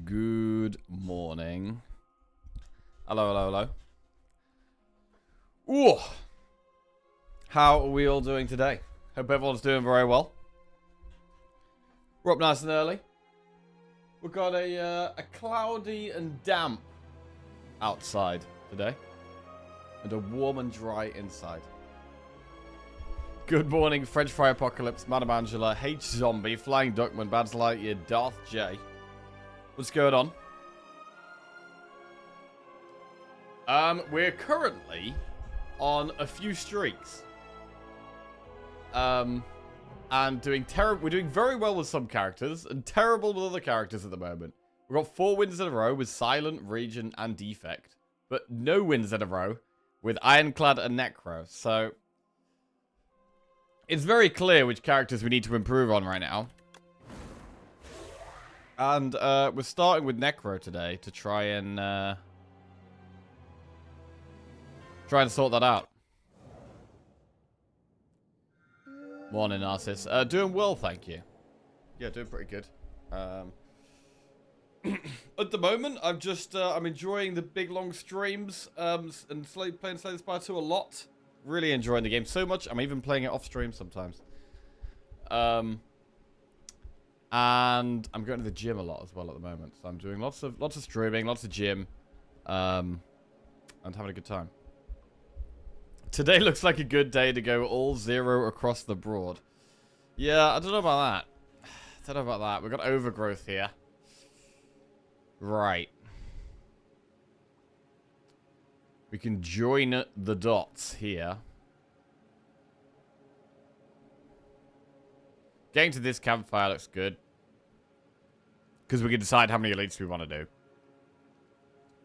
Good morning. Hello, hello, hello. Ooh. How are we all doing today? Hope everyone's doing very well. We're up nice and early. We've got a cloudy and damp outside today. And a warm and dry inside. Good morning, French Fry Apocalypse, Madam Angela, H Zombie, Flying Duckman, Bads Lightyear, Darth J. What's going on? We're currently on a few streaks. And we're doing very well with some characters and terrible with other characters at the moment. We've got 4 wins in a row with Silent, Regen, and Defect, but no wins in a row with Ironclad and Necro. So it's very clear which characters we need to improve on right now. And we're starting with Necro today to try and sort that out. Morning, Narcissus. Doing well, thank you. Yeah, doing pretty good. At the moment, I'm enjoying the big long streams and playing Slay the Spire 2 a lot. Really enjoying the game so much. I'm even playing it off stream sometimes. And I'm going to the gym a lot as well at the moment. So I'm doing lots of streaming, lots of gym, and having a good time. Today looks like a good day to go all 0 across the board. Yeah, I don't know about that. We've got overgrowth here. Right. We can join the dots here. Getting to this campfire looks good. Because we can decide how many elites we want to do.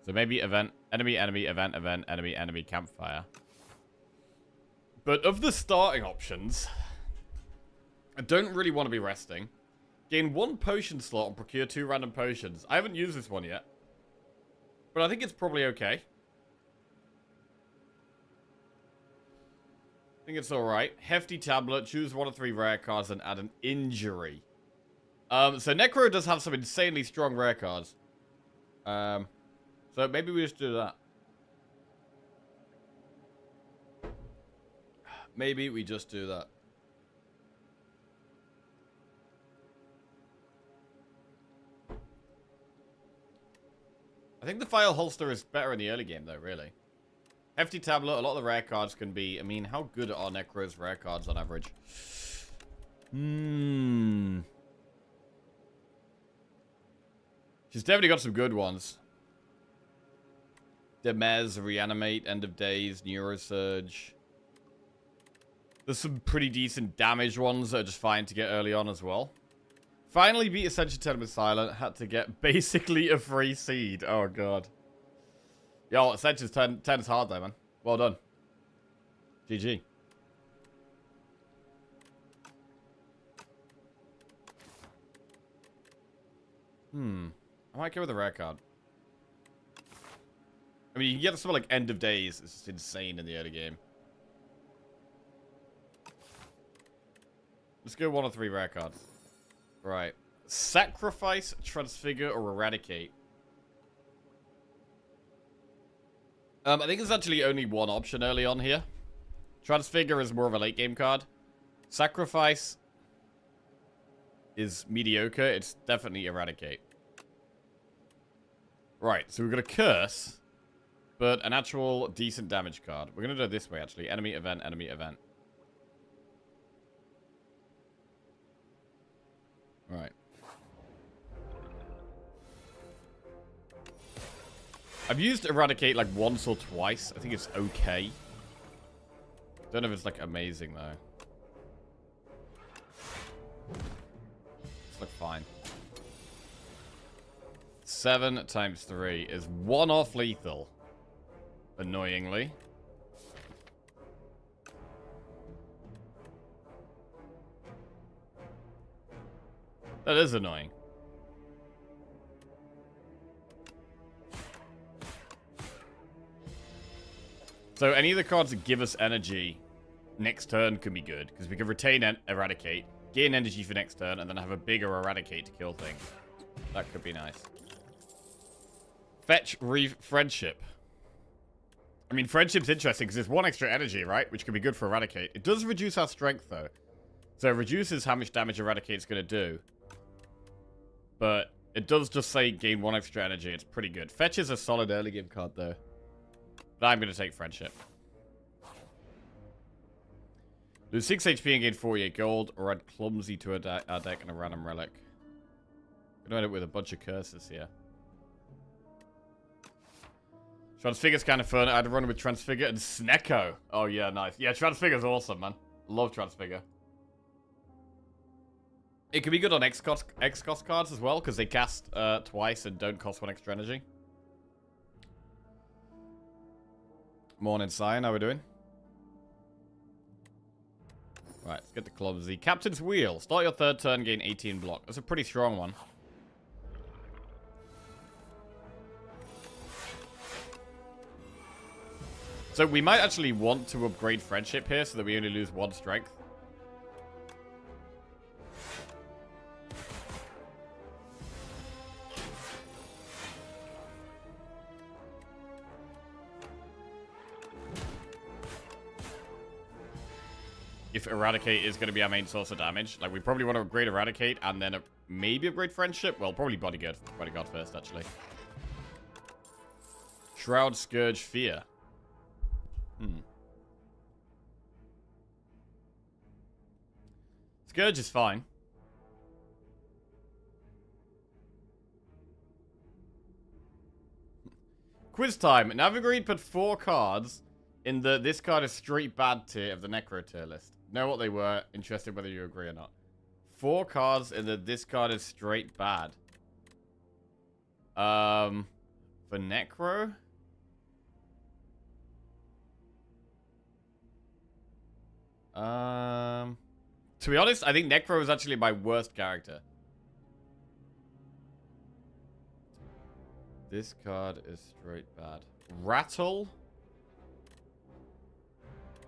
So maybe event, enemy, event, enemy, campfire. But of the starting options, I don't really want to be resting. Gain 1 potion slot and procure 2 random potions. I haven't used this one yet. But I think it's probably okay. I think it's alright. Hefty tablet, choose 1 of 3 rare cards and add an injury. So Necro does have some insanely strong rare cards. So maybe we just do that. Maybe we just do that. I think the file holster is better in the early game though, really. Hefty tablet, a lot of the rare cards can be... I mean, how good are Necro's rare cards on average? She's definitely got some good ones. Demez, Reanimate, End of Days, Neurosurge. There's some pretty decent damage ones that are just fine to get early on as well. Finally beat Ascension 10 with Silent. Had to get basically a free seed. Oh, God. Yo, Ascension 10 is hard though, man. Well done. GG. I might go with a rare card. I mean, you can get something like End of Days. It's just insane in the early game. Let's go 1 of 3 rare cards. Right. Sacrifice, Transfigure, or Eradicate. I think there's actually only one option early on here. Transfigure is more of a late game card. Sacrifice is mediocre. It's definitely Eradicate. Right, so we've got a Curse, but an actual decent damage card. We're going to do it this way, actually. Enemy, event, enemy, event. Right. I've used Eradicate like once or twice. I think it's okay. Don't know if it's like amazing though. It's like fine. 7 times 3 is 1 off lethal. Annoyingly. That is annoying. So any of the cards that give us energy next turn can be good, because we can retain Eradicate, gain energy for next turn, and then have a bigger Eradicate to kill things. That could be nice. Fetch Reef Friendship. I mean, Friendship's interesting because it's 1 extra energy, right? Which can be good for Eradicate. It does reduce our strength, though. So it reduces how much damage Eradicate's going to do. But it does just say gain 1 extra energy. It's pretty good. Fetch is a solid early game card, though. But I'm going to take Friendship. Lose 6 HP and gain 48 gold, or add Clumsy to our deck and a random relic. Gonna end up with a bunch of curses here. Transfigure's kind of fun. I'd run with Transfigure and Snecko. Oh yeah, nice. Yeah, Transfigure's awesome, man. Love Transfigure. It can be good on X-Cost cards as well, because they cast twice and don't cost 1 extra energy. Morning, Cyan. How we doing? Right, let's get the Clumsy. Captain's Wheel. Start your 3rd turn, gain 18 block. That's a pretty strong one. So we might actually want to upgrade Friendship here so that we only lose 1 strength. If Eradicate is going to be our main source of damage. Like, we probably want to upgrade Eradicate and then maybe upgrade Friendship. Well, probably Bodyguard first, actually. Shroud, Scourge, Fear. Scourge is fine. Quiz time. Now I've agreed put 4 cards in the this card is straight bad tier of the Necro tier list. Know what they were. Interested whether you agree or not. 4 cards in the this card is straight bad. For Necro? To be honest, I think Necro is actually my worst character. This card is straight bad. Rattle.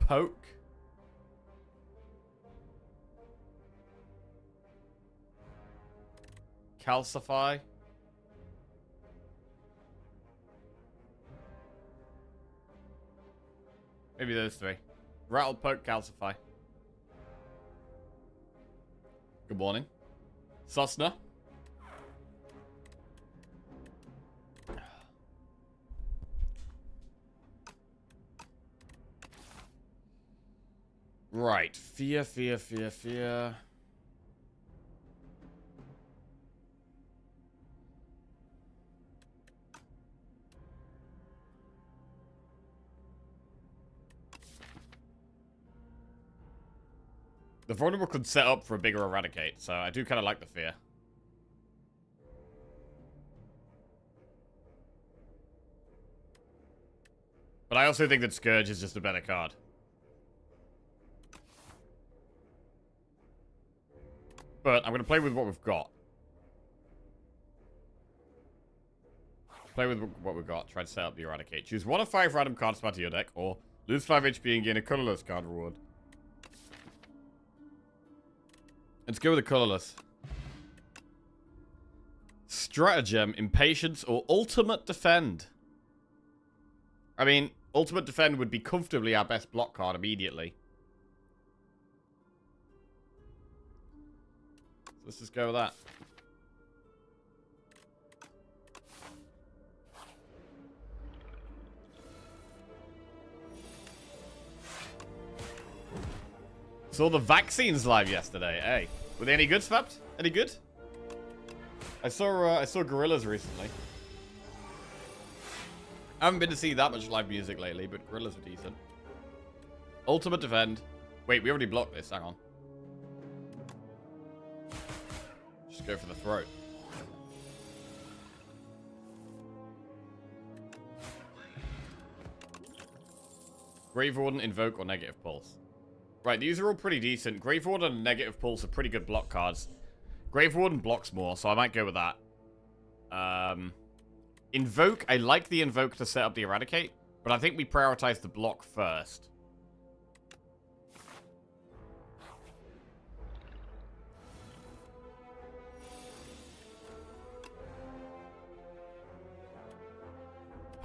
Poke. Calcify. Maybe those 3. Rattle, Poke, Calcify. Good morning. Susna. Right. Fear, fear, fear, fear. The Vulnerable could set up for a bigger Eradicate, so I do kind of like the Fear. But I also think that Scourge is just a better card. But I'm going to play with what we've got. Play with what we've got. Try to set up the Eradicate. Choose 1 of 5 random cards to add to your deck, or lose 5 HP and gain a colorless card reward. Let's go with the colorless. Stratagem, Impatience, or Ultimate Defend. I mean, Ultimate Defend would be comfortably our best block card immediately. So let's just go with that. Saw the vaccines live yesterday. Hey, were they any good, Svapt? Any good? I saw Gorillas recently. I haven't been to see that much live music lately, but Gorillas are decent. Ultimate Defend. Wait, we already blocked this. Hang on. Just go for the throat. Grave Warden, Invoke, or Negative Pulse. Right, these are all pretty decent. Grave Warden and Negative Pulse are pretty good block cards. Grave Warden blocks more, so I might go with that. Invoke, I like the Invoke to set up the Eradicate, but I think we prioritize the block first.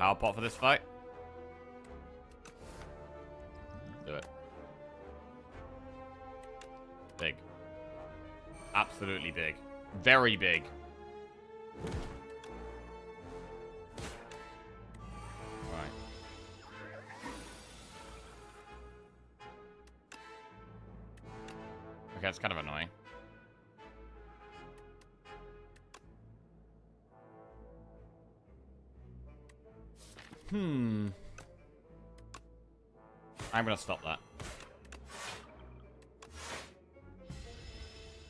power pot for this fight. Do it. Big. Absolutely big. Very big. Right. Okay, that's kind of annoying. I'm gonna stop that.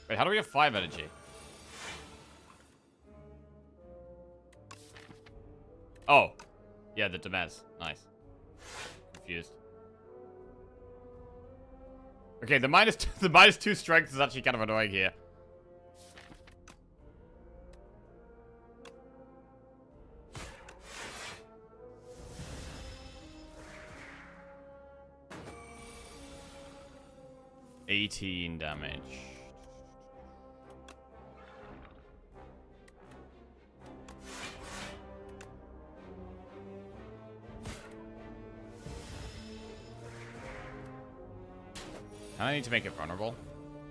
Wait, how do we have 5 energy? Oh. Yeah, the Demez. Nice. Confused. Okay, the -2 strength is actually kind of annoying here. $18 damage. I need to make it vulnerable.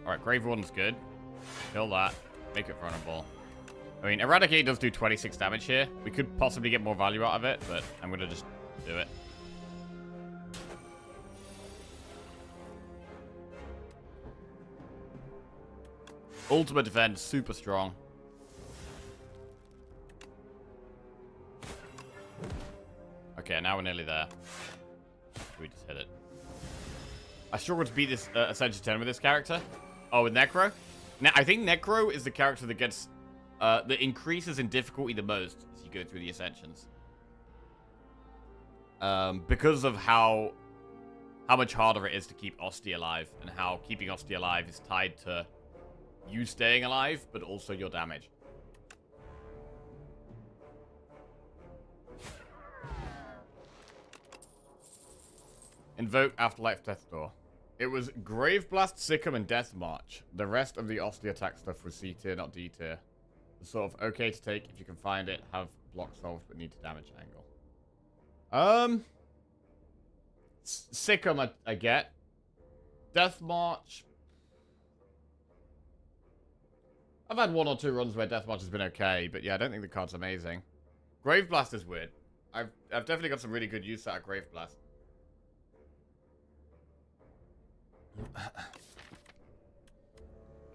Alright, Grave Warden's good. Kill that. Make it vulnerable. I mean, Eradicate does do 26 damage here. We could possibly get more value out of it, but I'm gonna just do it. Ultimate defense, super strong. Okay, now we're nearly there. We just hit it. I struggle to beat this Ascension 10 with this character. Oh, with Necro? Now, I think Necro is the character that gets... that increases in difficulty the most as you go through the Ascensions. Because of how much harder it is to keep Ostia alive, and how keeping Ostia alive is tied to you staying alive, but also your damage. Invoke Afterlife Death Door. It was Grave Blast, Sick'em, and Death March. The rest of the Ostia attack stuff was C tier, not D tier. It's sort of okay to take if you can find it, have block solved, but need to damage angle. Sick'em I get. Death March. I've had 1 or 2 runs where Death March has been okay, but yeah, I don't think the card's amazing. Grave Blast is weird. I've definitely got some really good use out of Grave Blast.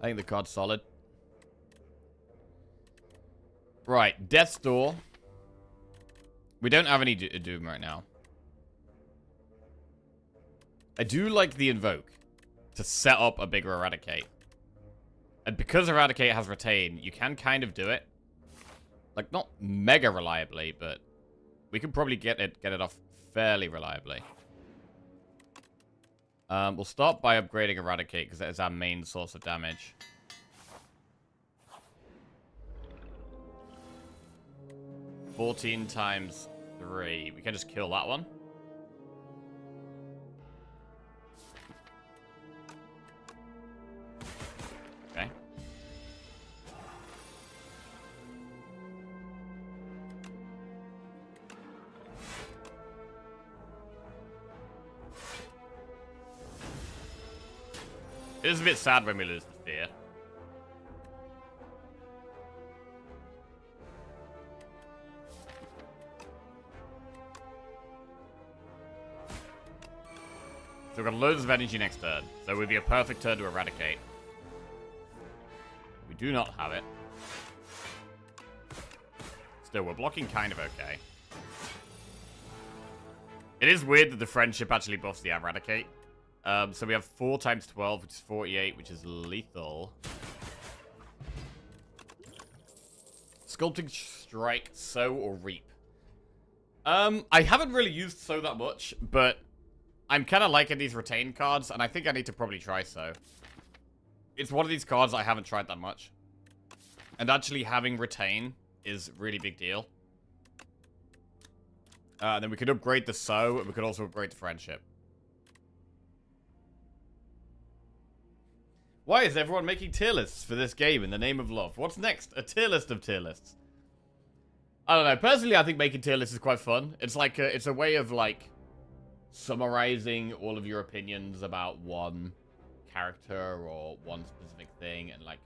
I think the card's solid. Right, Death's Door. We don't have any Doom right now. I do like the Invoke to set up a bigger Eradicate. And because Eradicate has Retain, you can kind of do it. Like, not mega reliably, but we can probably get it off fairly reliably. We'll start by upgrading Eradicate, because that is our main source of damage. $14 times 3. We can just kill that one. Okay. It is a bit sad when we lose the fear. So we've got loads of energy next turn. So it would be a perfect turn to Eradicate. We do not have it. Still, we're blocking kind of okay. It is weird that the Friendship actually buffs the Eradicate. So we have 4 times 12, which is 48, which is lethal. Sculpting Strike, Sow, or Reap. I haven't really used Sow that much, but I'm kind of liking these Retain cards, and I think I need to probably try Sow. It's one of these cards I haven't tried that much. And actually having Retain is a really big deal. Then we could upgrade the Sow, and we could also upgrade the Friendship. Why is everyone making tier lists for this game in the name of love? What's next? A tier list of tier lists. I don't know. Personally, I think making tier lists is quite fun. It's like it's a way of like summarizing all of your opinions about one character or one specific thing, and like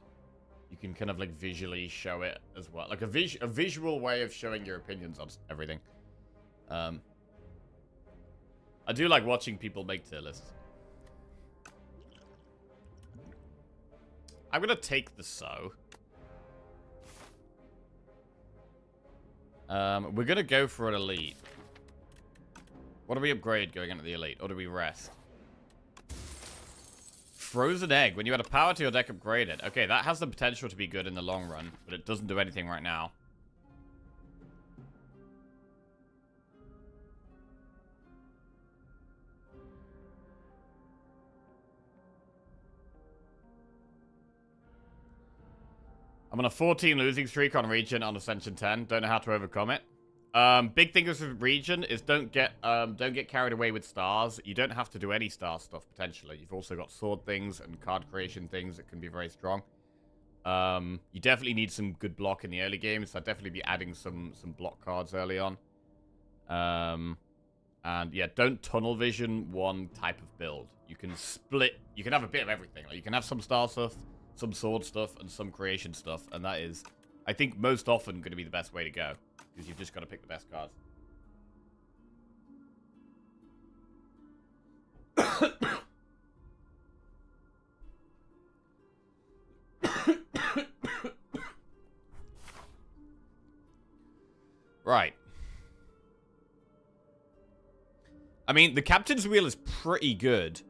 you can kind of like visually show it as well, like a visual way of showing your opinions on everything. I do like watching people make tier lists. I'm gonna take the so. We're gonna go for an elite. What do we upgrade going into the elite, or do we rest? Frozen egg. When you add a power to your deck, upgrade it. Okay, that has the potential to be good in the long run, but it doesn't do anything right now. I'm on a 14 losing streak on Region on Ascension 10. Don't know how to overcome it. Big thing with Region is don't get carried away with stars. You don't have to do any star stuff, potentially. You've also got sword things and card creation things that can be very strong. You definitely need some good block in the early game, so I'd definitely be adding some block cards early on. And yeah, don't tunnel vision one type of build. You can split, you can have a bit of everything. Like you can have some star stuff, some sword stuff, and some creation stuff, and that is, I think, most often going to be the best way to go, because you've just got to pick the best cards. Right. I mean, the Captain's Wheel is pretty good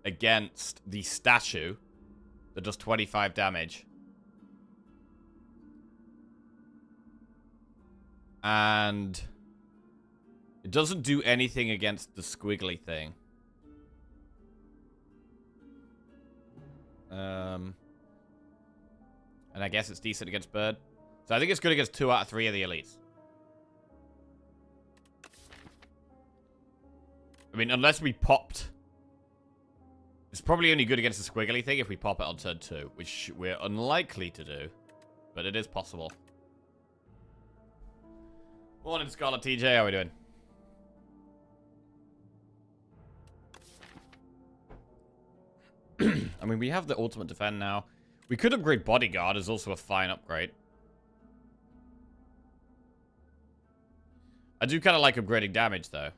against the statue that does 25 damage. And it doesn't do anything against the squiggly thing. And I guess it's decent against bird. So I think it's good against 2 out of 3 of the elites. I mean, unless we popped... It's probably only good against the squiggly thing if we pop it on turn 2, which we're unlikely to do. But it is possible. Morning, Scarlet TJ. How are we doing? I mean, we have the ultimate defend now. We could upgrade Bodyguard as also a fine upgrade. I do kind of like upgrading damage, though.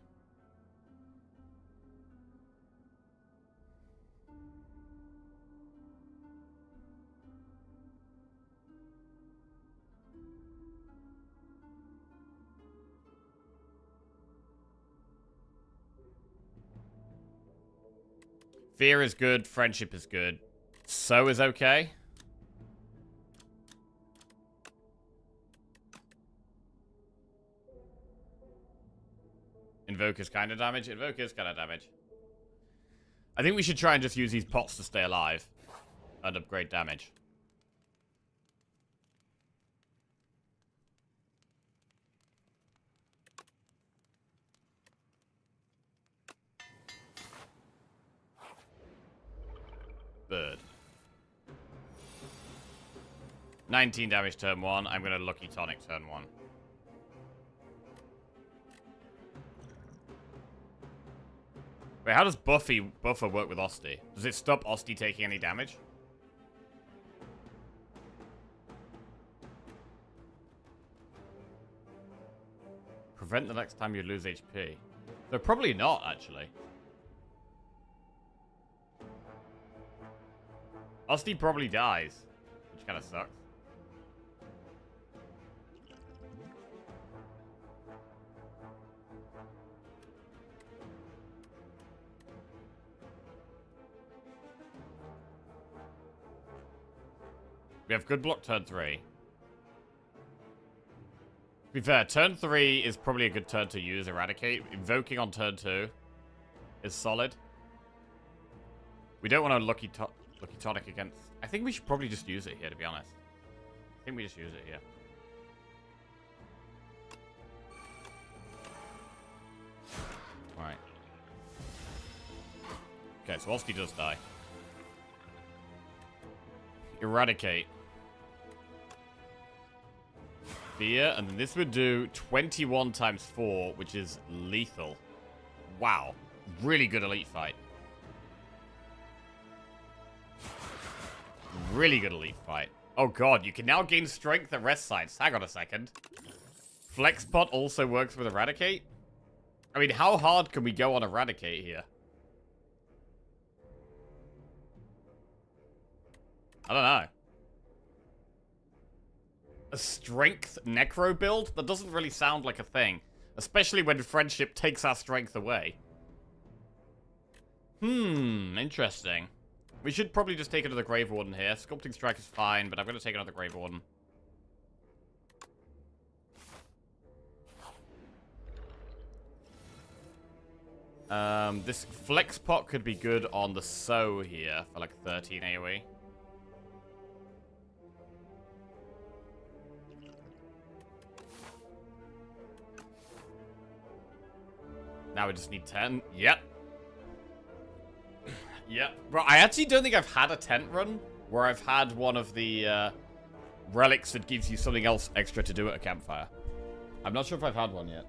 Fear is good. Friendship is good. So is okay. Invoker's kind of damage. Invoker's kind of damage. I think we should try and just use these pots to stay alive. And upgrade damage. Bird. 19 damage turn 1. I'm going to Lucky Tonic turn 1. Wait, how does Buffer work with Osti? Does it stop Osti taking any damage? Prevent the next time you lose HP. So probably not, actually. Osti probably dies, which kind of sucks. We have good block turn 3. To be fair, turn 3 is probably a good turn to use Eradicate. Invoking on turn 2 is solid. We don't want to Lucky Tonic against... I think we should probably just use it here, to be honest. I think we just use it here. Alright. Okay, so Osti does die. Fear, and then this would do 21 times 4, which is lethal. Wow. Really good elite fight. Really good elite fight. Oh god, you can now gain strength at rest sites. Hang on a second. Flex pot also works with Eradicate? I mean, how hard can we go on Eradicate here? I don't know. A strength necro build? That doesn't really sound like a thing. Especially when friendship takes our strength away. Interesting. We should probably just take another Grave Warden here. Sculpting Strike is fine, but I'm going to take another Grave Warden. This Flex Pot could be good on the Sow here for like 13 AoE. Now we just need 10. Yep. Yep. Bro, I actually don't think I've had a tent run where I've had one of the relics that gives you something else extra to do at a campfire. I'm not sure if I've had one yet.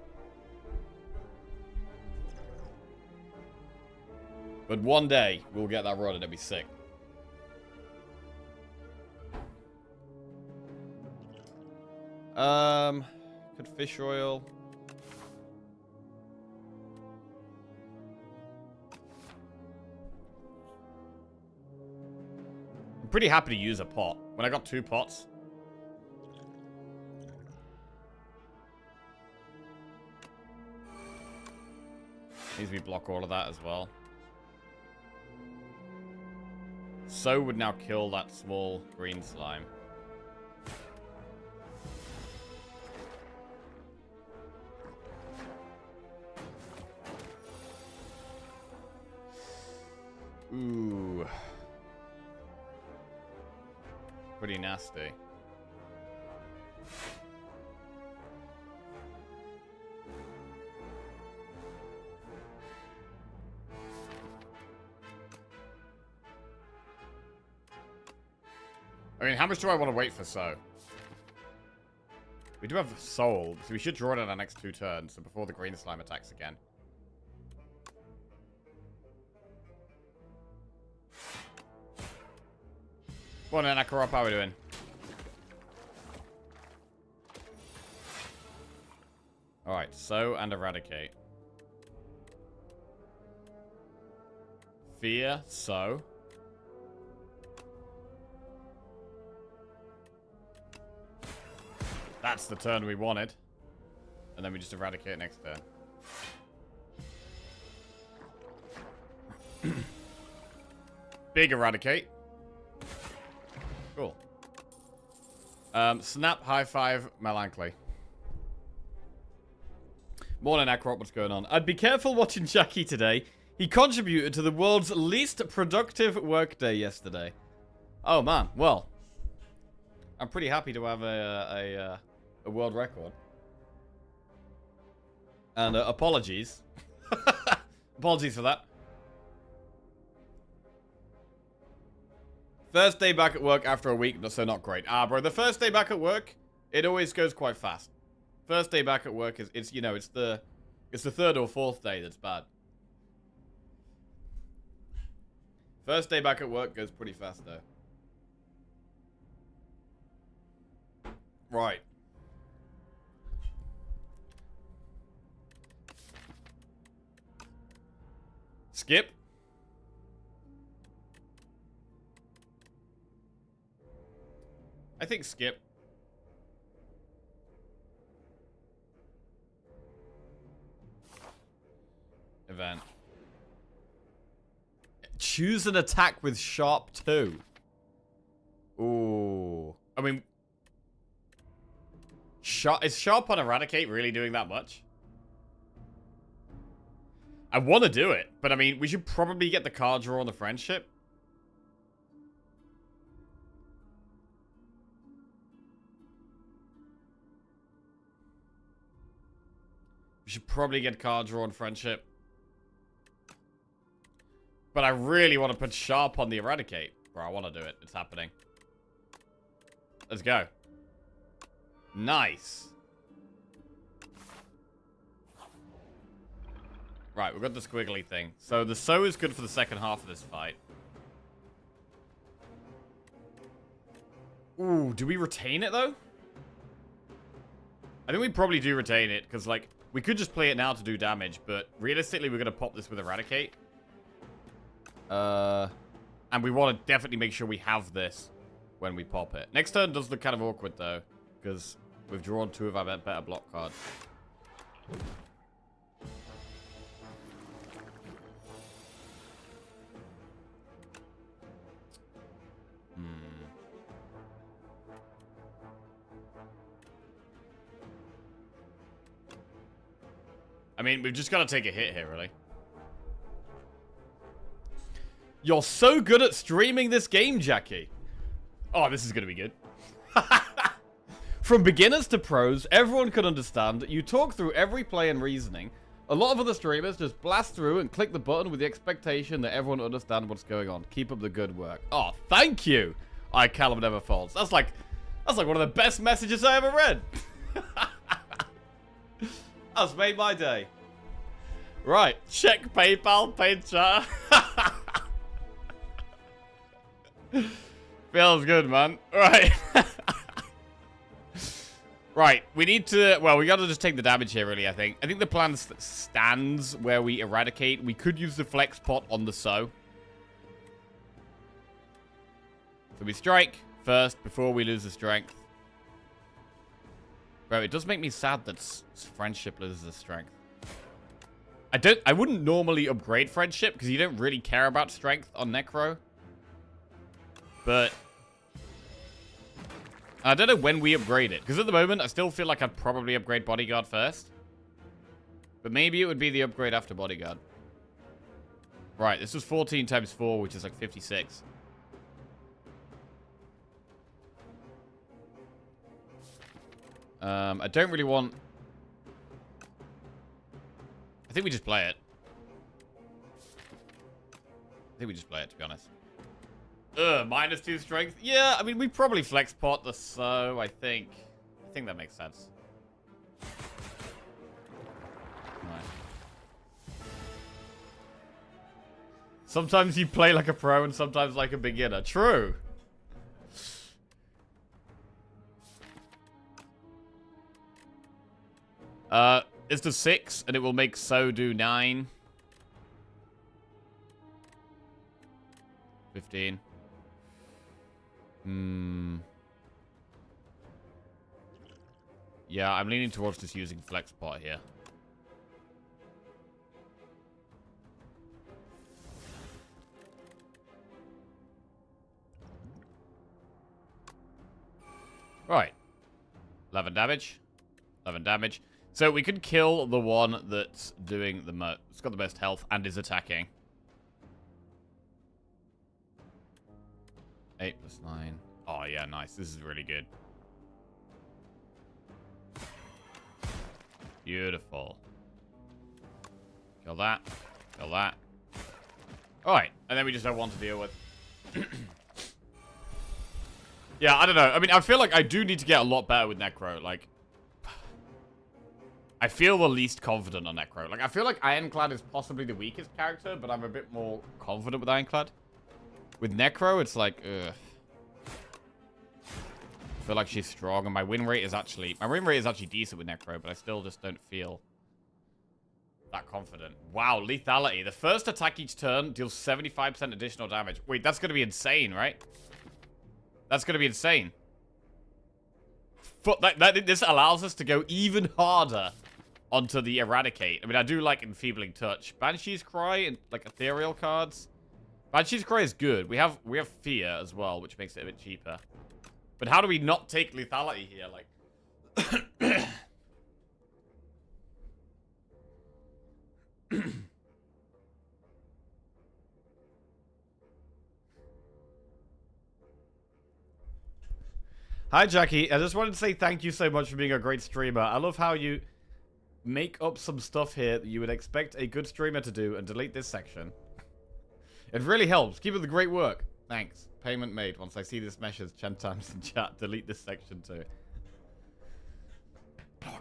But one day, we'll get that run and it'll be sick. Could fish oil... I'm pretty happy to use a pot. When I got 2 pots. Needs me block all of that as well. So would now kill that small green slime. Ooh. Pretty nasty. I mean, how much do I want to wait for So? We do have Soul, so we should draw it on our next 2 turns, so before the green slime attacks again. Come on then, Akarop, how are we doing? Alright, Sow and Eradicate. Fear, Sow. That's the turn we wanted. And then we just Eradicate next turn. Big Eradicate. Cool. Snap, high five, Melancholy. Morning, Akrop, what's going on? I'd be careful watching Jackie today. He contributed to the world's least productive workday yesterday. Oh, man. Well, I'm pretty happy to have a world record. And apologies. Apologies for that. First day back at work after a week, so not great. Ah, bro, the first day back at work, it always goes quite fast. First day back at work is, it's the 3rd or 4th day that's bad. First day back at work goes pretty fast, though. Right. Skip. I think skip. Event. Choose an attack with sharp 2. Ooh. I mean... Is sharp on Eradicate really doing that much? I want to do it, but I mean, we should probably get the card draw on the friendship. We should probably get card draw on friendship. But I really want to put sharp on the Eradicate. Bro, I want to do it. It's happening. Let's go. Nice. Right, we've got the squiggly thing. So the sow is good for the second half of this fight. Ooh, do we retain it, though? I think we probably do retain it, because, like, we could just play it now to do damage, but realistically, we're going to pop this with Eradicate. And we want to definitely make sure we have this when we pop it. Next turn does look kind of awkward, though, because we've drawn 2 of our better block cards. I mean, we've just got to take a hit here, really. You're so good at streaming this game, Jackie. Oh, this is going to be good. From beginners to pros, everyone can understand. You talk through every play and reasoning. A lot of other streamers just blast through and click the button with the expectation that everyone understands what's going on. Keep up the good work. Oh, thank you. Callum never falls. That's like one of the best messages I ever read. That's made my day. Right, check PayPal, paid chat. Feels good, man. Right. Right, we need to... Well, we got to just take the damage here, really, I think. I think the plan stands where we Eradicate. We could use the flex pot on the sow. So we strike first before we lose the strength. Bro, it does make me sad that friendship loses the strength. I wouldn't normally upgrade friendship because you don't really care about strength on Necro. But I don't know when we upgrade it, because at the moment I still feel like I'd probably upgrade Bodyguard first. But maybe it would be the upgrade after Bodyguard. Right, this was 14 times 4, which is like 56. I don't really want... I think we just play it. To be honest. -2 strength. Yeah, I mean, we probably flex pot the so, I think. I think that makes sense. Right. Sometimes you play like a pro and sometimes like a beginner. True. It's the 6, and it will make so do 9. 15. Yeah, I'm leaning towards just using flex pot here. Right. 11 damage. 11 damage. So we could kill the one that's doing the most. It's got the best health and is attacking. 8 plus 9. Oh, yeah, nice. This is really good. Beautiful. Kill that. Kill that. Alright. And then we just have one to deal with. Yeah, I don't know. I mean, I feel like I do need to get a lot better with Necro. Like, I feel the least confident on Necro. Like, I feel like Ironclad is possibly the weakest character, but I'm a bit more confident with Ironclad. With Necro, it's like, ugh. I feel like she's strong, and my win rate is actually decent with Necro, but I still just don't feel that confident. Wow, lethality. The first attack each turn deals 75% additional damage. Wait, that's going to be insane, right? That's going to be insane. This allows us to go even harder onto the Eradicate. I mean, I do like Enfeebling Touch. Banshee's Cry and, like, Ethereal cards. Banshee's Cry is good. We have Fear as well, which makes it a bit cheaper. But how do we not take lethality here? Like, hi, Jackie. I just wanted to say thank you so much for being a great streamer. I love how you make up some stuff here that you would expect a good streamer to do and delete this section. It really helps. Keep up the great work. Thanks. Payment made. Once I see this message 10 times in chat, delete this section too.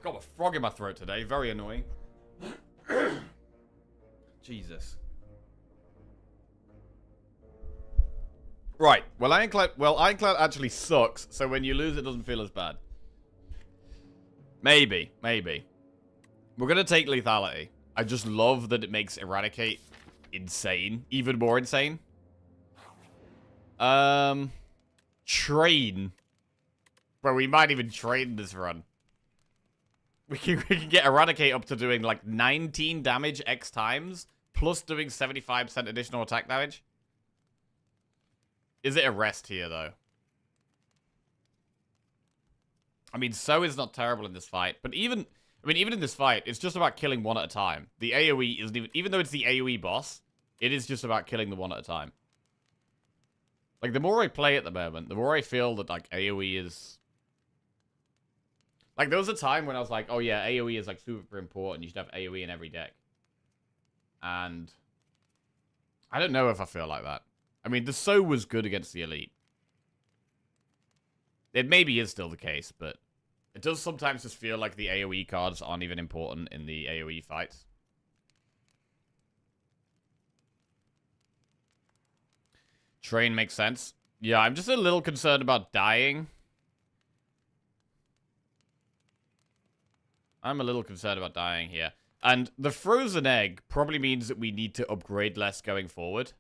got a frog in my throat today. Very annoying. Jesus. Right. Well, Ironclad actually sucks, so when you lose, it doesn't feel as bad. Maybe. We're going to take lethality. I just love that it makes Eradicate insane. Even more insane. Train. Bro, we might even train this run. We can get Eradicate up to doing like 19 damage X times, plus doing 75% additional attack damage. Is it a rest here, though? I mean, So is not terrible in this fight, but even in this fight, it's just about killing one at a time. The AoE isn't even though it's the AoE boss, it is just about killing the one at a time. Like, the more I play at the moment, the more I feel that, like, AoE is... Like, there was a time when I was like, oh yeah, AoE is, like, super important. You should have AoE in every deck. And I don't know if I feel like that. I mean, the So was good against the Elite. It maybe is still the case, but it does sometimes just feel like the AoE cards aren't even important in the AoE fights. Train makes sense. Yeah, I'm just a little concerned about dying. I'm a little concerned about dying here. And the frozen egg probably means that we need to upgrade less going forward.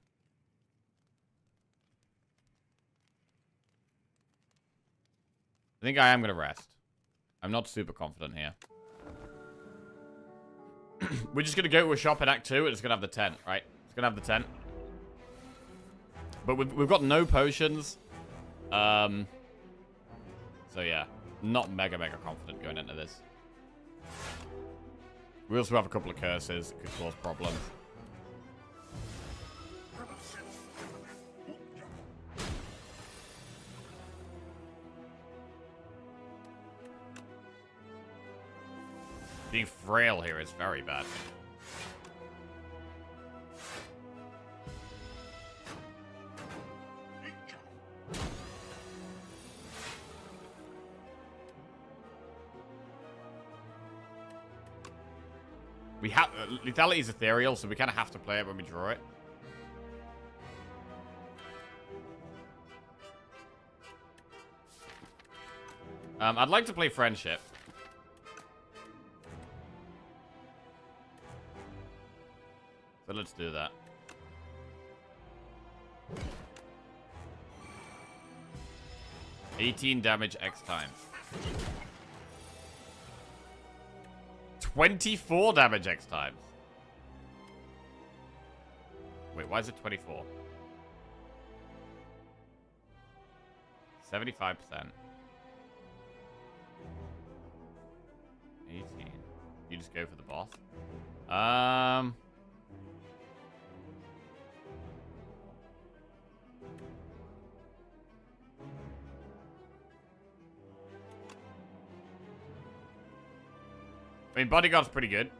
I think I am going to rest. I'm not super confident here. We're just going to go to a shop in Act 2 and it's going to have the tent, right? It's going to have the tent. But we've got no potions. So yeah. Not mega confident going into this. We also have a couple of curses that could cause problems. Being frail here is very bad. We have lethality is ethereal, so we kind of have to play it when we draw it. I'd like to play friendship. So let's do that. $18 damage X times. 24 damage X times. Wait, why is it 24? 75%. 18. You just go for the boss. I mean, Bodyguard's pretty good.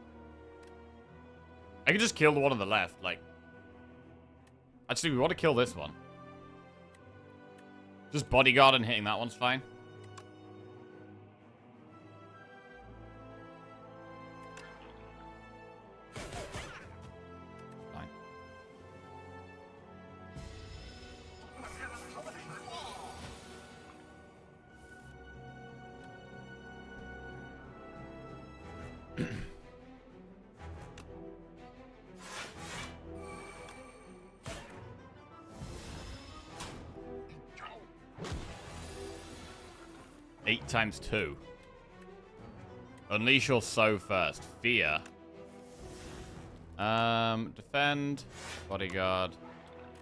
I can just kill the one on the left, like... Actually, we want to kill this one. Just Bodyguard and hitting that one's fine. Fine. Eight times 2. Unleash your So first. Fear. Defend. Bodyguard.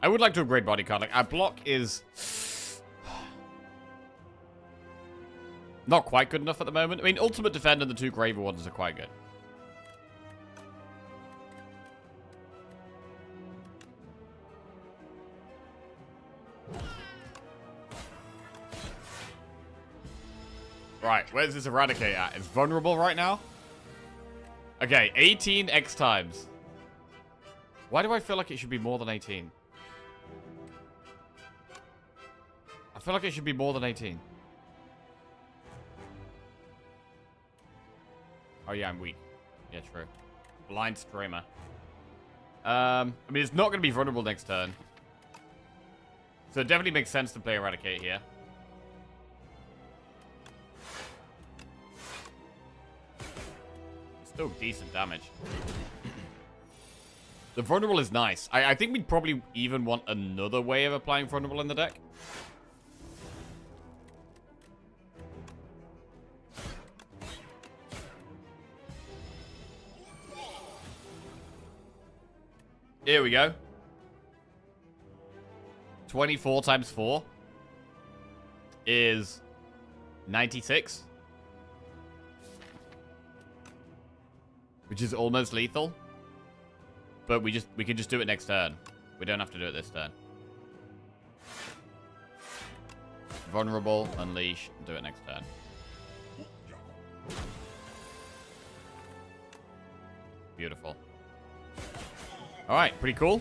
I would like to upgrade Bodyguard. Like, our block is... not quite good enough at the moment. I mean, Ultimate Defend and the 2 Graver ones are quite good. Right, where's this Eradicate at? It's vulnerable right now? Okay, 18 X times. Why do I feel like it should be more than 18? I feel like it should be more than 18. Oh, yeah, I'm weak. Yeah, true. Blind Streamer. I mean, it's not going to be vulnerable next turn. So it definitely makes sense to play Eradicate here. Still decent damage. The vulnerable is nice. I think we'd probably even want another way of applying vulnerable in the deck. Here we go. 24 times 4 is 96. Which is almost lethal. But we can just do it next turn. We don't have to do it this turn. Vulnerable, unleash, do it next turn. Beautiful. Alright, pretty cool.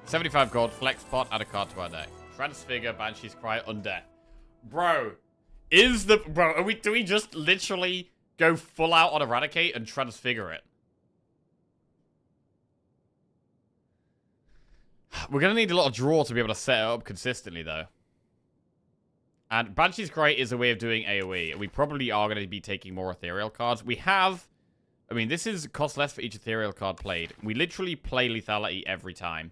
75 gold, flex pot, add a card to our deck. Transfigure, Banshee's Cry, Undeath. Bro, do we just literally go full out on Eradicate and Transfigure it? We're going to need a lot of draw to be able to set it up consistently, though. And Banshee's Cry is a way of doing AoE. We probably are going to be taking more ethereal cards. We have... I mean, this is cost less for each ethereal card played. We literally play lethality every time.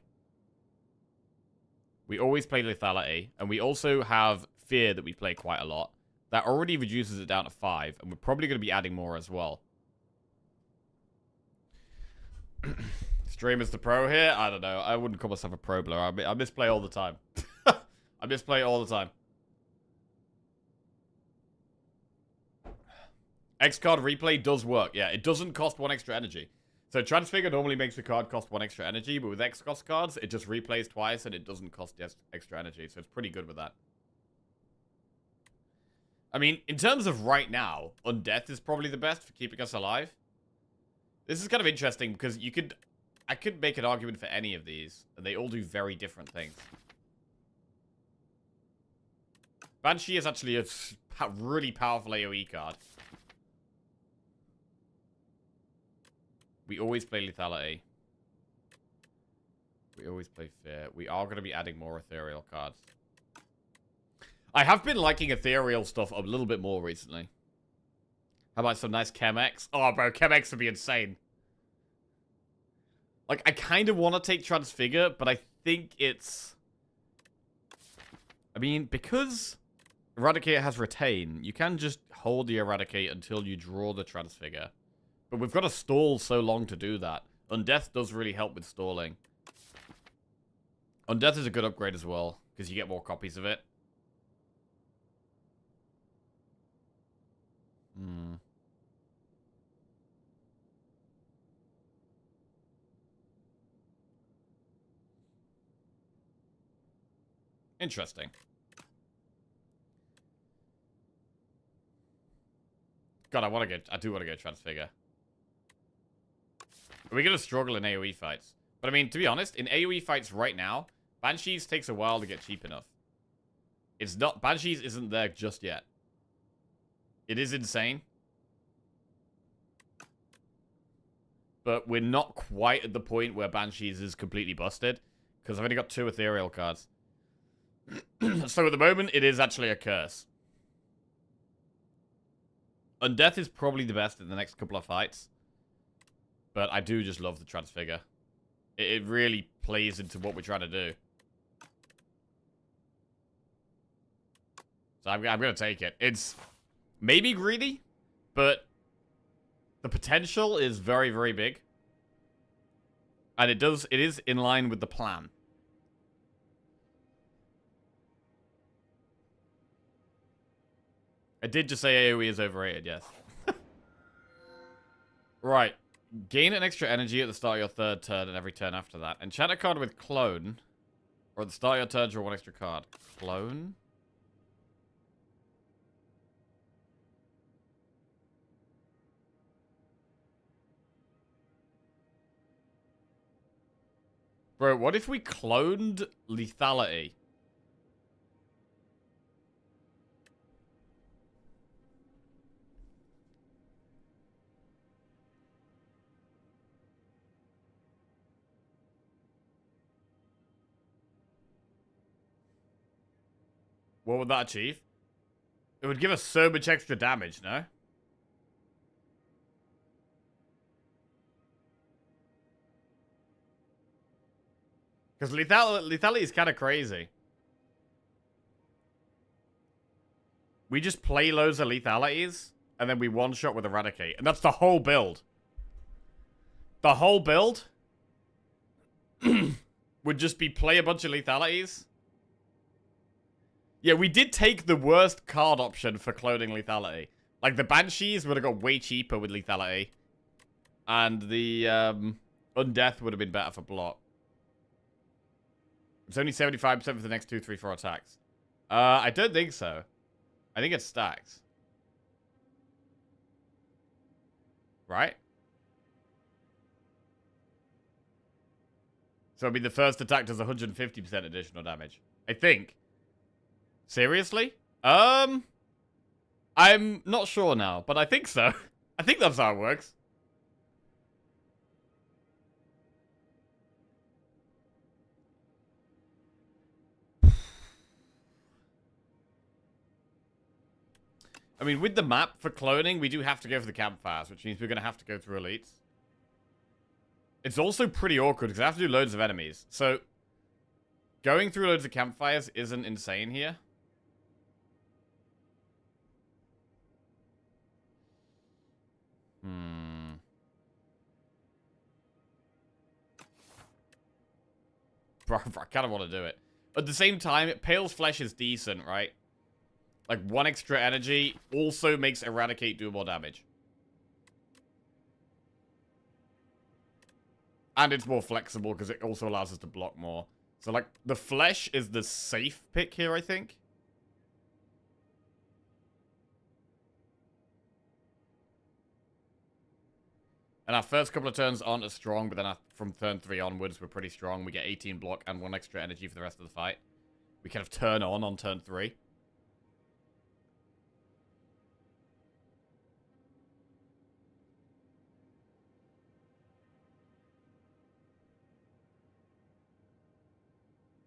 We always play lethality. And we also have fear that we play quite a lot. That already reduces it down to 5. And we're probably going to be adding more as well. Streamer's the pro here? I don't know. I wouldn't call myself a pro blower. I misplay all the time. I misplay all the time. X card replay does work. Yeah, it doesn't cost 1 extra energy. So Transfigure normally makes the card cost 1 extra energy, but with X cost cards, it just replays twice and it doesn't cost extra energy. So it's pretty good with that. I mean, in terms of right now, Undeath is probably the best for keeping us alive. This is kind of interesting because I could make an argument for any of these, and they all do very different things. Banshee is actually a really powerful AoE card. We always play lethality. We always play fear. We are going to be adding more ethereal cards. I have been liking ethereal stuff a little bit more recently. How about some nice Chem-X? Oh, bro, Chem-X would be insane. Like, I kind of want to take Transfigure, but I think it's... I mean, because Eradicate has Retain, you can just hold the Eradicate until you draw the Transfigure. But we've got to stall so long to do that. Undeath does really help with stalling. Undeath is a good upgrade as well, because you get more copies of it. Interesting. God, I do want to go Transfigure. We're going to struggle in AoE fights. But I mean, to be honest, in AoE fights right now, Banshees takes a while to get cheap enough. It's not... Banshees isn't there just yet. It is insane. But we're not quite at the point where Banshees is completely busted. Because I've only got 2 ethereal cards. So at the moment, it is actually a curse. Undeath is probably the best in the next couple of fights. But I do just love the Transfigure. It really plays into what we're trying to do. So I'm going to take it. It's maybe greedy, but the potential is very, very big. And it is in line with the plan. I did just say AoE is overrated, yes. Right. Gain an extra energy at the start of your 3rd turn and every turn after that. Enchant a card with Clone. Or at the start of your turn, draw 1 extra card. Clone? Bro, what if we cloned lethality? What would that achieve? It would give us so much extra damage, no? Because lethality is kind of crazy. We just play loads of lethalities, and then we one-shot with Eradicate. And that's the whole build. The whole build would just be play a bunch of lethalities. Yeah, we did take the worst card option for cloning lethality. Like, the Banshees would have got way cheaper with lethality. And the Undeath would have been better for block. It's only 75% for the next 2, 3, 4 attacks. I don't think so. I think it stacks. Right? So it'll be the first attack does 150% additional damage. I think. Seriously? I'm not sure now, but I think so. I think that's how it works. I mean, with the map for cloning, we do have to go for the campfires, which means we're going to have to go through elites. It's also pretty awkward, because I have to do loads of enemies. So, going through loads of campfires isn't insane here. Bro, I kind of want to do it. At the same time, Pale's Flesh is decent, right? Like, 1 extra energy also makes Eradicate do more damage. And it's more flexible because it also allows us to block more. So, like, the Flesh is the safe pick here, I think. And our first couple of turns aren't as strong, but then from turn 3 onwards, we're pretty strong. We get 18 block and 1 extra energy for the rest of the fight. We kind of turn on turn 3.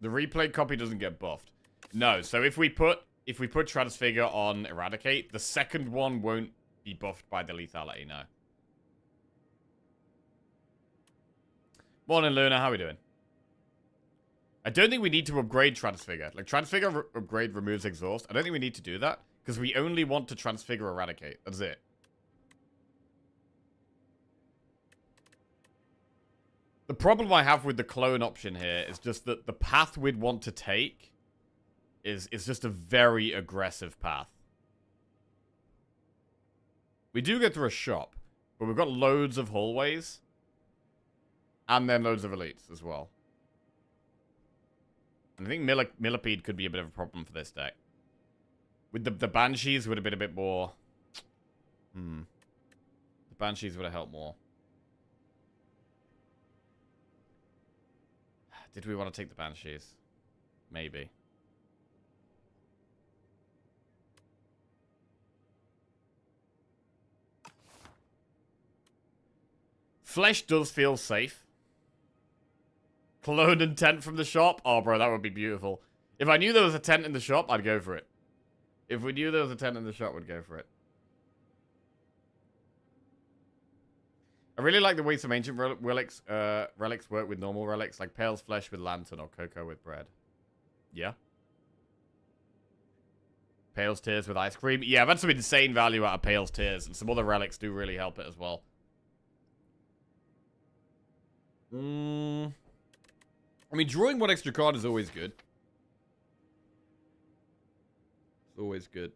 The replay copy doesn't get buffed. No, so if we put Transfigure on Eradicate, the second one won't be buffed by the lethality, no. Morning, Luna, how are we doing? I don't think we need to upgrade Transfigure. Like, Transfigure upgrade removes Exhaust. I don't think we need to do that, because we only want to Transfigure Eradicate. That's it. The problem I have with the clone option here is just that the path we'd want to take is just a very aggressive path. We do go through a shop, but we've got loads of hallways. And then loads of elites as well. And I think Millipede could be a bit of a problem for this deck. With the Banshees would have been a bit more... The Banshees would have helped more. Did we want to take the Banshees? Maybe. Flesh does feel safe. Clone and tent from the shop? Oh, bro, that would be beautiful. If I knew there was a tent in the shop, I'd go for it. If we knew there was a tent in the shop, we'd go for it. I really like the way some ancient relics work with normal relics, like Pale's Flesh with Lantern or Cocoa with Bread. Yeah. Pale's Tears with Ice Cream. Yeah, I've had some insane value out of Pale's Tears, and some other relics do really help it as well. I mean, drawing 1 extra card is always good. It's always good.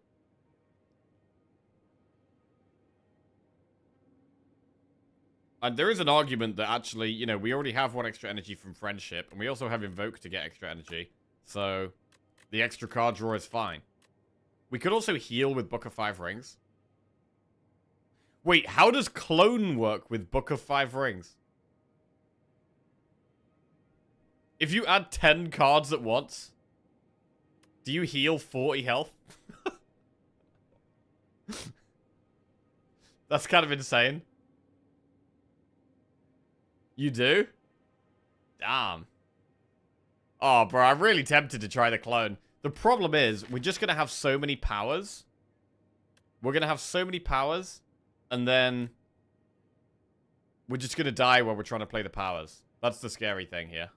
And there is an argument that actually, you know, we already have 1 extra energy from Friendship, and we also have Invoke to get extra energy. So, the extra card draw is fine. We could also heal with Book of 5 Rings. Wait, how does Clone work with Book of 5 Rings? If you add 10 cards at once, do you heal 40 health? That's kind of insane. You do? Damn. Oh, bro, I'm really tempted to try the clone. The problem is, we're just going to have so many powers. We're going to have so many powers, and then we're just going to die while we're trying to play the powers. That's the scary thing here.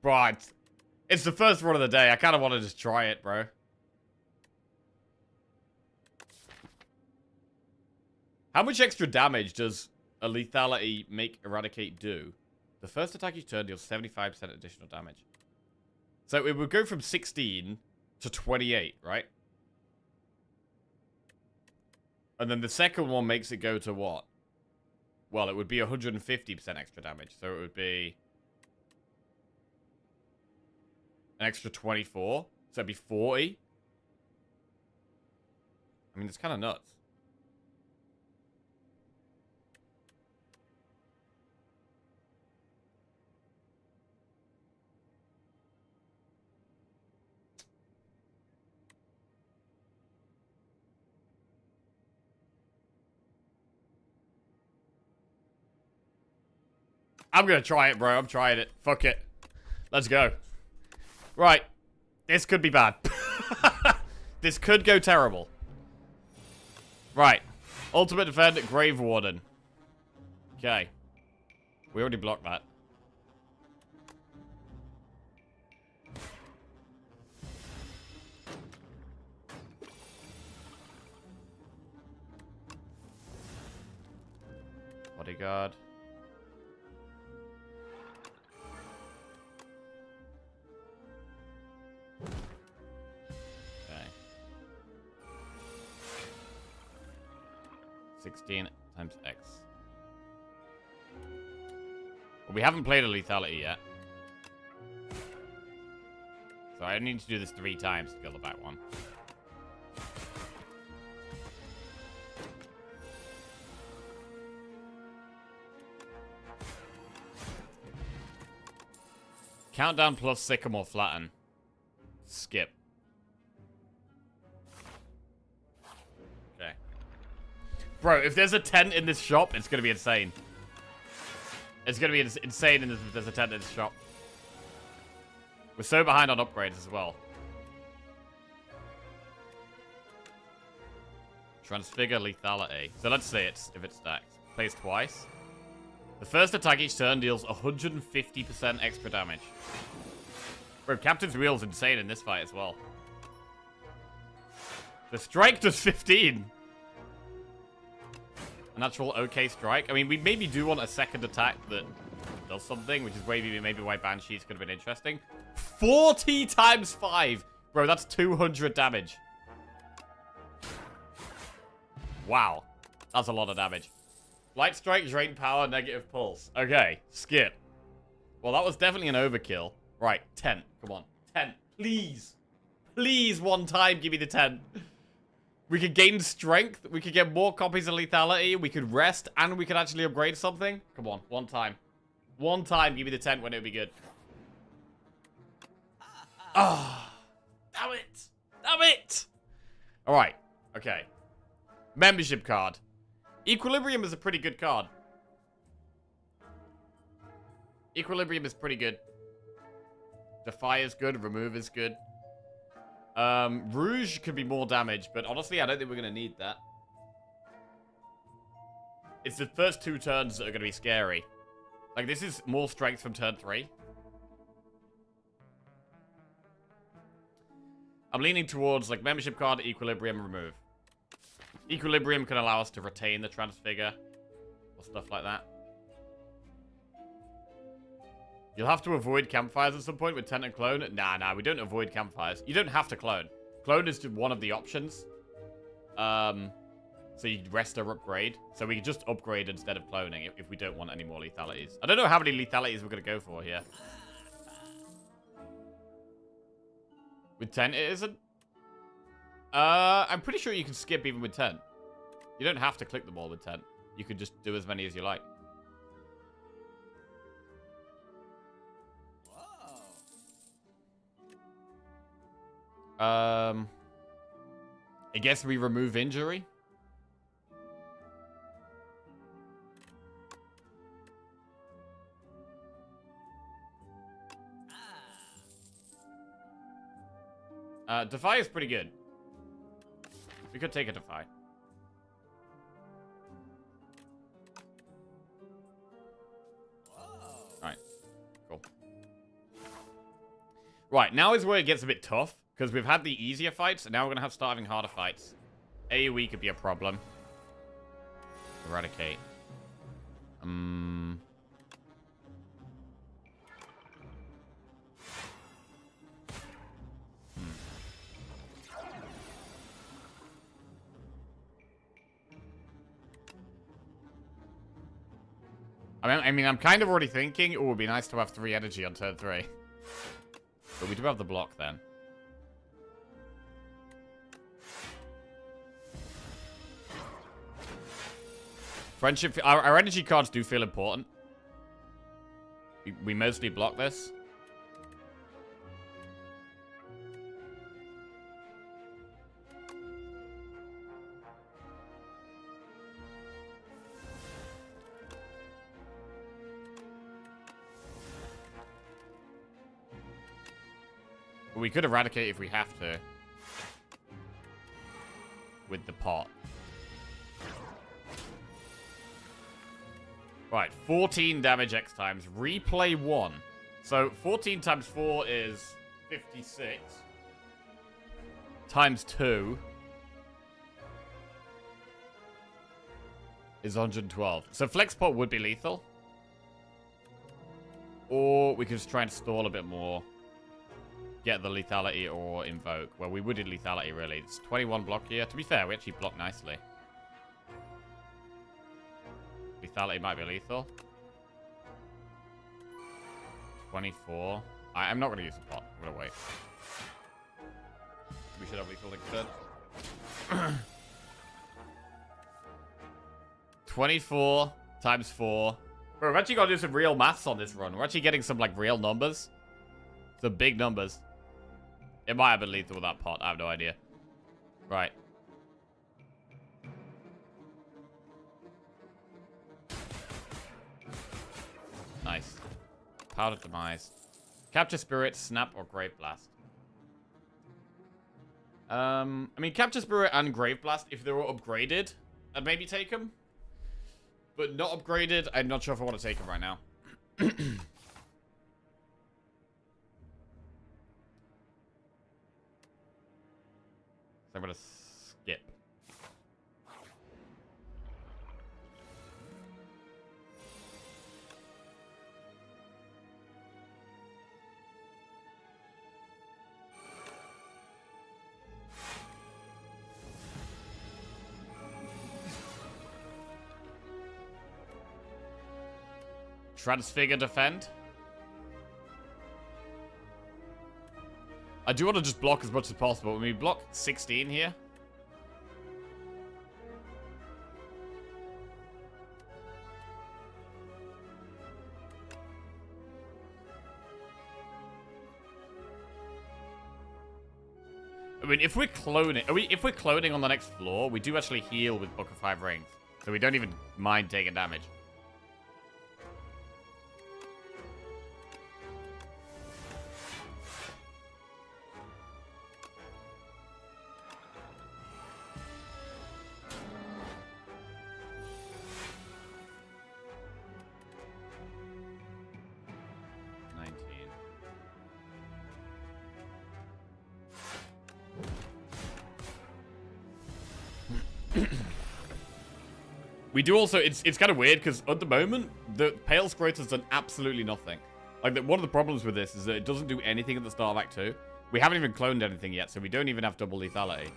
Right. It's the first run of the day. I kind of want to just try it, bro. How much extra damage does a lethality make Eradicate do? The first attack each turn deals 75% additional damage. So it would go from 16 to 28, right? And then the second one makes it go to what? Well, it would be 150% extra damage. So it would be an extra 24. So it'd be 40. I mean, it's kind of nuts. I'm gonna try it, bro. I'm trying it. Fuck it. Let's go. Right. This could be bad. This could go terrible. Right. Ultimate Defend, Grave Warden. Okay. We already blocked that. Bodyguard. Okay. 16 times X. Well, we haven't played a lethality yet. So I need to do this 3 times to kill the back one. Countdown plus Sycamore Flatten. Skip. Okay. Bro, if there's a tent in this shop, it's gonna be insane. It's gonna be insane if there's a tent in this shop. We're so behind on upgrades as well. Transfigure lethality. So let's say if it stacks. Plays twice. The first attack each turn deals 150% extra damage. Bro, Captain's Wheel's insane in this fight as well. The strike does 15. A natural okay strike. I mean, we maybe do want a second attack that does something, which is maybe why Banshees could have been interesting. 40 times 5. Bro, that's 200 damage. Wow. That's a lot of damage. Light strike, drain power, negative pulse. Okay, skip. Well, that was definitely an overkill. Right, 10. Come on. 10. Please. Please, one time, give me the 10. We could gain strength. We could get more copies of lethality. We could rest, and we could actually upgrade something. Come on, one time. One time, give me the 10 when it would be good. Ah. Damn it. Damn it. All right. Okay. Membership card. Equilibrium is a pretty good card. Equilibrium is pretty good. Defy is good. Remove is good. Rouge could be more damage, but honestly, I don't think we're going to need that. It's the first 2 turns that are going to be scary. Like, this is more strength from turn 3. I'm leaning towards, like, membership card, equilibrium, remove. Equilibrium can allow us to retain the Transfigure. Or stuff like that. You'll have to avoid campfires at some point with Tent and Clone. Nah, we don't avoid campfires. You don't have to clone. Clone is just one of the options. So you rest or upgrade. So we can just upgrade instead of cloning if we don't want any more lethalities. I don't know how many lethalities we're going to go for here. With 10, it isn't. I'm pretty sure you can skip even with 10. You don't have to click them all with 10. You could just do as many as you like. I guess we remove injury. Defy is pretty good. We could take a Defy. Alright. Cool. Right, now is where it gets a bit tough. Because we've had the easier fights, and now we're going to have starting harder fights. AoE could be a problem. Eradicate. I mean, I'm kind of already thinking, oh, it would be nice to have 3 energy on turn 3. But we do have the block then. Friendship, our energy cards do feel important. We mostly block this. We could eradicate if we have to. With the pot. Right, 14 damage X times. Replay 1. So 14 times 4 is 56. Times 2 is 112. So Flex Pot would be lethal. Or we could just try and stall a bit more. Get the lethality or invoke. Well, we would do lethality, really. It's 21 block here. To be fair, we actually block nicely. Lethality might be lethal. 24. I'm not going to use the pot. I'm going to wait. We should have lethal next turn. 24 times 4. Bro, we've actually got to do some real maths on this run. We're actually getting some, like, real numbers. Some big numbers. It might have been lethal with that pot. I have no idea. Right. Nice. Powder Demise. Capture Spirit, Snap, or Grave Blast. I mean, Capture Spirit and Grave Blast, if they were upgraded, I'd maybe take them. But not upgraded, I'm not sure if I want to take them right now. So I'm going to skip. Transfigure defend. I do want to just block as much as possible. We block 16 here. I mean, if we're cloning, if we're cloning on the next floor, we do actually heal with Book of 5 Rings, so we don't even mind taking damage. We do also, it's kind of weird because at the moment, the Pale's growth has done absolutely nothing. Like, one of the problems with this is that it doesn't do anything at the start of Act 2. We haven't even cloned anything yet, so we don't even have double lethality.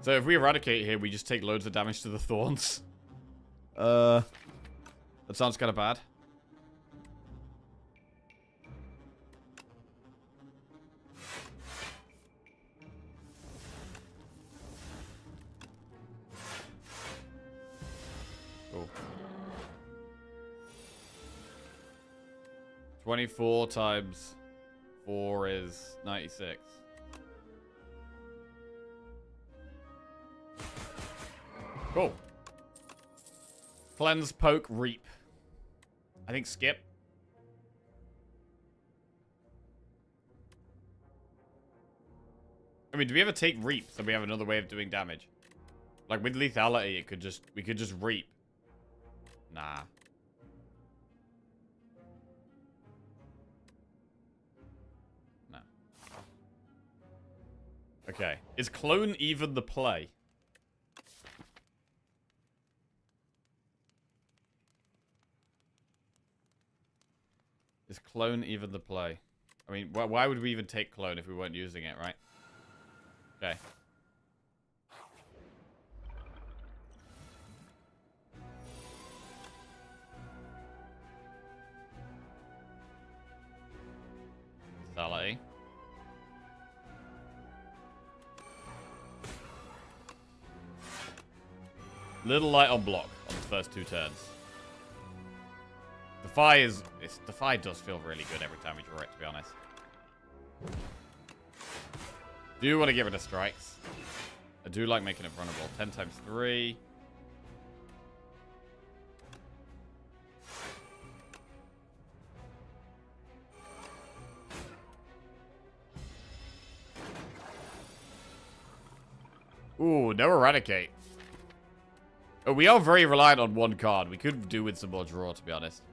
So if we eradicate here, we just take loads of damage to the thorns. That sounds kind of bad. Cool. 24 times 4 is 96. Cool. Cleanse, Poke, Reap. I think skip. I mean, do we ever take reap so we have another way of doing damage? Like with lethality, we could just reap. Nah. No. Okay. Is clone even the play? Is clone even the play? I mean, why would we even take clone if we weren't using it, right? Okay. Lethality. Little light on block on the first 2 turns. Defy does feel really good every time we draw it, to be honest. Do want to get rid of strikes. I do like making it vulnerable. 10 times 3. Ooh, no eradicate. Oh, we are very reliant on one card. We could do with some more draw, to be honest.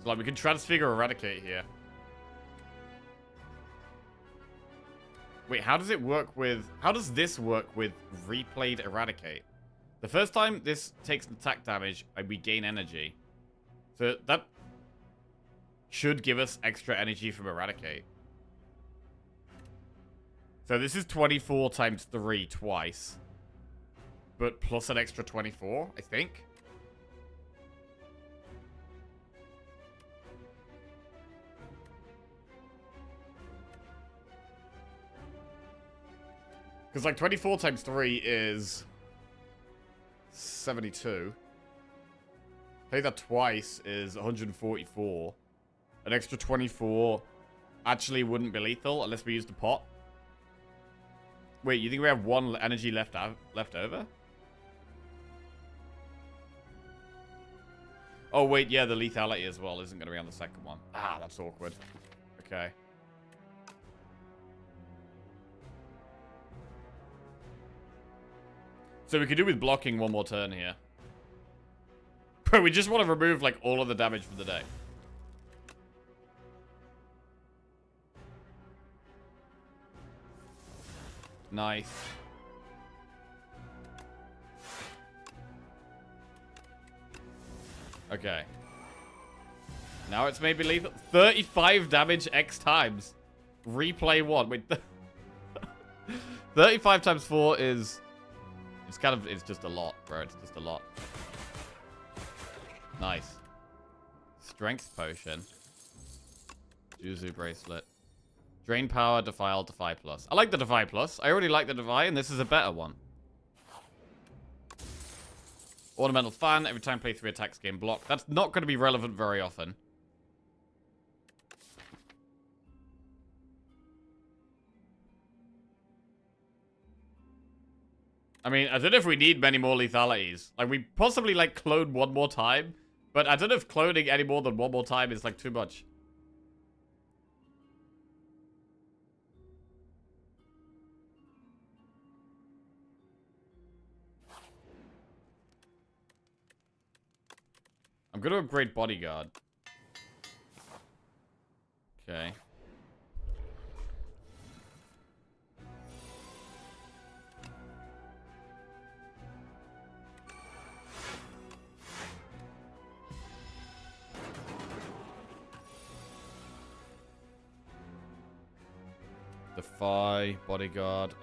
So, like, we can transfigure eradicate here. Wait, how does it work with... How does this work with replayed eradicate? The first time this takes attack damage, we gain energy. So that should give us extra energy from eradicate. So this is 24 times 3 twice. But plus an extra 24, I think. Because, like, 24 times 3 is 72. Play that twice is 144. An extra 24 actually wouldn't be lethal unless we used the pot. Wait, you think we have 1 energy left over? Oh, wait, yeah, the lethality as well isn't going to be on the second one. Ah, that's awkward. Okay. So we could do with blocking 1 more turn here. But we just want to remove, like, all of the damage for the day. Nice. Okay. Now it's maybe lethal. 35 damage X times. Replay 1. Wait. 35 times 4 is... It's just a lot, bro. It's just a lot. Nice. Strength potion. Juzu bracelet. Drain power, defile, defy plus. I like the defy plus. I already like the defy, and this is a better one. Ornamental fan. Every time play 3 attacks, gain block. That's not going to be relevant very often. I mean, I don't know if we need many more lethalities. Like, we possibly, like, clone 1 more time. But I don't know if cloning any more than 1 more time is, like, too much. I'm going to upgrade bodyguard. Okay. Defy, bodyguard.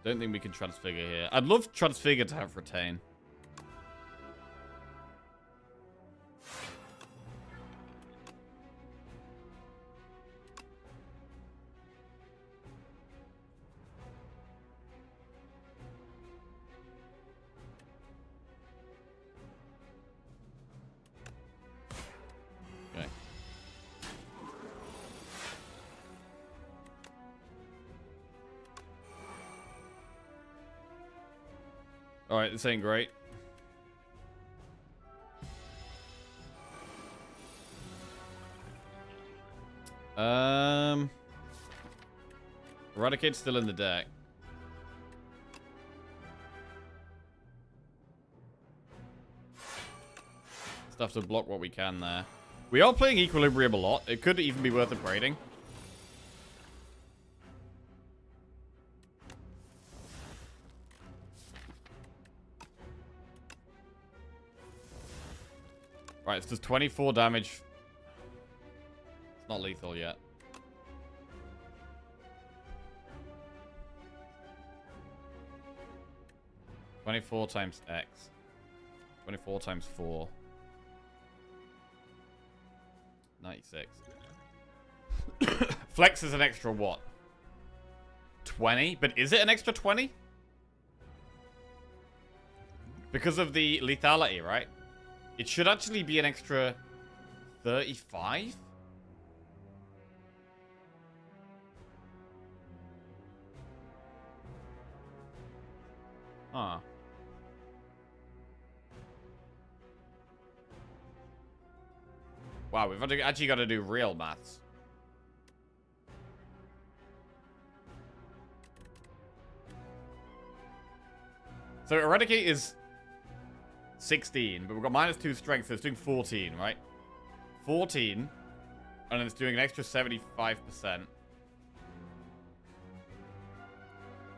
Don't think we can transfigure here. I'd love transfigure to have retain. Okay. Alright, this ain't great. Eradicate's still in the deck. Stuff to block what we can there. We are playing Equilibrium a lot. It could even be worth upgrading. Right, it does 24 damage. It's not lethal yet. $24 times X. 24 times 4. 96. Flex is an extra what? 20? But is it an extra 20? Because of the lethality, right? It should actually be an extra 35? Huh. Wow, we've actually got to do real maths. So Eradicate is 16, but we've got -2 strength, so it's doing 14, right? 14, and then it's doing an extra 75%.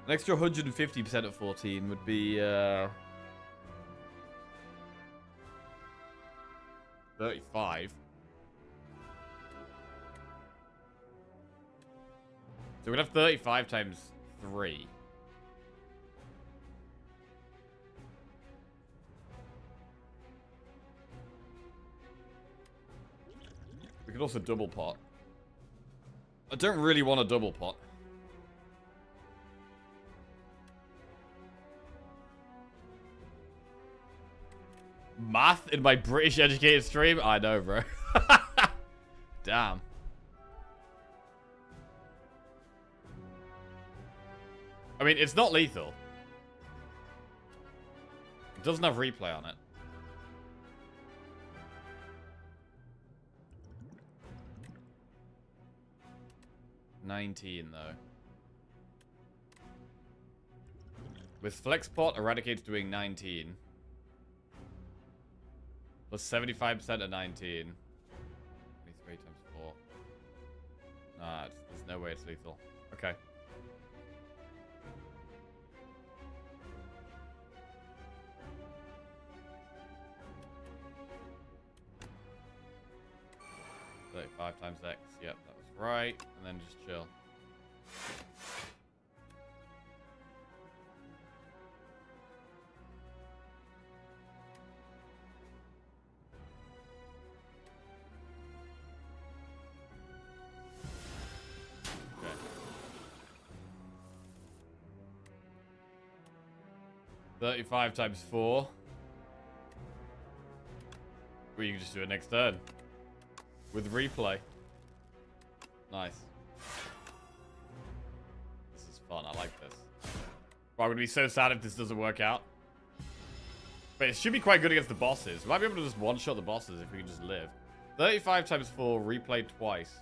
An extra 150% at 14 would be 35. So we'd have 35 times 3. We could also double pot. I don't really want a double pot. Math in my British educated stream? I know, bro. Damn. I mean, it's not lethal. It doesn't have replay on it. $19, though. With Flexpot, Eradicate's doing 19. Plus 75% at 19. 23 times 4. Nah, there's no way it's lethal. Okay. $35 times X. Yep, that was right. And then just chill. Okay. 35 times 4. Well, you can just do it next turn. With replay. Nice. This is fun. I like this. Well, I'm going to be so sad if this doesn't work out. But it should be quite good against the bosses. We might be able to just one-shot the bosses if we can just live. 35 times 4, replayed twice.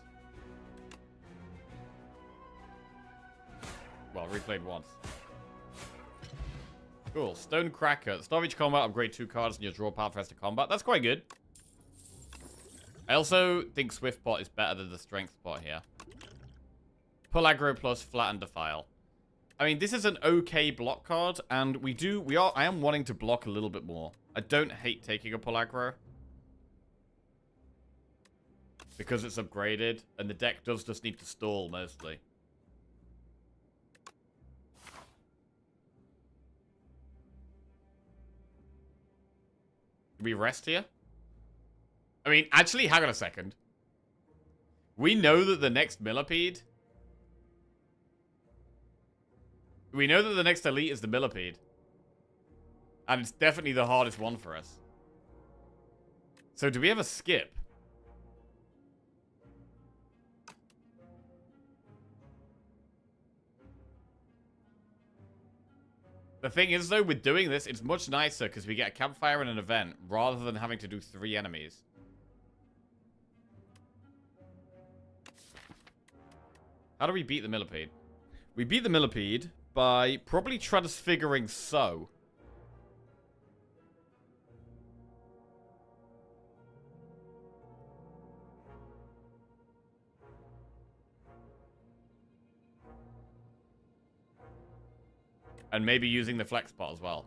Well, replayed once. Cool. Stone Cracker. At the start of each combat, upgrade 2 cards in your draw pile for the rest of combat. That's quite good. I also think Swift Pot is better than the Strength Pot here. Pull aggro plus flatten defile. I mean, this is an okay block card, and I am wanting to block a little bit more. I don't hate taking a pull aggro. Because it's upgraded, and the deck does just need to stall mostly. Do we rest here? I mean, actually, hang on a second. We know that the next Millipede... We know that the next elite is the Millipede. And it's definitely the hardest one for us. So do we have a skip? The thing is, though, with doing this, it's much nicer because we get a campfire and an event rather than having to do 3 enemies. How do we beat the millipede? We beat the millipede by probably transfiguring So. And maybe using the flex pot as well.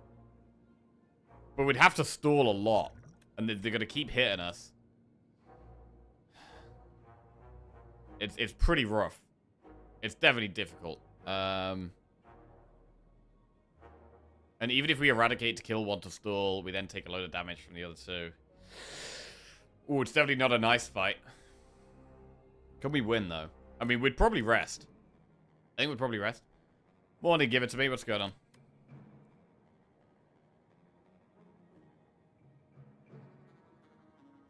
But we'd have to stall a lot. And they're going to keep hitting us. It's pretty rough. It's definitely difficult. And even if we eradicate to kill one to stall, we then take a load of damage from the other 2. Ooh, it's definitely not a nice fight. Can we win, though? I mean, we'd probably rest. I think we'd probably rest. Morning, give it to me. What's going on?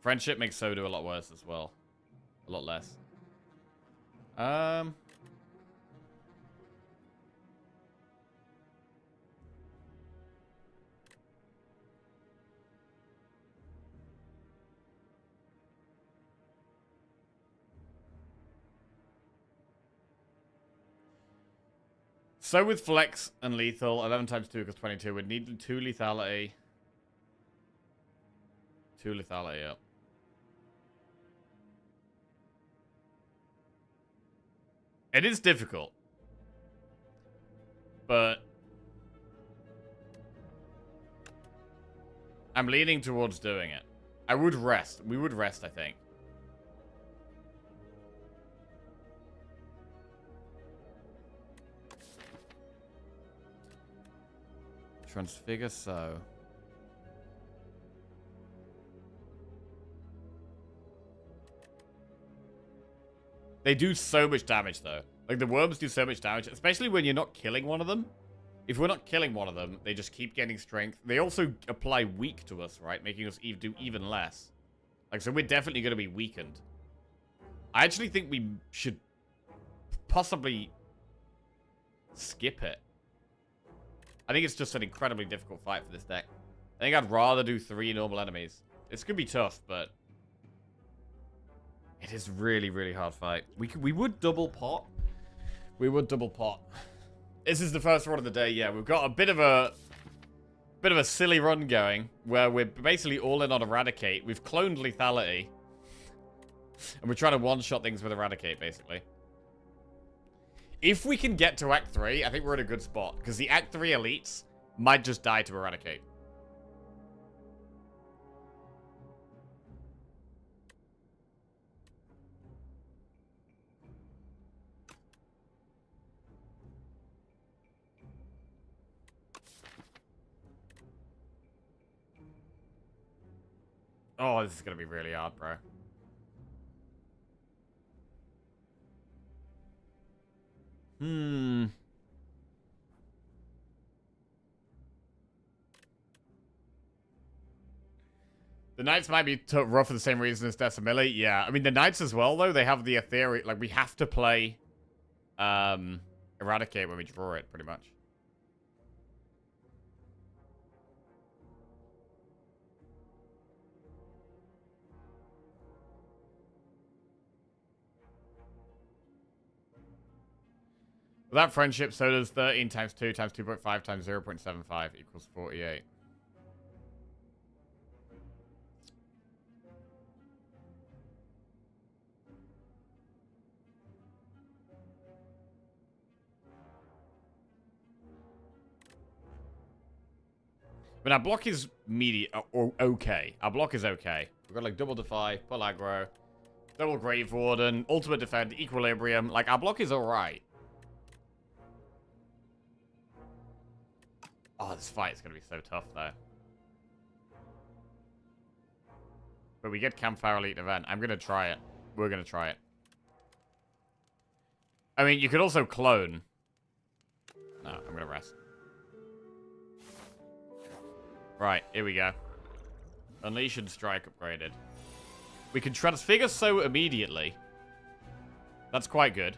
Friendship makes So do a lot worse as well. A lot less. So with flex and lethal, 11 times 2 equals 22. We'd need 2 lethality. 2 lethality up. It is difficult. But I'm leaning towards doing it. I would rest. We would rest, I think. Transfigure So. They do so much damage, though. Like, the worms do so much damage, especially when you're not killing one of them. If we're not killing one of them, they just keep getting strength. They also apply weak to us, right? Making us do even less. Like, so we're definitely going to be weakened. I actually think we should possibly skip it. I think it's just an incredibly difficult fight for this deck. I think I'd rather do 3 normal enemies. This could be tough, but it is really, really hard fight. We would double pot. We would double pot. This is the first run of the day. Yeah, we've got a bit of a silly run going where we're basically all in on Eradicate. We've cloned lethality, and we're trying to one-shot things with Eradicate, basically. If we can get to Act 3, I think we're in a good spot. Because the Act 3 elites might just die to Eradicate. Oh, this is going to be really hard, bro. The Knights might be rough for the same reason as Decimilli. Yeah, I mean, the Knights as well, though, they have the theory. Like, we have to play Eradicate when we draw it, pretty much. Without friendship, so does 13 times 2 times 2.5 times 0.75 equals 48. But our block is or okay. Our block is okay. We've got like double defy, pull aggro, double grave warden, ultimate defend, equilibrium. Like, our block is alright. Oh, this fight is going to be so tough, though. But we get Campfire Elite event. I'm going to try it. We're going to try it. I mean, you could also clone. No, I'm going to rest. Right, here we go. Unleash and Strike upgraded. We can transfigure So immediately. That's quite good.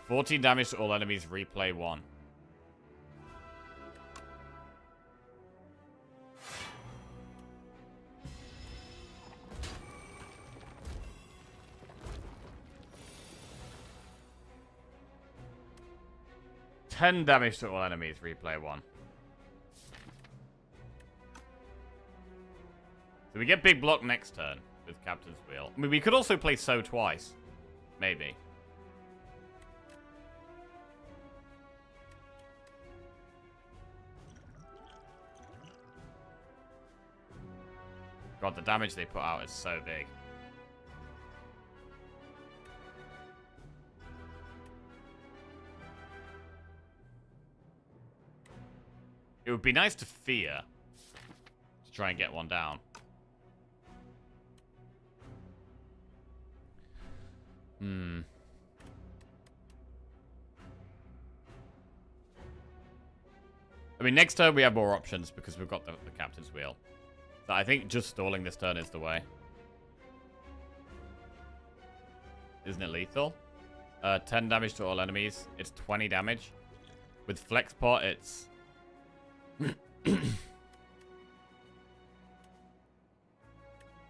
14 damage to all enemies, replay 1. $10 damage to all enemies, replay 1. So we get big block next turn with Captain's Wheel. I mean, we could also play So twice. Maybe. God, the damage they put out is so big. It would be nice to fear. To try and get one down. I mean, next turn we have more options because we've got the Captain's Wheel. So I think just stalling this turn is the way. Isn't it lethal? 10 damage to all enemies. It's 20 damage. With Flex Pot, it's...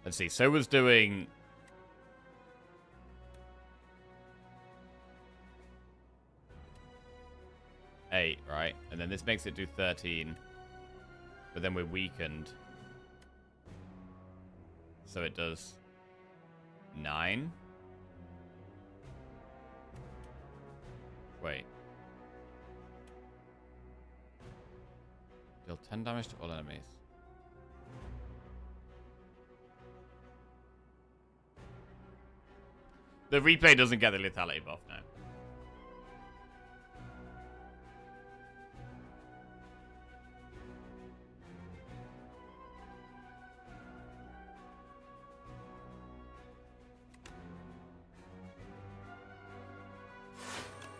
Let's see. So was doing... 8, right? And then this makes it do 13. But then we're weakened. So it does 9. Wait. Deal 10 damage to all enemies. The replay doesn't get the lethality buff now.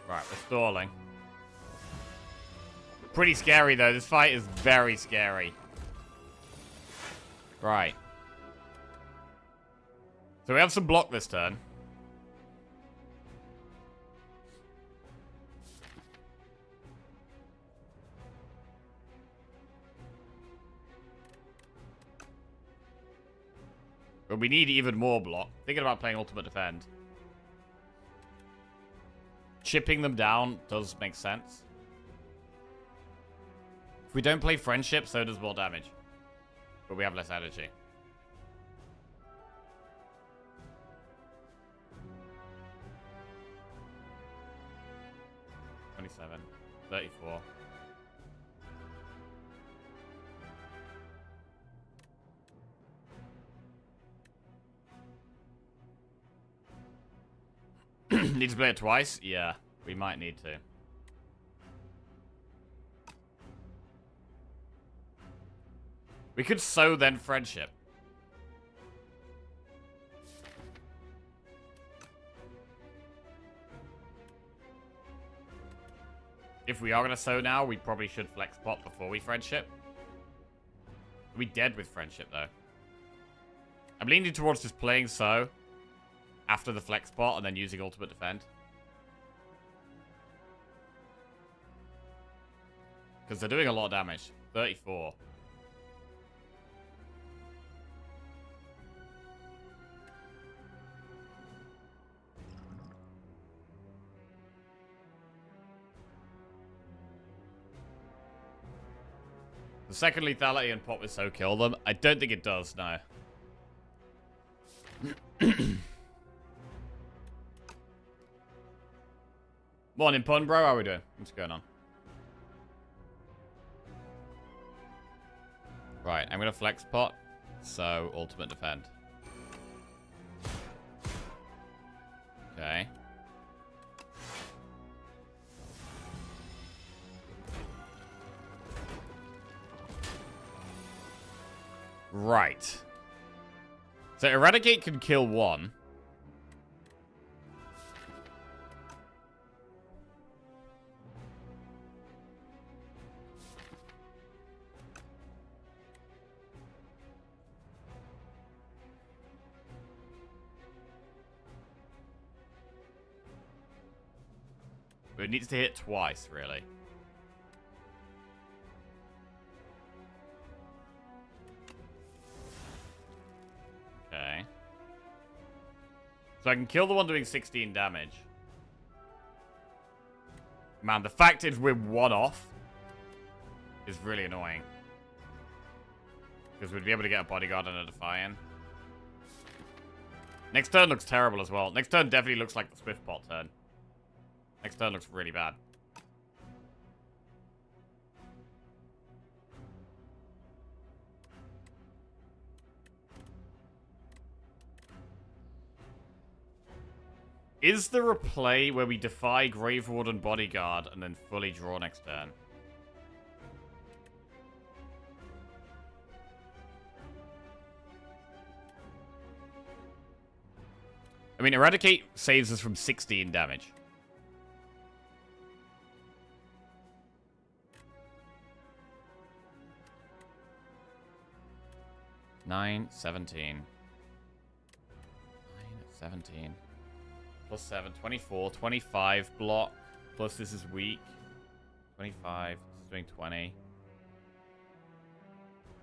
Right, we're stalling. Pretty scary, though. This fight is very scary. Right. So we have some block this turn. But we need even more block. Thinking about playing Ultimate Defend. Chipping them down does make sense. If we don't play Friendship, so does more damage. But we have less energy. $27, $34. Need to play it twice? Yeah, we might need to. We could sow then Friendship. If we are going to sow now, we probably should Flex Pot before we Friendship. Are we dead with Friendship, though? I'm leaning towards just playing sow after the Flex Pot and then using Ultimate Defend. Because they're doing a lot of damage. 34. The second lethality and pop with so kill them. I don't think it does, no. Morning, Pun, bro. How are we doing? What's going on? Right, I'm going to Flex Pot. So, Ultimate Defend. Okay. Right. So, Eradicate can kill one. it needs to hit twice, really. Okay. So I can kill the one doing 16 damage. Man, the fact is we're one off is really annoying. Because we'd be able to get a bodyguard and a Defiant. Next turn looks terrible as well. Next turn definitely looks like the Swift Pot turn. Next turn looks really bad. Is there a play where we defy Grave Warden Bodyguard and then fully draw next turn? I mean, Eradicate saves us from 16 damage. Nine, 17. 9, 17. Plus 7, 24, 25 block. Plus this is weak. 25, this is doing 20.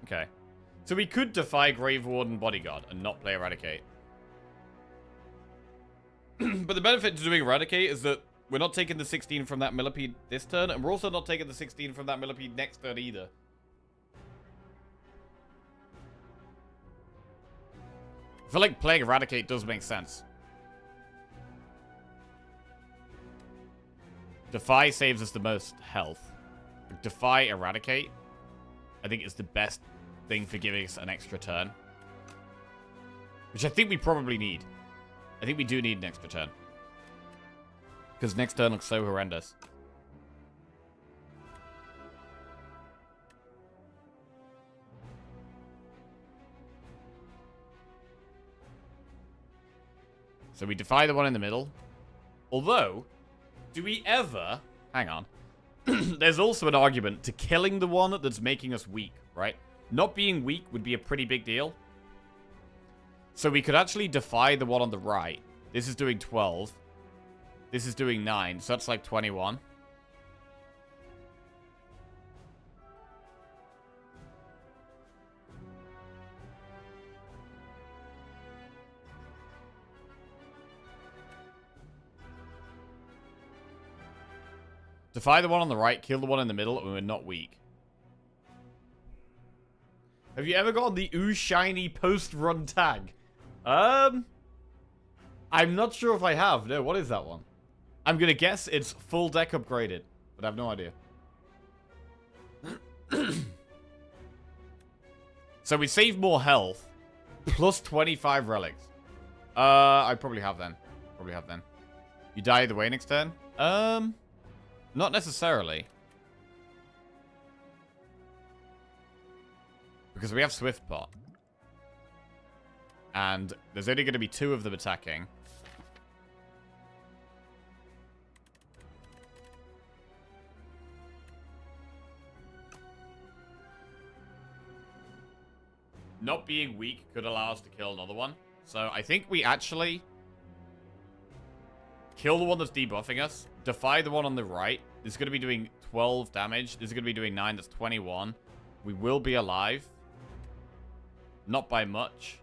Okay. So we could defy Grave Warden Bodyguard and not play Eradicate. But the benefit to doing Eradicate is that we're not taking the 16 from that millipede this turn, and we're also not taking the 16 from that millipede next turn either. I feel like playing Eradicate does make sense. Defy saves us the most health. Defy Eradicate, I think, is the best thing for giving us an extra turn. Which I think we probably need. I think we do need an extra turn. Because next turn looks so horrendous. So we defy the one in the middle. Although, do we ever... Hang on. There's also an argument to killing the one that's making us weak, right? Not being weak would be a pretty big deal. So we could actually defy the one on the right. This is doing 12. This is doing 9, so that's like 21. Defy the one on the right, kill the one in the middle, and we're not weak. Have you ever gotten the Ooh Shiny post-run tag? I'm not sure if I have. No, what is that one? I'm gonna guess it's full deck upgraded, but I have no idea. So we save more health, plus 25 relics. I probably have then. You die either way next turn? Not necessarily. Because we have Swift Pot. And there's only going to be 2 of them attacking. Not being weak could allow us to kill another one. So I think we actually kill the one that's debuffing us. Defy the one on the right. This is going to be doing 12 damage. This is going to be doing 9. That's 21. We will be alive. Not by much.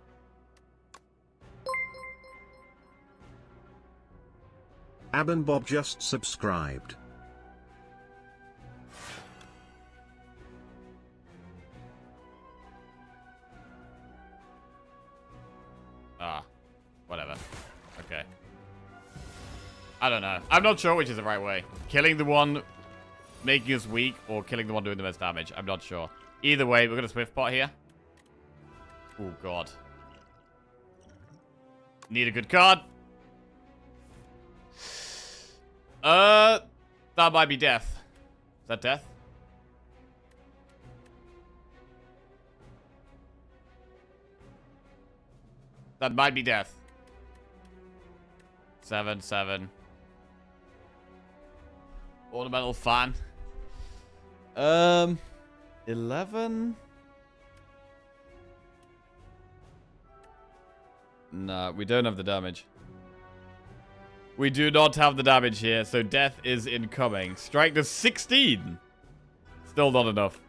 Abin Bob just subscribed. Whatever. Okay. I don't know. I'm not sure which is the right way. Killing the one making us weak or killing the one doing the most damage. I'm not sure. Either way, we're going to Swift Pot here. Oh, God. Need a good card. That might be death. Is that death? That might be death. 7, 7. Ornamental fan. 11. No, we don't have the damage. We do not have the damage here, so death is incoming. Strike does 16. Still not enough.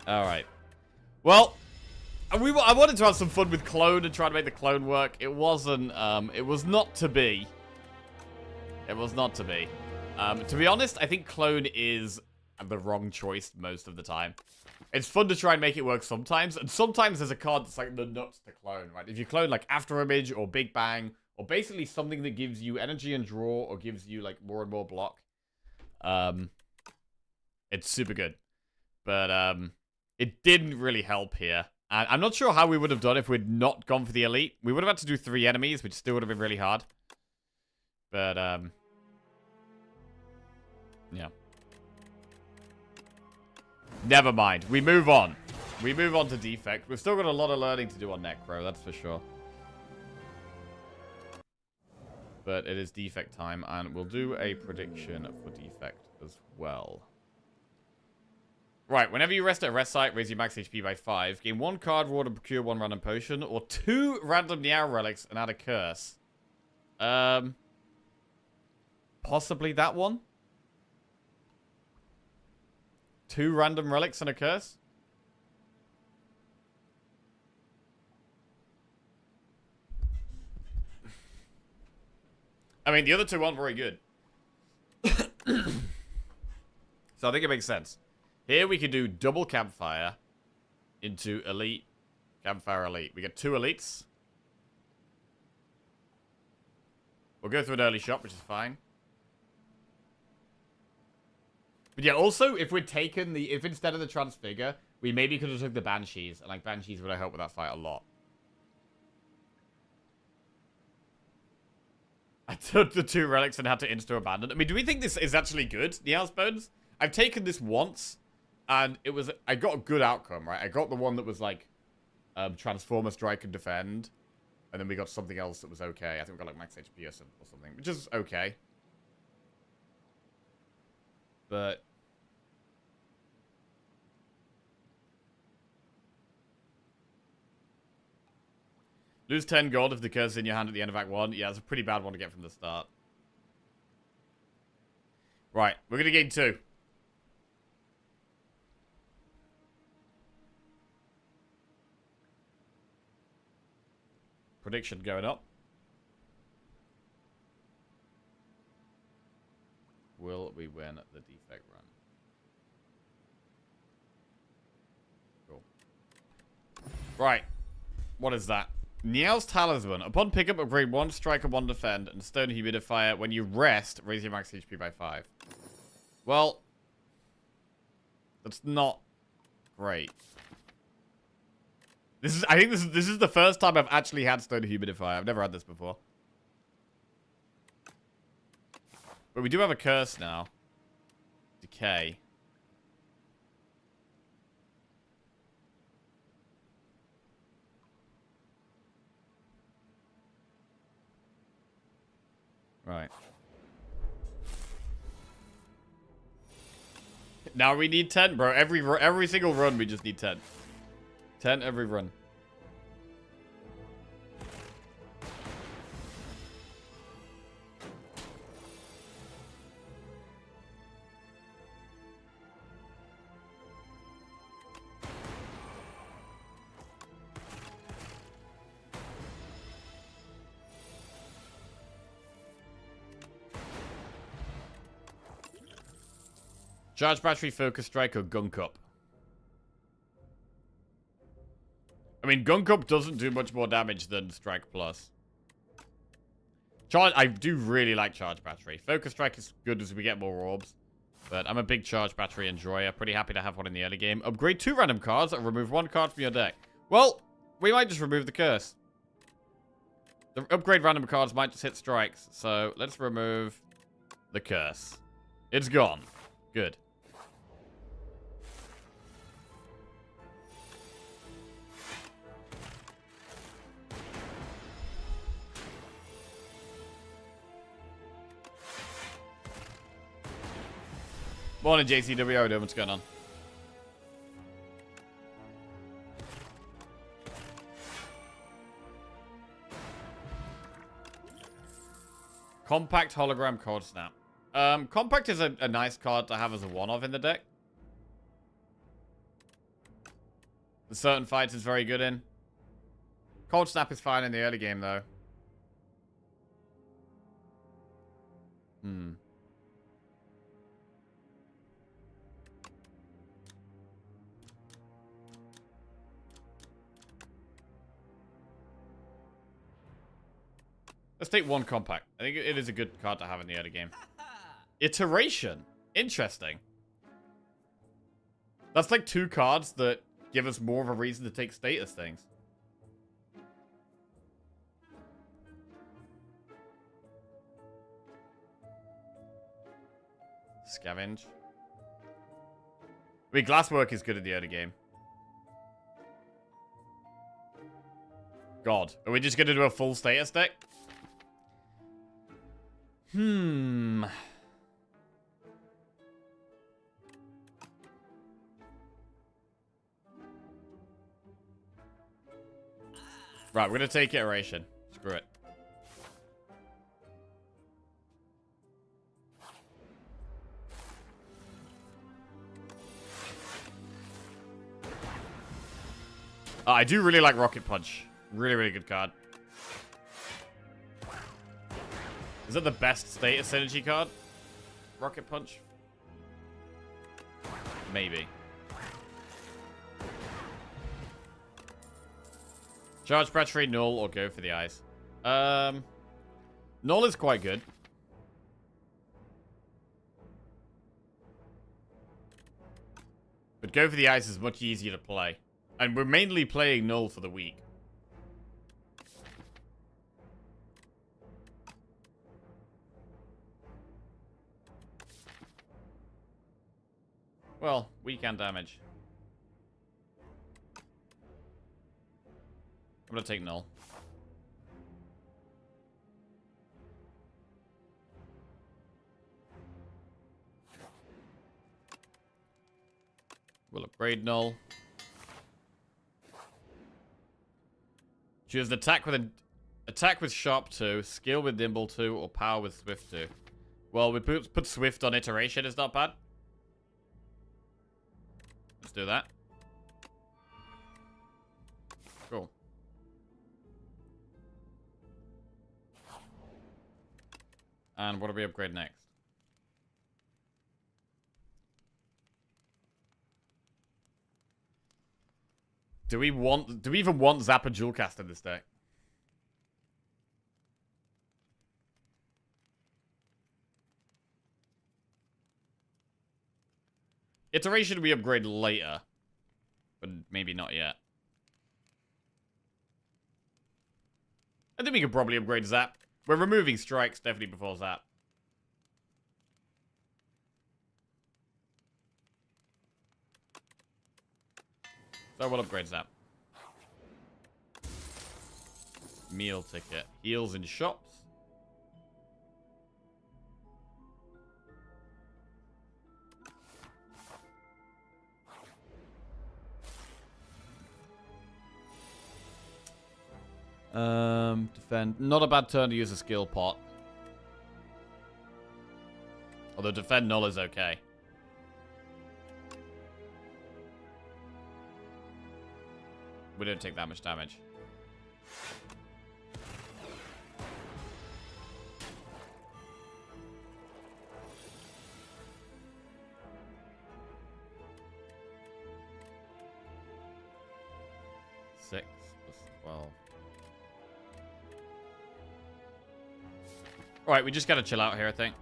Alright. Well, I wanted to have some fun with clone and try to make the clone work. It wasn't, it was not to be. It was not to be. To be honest, I think clone is the wrong choice most of the time. It's fun to try and make it work sometimes, and sometimes there's a card that's like the nuts to clone, right? If you clone like After Image or Big Bang, or basically something that gives you energy and draw, or gives you like more and more block, it's super good. But it didn't really help here. And I'm not sure how we would have done if we'd not gone for the elite. We would have had to do 3 enemies, which still would have been really hard. But yeah. Never mind. We move on. We move on to Defect. We've still got a lot of learning to do on Necro, that's for sure. But it is Defect time, and we'll do a prediction for Defect as well. Right, whenever you rest at a rest site, raise your max HP by 5. Gain 1 card reward and procure 1 random potion, or 2 random Niao relics and add a curse. Possibly that one? 2 random relics and a curse? I mean, the other 2 aren't very good. So I think it makes sense. Here we could do double Campfire into Elite, Campfire Elite. We get 2 Elites. We'll go through an early shot, which is fine. But yeah, also, if we'd taken the... If instead of the Transfigure, we maybe could have took the Banshees. And, like, Banshees would have helped with that fight a lot. I took the 2 relics and had to insta-abandon. I mean, do we think this is actually good, Niao's Bones? I've taken this once, and it was... I got a good outcome, right? I got the one that was, like, Transformer, Strike, and Defend. And then we got something else that was okay. I think we got, like, Max HP or something, which is okay. But... Lose 10 gold if the curse is in your hand at the end of Act 1. Yeah, it's a pretty bad one to get from the start. Right, we're going to gain 2. Prediction going up. Will we win the Defect run? Cool. Right. What is that? Niao's Talisman. Upon pickup, upgrade 1 strike and 1 defend, and Stone Humidifier. When you rest, raise your max HP by 5. Well, that's not great. I think this is the first time I've actually had Stone Humidifier. I've never had this before. But we do have a curse now. Decay. Right. Now we need 10, bro. Every single run, we just need 10. 10 every run. Charge Battery, Focus Strike, or Gunk Up. I mean, Gunk Up doesn't do much more damage than Strike Plus. I do really like Charge Battery. Focus Strike is good as we get more orbs. But I'm a big Charge Battery enjoyer. Pretty happy to have one in the early game. Upgrade 2 random cards and remove 1 card from your deck. Well, we might just remove the curse. The upgrade random cards might just hit strikes. So let's remove the curse. It's gone. Good. Morning, JCW. How are we doing? What's going on? Compact Hologram Cold Snap. Compact is a nice card to have as a one-off in the deck. The certain fights is very good in. Cold Snap is fine in the early game, though. Let's take one Compact. I think it is a good card to have in the early game. Iteration. Interesting. That's like 2 cards that give us more of a reason to take status things. Scavenge. I mean, Glasswork is good in the early game. God. Are we just going to do a full status deck? Right, we're going to take Iteration. Screw it. Oh, I do really like Rocket Punch. Really, really good card. Is that the best status synergy card? Rocket Punch? Maybe. Charge Battery, Null, or go for the ice. Null is quite good. But go for the ice is much easier to play. And we're mainly playing Null for the week. Well, weak and damage. I'm gonna take Null. We'll upgrade Null. Choose attack with Sharp 2, Skill with Nimble 2, or Power with Swift 2. Well, we put Swift on Iteration, it's not bad. Let's do that. Cool. And what do we upgrade next? Do we even want Zapper Jewelcast in this deck? Iteration we upgrade later. But maybe not yet. I think we could probably upgrade Zap. We're removing strikes definitely before Zap. So we'll upgrade Zap. Meal ticket. Heals in shops. Defend. Not a bad turn to use a skill pot. Although defend null is okay. We don't take that much damage. Six plus 12. Alright, we just gotta chill out here, I think.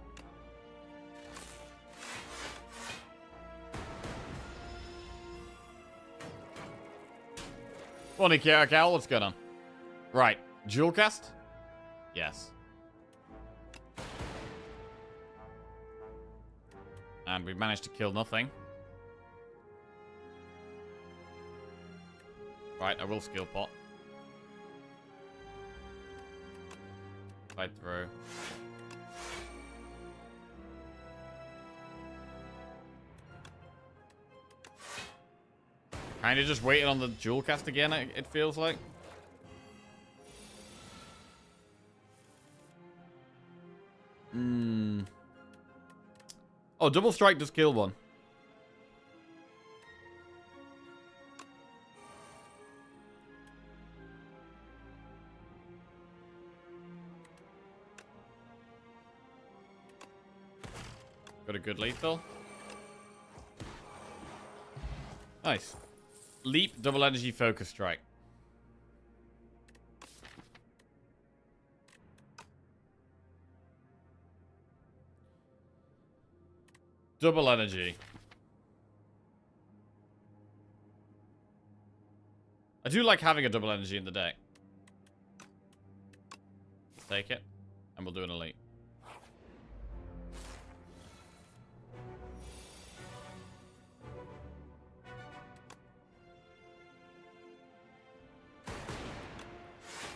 Morning, Kiara, what's going on? Right, dual cast? Yes. And we've managed to kill nothing. Right, I will skill pot. Fight through. Kinda just waiting on the dual cast again, it feels like. Oh, double strike does kill one. Got a good lethal. Nice. Leap, double energy, focus strike. Double energy. I do like having a double energy in the deck. Let's take it. And we'll do an elite.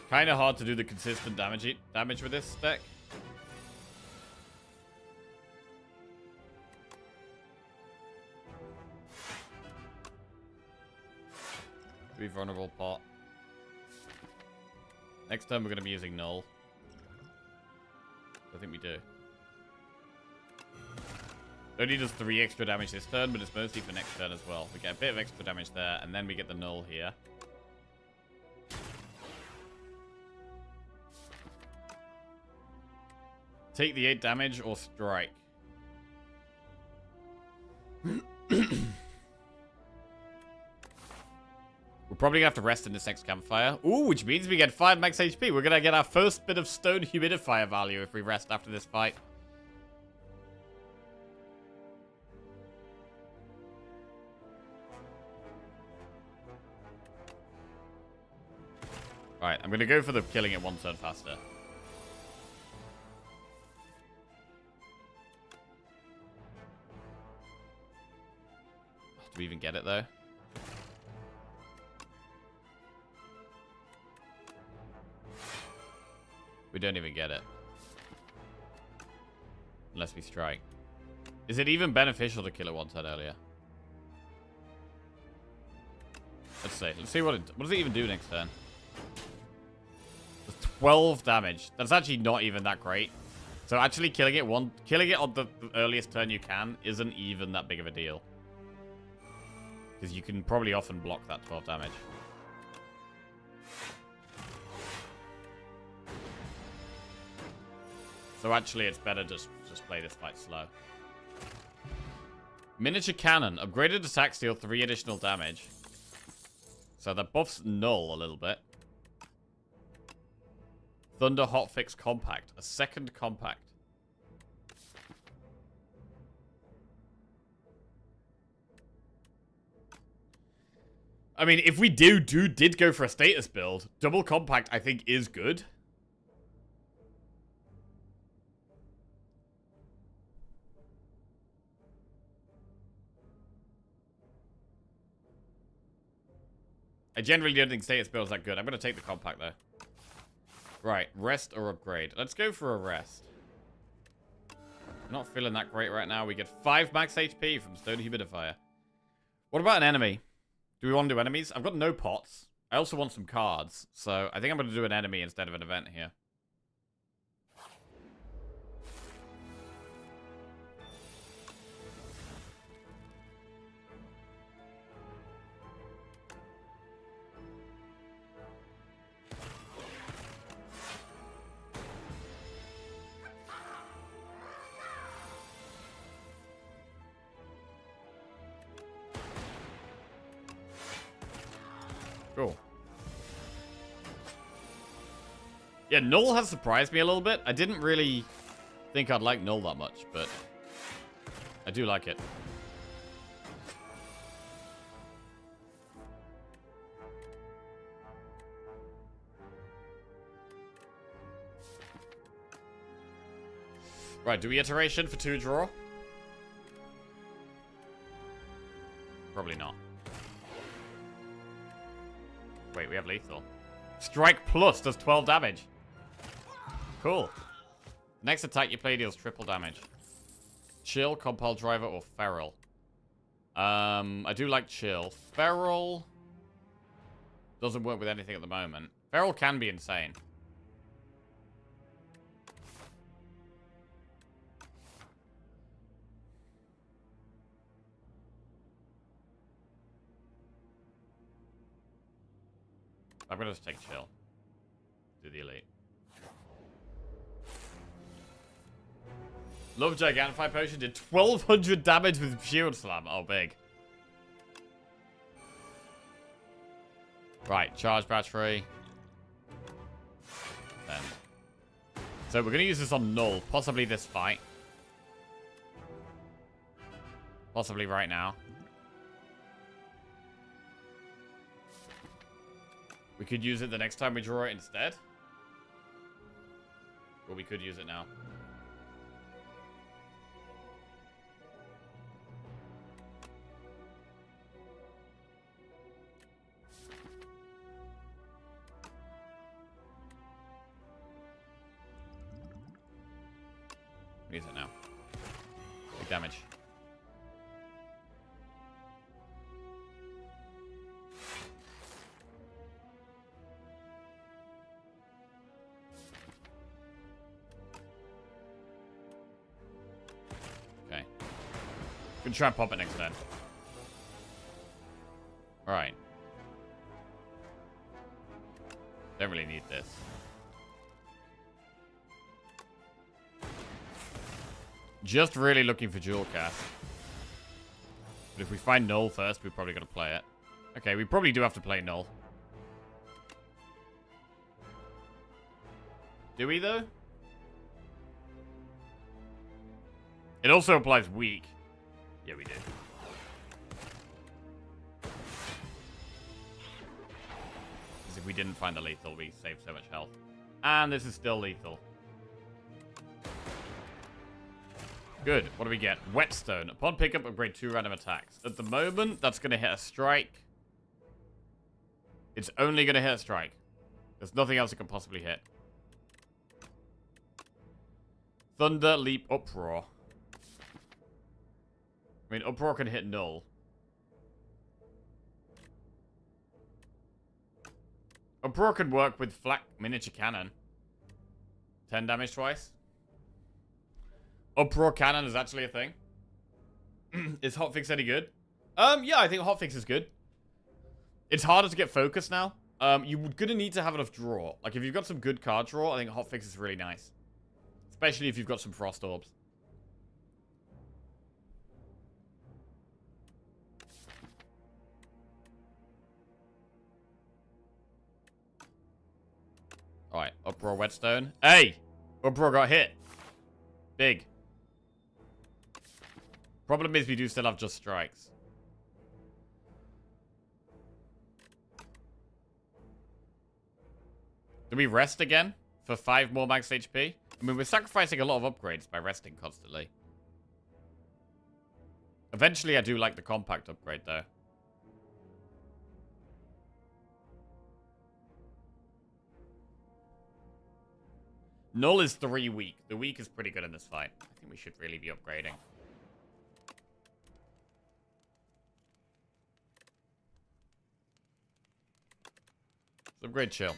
Kind of hard to do the consistent damage with this deck. Be vulnerable pot. Next turn we're going to be using null. I think we do. Only does 3 extra damage this turn, but it's mostly for next turn as well. We get a bit of extra damage there, and then we get the null here. Take the 8 damage or strike. We're probably going to have to rest in this next campfire. Ooh, which means we get 5 max HP. We're going to get our first bit of stone humidifier value if we rest after this fight. Alright, I'm going to go for the killing it 1 turn faster. Do we even get it, though? We don't even get it. Unless we strike. Is it even beneficial to kill it 1 turn earlier? Let's see. Let's see what does it even do next turn? It's 12 damage. That's actually not even that great. So actually killing it on the earliest turn you can isn't even that big of a deal. Because you can probably often block that 12 damage. So actually, it's better just play this fight slow. Miniature cannon. Upgraded attack, deal 3 additional damage. So that buffs null a little bit. Thunder hotfix compact. A second compact. I mean, if we did go for a status build, double compact I think is good. I generally don't think status build is that good. I'm going to take the compact, though. Right, rest or upgrade. Let's go for a rest. Not feeling that great right now. We get 5 max HP from Stone Humidifier. What about an enemy? Do we want to do enemies? I've got no pots. I also want some cards. So I think I'm going to do an enemy instead of an event here. Cool. Yeah, Null has surprised me a little bit. I didn't really think I'd like Null that much, but I do like it. Right, do we iteration for 2 draw? Probably not. Wait, we have lethal. Strike plus does 12 damage. Cool. Next attack you play deals triple damage. Chill, Compile Driver, or Feral. I do like Chill. Feral doesn't work with anything at the moment. Feral can be insane. I'm gonna just take chill. Do the elite. Love Gigantify Potion did 1200 damage with Shield Slam. Oh, big. Right, charge battery. Then. So we're going to use this on Null. Possibly this fight. Possibly right now. We could use it the next time we draw it instead. Or we could use it now. Use it now. Big damage. Okay. We can try and pop it next turn. Alright. Don't really need this. Just really looking for dual cast. But if we find Null first, we've probably got to play it. Okay, we probably do have to play Null. Do we, though? It also applies weak. Yeah, we do. Because if we didn't find the lethal, we saved so much health. And this is still lethal. Good. What do we get? Whetstone. Upon pickup, upgrade 2 random attacks. At the moment, that's going to hit a strike. It's only going to hit a strike. There's nothing else it can possibly hit. Thunder, Leap, Uproar. I mean, Uproar can hit Null. Uproar can work with Flak Miniature Cannon. 10 damage twice. Uproar Cannon is actually a thing. Is Hotfix any good? Yeah, I think Hotfix is good. It's harder to get focus now. You're gonna need to have enough draw. Like, if you've got some good card draw, I think Hotfix is really nice. Especially if you've got some Frost Orbs. Alright, Uproar Whetstone. Hey! Uproar got hit. Big. Problem is we do still have just strikes. Do we rest again? For 5 more max HP? I mean, we're sacrificing a lot of upgrades by resting constantly. Eventually, I do like the compact upgrade, though. Null is 3 weak. The weak is pretty good in this fight. I think we should really be upgrading. Upgrade chill.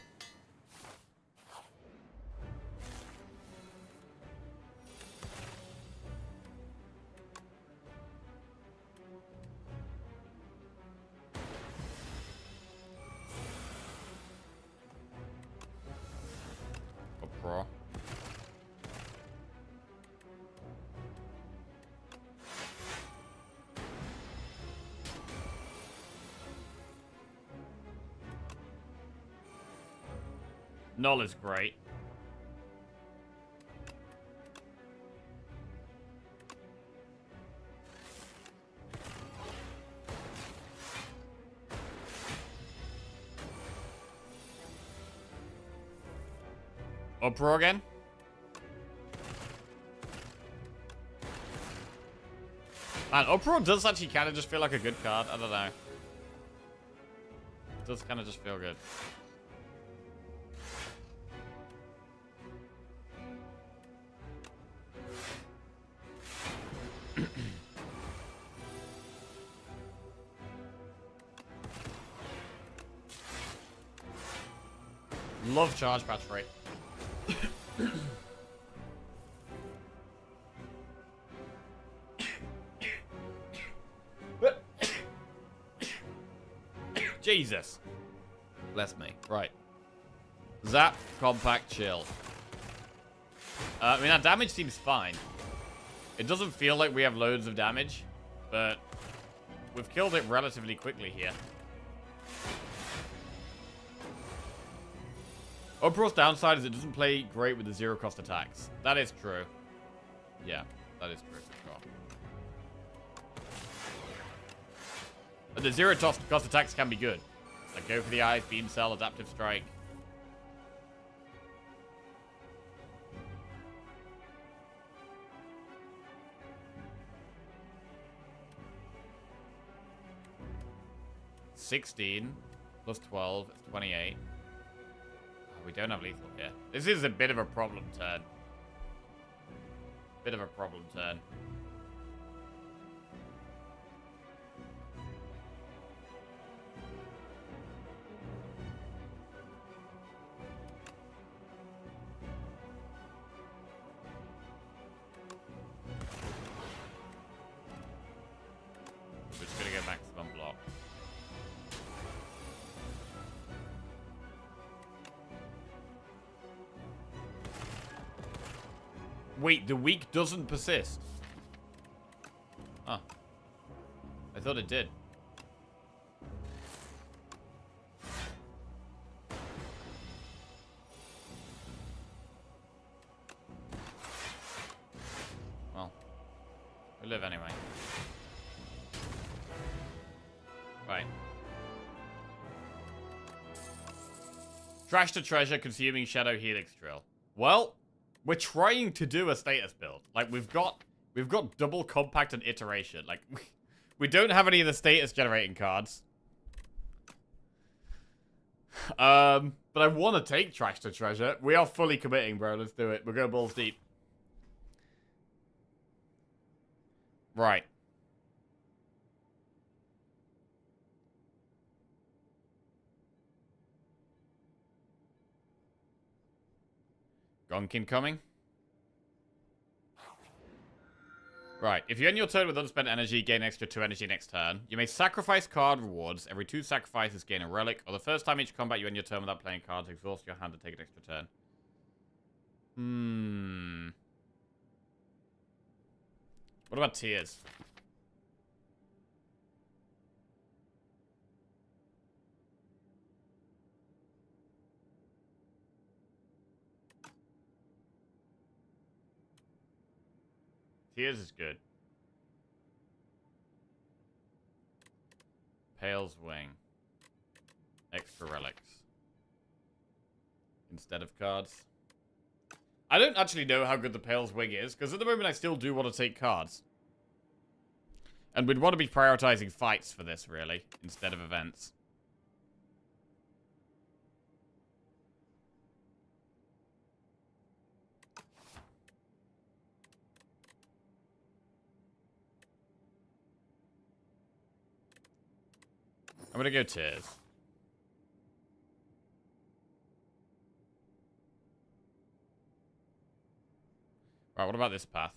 Uproar. Null is great. Uproar again? Man, Uproar does actually kind of just feel like a good card. I don't know. It does kind of just feel good. Love charge battery. Jesus. Bless me. Right. Zap, compact, chill. I mean, our damage seems fine. It doesn't feel like we have loads of damage, but we've killed it relatively quickly here. Uproar's downside is it doesn't play great with the zero-cost attacks. That is true. Yeah, that is true for sure. But the zero-cost attacks can be good. Like Go for the Eyes, Beam Cell, Adaptive Strike. $16 plus 12 is 28. We don't have lethal here. This is a bit of a problem turn. Bit of a problem turn. We're just gonna get maximum block. Wait, the weak doesn't persist. Huh. I thought it did. Well, we live anyway. Right. Trash to treasure, consuming shadow helix drill. Well, we're trying to do a status build. Like, we've got double compact and iteration. Like, we don't have any of the status generating cards. But I want to take trash to treasure. We are fully committing, bro. Let's do it. We're going balls deep. Right. Gonkin coming. Right, if you end your turn with unspent energy, gain extra 2 energy next turn. You may sacrifice card rewards. Every 2 sacrifices gain a relic. Or the first time each combat you end your turn without playing cards, exhaust your hand to take an extra turn. What about tears? Tears is good. Pale's Wing. Extra relics. Instead of cards. I don't actually know how good the Pale's Wing is, because at the moment I still do want to take cards. And we'd want to be prioritizing fights for this, really, instead of events. I'm gonna go tears. Right, what about this path?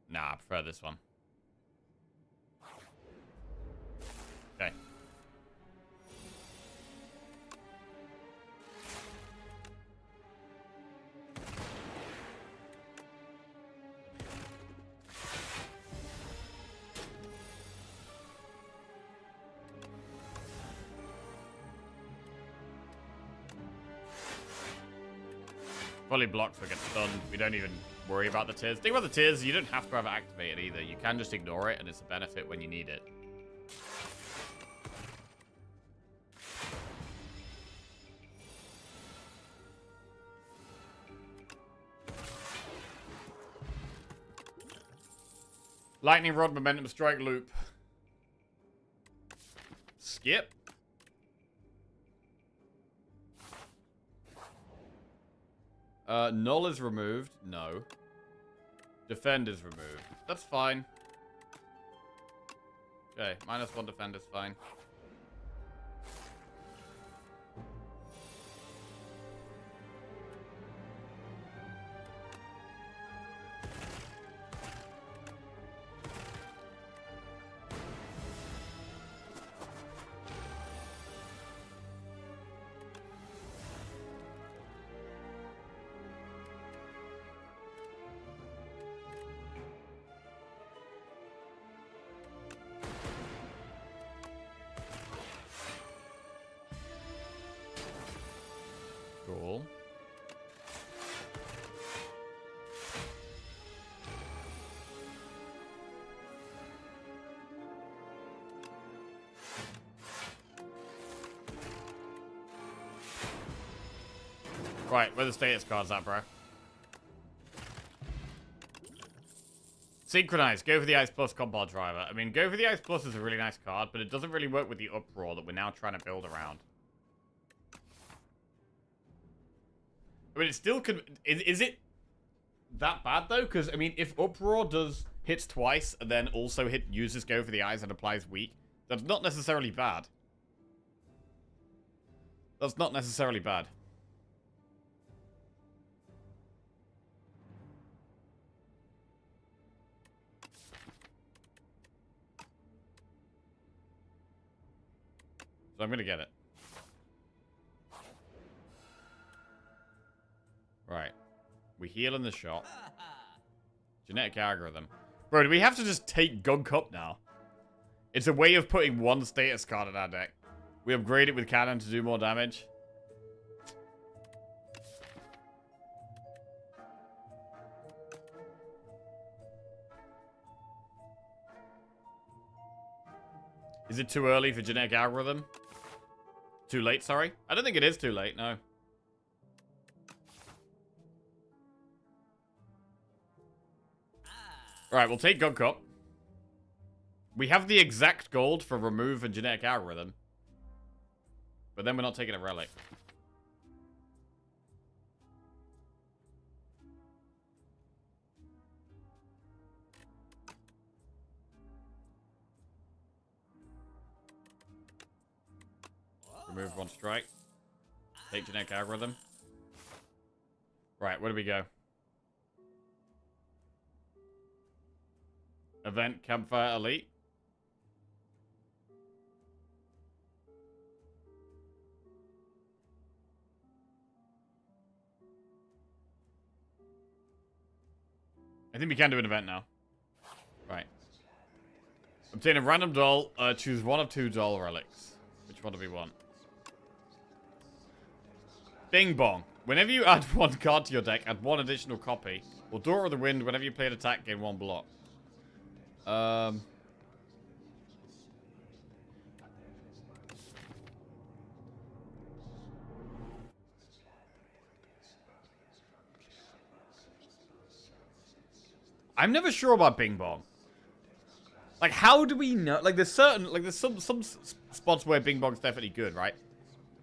Nah, I prefer this one. Okay. Fully blocked, we get stunned. We don't even worry about the tears. Think about the tears, you don't have to have it activated either. You can just ignore it, and it's a benefit when you need it. Lightning Rod, Momentum Strike, Loop. Skip. Null is removed. No. Defend is removed. That's fine. Okay, -1 defend is fine. Right, where the status cards at, bro? Synchronize. Go for the Ice Plus Compound Driver. I mean, Go for the Ice Plus is a really nice card, but it doesn't really work with the Uproar that we're now trying to build around. I mean, it still could... Is it that bad, though? Because, I mean, if Uproar hits twice and then also uses Go for the Eyes and applies Weak, that's not necessarily bad. That's not necessarily bad. So I'm going to get it. Right. We heal in the shop. Genetic algorithm. Bro, do we have to just take Gunk up now? It's a way of putting one status card in our deck. We upgrade it with cannon to do more damage. Is it too early for genetic algorithm? Too late, sorry? I don't think it is too late, no. Alright, we'll take Gunk up. We have the exact gold for remove and genetic algorithm. But then we're not taking a relic. Remove one strike. Take genetic algorithm. Right, where do we go? Event Campfire Elite. I think we can do an event now. Right. Obtain a random doll. Choose one of two doll relics. Which one do we want? Bing Bong. Whenever you add one card to your deck, add one additional copy. Or Door of the Wind, whenever you play an attack, gain one block. I'm never sure about Bing Bong. Like, how do we know? Like, there's some spots where Bing Bong's definitely good, right?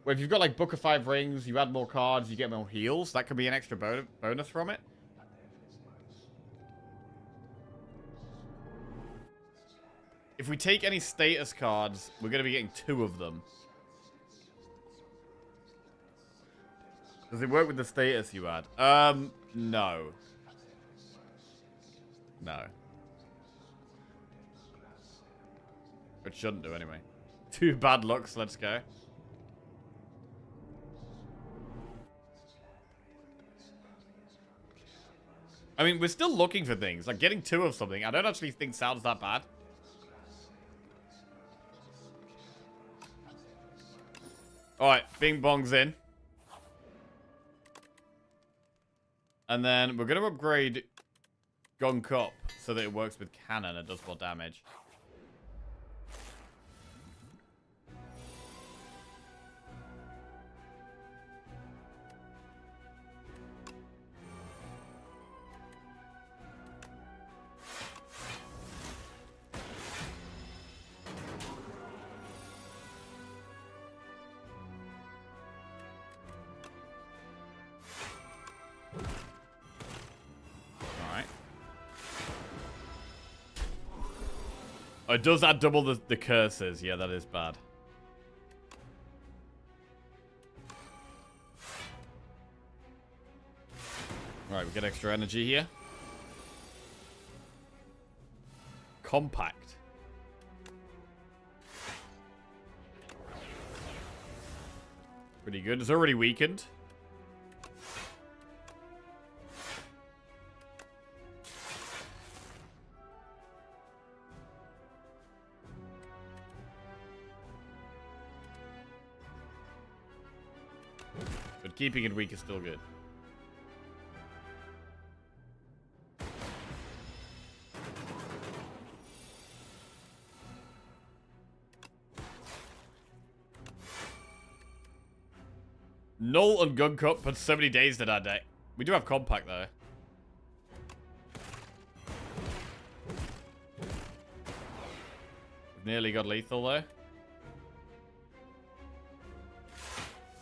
Where if you've got, like, Book of 5 Rings, you add more cards, you get more heals. That could be an extra bonus from it. If we take any status cards, we're going to be getting 2 of them. Does it work with the status you add? No. No. It shouldn't do anyway. 2 bad looks, let's go. I mean, we're still looking for things. Like, getting 2 of something, I don't actually think sounds that bad. Alright, Bing Bong's in. And then we're going to upgrade Gunk up so that it works with cannon and does more damage. Oh, it does add double the curses. Yeah, that is bad. Alright, we get extra energy here. Compact. Pretty good. It's already weakened. But keeping it weak is still good. Null and Gun Cup put so many days in our deck. We do have Compact, though. We've nearly got lethal, though.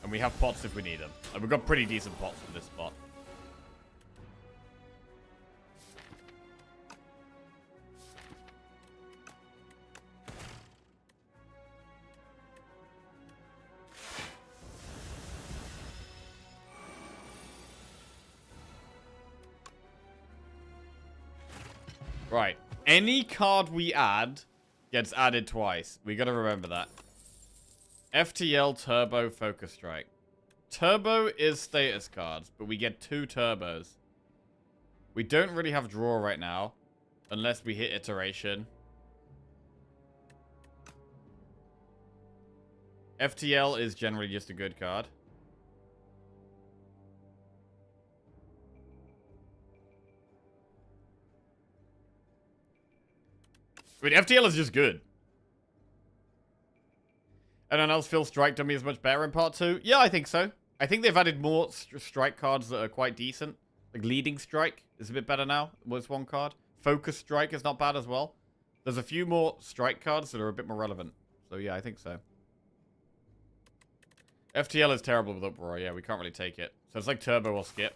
And we have pots if we need them. And we've got pretty decent pots for this spot. Right. Any card we add gets added twice. We gotta remember that. FTL Turbo Focus Strike. Turbo is status cards, but we get 2 turbos. We don't really have draw right now, unless we hit iteration. FTL is generally just a good card. I mean, FTL is just good. Anyone else feel Strike Dummy is much better in Part 2? Yeah, I think so. I think they've added more Strike cards that are quite decent. Like Leading Strike is a bit better now. Was one card. Focus Strike is not bad as well. There's a few more Strike cards that are a bit more relevant. So yeah, I think so. FTL is terrible with Uproar. Yeah, we can't really take it. So it's like Turbo or Skip.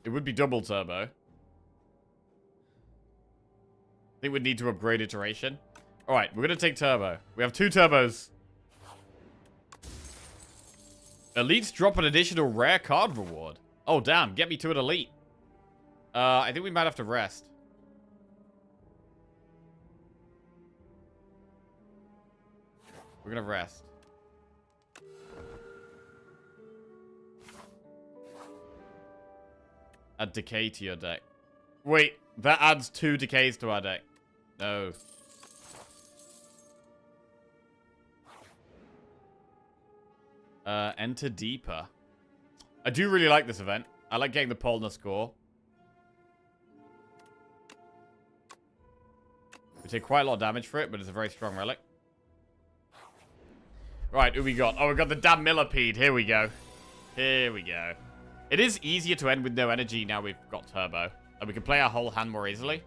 It would be double Turbo. I think we'd need to upgrade iteration. Alright, we're going to take Turbo. We have 2 turbos. Elites drop an additional rare card reward. Oh, damn. Get me to an elite. I think we might have to rest. We're going to rest. Add decay to your deck. Wait, that adds 2 decays to our deck. No. Enter deeper. I do really like this event. I like getting the Polna score. We take quite a lot of damage for it, but it's a very strong relic. Right, who we got? Oh, we got the damn Millipede. Here we go. Here we go. It is easier to end with no energy now we've got Turbo. And we can play our whole hand more easily.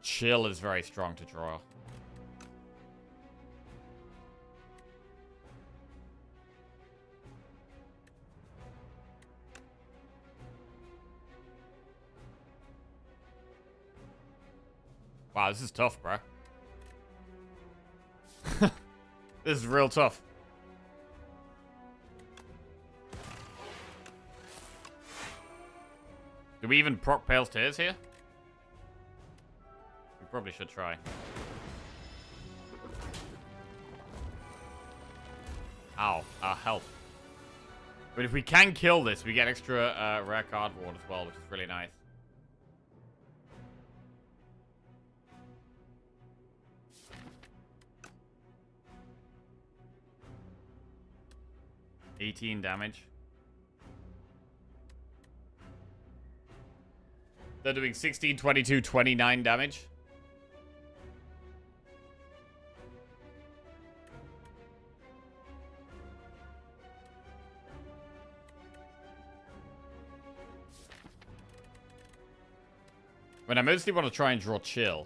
Chill is very strong to draw. Wow, this is tough, bro. This is real tough. Do we even proc Pale Tears here? We probably should try. Ow, our health. But if we can kill this, we get extra rare card reward as well, which is really nice. $18 damage. They're doing 16, 22, 29 damage. I mean, I mostly want to try and draw Chill.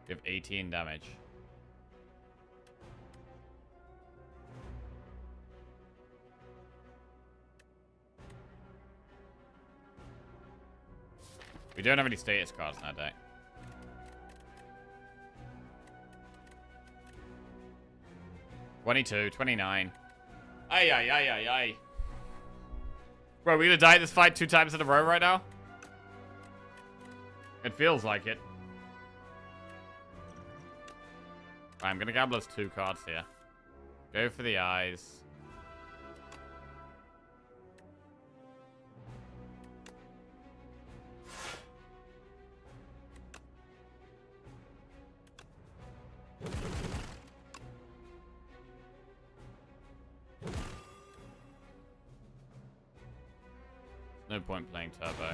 We have 18 damage. We don't have any status cards in our deck. 22, 29. Ay, ay, ay, ay, ay. Bro, we gonna die in this fight 2 times in a row right now? It feels like it. Right, I'm gonna gamble us 2 cards here. Go for the eyes. No point playing turbo.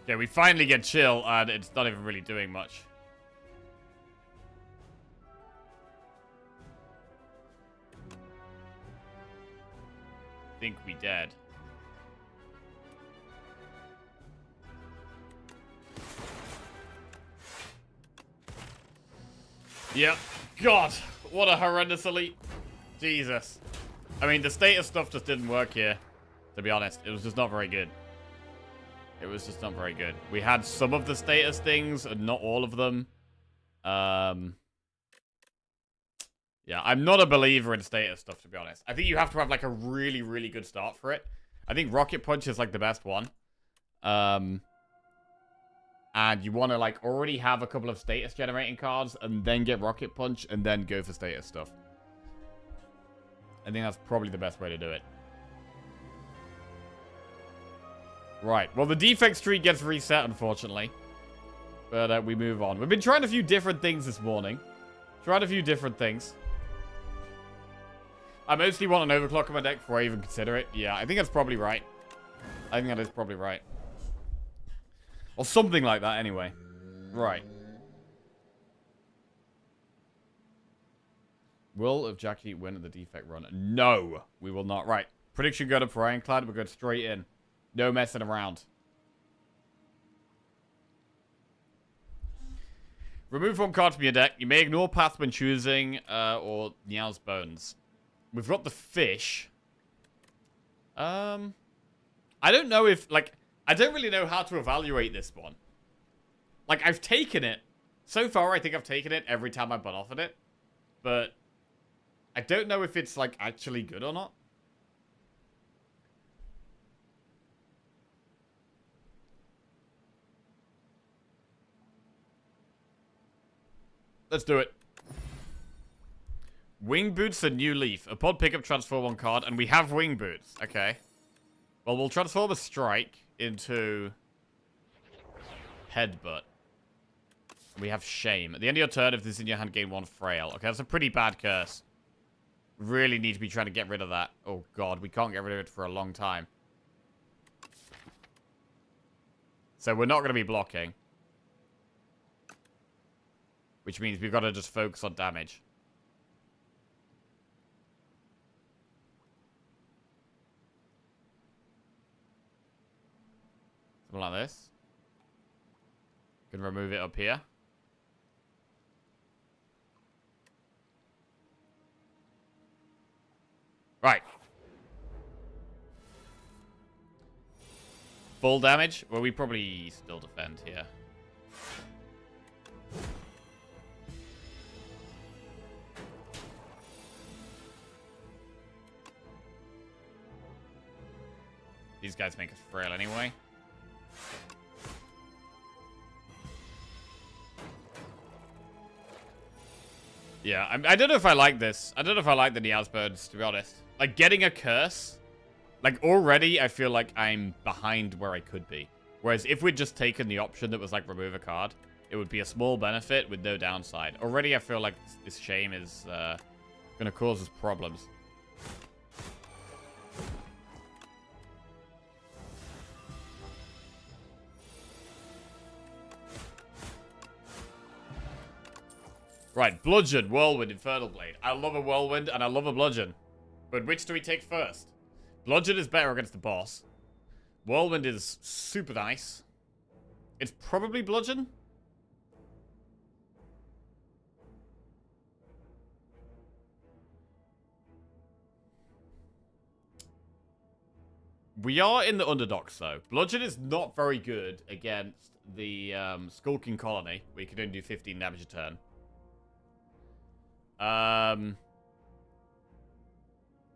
Yeah, we finally get chill, and it's not even really doing much. Think we dead. Yep. God, what a horrendous elite. Jesus. I mean, the status stuff just didn't work here, to be honest. It was just not very good. It was just not very good. We had some of the status things, and not all of them. Yeah, I'm not a believer in status stuff, to be honest. I think you have to have, like, a really, really good start for it. I think Rocket Punch is, like, the best one. And you want to, like, already have a couple of status generating cards, and then get Rocket Punch, and then go for status stuff. I think that's probably the best way to do it. Right. Well, the defects tree gets reset, unfortunately. But we move on. We've been trying a few different things this morning. Tried a few different things. I mostly want an overclock in my deck before I even consider it. Yeah, I think that's probably right. I think that is probably right. Or something like that, anyway. Right. Will of Jackie win at the defect run? No, we will not. Right. Prediction good up for Ironclad. We're going straight in. No messing around. Remove 1 card from your deck. You may ignore path when choosing, or Niao's Bones. We've got the fish. I don't know if, like, I don't really know how to evaluate this one. Like, I've taken it. So far, I think I've taken it every time I've been offered it. But I don't know if it's, like, actually good or not. Let's do it. Wing Boots and New Leaf. Upon pickup, transform 1 card, and we have Wing Boots. Okay. Well, we'll transform a Strike into Headbutt. We have Shame. At the end of your turn, if this is in your hand, gain 1 Frail. Okay, that's a pretty bad curse. Really need to be trying to get rid of that. Oh, God. We can't get rid of it for a long time. So we're not going to be blocking. Which means we've got to just focus on damage. Something like this. Can remove it up here. Right. Full damage? Well, we probably still defend here. These guys make us frail anyway. Yeah, I don't know if I like this. I don't know if I like the Niao's Birds, to be honest. Like, getting a curse, like, already I feel like I'm behind where I could be. Whereas if we'd just taken the option that was, like, remove a card, it would be a small benefit with no downside. Already I feel like this Shame is going to cause us problems. Right, Bludgeon, Whirlwind, Infernal Blade. I love a Whirlwind and I love a Bludgeon. But which do we take first? Bludgeon is better against the boss. Whirlwind is super nice. It's probably Bludgeon. We are in the underdogs, though. Bludgeon is not very good against the Skulking Colony. We can only do 15 damage a turn.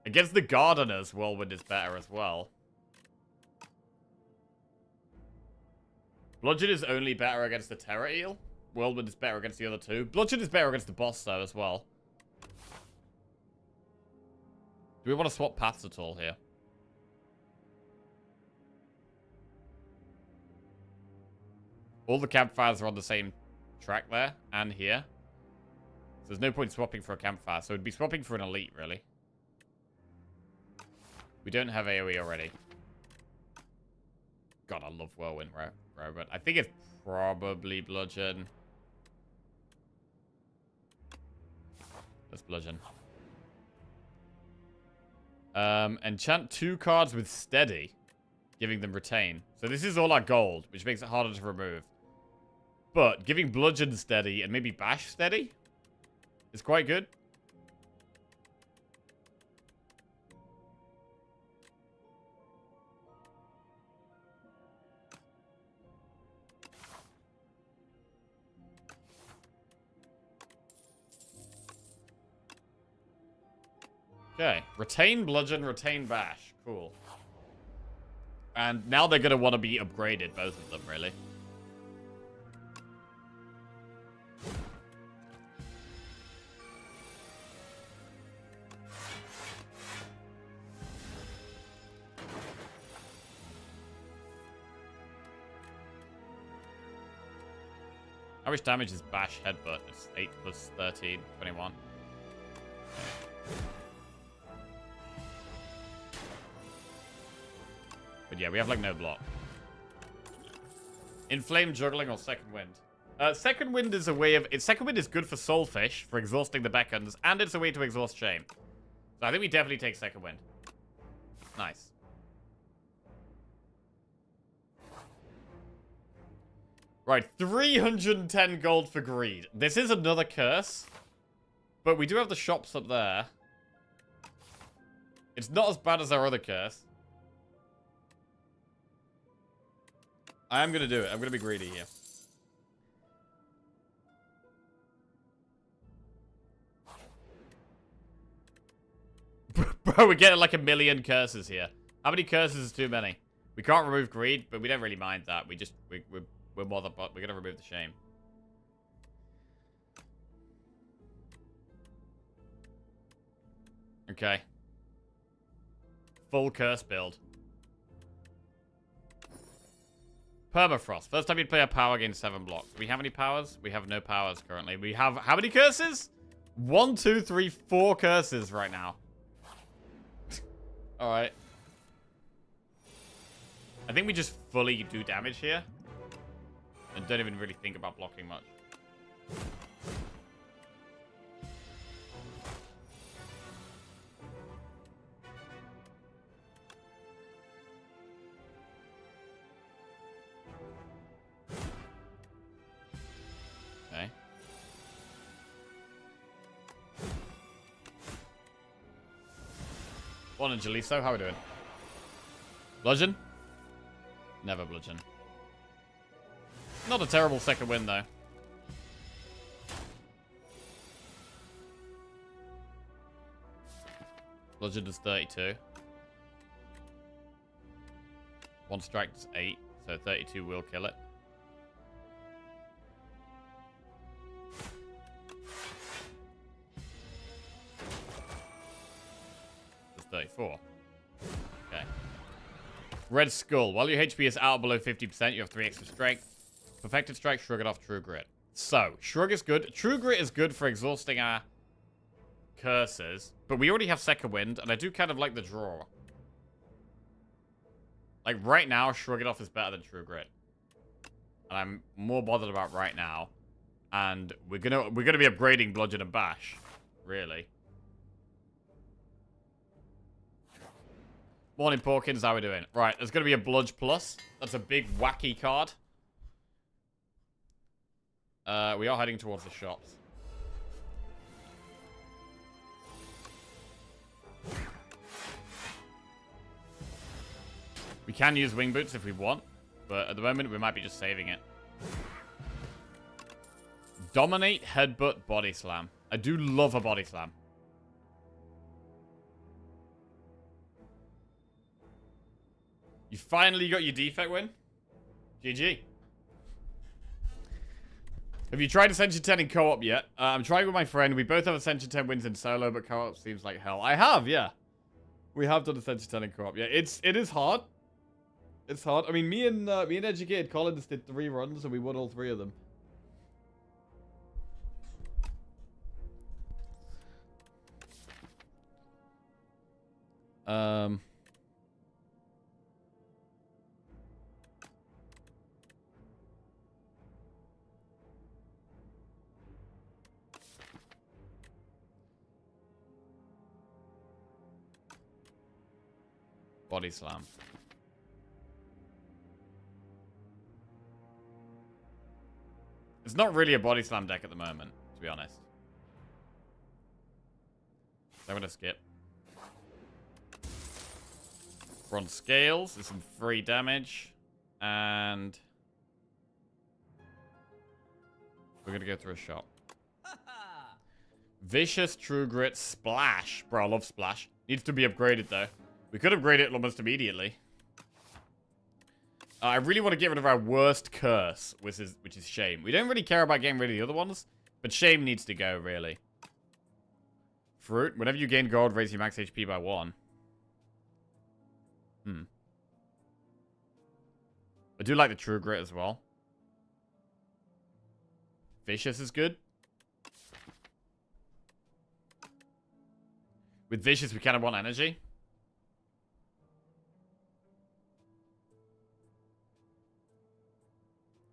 Against the Gardeners, Whirlwind is better as well. Bludgeon is only better against the Terror Eel. Whirlwind is better against the other two. Bludgeon is better against the boss, though, as well. Do we want to swap paths at all here? All the campfires are on the same track there, and here. So there's no point swapping for a campfire, so it'd be swapping for an elite, really. We don't have AoE already. God, I love Whirlwind, right? But I think it's probably Bludgeon. Let's Bludgeon. Enchant 2 cards with Steady, giving them Retain. So this is all our gold, which makes it harder to remove. But giving Bludgeon Steady and maybe Bash Steady is quite good. Okay, retain Bludgeon, retain Bash. Cool. And now they're going to want to be upgraded, both of them, really. How much damage is Bash Headbutt? It's 8 plus 13, 21. But yeah, we have like no block. Inflame Juggling or Second Wind? Second Wind is a way of... Second Wind is good for Soulfish, for exhausting the Beckons, and it's a way to exhaust Shame. So I think we definitely take Second Wind. Nice. Right, 310 gold for Greed. This is another curse, but we do have the shops up there. It's not as bad as our other curse. I am going to do it. I'm going to be greedy here. Bro, we're getting like 1 million curses here. How many curses is too many? We can't remove Greed, but we don't really mind that. We're more than... We're going to remove the Shame. Okay. Full curse build. Permafrost. First time you'd play a power against 7 blocks. Do we have any powers? We have no powers currently. We have... How many curses? 1, 2, 3, 4 curses right now. Alright. I think we just fully do damage here. And don't even really think about blocking much. Okay. One and Jaliso, how are we doing? Bludgeon? Never Bludgeon. Not a terrible second win, though. Bludgeon does 32. One strike does 8, so 32 will kill it. Does 34. Okay. Red Skull. While your HP is out below 50%, you have 3 extra strength. Perfected Strike, Shrug it off, True Grit. So, Shrug is good. True Grit is good for exhausting our curses. But we already have Second Wind, and I do kind of like the draw. Like, right now, Shrug it off is better than True Grit. And I'm more bothered about right now. And we're gonna be upgrading Bludgeon and Bash. Really. Morning, Porkins. How we doing? Right, there's gonna be a Bludge Plus. That's a big, wacky card. We are heading towards the shops. We can use wing boots if we want, but at the moment we might be just saving it. Dominate, headbutt, body slam. I do love a body slam. You finally got your defect win? GG. Have you tried Ascension 10 in co-op yet? I'm trying with my friend. We both have Ascension 10 wins in solo, but co-op seems like hell. I have, yeah. We have done Ascension 10 in co-op. Yeah, it is hard. It's hard. I mean, me and Educated Collins did 3 runs, and we won all 3 of them. Body slam. It's not really a body slam deck at the moment, to be honest. So I'm gonna skip. Bronze scales, there's some free damage, and we're gonna go through a shop. Vicious, True Grit, Splash. Bro, I love Splash. Needs to be upgraded though. We could upgrade it almost immediately. I really want to get rid of our worst curse, which is Shame. We don't really care about getting rid of the other ones, but Shame needs to go, really. Fruit. Whenever you gain gold, raise your max HP by 1. I do like the True Grit as well. Vicious is good. With Vicious, we kind of want energy.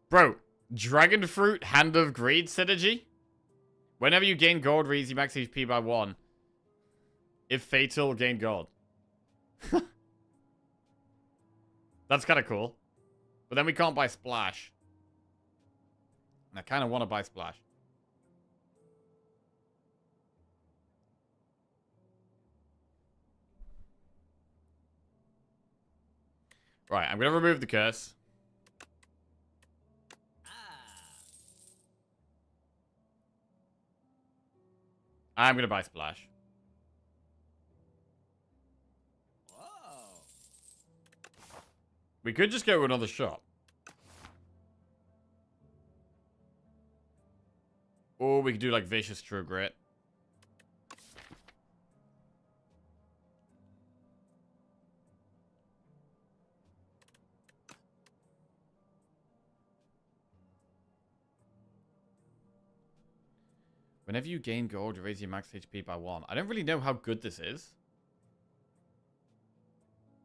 Bro, Dragon Fruit, Hand of Greed synergy? Whenever you gain gold, raise your max HP by 1. If fatal, gain gold. That's kind of cool. But then we can't buy Splash. And I kind of want to buy Splash. Right, I'm going to remove the curse. I'm going to buy Splash. Whoa. We could just go to another shop. Or we could do like Vicious True Grit. Whenever you gain gold, you raise your max HP by 1. I don't really know how good this is.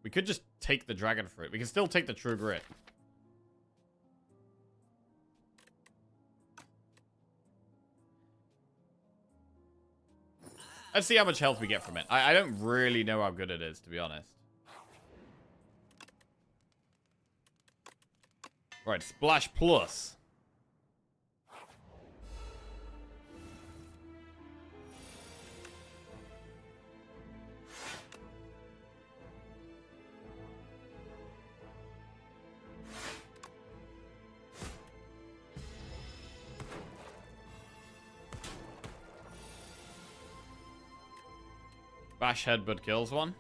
We could just take the Dragon Fruit. We can still take the True Grit. Let's see how much health we get from it. I don't really know how good it is, to be honest. Right, Splash Plus. Bash Headbutt kills one.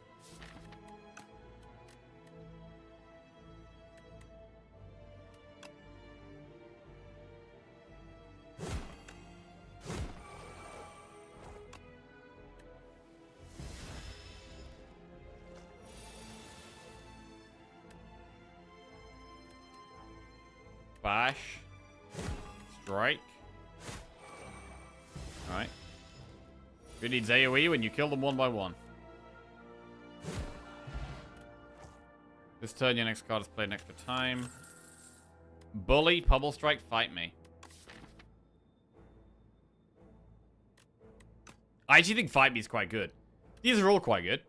Bash. Strike. Alright. Who needs AoE when you kill them 1 by 1? This turn, your next card is played an extra time. Bully, Pummel Strike, fight me. I actually think fight me is quite good. These are all quite good.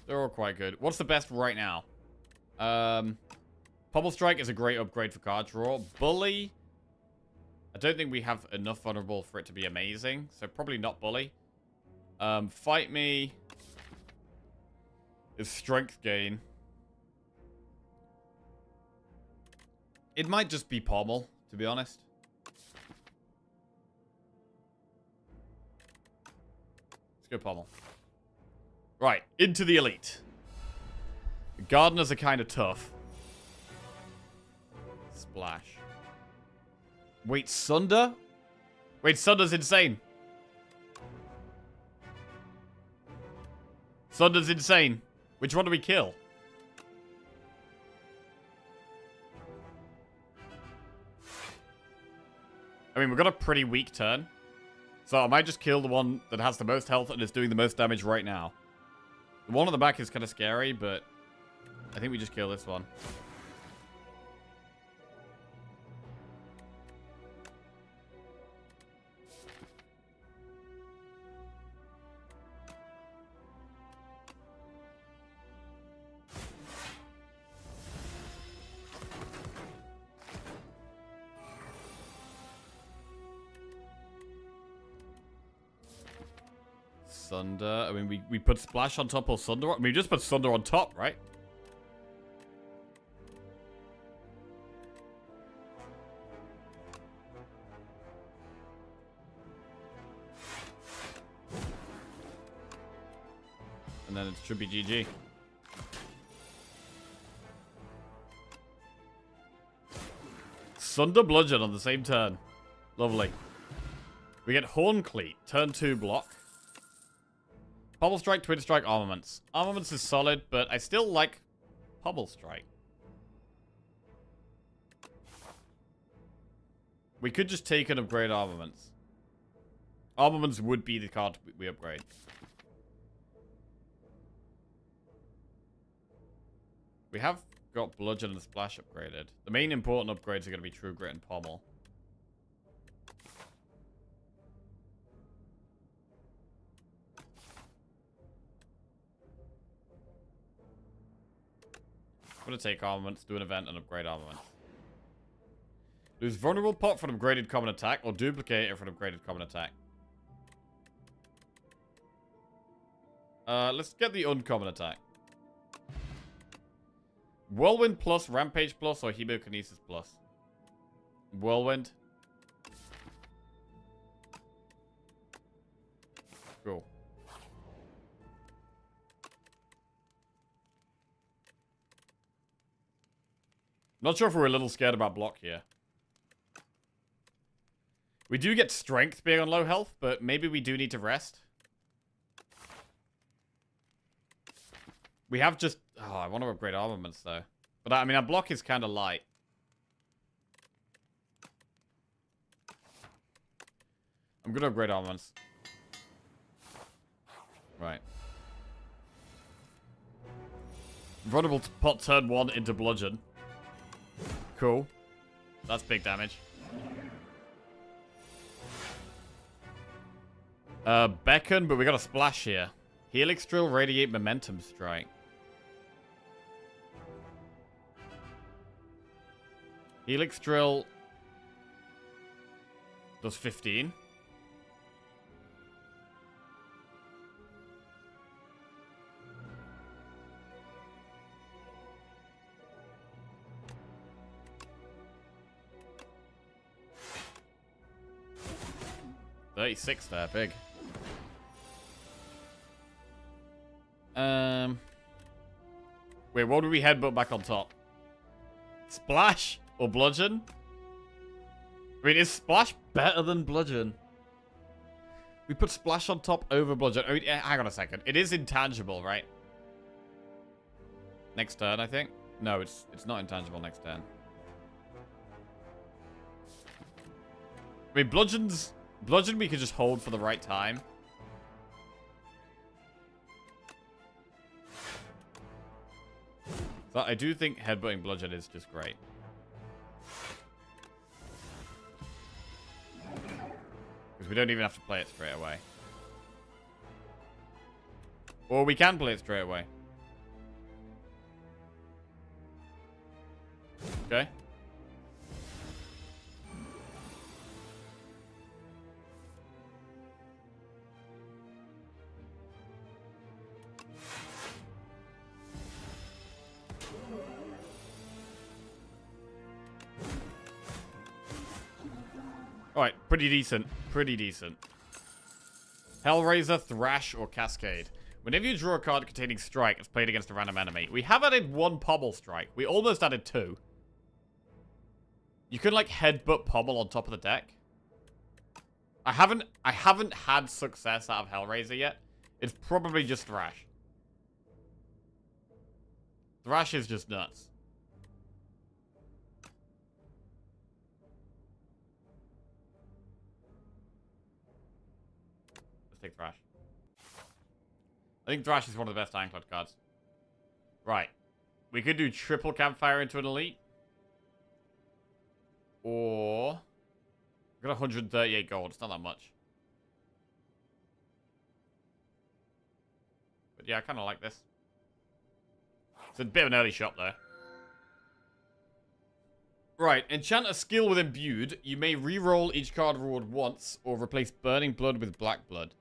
They're all quite good. What's the best right now? Pummel Strike is a great upgrade for card draw. Bully, I don't think we have enough vulnerable for it to be amazing, so probably not Bully. Fight me is strength gain. It might just be Pommel, to be honest. Let's go Pommel. Right, into the elite. The Gardeners are kind of tough. Splash. Wait, Sunder? Wait, Sunder's insane. Sunder's insane. Which one do we kill? I mean, we've got a pretty weak turn. So I might just kill the one that has the most health and is doing the most damage right now. The one on the back is kind of scary, but I think we just kill this one. Sunder. I mean, we put Splash on top or Sunder. I mean, we just put Sunder on top, right? And then it should be GG. Sunder Bludgeon on the same turn. Lovely. We get Horn Cleat. Turn 2 block. Pommel Strike, Twin Strike, Armaments. Armaments is solid, but I still like Pommel Strike. We could just take and upgrade Armaments. Armaments would be the card we upgrade. We have got Bludgeon and Splash upgraded. The main important upgrades are going to be True Grit and Pommel. I'm going to take Armaments, do an event, and upgrade Armaments. Lose Vulnerable Pot for an upgraded common attack, or duplicate it for an upgraded common attack. Let's get the uncommon attack. Whirlwind plus, Rampage plus, or Hemokinesis plus? Whirlwind. Cool. Not sure if we're a little scared about block here. We do get strength being on low health, but maybe we do need to rest. We have just... Oh, I want to upgrade Armaments, though. But, I mean, our block is kind of light. I'm going to upgrade Armaments. Right. Vulnerable Pot turn 1 into Bludgeon. Cool. That's big damage. Beckon, but we got a Splash here. Helix Drill, Radiate, Momentum Strike. Helix Drill does 15. $36 there, big. Wait, what do we headbutt back on top? Splash or Bludgeon? I mean, is Splash better than Bludgeon? We put Splash on top over Bludgeon. I mean, hang on a second. It is intangible, right? Next turn, I think. No, it's not intangible next turn. I mean, Bludgeon we could just hold for the right time. So I do think headbutting Bludgeon is just great. Because we don't even have to play it straight away. Or we can play it straight away. Okay. Alright, pretty decent. Pretty decent. Hellraiser, Thrash, or Cascade. Whenever you draw a card containing Strike, it's played against a random enemy. We have added 1 Pommel Strike. We almost added 2. You could, like, headbutt Pommel on top of the deck. I haven't had success out of Hellraiser yet. It's probably just Thrash. Thrash is just nuts. Let's take Thrash. I think Thrash is one of the best Ironclad cards. Right. We could do triple Campfire into an Elite. Or... We've got 138 gold. It's not that much. But yeah, I kind of like this. It's a bit of an early shot there. Right. Enchant a skill with Imbued. You may re-roll each card reward once or replace Burning Blood with Black Blood.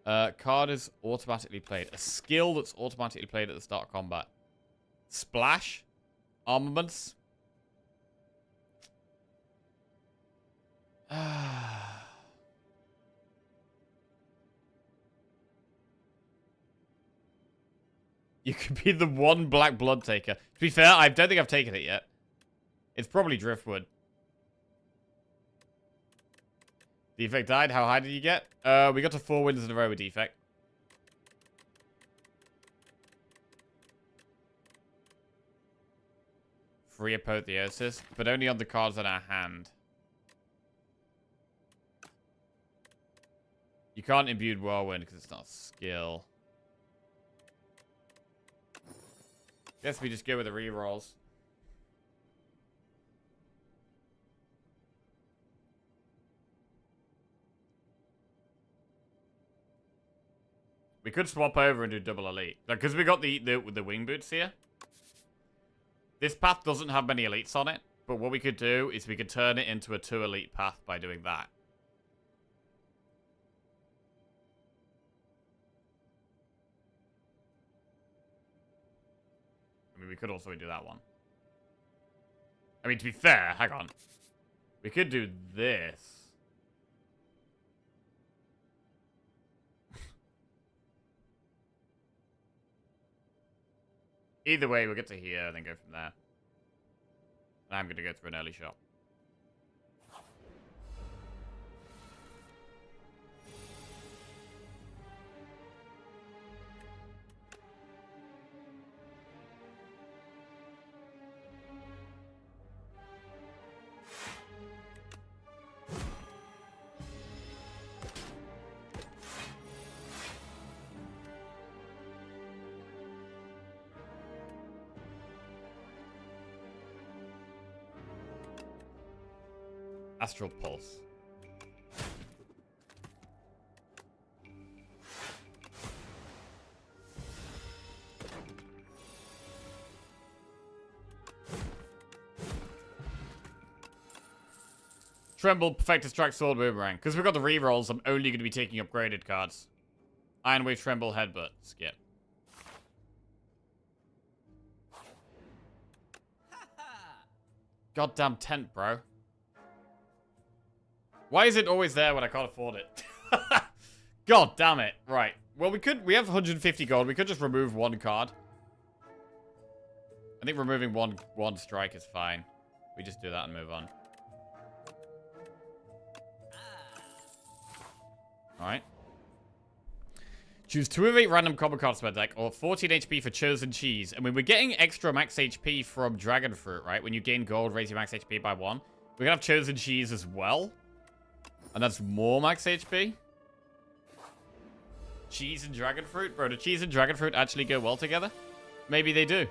Card is automatically played. A skill that's automatically played at the start of combat. Splash. Armaments. You could be the one Black Blood taker. To be fair, I don't think I've taken it yet. It's probably Driftwood. Defect died. How high did you get? We got to 4 wins in a row with Defect. Free Apotheosis, but only on the cards in our hand. You can't Imbued Whirlwind because it's not a skill. Guess we just go with the rerolls. We could swap over and do double elite. Because we got the wing boots here. This path doesn't have many elites on it. But what we could do is we could turn it into a 2 elite path by doing that. I mean, we could also do that one. I mean, to be fair, hang on. We could do this. Either way, we'll get to here and then go from there. I'm going to go through an early shot. Astral Pulse. Tremble, Perfected Strike, Sword, Boomerang. Because we've got the rerolls, I'm only going to be taking upgraded cards. Iron Wave, Tremble, Headbutt. Skip. Goddamn tent, bro. Why is it always there when I can't afford it? God damn it. Right. Well, we have 150 gold. We could just remove 1 card. I think removing one strike is fine. We just do that and move on. Alright. Choose 2 of 8 random combo cards per deck, or 14 HP for Chosen Cheese. And when we're getting extra max HP from Dragon Fruit, right? When you gain gold, raise your max HP by 1. We're gonna have Chosen Cheese as well. And that's more max HP. Cheese and Dragon Fruit? Bro, do cheese and Dragon Fruit actually go well together? Maybe they do.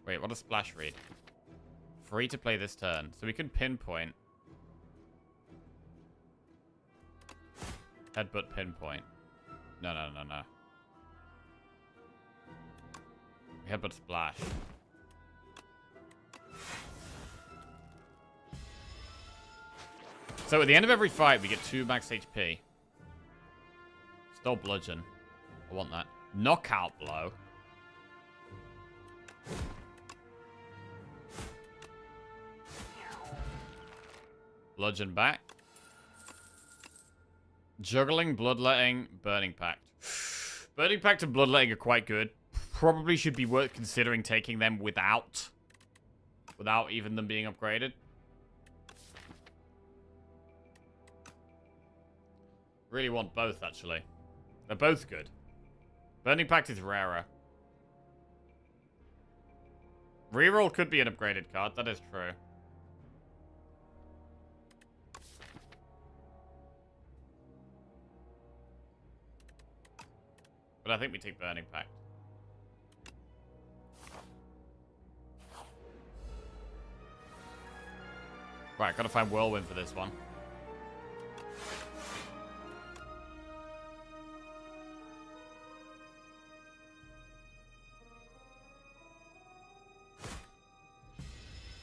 Wait, what does Splash read? Free to play this turn. So we can pinpoint. Headbutt pinpoint. No. Headbutt splash. So at the end of every fight, we get 2 max HP. Still bludgeon. I want that. Knockout blow. Bludgeon back. Juggling, bloodletting, burning pact. Burning pact and bloodletting are quite good. Probably should be worth considering taking them without even them being upgraded. Really want both, actually. They're both good. Burning pact is rarer. Reroll could be an upgraded card, that is true. But I think we take Burning Pact. Right, gotta find Whirlwind for this one.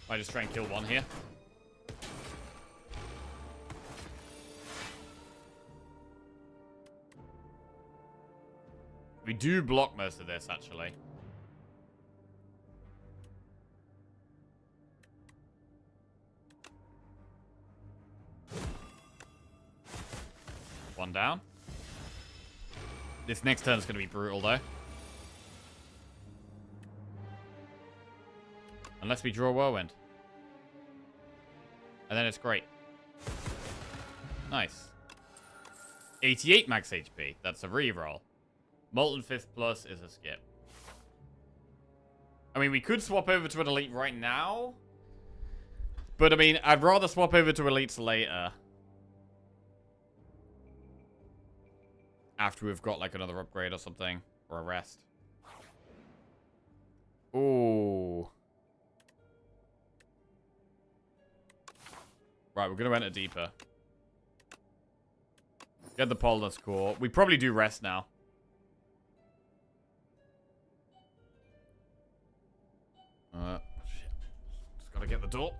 I just try and kill one here. We do block most of this, actually. One down. This next turn is going to be brutal, though. Unless we draw Whirlwind. And then it's great. Nice. 88 max HP. That's a reroll. Molten Fist Plus is a skip. I mean, we could swap over to an Elite right now. But, I mean, I'd rather swap over to Elites later. After we've got, like, another upgrade or something. Or a rest. Ooh. Right, we're going to enter deeper. Get the Polar's Core. We probably do rest now. Shit. Just gotta get the door.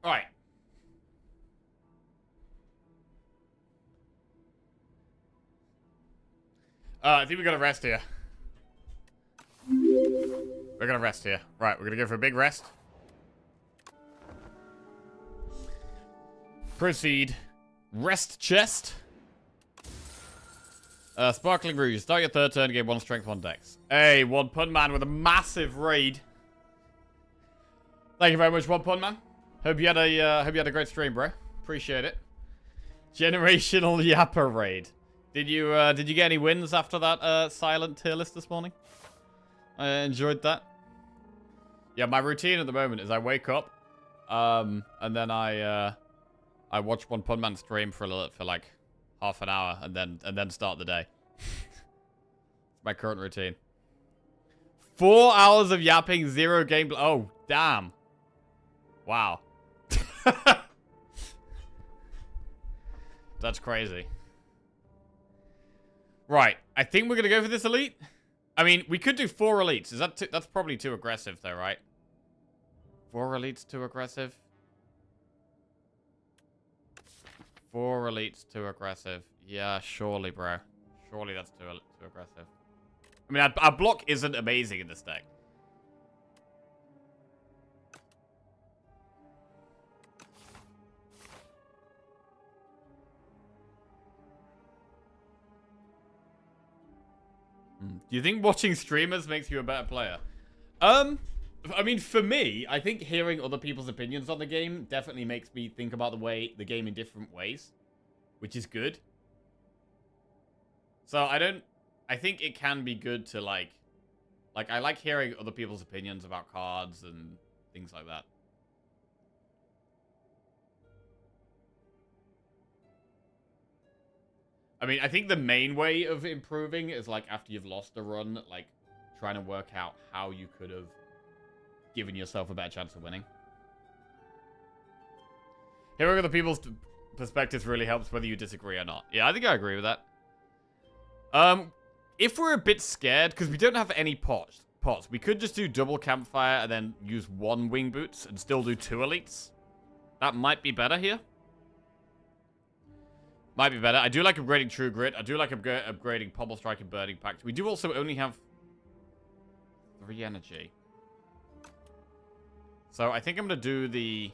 Alright. I think we gotta rest here. We're gonna rest here. Right, we're gonna go for a big rest. Proceed. Rest chest. Sparkling Rouge. Start your third turn, gain 1 strength, 1 dex. Hey, One Pun Man with a massive raid. Thank you very much, One Pun Man. Hope you had a great stream, bro. Appreciate it. Generational Yapper raid. Did you get any wins after that silent tier list this morning? I enjoyed that. Yeah, my routine at the moment is I wake up, and then I watch One Pun Man stream for like half an hour, and then start the day. It's my current routine. 4 hours of yapping, 0 gameplay. Oh, damn. Wow. That's crazy. Right. I think we're going to go for this elite. I mean, we could do 4 elites. Is that that's probably too aggressive, though, right? 4 elites too aggressive? 4 elites too aggressive. Yeah, surely, bro. Surely that's too aggressive. I mean, our block isn't amazing in this deck. Do you think watching streamers makes you a better player? I mean, for me, I think hearing other people's opinions on the game definitely makes me think about the game in different ways, which is good. So I think it can be good to like I like hearing other people's opinions about cards and things like that. I mean, I think the main way of improving is, like, after you've lost a run, like, trying to work out how you could have given yourself a better chance of winning. Hearing other people's perspectives really helps whether you disagree or not. Yeah, I think I agree with that. If we're a bit scared, because we don't have any pots, we could just do double campfire and then use 1 wing boots and still do 2 elites. That might be better here. Might be better. I do like upgrading True Grit. I do like upgrading Pommel Strike and Burning Pact. We do also only have 3 energy. So I think I'm going to do the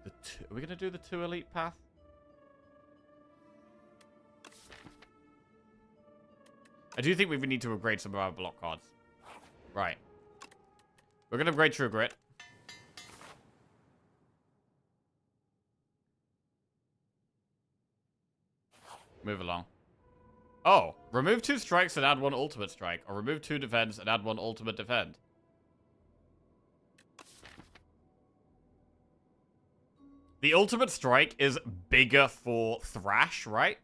are we going to do the 2 elite path? I do think we need to upgrade some of our block cards. Right. We're going to upgrade True Grit. Move along. Oh, remove 2 strikes and add 1 ultimate strike. Or remove 2 defense and add 1 ultimate defend. The ultimate strike is bigger for Thrash, right?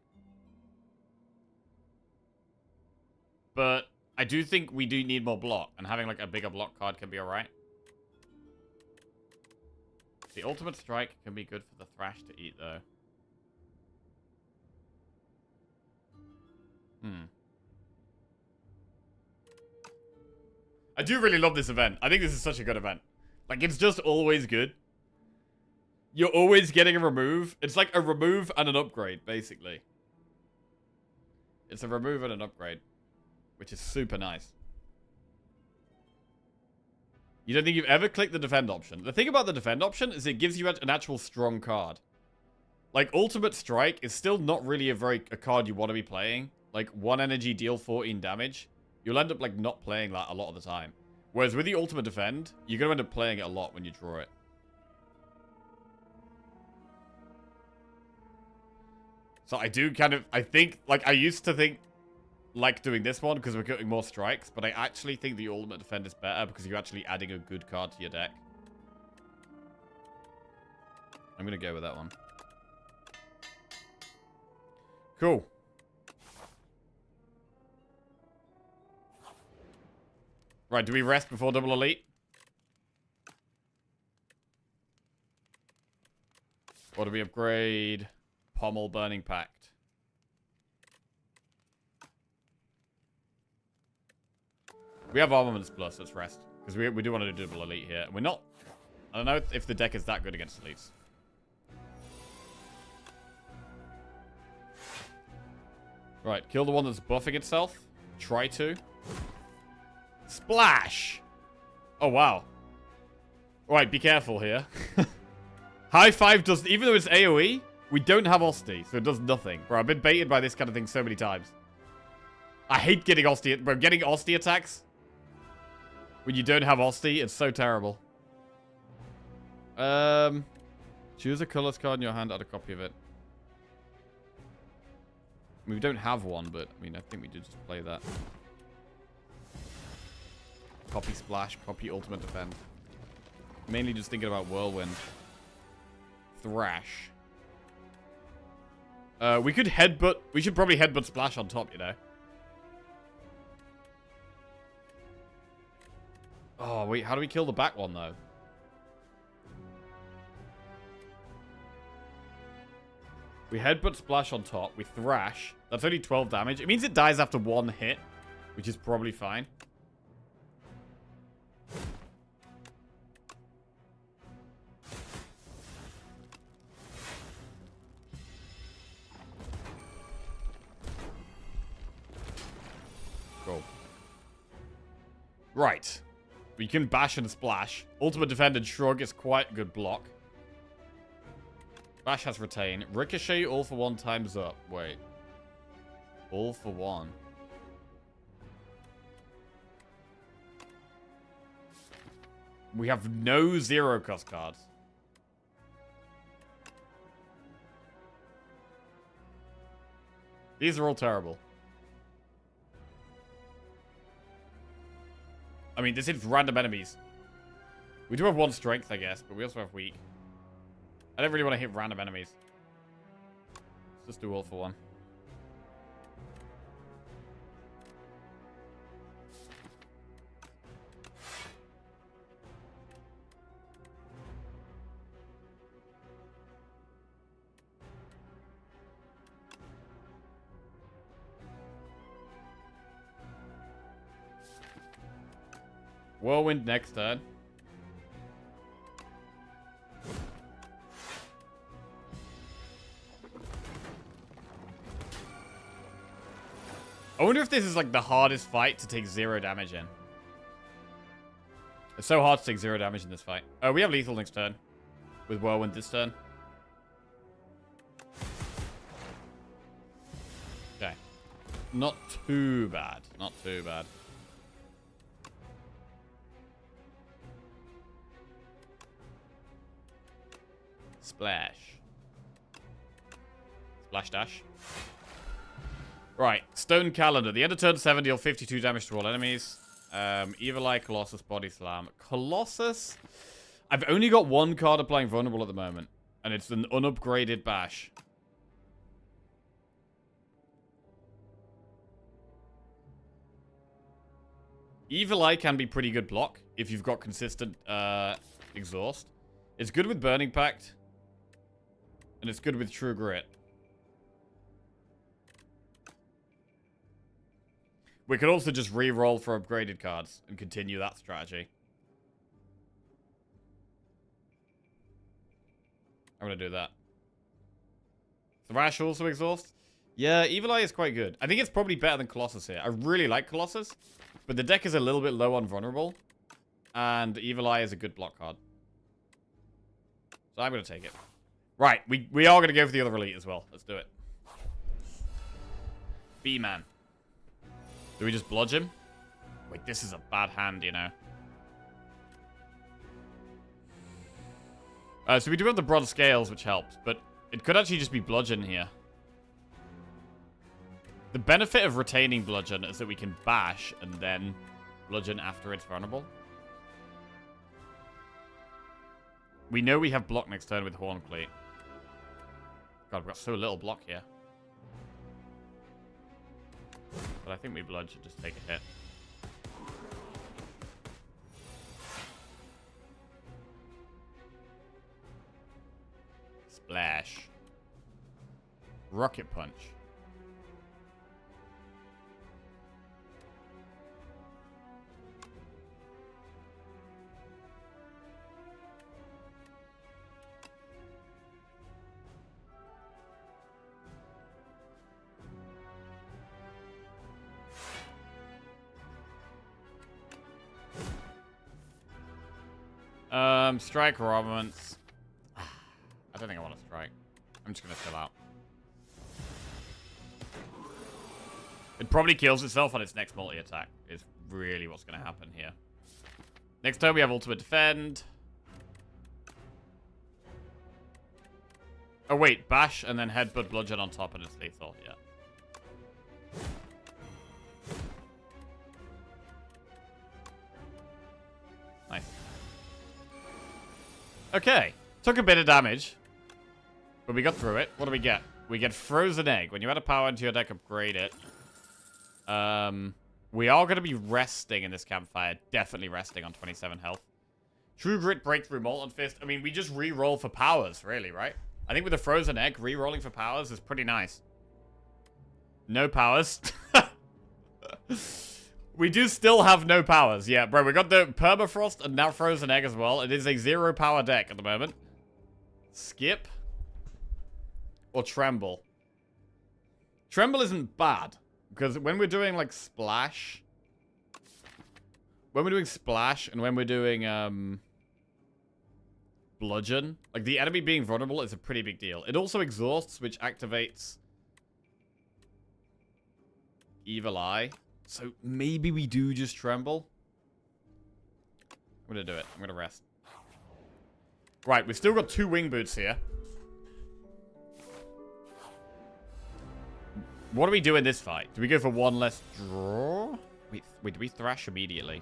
But I do think we do need more block. And having like a bigger block card can be alright. The ultimate strike can be good for the Thrash to eat, though. I do really love this event. I think this is such a good event. Like, it's just always good. You're always getting a remove. It's like a remove and an upgrade, basically. It's a remove and an upgrade, which is super nice. You don't think you've ever clicked the defend option? The thing about the defend option is it gives you an actual strong card. Like, Ultimate Strike is still not really a card you want to be playing. Like, 1 energy, deal 14 damage. You'll end up, like, not playing that a lot of the time. Whereas with the Ultimate Defend, you're going to end up playing it a lot when you draw it. So I do kind of, I think, like, I used to think, like, doing this one because we're getting more strikes, but I actually think the Ultimate Defend is better because you're actually adding a good card to your deck. I'm going to go with that one. Cool. Right, do we rest before double elite? Or do we upgrade Pommel Burning Pact? We have Armaments Plus, let's rest. Because we do want to do double elite here. We're not... I don't know if the deck is that good against elites. Right, kill the one that's buffing itself. Try to. Splash! Oh, wow. Right, be careful here. High Five does... Even though it's AoE, we don't have Osti, so it does nothing. Bro, I've been baited by this kind of thing so many times. I hate getting Osti... Bro, getting Osti attacks when you don't have Osti, it's so terrible. Choose a colors card in your hand, add a copy of it. I mean, we don't have one, but, I mean, I think we did just play that. Copy Splash, copy Ultimate Defend. Mainly just thinking about Whirlwind. Thrash. We could headbutt... We should probably headbutt Splash on top, you know. Oh, wait. How do we kill the back one, though? We headbutt splash on top. We thrash. That's only 12 damage. It means it dies after one hit, which is probably fine. Cool. Right. We can bash and splash. Ultimate Defend and Shrug is quite a good block. Bash has retain. Ricochet all for one times up. Wait. All for one. We have no zero cost cards. These are all terrible. I mean, this is random enemies. We do have one strength, I guess, but we also have weak. I don't really want to hit random enemies. Let's just do all for one. Whirlwind next turn. I wonder if this is like the hardest fight to take 0 damage in. It's so hard to take 0 damage in this fight. Oh, we have lethal next turn. With Whirlwind this turn. Okay. Not too bad. Not too bad. Splash. Splash dash. Right, Stone Calendar. The end of turn 7 deal 52 damage to all enemies. Evil Eye, Colossus, Body Slam. Colossus? I've only got one card applying Vulnerable at the moment. And it's an unupgraded Bash. Evil Eye can be pretty good block if you've got consistent exhaust. It's good with Burning Pact. And it's good with True Grit. We could also just re-roll for upgraded cards and continue that strategy. I'm going to do that. Thrash also exhaust? Yeah, Evil Eye is quite good. I think it's probably better than Colossus here. I really like Colossus, but the deck is a little bit low on Vulnerable. And Evil Eye is a good block card. So I'm going to take it. Right, we are going to go for the other elite as well. Let's do it. B-Man. Do we just bludge him? Wait, this is a bad hand, you know. So we do have the bronze scales, which helps, but it could actually just be bludgeon here. The benefit of retaining bludgeon is that we can bash and then bludgeon after it's vulnerable. We know we have block next turn with Horn Cleat. God, we've got so little block here. But I think we bludge and just take a hit. Splash. Rocket Punch. Strike or armaments. I don't think I want to strike. I'm just going to chill out. It probably kills itself on its next multi-attack. Is really what's going to happen here. Next turn we have Ultimate Defend. Oh wait, Bash and then Headbutt Bludgeon on top and it's lethal. Yeah. Nice. Okay. Took a bit of damage. But we got through it. What do we get? We get Frozen Egg. When you add a power into your deck, upgrade it. We are going to be resting in this campfire. Definitely resting on 27 health. True Grit, Breakthrough, Molten Fist. I mean, we just re-roll for powers, really, right? I think with the Frozen Egg, re-rolling for powers is pretty nice. No powers. We do still have no powers. Yeah, bro, we got the Permafrost and now Frozen Egg as well. It is a 0 power deck at the moment. Skip. Or Tremble. Tremble isn't bad. Because when we're doing, like, Splash... When we're doing Splash and when we're doing, Bludgeon, like, the enemy being vulnerable is a pretty big deal. It also exhausts, which activates... Evil Eye. So, maybe we do just Tremble. I'm gonna do it. I'm gonna rest. Right, we've still got 2 Wing Boots here. What do we do in this fight? Do we go for 1 less draw? Wait, do we thrash immediately?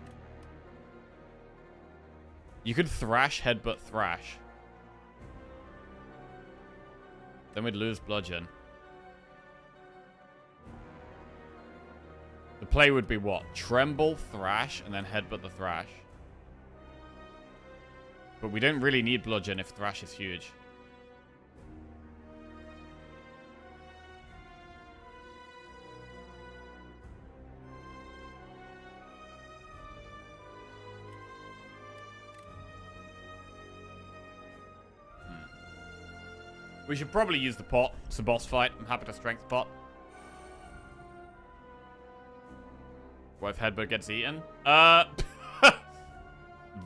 You could thrash, headbutt, thrash. Then we'd lose bludgeon. The play would be what? Tremble, thrash, and then headbutt the thrash. But we don't really need bludgeon if thrash is huge. We should probably use the pot. It's a boss fight. I'm happy to strength pot. What if headbutt gets eaten?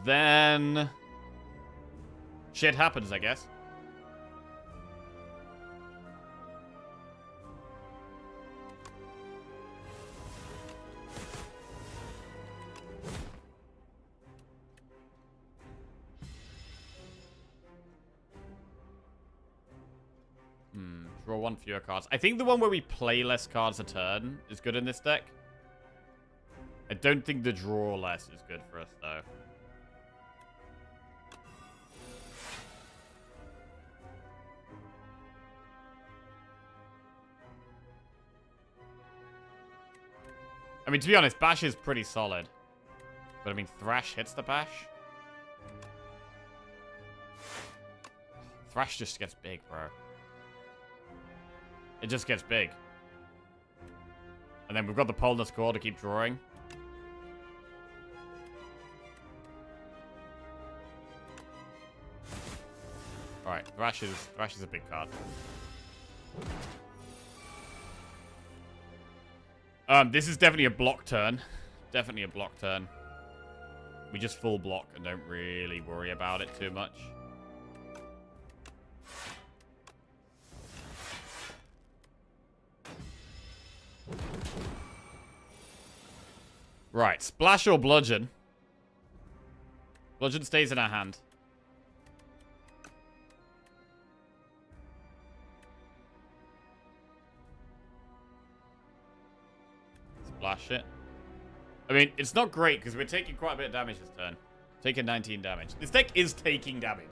Then... shit happens, I guess. Draw 1 fewer cards. I think the one where we play less cards a turn is good in this deck. I don't think the draw less is good for us, though. I mean, to be honest, Bash is pretty solid. But, I mean, Thrash hits the Bash. Thrash just gets big, bro. It just gets big. And then we've got the Polar Score to keep drawing. Alright, Thrash is a big card. This is definitely a block turn. Definitely a block turn. We just full block and don't really worry about it too much. Right, Splash or Bludgeon? Bludgeon stays in our hand. Splash it. I mean, it's not great because we're taking quite a bit of damage this turn. Taking 19 damage. This deck is taking damage.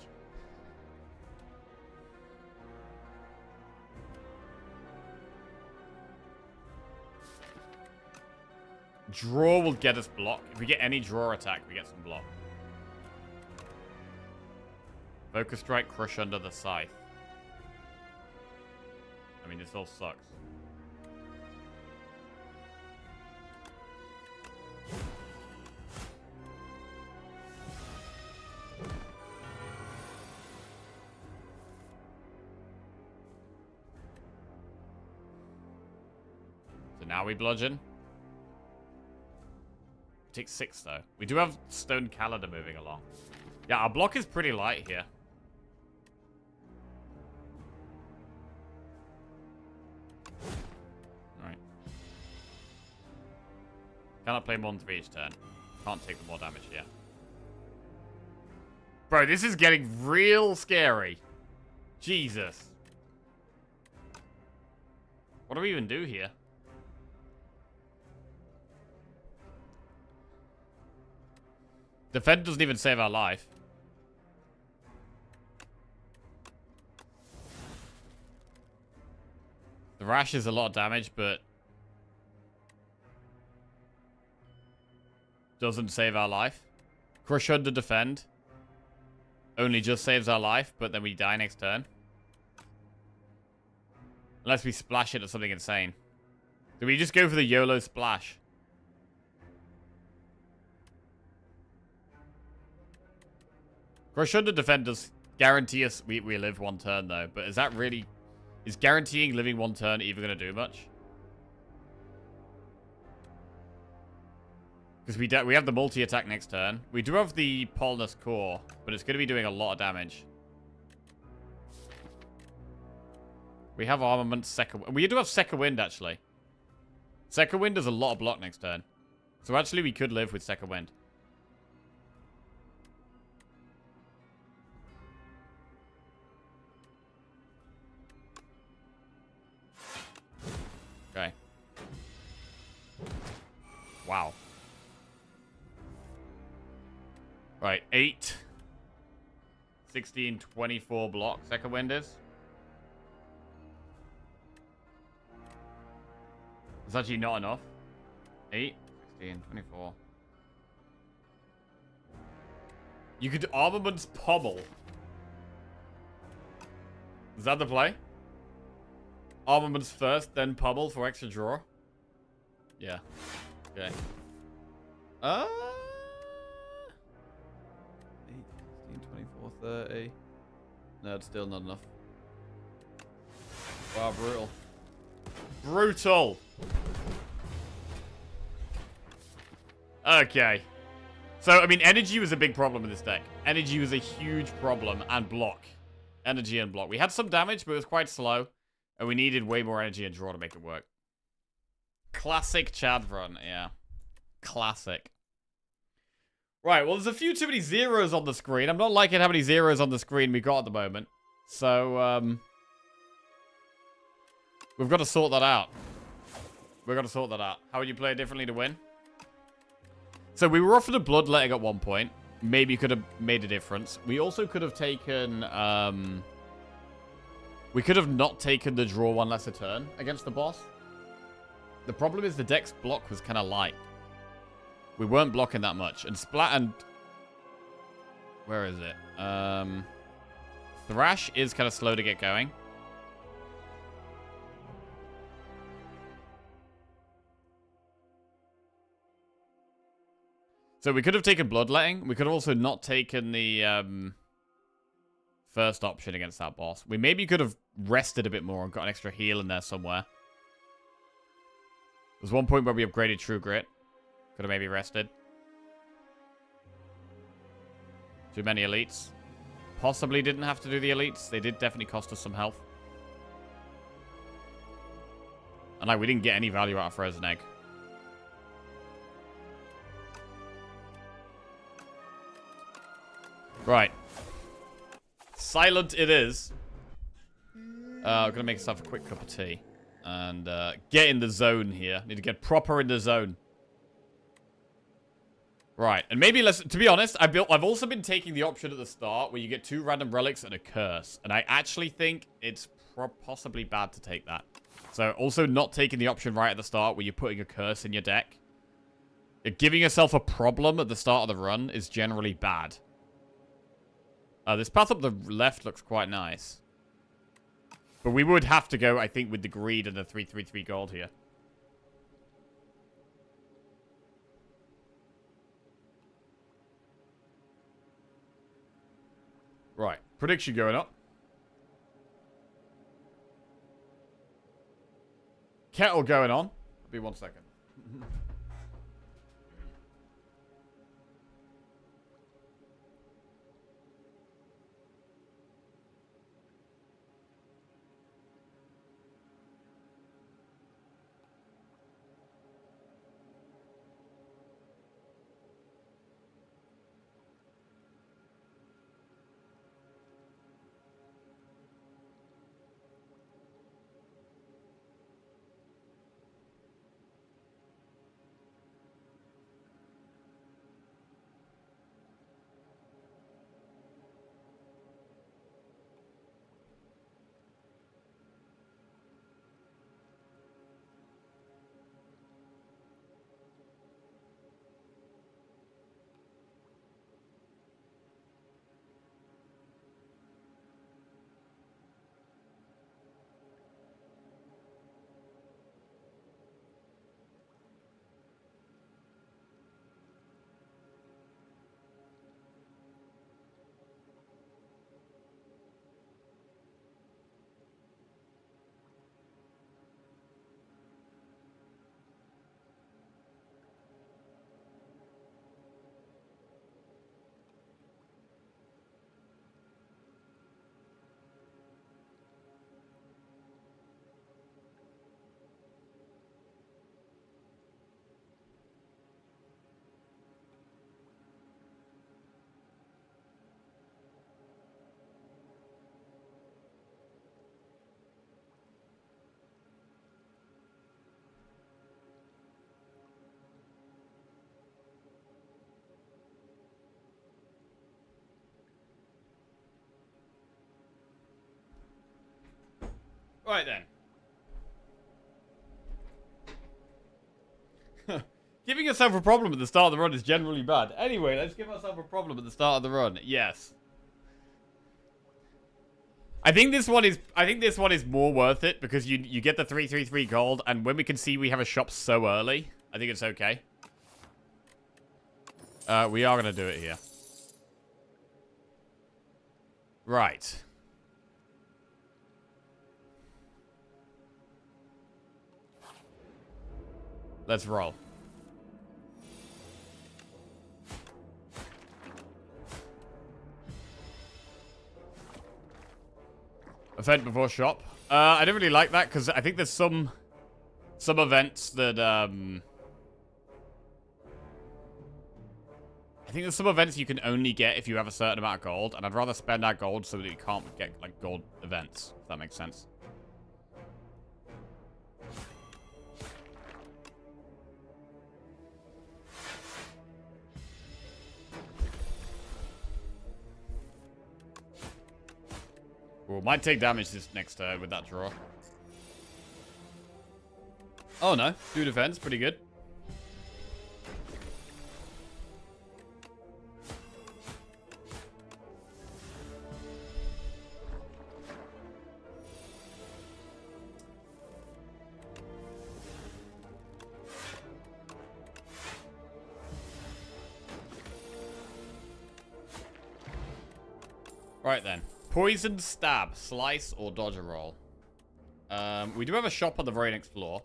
Draw will get us block. If we get any draw attack, we get some block. Focus Strike, Crush under the Scythe. I mean, this all sucks. So now we bludgeon. Take 6 though. We do have Stone Calendar moving along. Yeah, our block is pretty light here. Alright. Cannot play more than 3 each turn. Can't take the more damage here. Bro, this is getting real scary. Jesus. What do we even do here? Defend doesn't even save our life. The Rash is a lot of damage, but... doesn't save our life. Crush Under Defend only just saves our life, but then we die next turn. Unless we splash it or something insane. Do we just go for the YOLO splash? Crush Under Defend does guarantee us we live one turn, though. But is that really... Is guaranteeing living one turn even going to do much? Because we have the multi-attack next turn. We do have the Polnus Core, but it's going to be doing a lot of damage. We have Armament, Second... We do have Second Wind, actually. Second Wind does a lot of block next turn. So actually, we could live with Second Wind. Okay. Wow. Right, 8. 16, 24 block. Second Wind is. It's actually not enough. 8, 16, 24. You could Armaments Pommel. Is that the play? Armaments first, then Pommel for extra draw? Yeah. Okay. 8, 16, 24, 30. No, it's still not enough. Wow, brutal. Brutal! Okay. So, I mean, energy was a big problem in this deck. Energy was a huge problem, and block. Energy and block. We had some damage, but it was quite slow. And we needed way more energy and draw to make it work. Classic Chad run, yeah. Classic. Right, well, there's a few too many zeros on the screen. I'm not liking how many zeros on the screen we got at the moment. So, we've got to sort that out. We've got to sort that out. How would you play it differently to win? So we were offered a Bloodletting at one point. Maybe could have made a difference. We also could have taken... we could have not taken the draw one less a turn against the boss. The problem is the deck's block was kind of light. We weren't blocking that much. And Splat and... Where is it? Thrash is kind of slow to get going. So we could have taken Bloodletting. We could have also not taken the first option against that boss. We maybe could have rested a bit more and got an extra heal in there somewhere. There's one point where we upgraded True Grit. Could have maybe rested. Too many elites. Possibly didn't have to do the elites. They did definitely cost us some health. And like, we didn't get any value out of Frozen Egg. Right. Silent it is. I'm gonna make myself a quick cup of tea. And get in the zone here. Need to get proper in the zone. Right. And maybe let's... To be honest, I've also been taking the option at the start where you get 2 random relics and a curse. And I actually think it's possibly bad to take that. So also not taking the option right at the start where you're putting a curse in your deck. Giving yourself a problem at the start of the run is generally bad. This path up the left looks quite nice. But we would have to go, I think, with the greed and the 3/3/3 gold here. Right. Prediction going up. Kettle going on. Be 1 second. Right then. Giving yourself a problem at the start of the run is generally bad. Anyway, let's give ourselves a problem at the start of the run. Yes. I think this one is more worth it because you get the 333 gold, and when we can see we have a shop so early, I think it's okay. We are gonna do it here. Right. Let's roll. Event before shop. I don't really like that because I think there's some events that I think there's some events you can only get if you have a certain amount of gold, and I'd rather spend that gold so that you can't get like gold events, if that makes sense. Well, might take damage this next turn with that draw. Oh no, 2 defense, pretty good. Right then. Poison, stab, slice, or dodge a roll. We do have a shop on the very next floor.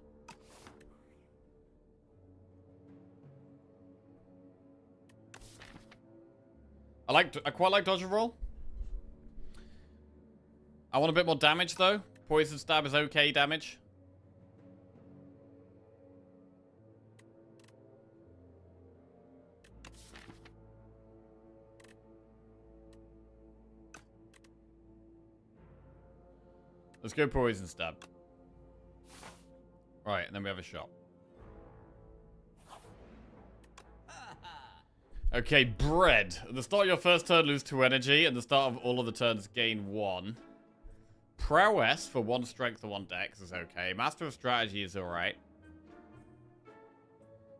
I quite like dodge a roll. I want a bit more damage though. Poison stab is okay damage. Let's go poison stab. Right, and then we have a shop. Okay, bread. At the start of your first turn, lose 2 energy. At the start of all of the turns, gain 1. Prowess for 1 strength or 1 dex is okay. Master of strategy is alright.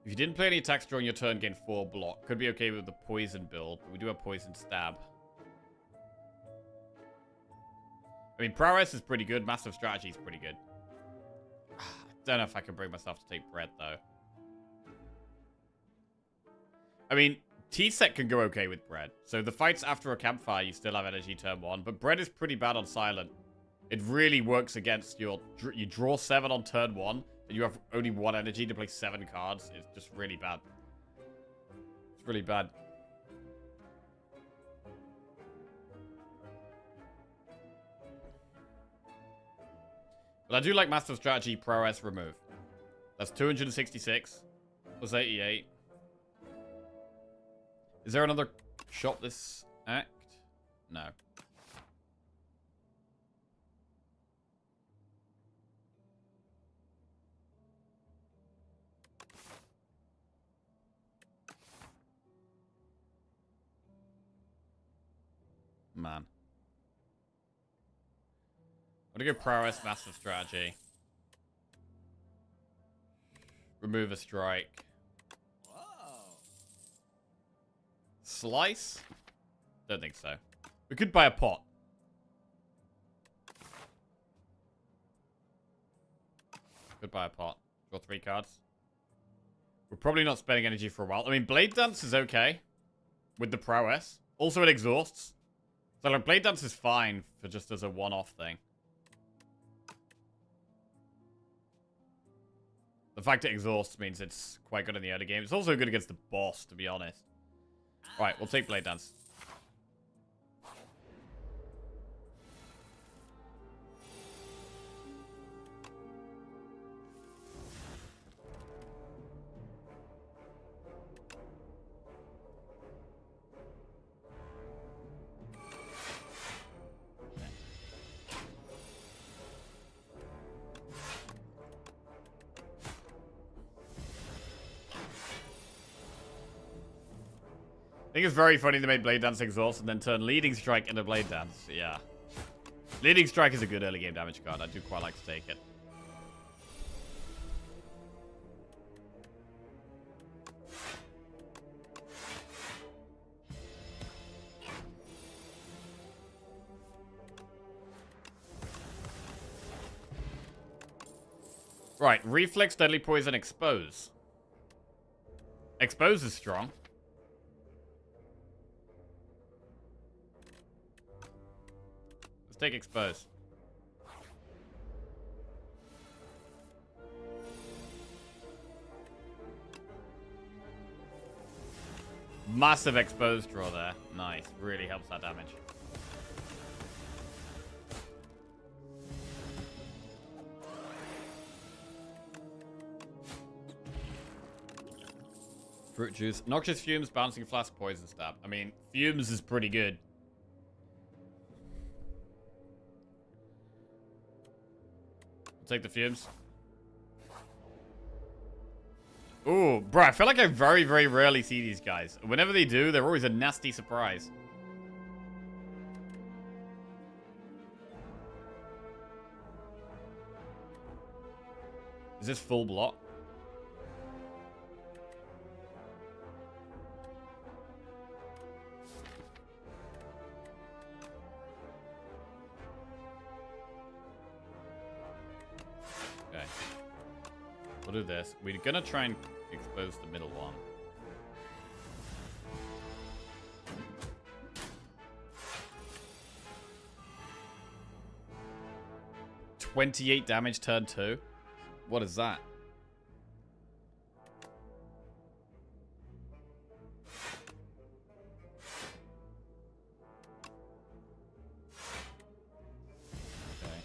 If you didn't play any attacks during your turn, gain 4 block. Could be okay with the poison build, but we do have poison stab. I mean, prowess is pretty good. Massive strategy is pretty good. I don't know if I can bring myself to take bread, though. I mean, T-set can go okay with bread. So the fights after a campfire, you still have energy turn 1. But bread is pretty bad on silent. It really works against your... You draw 7 on turn 1, and you have only 1 energy to play 7 cards. It's just really bad. It's really bad. But I do like Master Strategy, Prowess, Remove. That's 266. Plus 88. Is there another shop this act? No. Man. I'm gonna go Prowess, Master Strategy. Remove a strike. Slice? Don't think so. We could buy a pot. Could buy a pot. Draw 3 cards. We're probably not spending energy for a while. I mean, Blade Dance is okay. With the prowess. Also, it exhausts. So, like, Blade Dance is fine for just as a one-off thing. The fact it exhausts means it's quite good in the early game. It's also good against the boss, to be honest. Right, we'll take Blade Dance. I think it's very funny they made Blade Dance exhaust and then turn Leading Strike into Blade Dance. Yeah. Leading Strike is a good early game damage card. I do quite like to take it. Right, Reflex, Deadly Poison, Expose. Expose is strong. Let's take Expose. Massive Expose draw there. Nice. Really helps that damage. Fruit Juice. Noxious Fumes, Bouncing Flask, Poison Stab. I mean, Fumes is pretty good. I'll take the Fumes. Ooh, bro, I feel like I very, very rarely see these guys. Whenever they do, they're always a nasty surprise. Is this full block? Okay. We'll do this. We're gonna try and expose the middle one. $28 damage turn 2. What is that? Okay.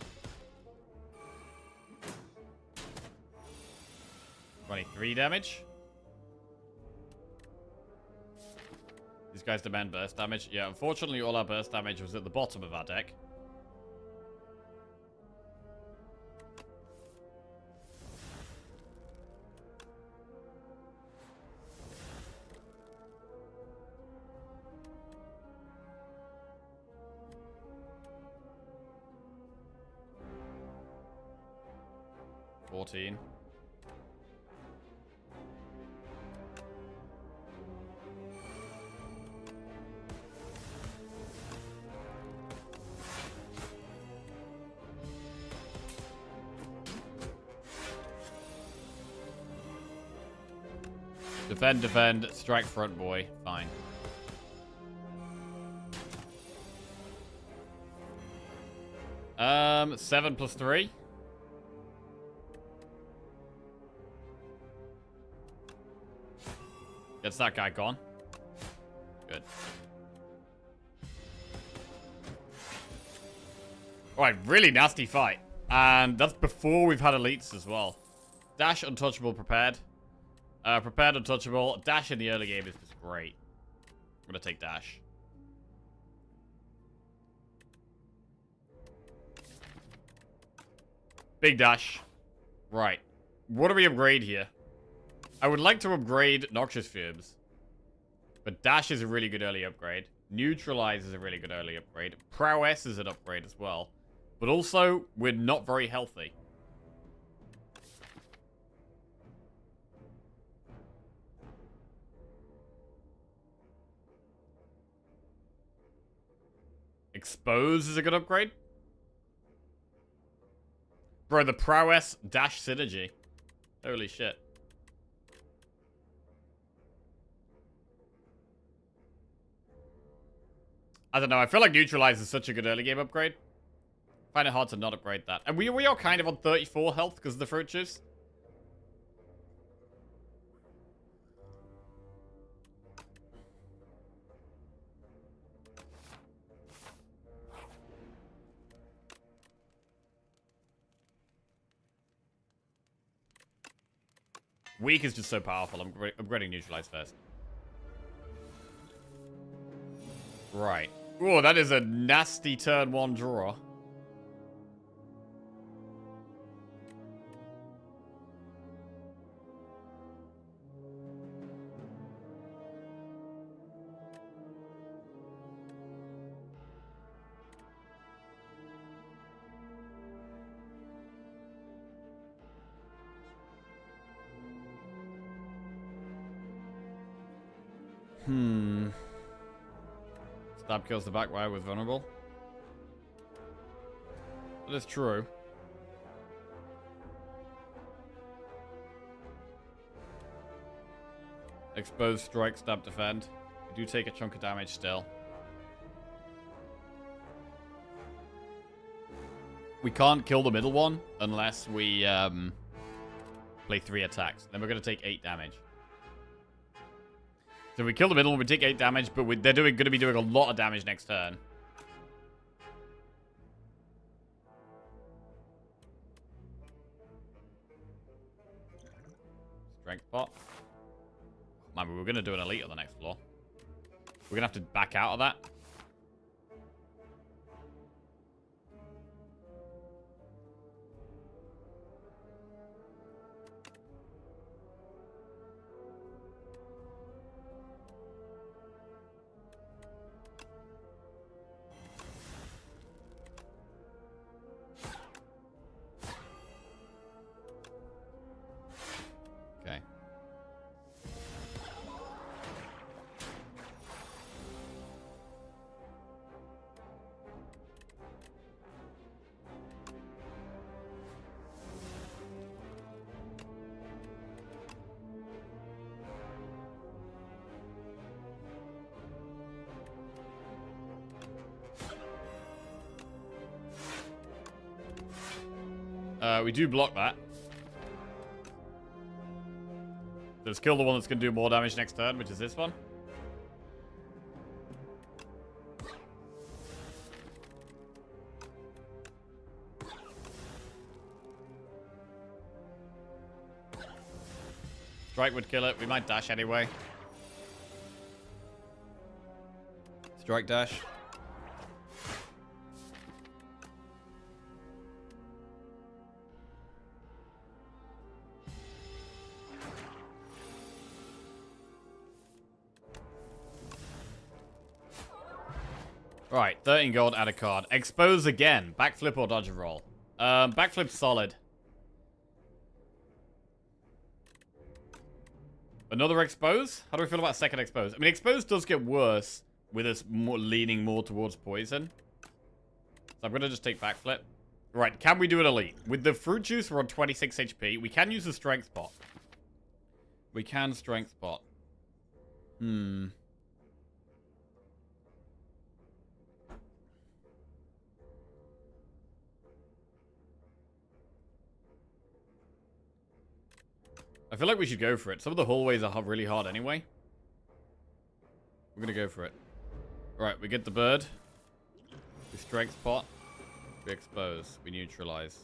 23 damage. These guys demand burst damage. Yeah, unfortunately all our burst damage was at the bottom of our deck. Defend, defend, strike front boy. Fine. Seven plus 3. Gets that guy gone. Good. Alright, really nasty fight. And that's before we've had elites as well. Dash, untouchable, prepared. Prepared, untouchable. Dash in the early game is just great. I'm gonna take dash. Big dash. Right. What do we upgrade here? I would like to upgrade Noxious Fumes. But dash is a really good early upgrade. Neutralize is a really good early upgrade. Prowess is an upgrade as well. But also, we're not very healthy. Expose is a good upgrade. Bro, the prowess dash synergy. Holy shit. I don't know. I feel like Neutralize is such a good early game upgrade. Find it hard to not upgrade that. And we are kind of on 34 health because of the fruit juice. Weak is just so powerful. I'm upgrading Neutralize first. Right. Oh, that is a nasty turn 1 draw. Stab kills the back wire with vulnerable. That is true. Expose, strike, stab, defend. We do take a chunk of damage still. We can't kill the middle one unless we play 3 attacks. Then we're going to take 8 damage. So we kill the middle one, we take 8 damage, but they're going to be doing a lot of damage next turn. Strength pot. Man, we were going to do an elite on the next floor. We're going to have to back out of that. We do block that. Let's kill the one that's going to do more damage next turn, which is this one. Strike would kill it. We might dash anyway. Strike dash. Right, 13 gold, add a card. Expose again. Backflip or dodge a roll. Backflip's solid. Another expose? How do we feel about second expose? I mean, expose does get worse with us leaning more towards poison. So I'm going to just take backflip. Right, can we do an elite? With the fruit juice, we're on 26 HP. We can use the strength pot. We can strength pot. I feel like we should go for it. Some of the hallways are really hard anyway. We're going to go for it. Right, we get the bird. We strength pot. We expose. We neutralize.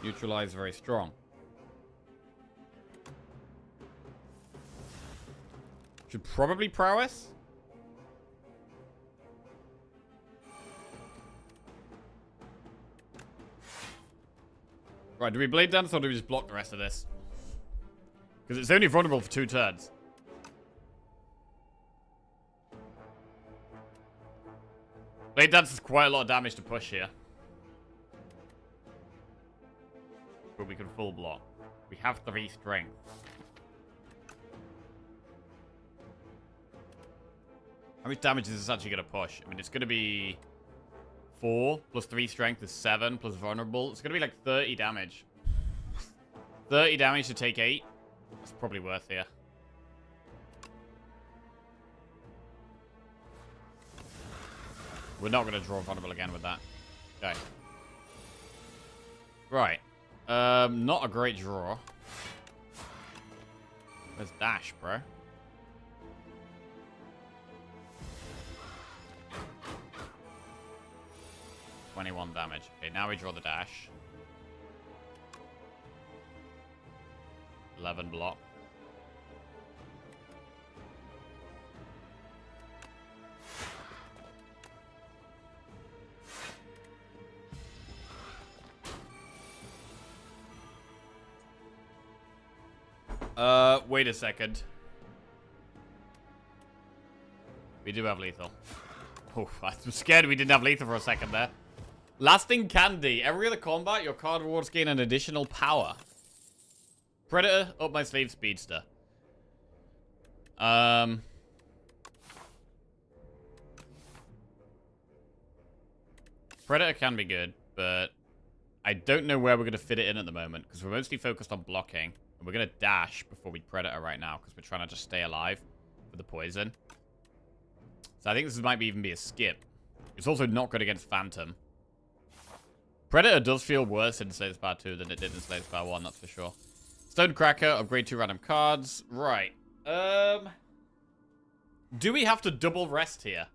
Neutralize very strong. Should probably prowess. Right, do we blade dance or do we just block the rest of this? Because it's only vulnerable for 2 turns. Blade Dance is quite a lot of damage to push here. But we can full block. We have 3 strength. How much damage is this actually going to push? I mean, it's going to be 4 plus 3 strength is 7 plus vulnerable. It's going to be like 30 damage. 30 damage to take 8. That's probably worth here. We're not going to draw vulnerable again with that. Okay. Right. Not a great draw. There's dash, bro. $21 damage. Okay, now we draw the dash. 11 block. Wait a second. We do have lethal. Oh, I was scared we didn't have lethal for a second there. Lasting Candy. Every other combat, your card rewards gain an additional power. Predator, up my sleeve, Speedster. Predator can be good, but I don't know where we're going to fit it in at the moment, because we're mostly focused on blocking. And we're going to dash before we Predator right now, because we're trying to just stay alive for the poison. So I think this might even be a skip. It's also not good against Phantom. Predator does feel worse in Slayer Spire 2 than it did in Slayer Spire 1, that's for sure. Stonecracker, upgrade 2 random cards. Right. Do we have to double rest here?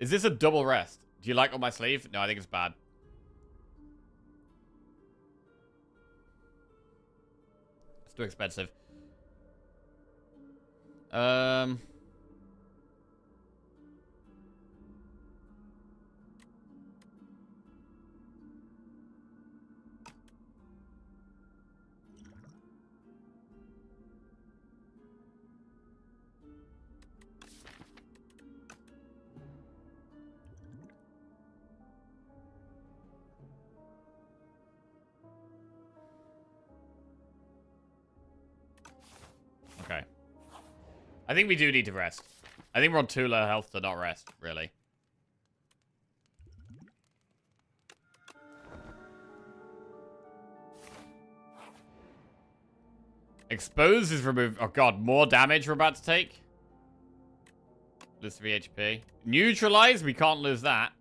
Is this a double rest? Do you like on my sleeve? No, I think it's bad. It's too expensive. Okay. I think we do need to rest. I think we're on too low health to not rest, really. Expose is removed. Oh god, more damage we're about to take. Lose 3 HP. Neutralize, we can't lose that.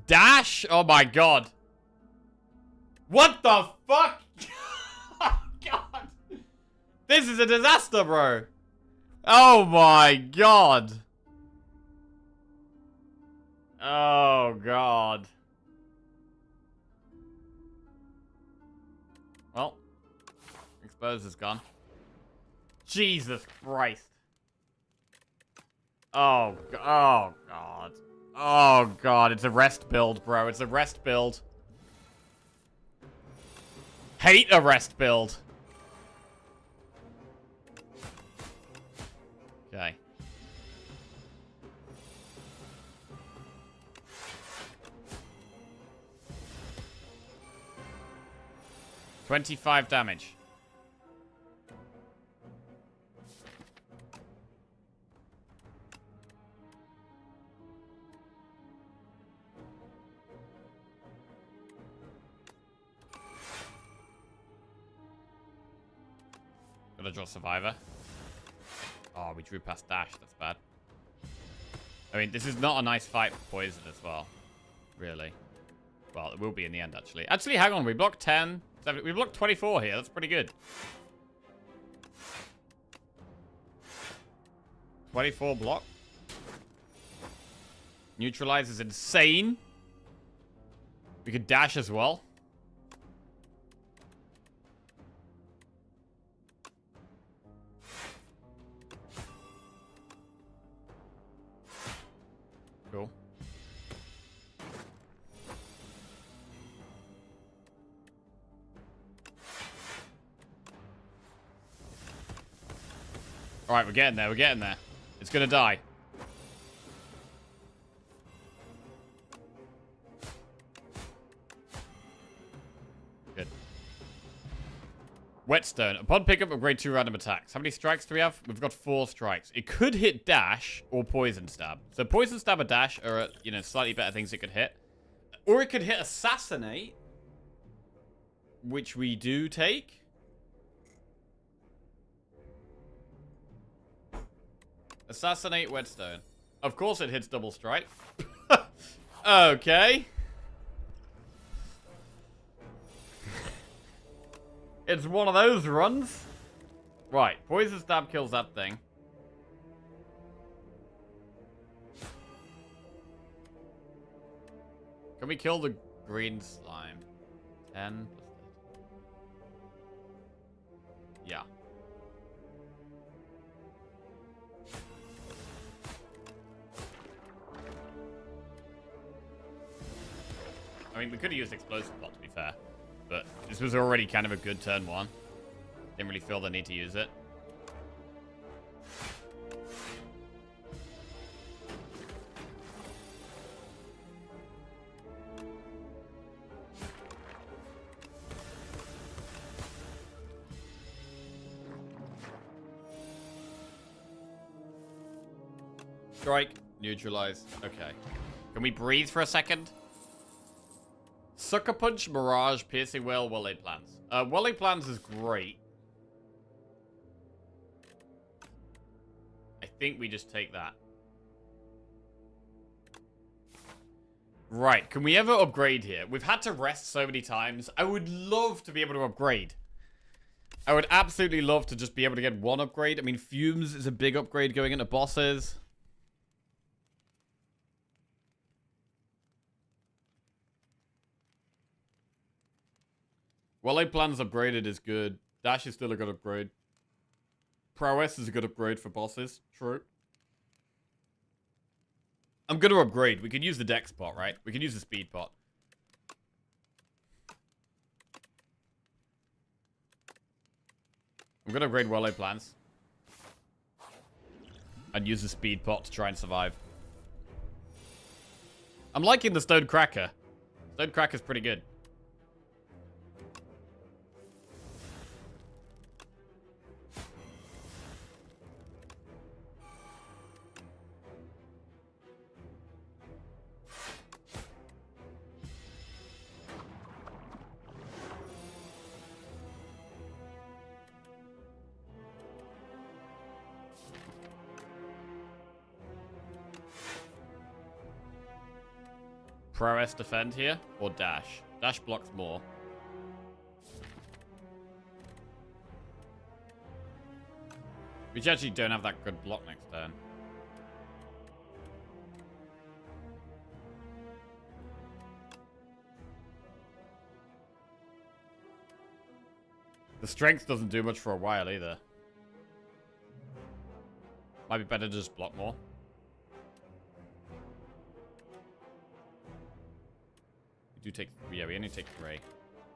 Dash? Oh my god. What the fuck? Oh god. This is a disaster, bro. Oh my god. Oh god. Well, Expose is gone. Jesus Christ. Oh god. Oh god, it's a rest build, bro. It's a rest build. Hate a rest build. Okay. $25 damage. Gotta draw Survivor. Oh, we drew past Dash. That's bad. I mean, this is not a nice fight for Poison as well. Really. Well, it will be in the end, actually. Actually, hang on. We blocked 10. 7, we blocked 24 here. That's pretty good. 24 block. Neutralize is insane. We could dash as well. Cool. Alright, we're getting there. We're getting there. It's gonna die. Good. Whetstone. Upon pickup, upgrade 2 random attacks. How many strikes do we have? We've got 4 strikes. It could hit Dash or Poison Stab. So Poison Stab or Dash are, you know, slightly better things it could hit. Or it could hit Assassinate, which we do take. Assassinate Whetstone. Of course it hits double strike. Okay. It's one of those runs. Right. Poison Stab kills that thing. Can we kill the green slime? 10 plus 30. Yeah. I mean, we could have used Explosive Plot, to be fair. But this was already kind of a good turn 1. Didn't really feel the need to use it. Strike. Neutralize. Okay. Can we breathe for a second? Sucker Punch, Mirage, Piercing Whale, Well-Laid Plans. Well-Laid Plans is great. I think we just take that. Right, can we ever upgrade here? We've had to rest so many times. I would love to be able to upgrade. I would absolutely love to just be able to get one upgrade. I mean, Fumes is a big upgrade going into bosses. Well-Laid Plans upgraded is good. Dash is still a good upgrade. Prowess is a good upgrade for bosses. True. I'm going to upgrade. We could use the dex pot, right? We can use the speed pot. I'm going to upgrade Well-Laid Plans. And use the speed pot to try and survive. I'm liking the Stone Cracker. Stone Cracker's pretty good. Prowess defend here, or dash? Dash blocks more. We actually don't have that good block next turn. The strength doesn't do much for a while either. Might be better to just block more. We do take... Yeah, we only take 3.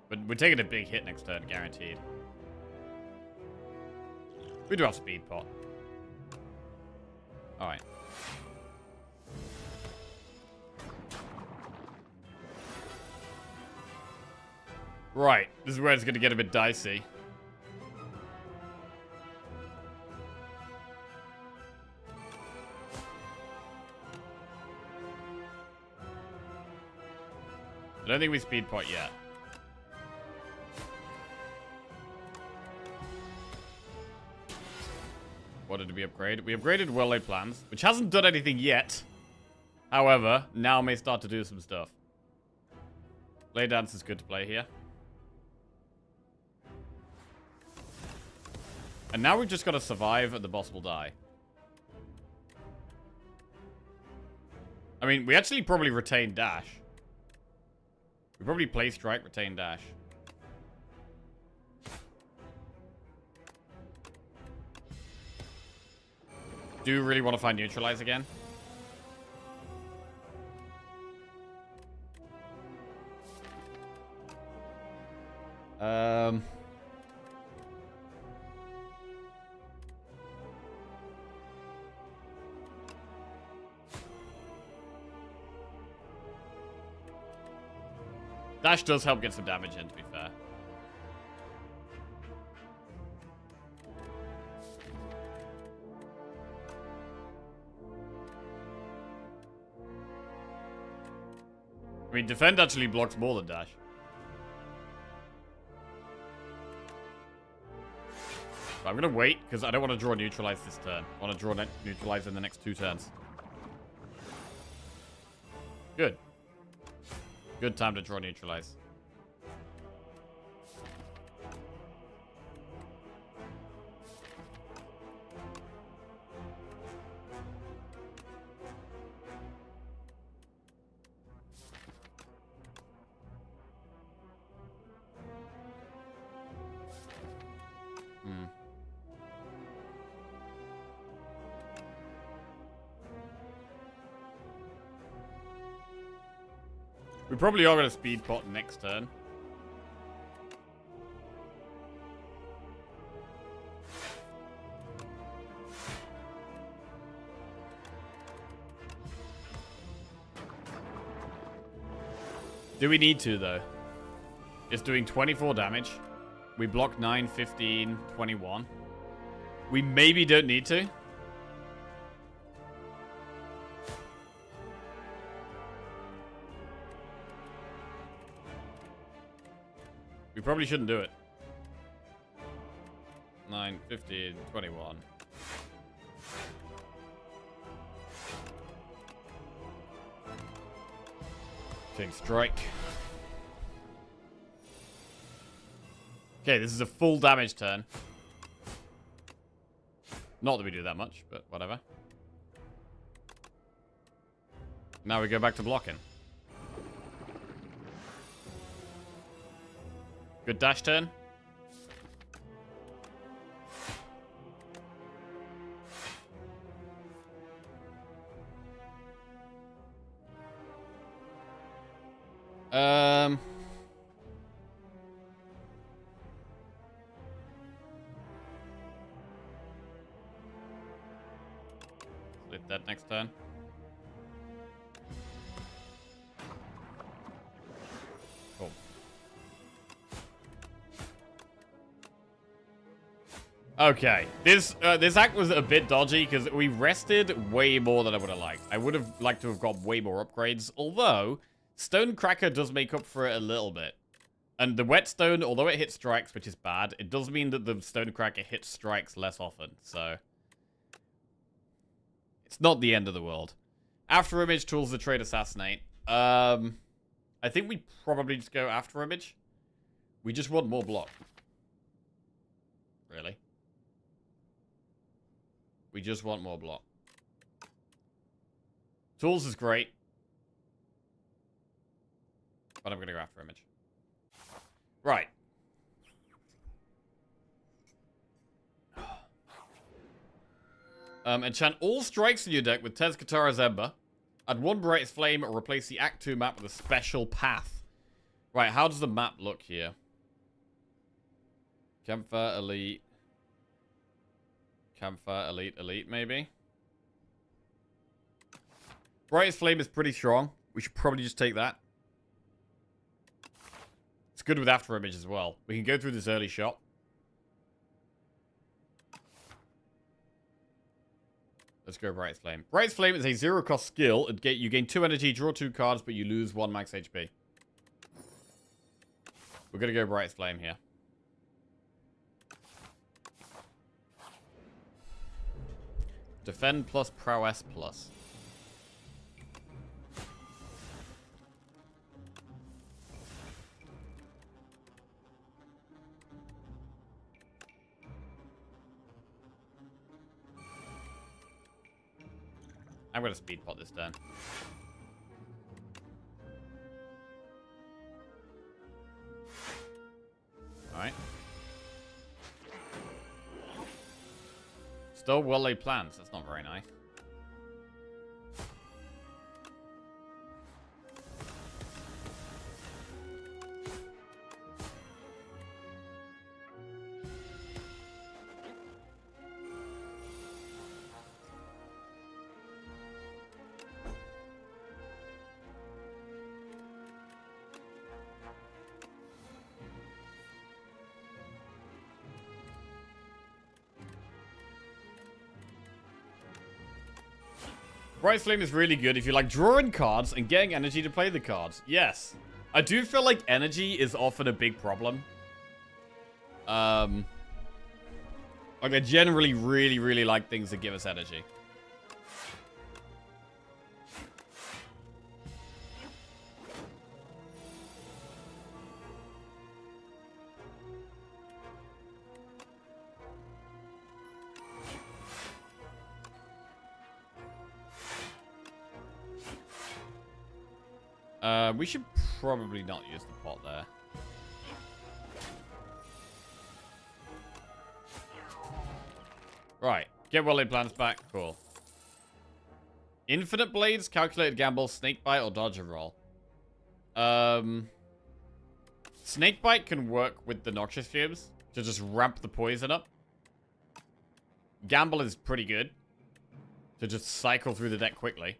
But we're taking a big hit next turn, guaranteed. We do have speed pot. Alright. Right. This is where it's going to get a bit dicey. I don't think we speed pot yet. What did we upgrade? We upgraded Well-Laid Plans, which hasn't done anything yet. However, now may start to do some stuff. Lay Dance is good to play here. And now we've just got to survive and the boss will die. I mean, we actually probably retain dash. We probably play strike, retain dash. Do you really want to find neutralize again? Dash does help get some damage in, to be fair. I mean, defend actually blocks more than dash. But I'm going to wait, because I don't want to draw neutralize this turn. I want to draw neutralize in the next 2 turns. Good. Good time to draw neutralize. We probably are going to speed pot next turn. Do we need to, though? It's doing 24 damage. We block 9, 15, 21. We maybe don't need to. We probably shouldn't do it. 9, 15, 21. Change strike. Okay, this is a full damage turn. Not that we do that much, but whatever. Now we go back to blocking. Good dash turn. Split that next turn. Cool. Okay, this act was a bit dodgy because we rested way more than I would have liked. I would have liked to have got way more upgrades, although Stonecracker does make up for it a little bit. And the Whetstone, although it hits strikes, which is bad, it does mean that the Stonecracker hits strikes less often, so it's not the end of the world. After Image, tools the trade Assassinate. I think we probably just go After Image. We just want more block. Really? We just want more block. Tools is great. But I'm going to go After Image. Right. Enchant all strikes in your deck with Tez Katara's Ember. Add one Brightest Flame or replace the Act 2 map with a special path. Right, how does the map look here? Campfire, Elite. Campfire, Elite, Elite, maybe? Brightest Flame is pretty strong. We should probably just take that. It's good with After Image as well. We can go through this early shot. Let's go Brightest Flame. Brightest Flame is a zero-cost skill. You gain 2 energy, draw 2 cards, but you lose 1 max HP. We're going to go Brightest Flame here. Defend plus Prowess plus. I'm going to speed pot this turn. Alright. Still well-laid plans. That's not very nice. Brightest Flame is really good if you like drawing cards and getting energy to play the cards. Yes. I do feel like energy is often a big problem. Like I generally really like things that give us energy. We should probably not use the pot there. Right. Get well-laid plans back. Cool. Infinite Blades, Calculated Gamble, Snakebite, or Dodge and Roll. Snakebite can work with the Noxious Fumes to just ramp the poison up. Gamble is pretty good to just cycle through the deck quickly.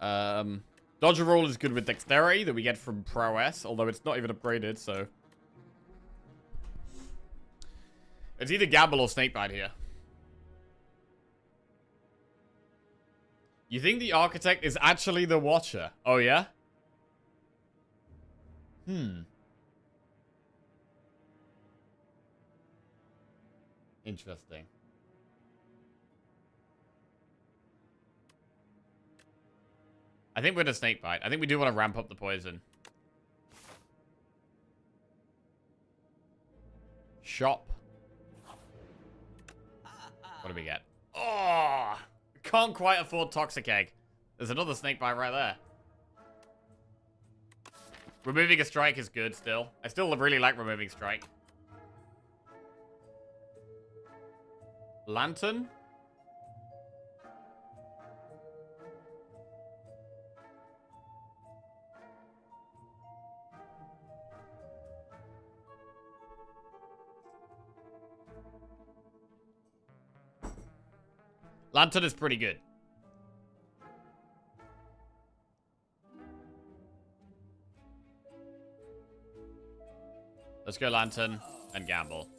Dodge and Roll is good with Dexterity that we get from Prowess, although it's not even upgraded, so... It's either Gamble or Snakebite here. You think the Architect is actually the Watcher? Oh, yeah? Interesting. I think we're gonna snake bite. I think we do want to ramp up the poison. Shop. What do we get? Oh! Can't quite afford Toxic Egg. There's another snake bite right there. Removing a strike is good still. I still really like removing strike. Lantern? Lantern is pretty good. Let's go Lantern and gamble.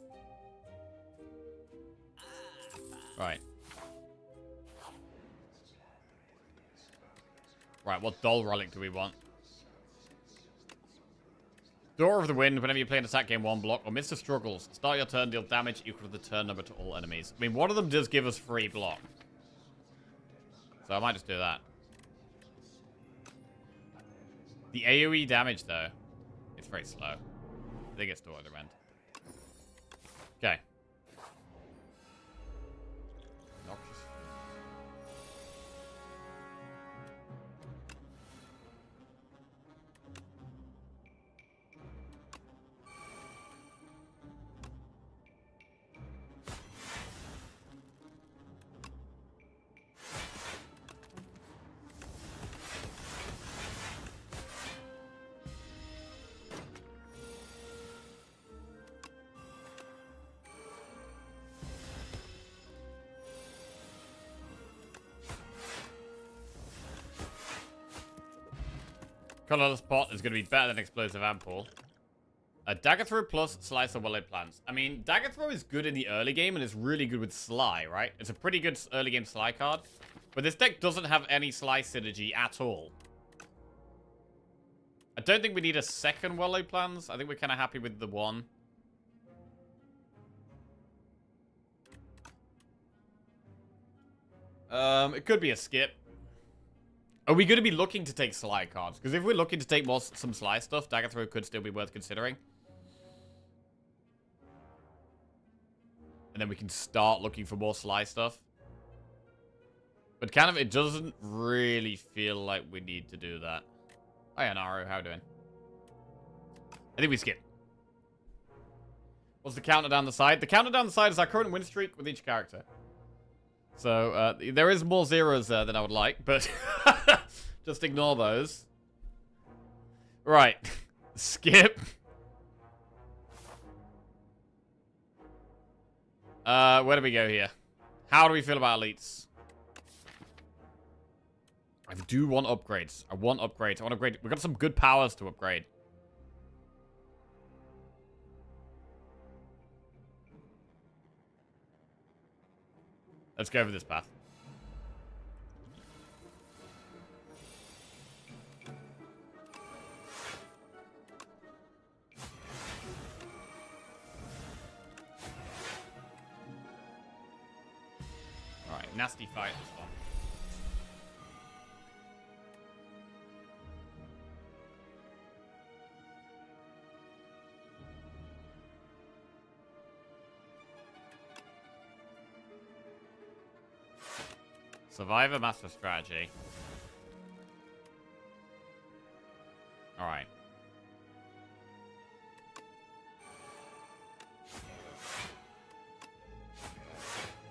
Right. Right, what Doll Relic do we want? Door of the Wind, whenever you play an attack game 1 block, or Mr. Struggles, start your turn, deal damage equal to the turn number to all enemies. I mean, one of them does give us free block. So I might just do that. The AoE damage, though, it's very slow. I think it's Door of the Wind. Okay. Noxious. Colorless Pot is going to be better than Explosive Ampoule. Dagger Throw plus Slice or Well-Laid Plans. I mean, Dagger Throw is good in the early game and it's really good with Sly, right? It's a pretty good early game Sly card. But this deck doesn't have any Sly synergy at all. I don't think we need a second Well-Laid Plans. I think we're kind of happy with the one. It could be a skip. Are we going to be looking to take Sly cards? Because if we're looking to take some Sly stuff, Dagger Throw could still be worth considering. And then we can start looking for more Sly stuff. But kind of, it doesn't really feel like we need to do that. Oh yeah, Naru, how are you doing? I think we skip. What's the counter down the side? The counter down the side is our current win streak with each character. So, there is more zeros there than I would like, but just ignore those. Right. Skip. Where do we go here? How do we feel about elites? I do want upgrades. I want upgrades. I want to upgrade. We've got some good powers to upgrade. Let's go over this path. Alright, nasty fight this one. Survivor Master Strategy. Alright.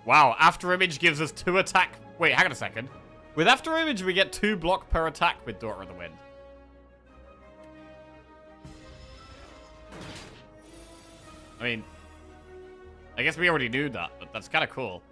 Wow, After Image gives us 2 attack. Wait, hang on a second. With After Image, we get 2 block per attack with Daughter of the Wind. I mean, I guess we already knew that, but that's kind of cool.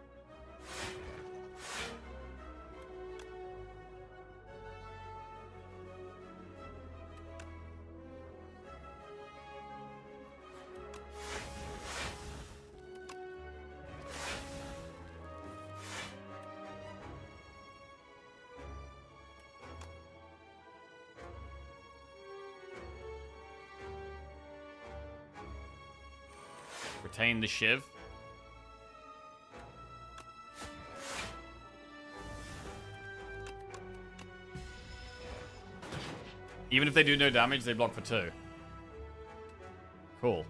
retain the shiv. Even if they do no damage, they block for 2. Cool.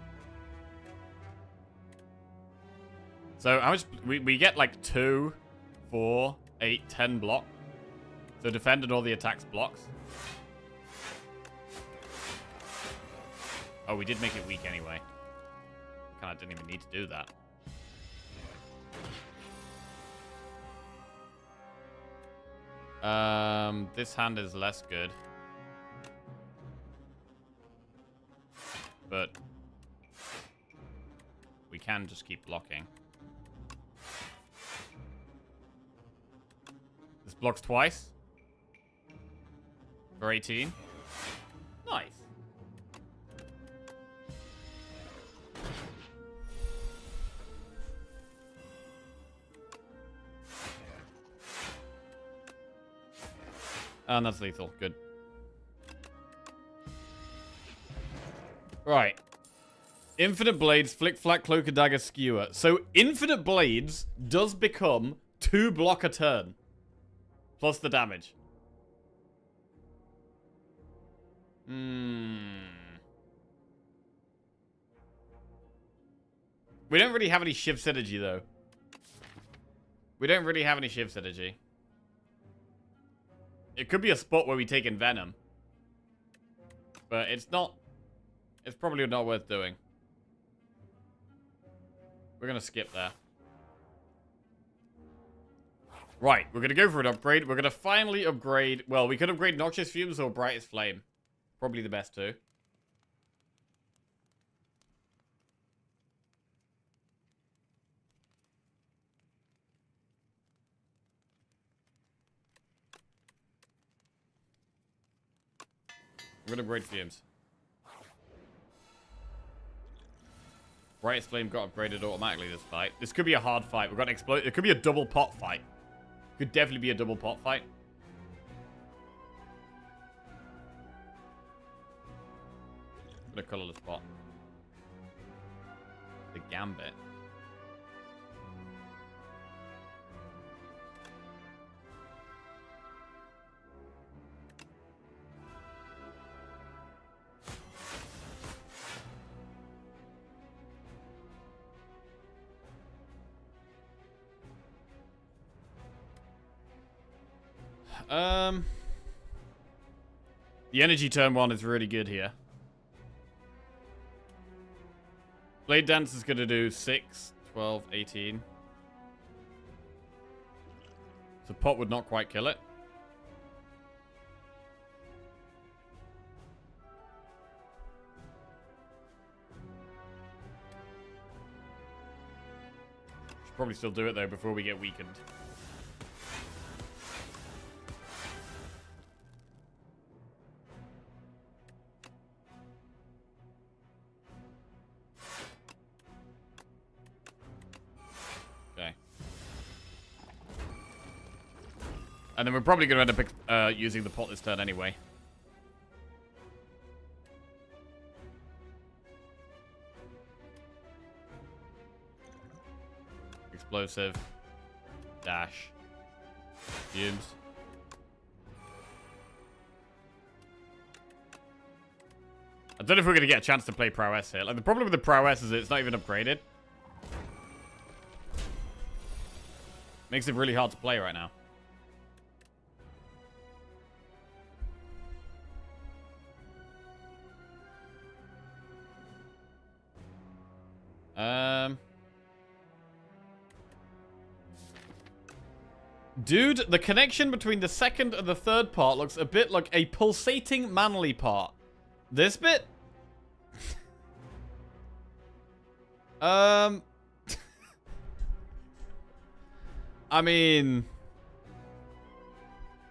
So how much... We get like 2, 4, 8, 10 block. So defend and all the attacks blocks. Oh, we did make it weak anyway. Kind of didn't even need to do that. This hand is less good. But we can just keep blocking. This blocks twice. For 18. Nice. And that's lethal. Good. Right. Infinite Blades, Flick Flack, Cloak and Dagger, Skewer. So Infinite Blades does become 2 block a turn. Plus the damage. We don't really have any Shiv synergy, though. We don't really have any Shiv synergy. It could be a spot where we take in Venom. But it's not... It's probably not worth doing. We're going to skip there. Right, we're going to go for an upgrade. We're going to finally upgrade... Well, we could upgrade Noxious Fumes or Brightest Flame. Probably the best two. We're going to upgrade Fumes. Brightest Flame got upgraded automatically this fight. This could be a hard fight. We've got to explode. It could be a double pot fight. Could definitely be a double pot fight. I'm gonna colorless pot. The Gambit. The energy turn 1 is really good here. Blade Dance is going to do 6, 12, 18. So pot would not quite kill it. Should probably still do it though before we get weakened. And then we're probably going to end up using the pot this turn anyway. Explosive. Dash. Fumes. I don't know if we're going to get a chance to play Prowess here. Like, the problem with the Prowess is it's not even upgraded. Makes it really hard to play right now. Dude, the connection between the second and the third part looks a bit like a pulsating manly part. This bit? I mean...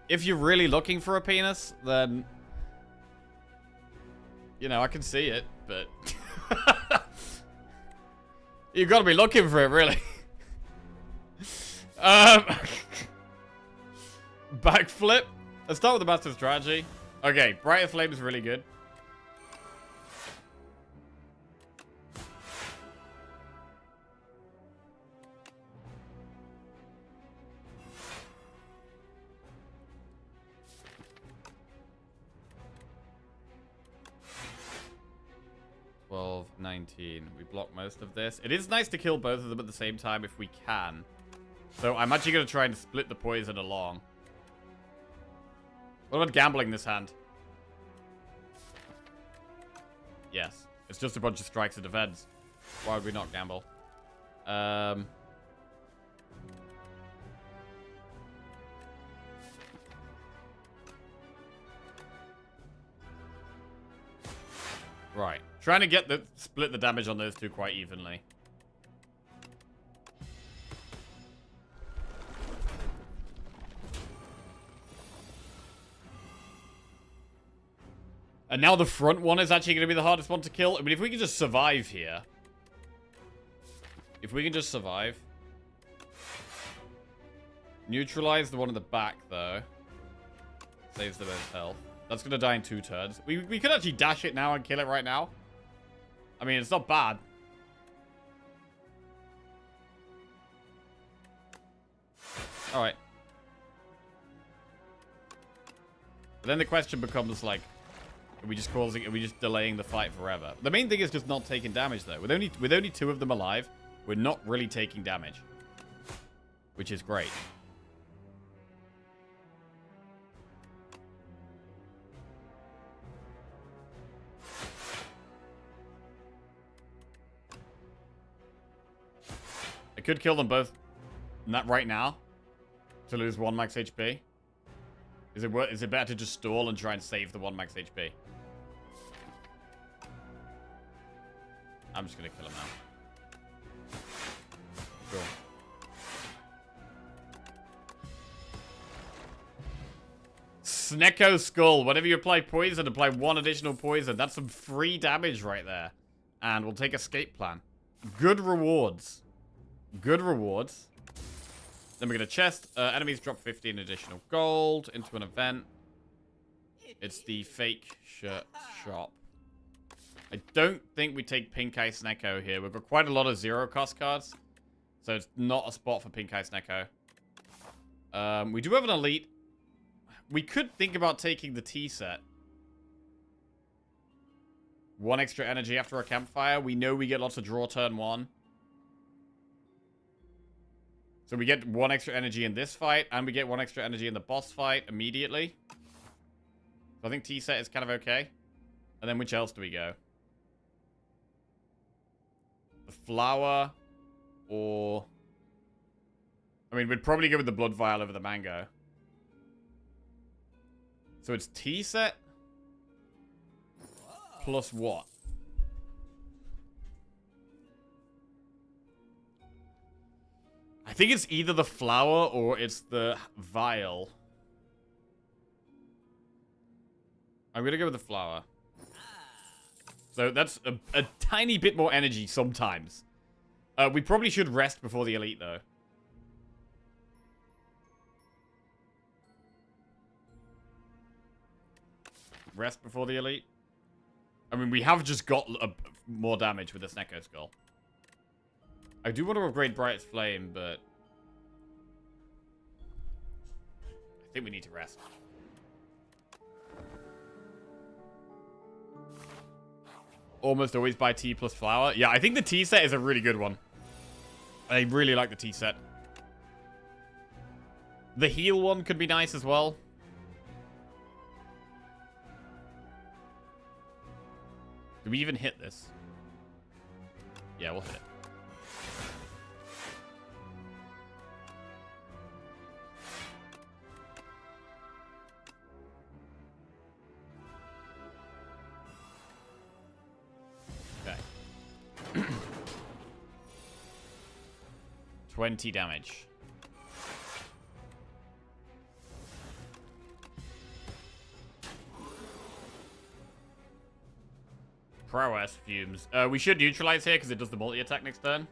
If you're really looking for a penis, then... You know, I can see it, but... You've got to be looking for it, really. Backflip. Let's start with the Master Strategy. Okay, Brightest Flame is really good. 19. We block most of this. It is nice to kill both of them at the same time if we can. So I'm actually going to try and split the poison along. What about gambling this hand? Yes. It's just a bunch of strikes and defense. Why would we not gamble? Right. Trying to split the damage on those two quite evenly. And now the front one is actually going to be the hardest one to kill. I mean, if we can just survive here. If we can just survive. Neutralize the one in the back, though. Saves the most health. That's going to die in 2 turns. We could actually dash it now and kill it right now. I mean, it's not bad. Alright. But then the question becomes, like, are we just delaying the fight forever? The main thing is just not taking damage, though. With only 2 of them alive, we're not really taking damage. Which is great. I could kill them both not right now to lose 1 max HP. Is it better to just stall and try and save the 1 max HP? I'm just gonna kill him now. Cool. Snecko Skull. Whenever you apply poison, apply 1 additional poison. That's some free damage right there. And we'll take escape plan. Good rewards. Good rewards. Then we get a chest. Enemies drop 15 additional gold into an event. It's the fake shirt shop. I don't think we take Pink Eye Snecko here. We've got quite a lot of 0-cost cards. So it's not a spot for Pink Eye Snecko. We do have an elite. We could think about taking the T set. 1 extra energy after a campfire. We know we get lots of draw turn 1. So we get 1 extra energy in this fight, and we get 1 extra energy in the boss fight immediately. So I think T set is kind of okay. And then which else do we go? The flower, or... I mean, we'd probably go with the blood vial over the mango. So it's T set plus what? I think it's either the flower or it's the vial. I'm going to go with the flower. So that's a tiny bit more energy sometimes. We probably should rest before the elite, though. Rest before the elite? I mean, we have just got more damage with the Snecko Skull. I do want to upgrade Brightest Flame, but... I think we need to rest. Almost always buy T plus flower. Yeah, I think the T set is a really good one. I really like the T set. The heal one could be nice as well. Do we even hit this? Yeah, we'll hit it. Okay. 20 damage. Prowess Fumes. We should neutralize here because it does the multi-attack next turn.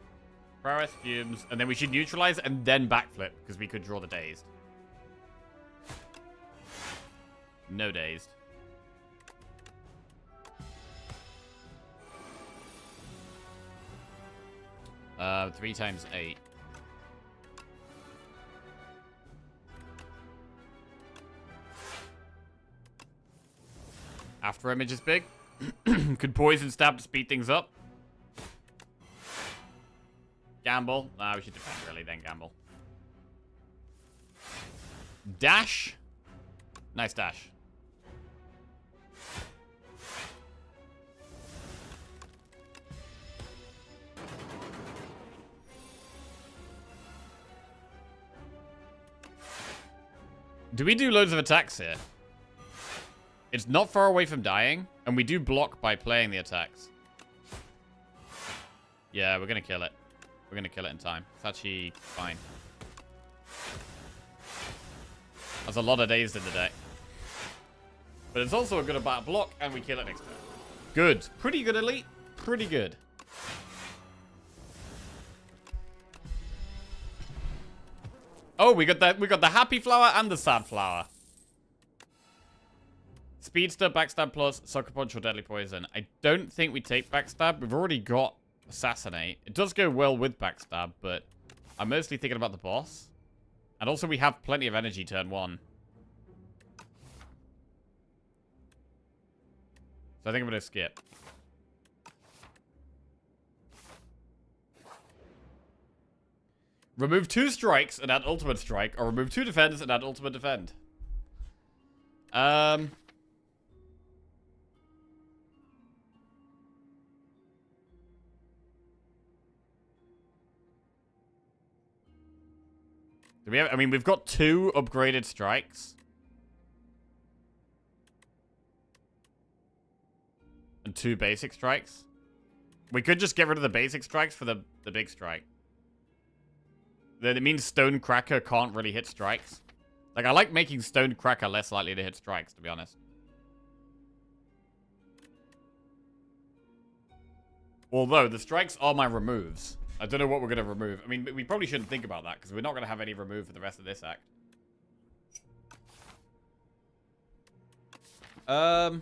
Prowess Fumes. And then we should neutralize and then backflip because we could draw the Dazed. No Dazed. Uh, 3 times 8. After image is big. Could poison stab to speed things up. Gamble. Nah, we should defend really, then gamble. Dash. Nice dash. Do we do loads of attacks here? It's not far away from dying, and we do block by playing the attacks. Yeah, we're gonna kill it. We're gonna kill it in time. It's actually fine. That's a lot of days in the day. But it's also a good about block, and we kill it next turn. Good. Pretty good, Elite. Pretty good. Oh, we got the happy flower and the sad flower. Speedster, backstab plus, sucker punch or deadly poison. I don't think we take backstab. We've already got assassinate. It does go well with backstab, but I'm mostly thinking about the boss. And also we have plenty of energy turn 1. So I think I'm going to skip. Remove 2 strikes and add ultimate strike, or remove 2 defends and add ultimate defend. Do we have, I mean, we've got 2 upgraded strikes. And 2 basic strikes. We could just get rid of the basic strikes for the big strike. That it means Stone Cracker can't really hit strikes. Like, I like making Stone Cracker less likely to hit strikes, to be honest. Although, the strikes are my removes. I don't know what we're going to remove. I mean, we probably shouldn't think about that, because we're not going to have any remove for the rest of this act. I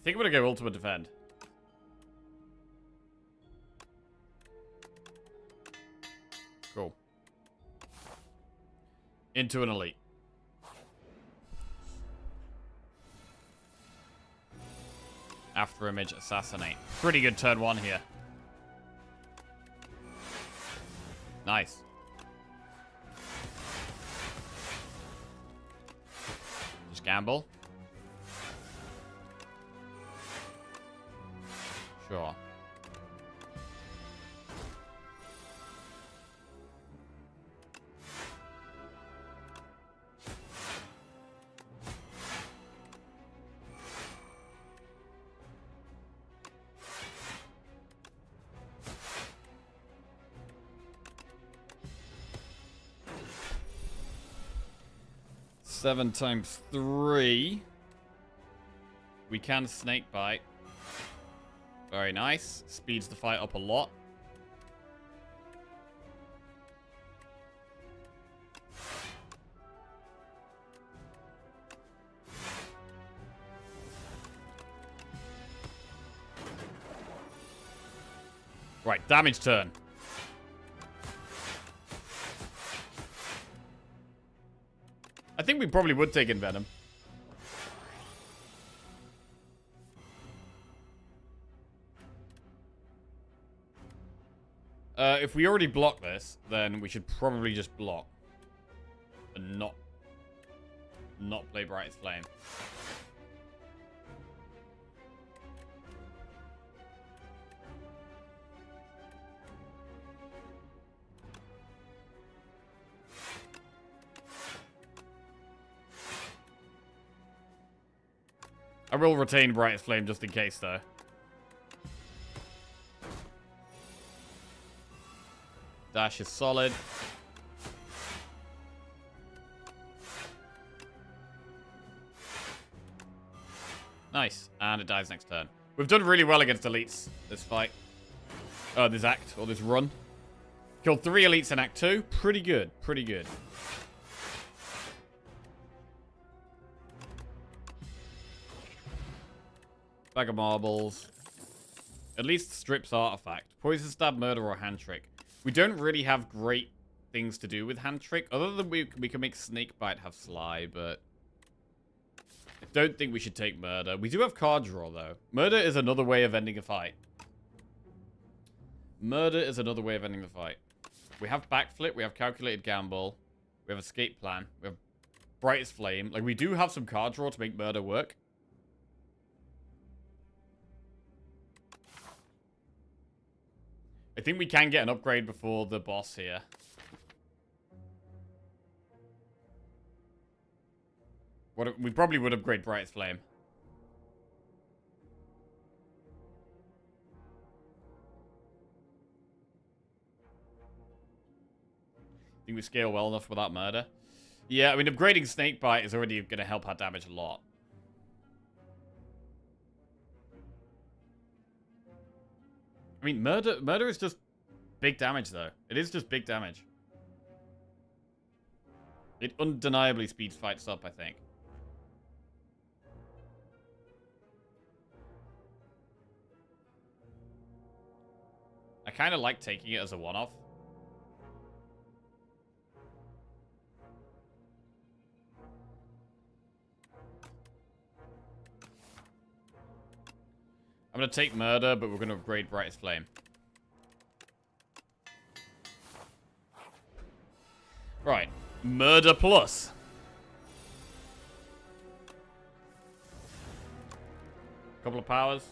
think I'm going to go ultimate defend. Cool. Into an elite. After image, assassinate. Pretty good turn 1 here. Nice. Just gamble. Sure. Seven times 3. We can snake bite. Very nice. Speeds the fight up a lot. Right, damage turn. I think we probably would take Envenom. If we already block this, then we should probably just block. And not play Brightest Flame. I will retain Brightest Flame just in case, though. Dash is solid. Nice. And it dies next turn. We've done really well against elites this fight. This act, or this run. Killed 3 elites in Act 2. Pretty good. Pretty good. Bag of marbles. At least strips artifact. Poison stab, murder, or hand trick. We don't really have great things to do with hand trick. Other than we can make snake bite have sly, but I don't think we should take murder. We do have card draw, though. Murder is another way of ending a fight. Murder is another way of ending the fight. We have backflip. We have calculated gamble. We have escape plan. We have brightest flame. Like, we do have some card draw to make murder work. I think we can get an upgrade before the boss here. We probably would upgrade brightest flame. Think we scale well enough without murder? Yeah, I mean, upgrading snakebite is already going to help our damage a lot. I mean, murder is just big damage, though. It is just big damage. It undeniably speeds fights up, I think. I kind of like taking it as a one-off. I'm going to take murder, but we're going to upgrade brightest flame. Right. Murder plus. Couple of powers.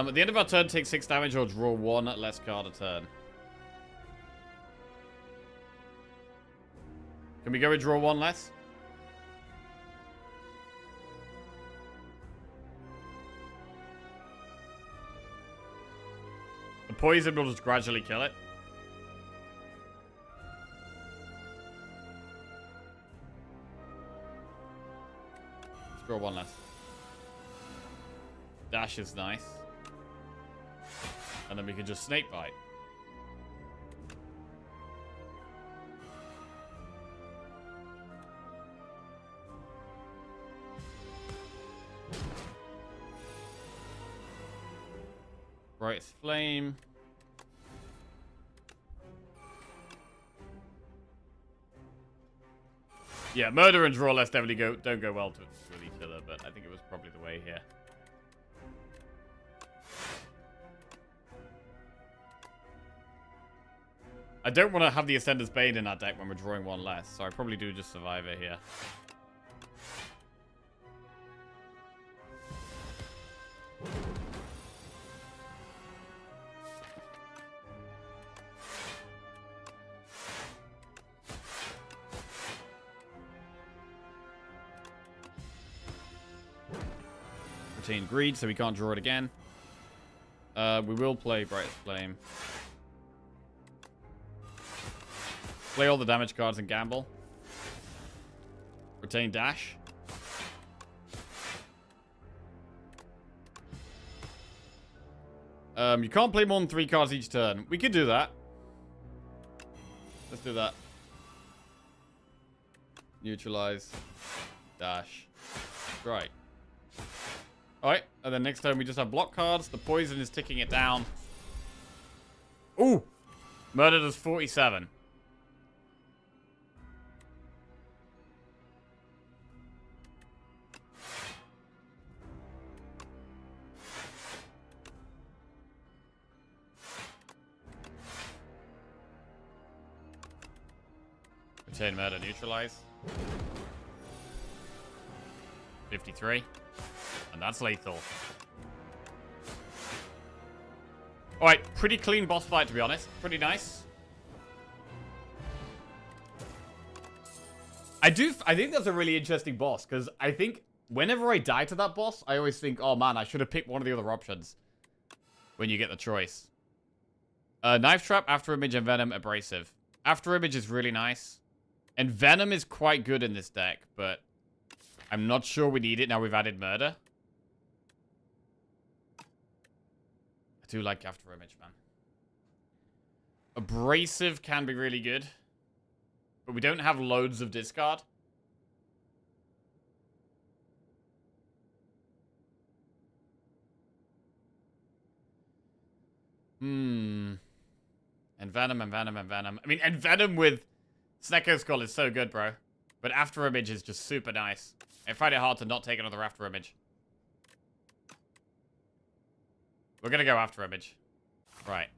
At the end of our turn, take 6 damage or draw 1 less card a turn. Can we go and draw 1 less? The poison will just gradually kill it. Let's draw 1 less. Dash is nice. And then we can just snake bite. Brightest flame. Yeah, murder and draw less definitely don't go well with each other, but I think it was probably the way here. I don't want to have the Ascender's Bane in our deck when we're drawing 1 less, so I probably do just survive it here. Retain Greed, so we can't draw it again. We will play Brightest Flame. Play all the damage cards and gamble. Retain Dash. You can't play more than 3 cards each turn. We could do that. Let's do that. Neutralize. Dash. Right. Alright, and then next turn we just have block cards. The poison is ticking it down. Ooh! Murder does 47. Retain murder, neutralize. 53. And that's lethal. Alright, pretty clean boss fight to be honest. Pretty nice. I think that's a really interesting boss, because I think whenever I die to that boss, I always think, oh man, I should have picked one of the other options. When you get the choice. Knife Trap, After Image, and Venom, Abrasive. After Image is really nice. And Venom is quite good in this deck, but I'm not sure we need it now we've added Murder. I do like After Image, man. Abrasive can be really good. But we don't have loads of discard. Envenom. I mean, Envenom with Snecko Skull is so good, bro. But After Image is just super nice. I find it hard to not take another After Image. We're gonna go After Image. Right.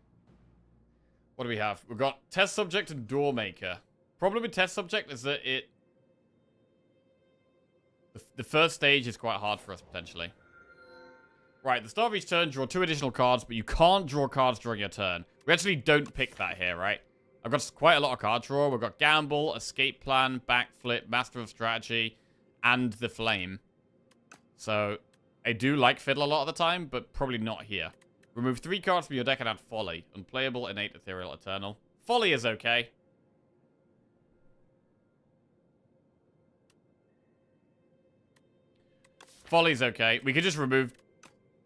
What do we have? We've got Test Subject and Doormaker. Problem with Test Subject is that the first stage is quite hard for us, potentially. Right, the start of each turn, draw 2 additional cards, but you can't draw cards during your turn. We actually don't pick that here, right? I've got quite a lot of card draw. We've got Gamble, Escape Plan, Backflip, Master of Strategy, and the Flame. So, I do like Fiddle a lot of the time, but probably not here. Remove 3 cards from your deck and add Folly. Unplayable, Innate, Ethereal, Eternal. Folly is okay. Folly's okay. We could just remove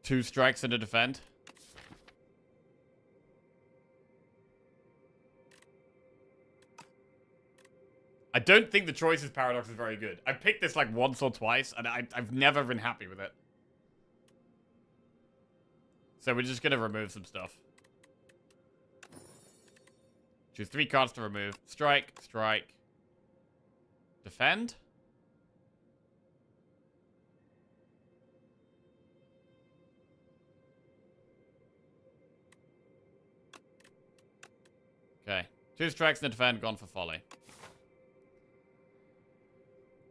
2 strikes and a defend. I don't think the Choices Paradox is very good. I picked this like once or twice, and I've never been happy with it. So we're just going to remove some stuff. Choose 3 cards to remove. Strike, strike. Defend. Okay. 2 strikes and a defend, gone for Folly.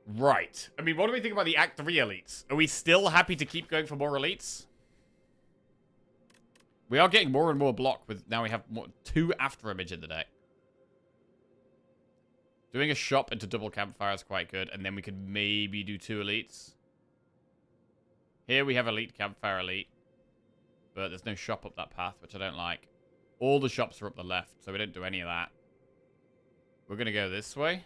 Right. I mean, what do we think about the Act 3 elites? Are we still happy to keep going for more elites? We are getting more and more block with now we have 2 After Image in the deck. Doing a shop into double campfire is quite good, and then we could maybe do 2 elites. Here we have elite campfire elite, but there's no shop up that path, which I don't like. All the shops are up the left, so we don't do any of that. We're going to go this way.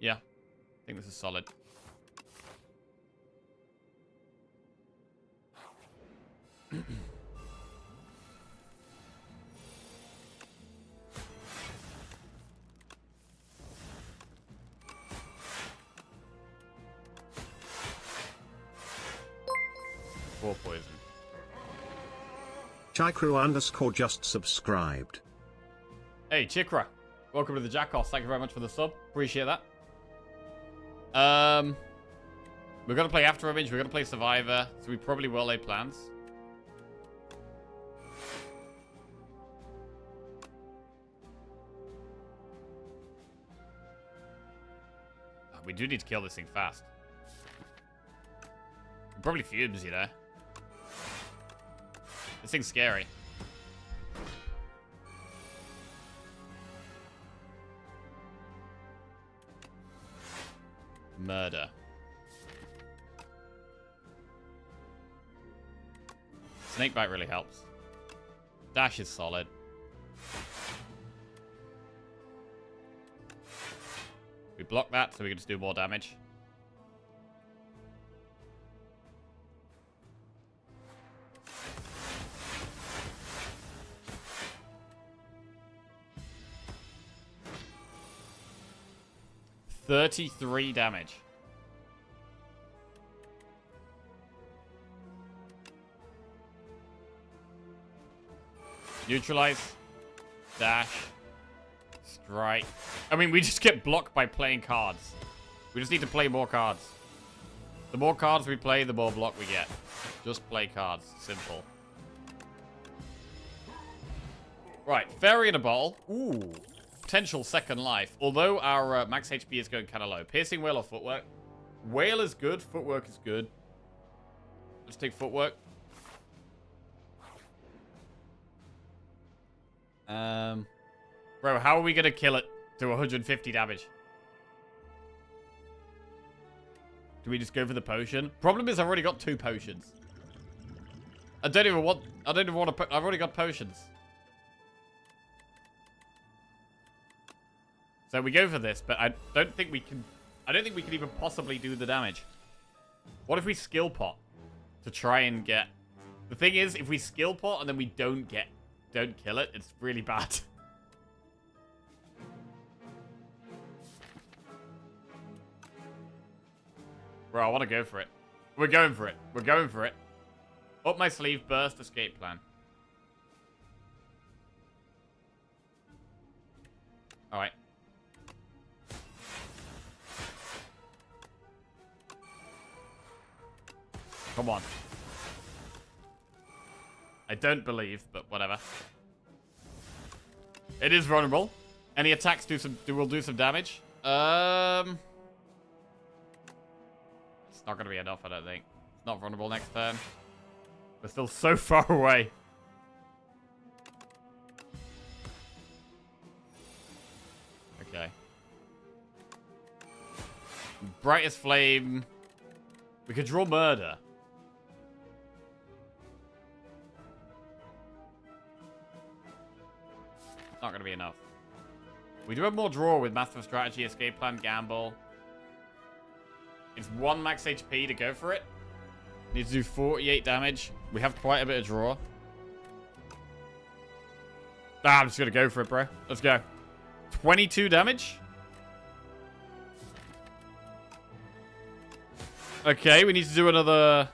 Yeah, I think this is solid. Four poison. Chikru_ just subscribed. Hey, Chikra. Welcome to the Jackals. Thank you very much for the sub. Appreciate that. We're going to play After Image. We're going to play Survivor. So we probably will lay plans. We do need to kill this thing fast. Probably fumes, you know. This thing's scary. Murder. Snakebite really helps. Dash is solid. We block that so we can just do more damage. $33 damage. Neutralize. Dash. Strike. I mean, we just get blocked by playing cards. We just need to play more cards. The more cards we play, the more block we get. Just play cards. Simple. Right. Fairy in a bottle. Ooh. Potential second life. Although our max HP is going kind of low. Piercing Whale or Footwork? Whale is good. Footwork is good. Let's take Footwork. Bro, how are we going to kill it to 150 damage? Do we just go for the potion? Problem is I've already got 2 potions. I don't even want to I've already got potions. So we go for this, but I don't think we can even possibly do the damage. What if we skill pot to try and get... The thing is, if we skill pot and then we don't get don't kill it, it's really bad. Bro, I want to go for it. We're going for it. We're going for it. Up my sleeve, burst, escape plan. Alright. Come on. I don't believe, but whatever. It is vulnerable. Any attacks will do some damage. It's not going to be enough, I don't think. It's not vulnerable next turn. We're still so far away. Okay. Brightest flame. We could draw murder. Not going to be enough. We do have more draw with Master of Strategy, Escape Plan, Gamble. It's 1 max HP to go for it. Need to do 48 damage. We have quite a bit of draw. Ah, I'm just going to go for it, bro. Let's go. 22 damage. Okay, we need to do another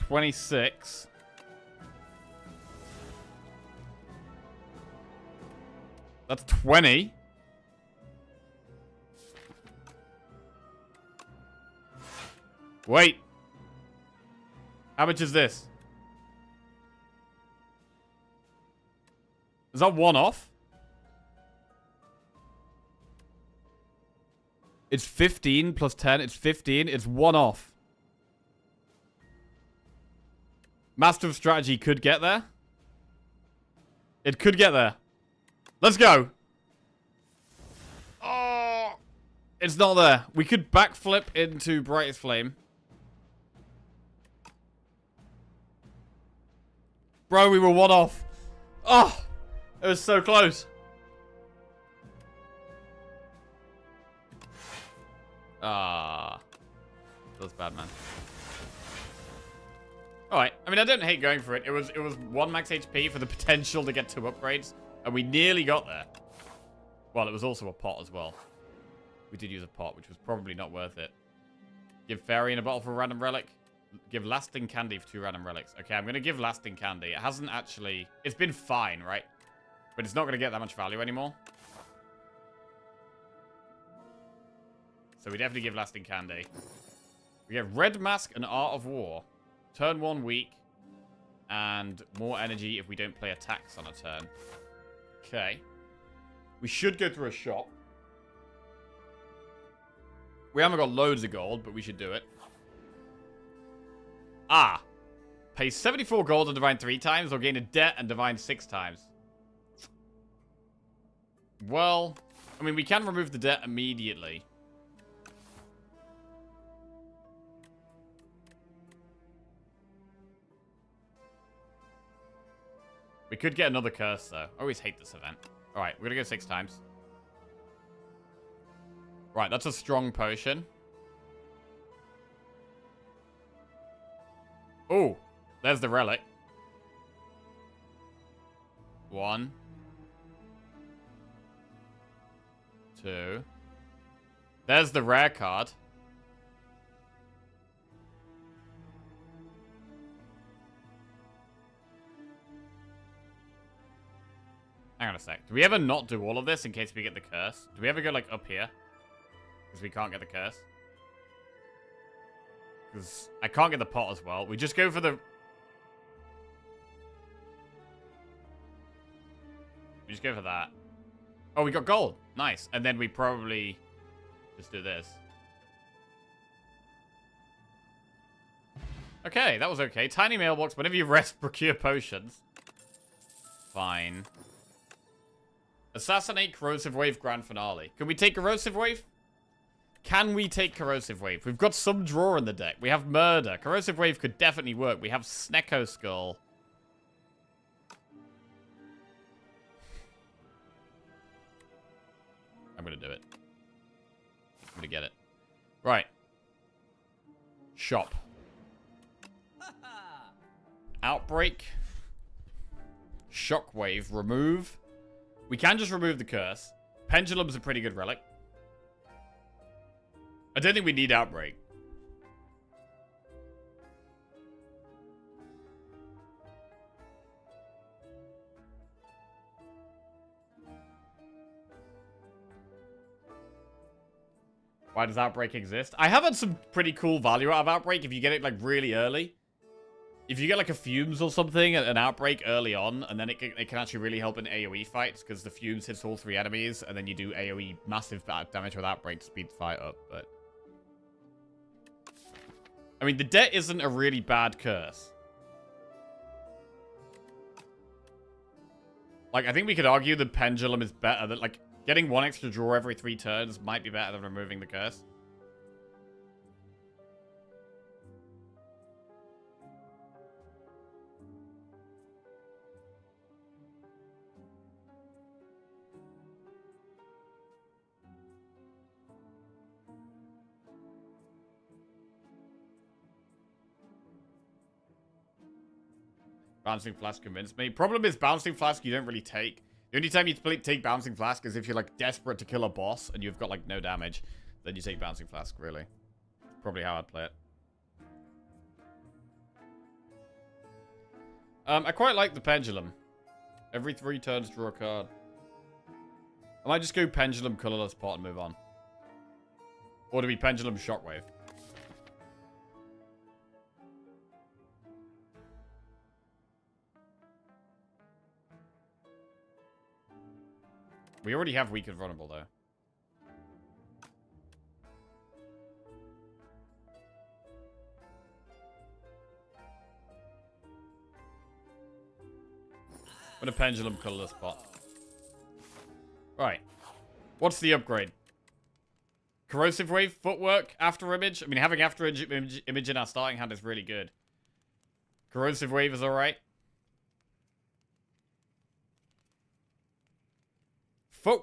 26. That's 20. Wait. How much is this? Is that one off? It's 15 plus 10. It's 15. It's one off. Master of Strategy could get there. It could get there. Let's go. Oh, it's not there. We could backflip into Brightest Flame. Bro, we were one off. Oh, it was so close. Ah, that's bad, man. All right. I mean, I don't hate going for it. It was 1 max HP for the potential to get 2 upgrades. And we nearly got there. Well, it was also a pot as well. We did use a pot, which was probably not worth it. Give Fairy in a bottle for a random relic. Give Lasting Candy for 2 random relics. Okay, I'm going to give Lasting Candy. It hasn't actually... It's been fine, right? But it's not going to get that much value anymore. So we definitely give Lasting Candy. We get Red Mask and Art of War. Turn 1 weak. And more energy if we don't play attacks on a turn. Okay. We should go through a shop. We haven't got loads of gold, but we should do it. Ah. Pay 74 gold and divine 3 times, or gain a debt and divine 6 times. Well, I mean, we can remove the debt immediately. We could get another curse, though. I always hate this event. Alright, we're gonna go 6 times. Right, that's a strong potion. Oh, there's the relic. 1. 2. There's the rare card. Hang on a sec. Do we ever not do all of this in case we get the curse? Do we ever go, like, up here? Because we can't get the curse. Because I can't get the pot as well. We just go for the... We just go for that. Oh, we got gold. Nice. And then we probably just do this. Okay, that was okay. Tiny mailbox. Whenever you rest, procure potions. Fine. Assassinate Corrosive Wave Grand Finale. Can we take Corrosive Wave? Can we take Corrosive Wave? We've got some draw in the deck. We have Murder. Corrosive Wave could definitely work. We have Snecko Skull. I'm going to do it. I'm going to get it. Right. Shop. Outbreak. Shockwave. Remove. We can just remove the curse. Pendulum's a pretty good relic. I don't think we need Outbreak. Why does Outbreak exist? I have had some pretty cool value out of Outbreak if you get it, like, really early. If you get, like, a Fumes or something, an Outbreak early on, and then it can actually really help in AoE fights, because the Fumes hits all 3 enemies, and then you do AoE massive damage with Outbreak to speed the fight up, but... I mean, the Debt isn't a really bad curse. Like, I think we could argue the Pendulum is better than, like... Getting 1 extra draw every 3 turns might be better than removing the curse. Bouncing Flask convinced me. Problem is, Bouncing Flask you don't really take. The only time you take Bouncing Flask is if you're, like, desperate to kill a boss and you've got, like, no damage. Then you take Bouncing Flask, really. Probably how I'd play it. I quite like the Pendulum. Every 3 turns, draw a card. I might just go Pendulum, Colorless Pot, and move on. Or do we Pendulum, Shockwave? We already have Weak and Vulnerable, though. What a Pendulum, Colorless Pot. Right. What's the upgrade? Corrosive Wave, Footwork, After Image. I mean, having After Image in our starting hand is really good. Corrosive Wave is alright.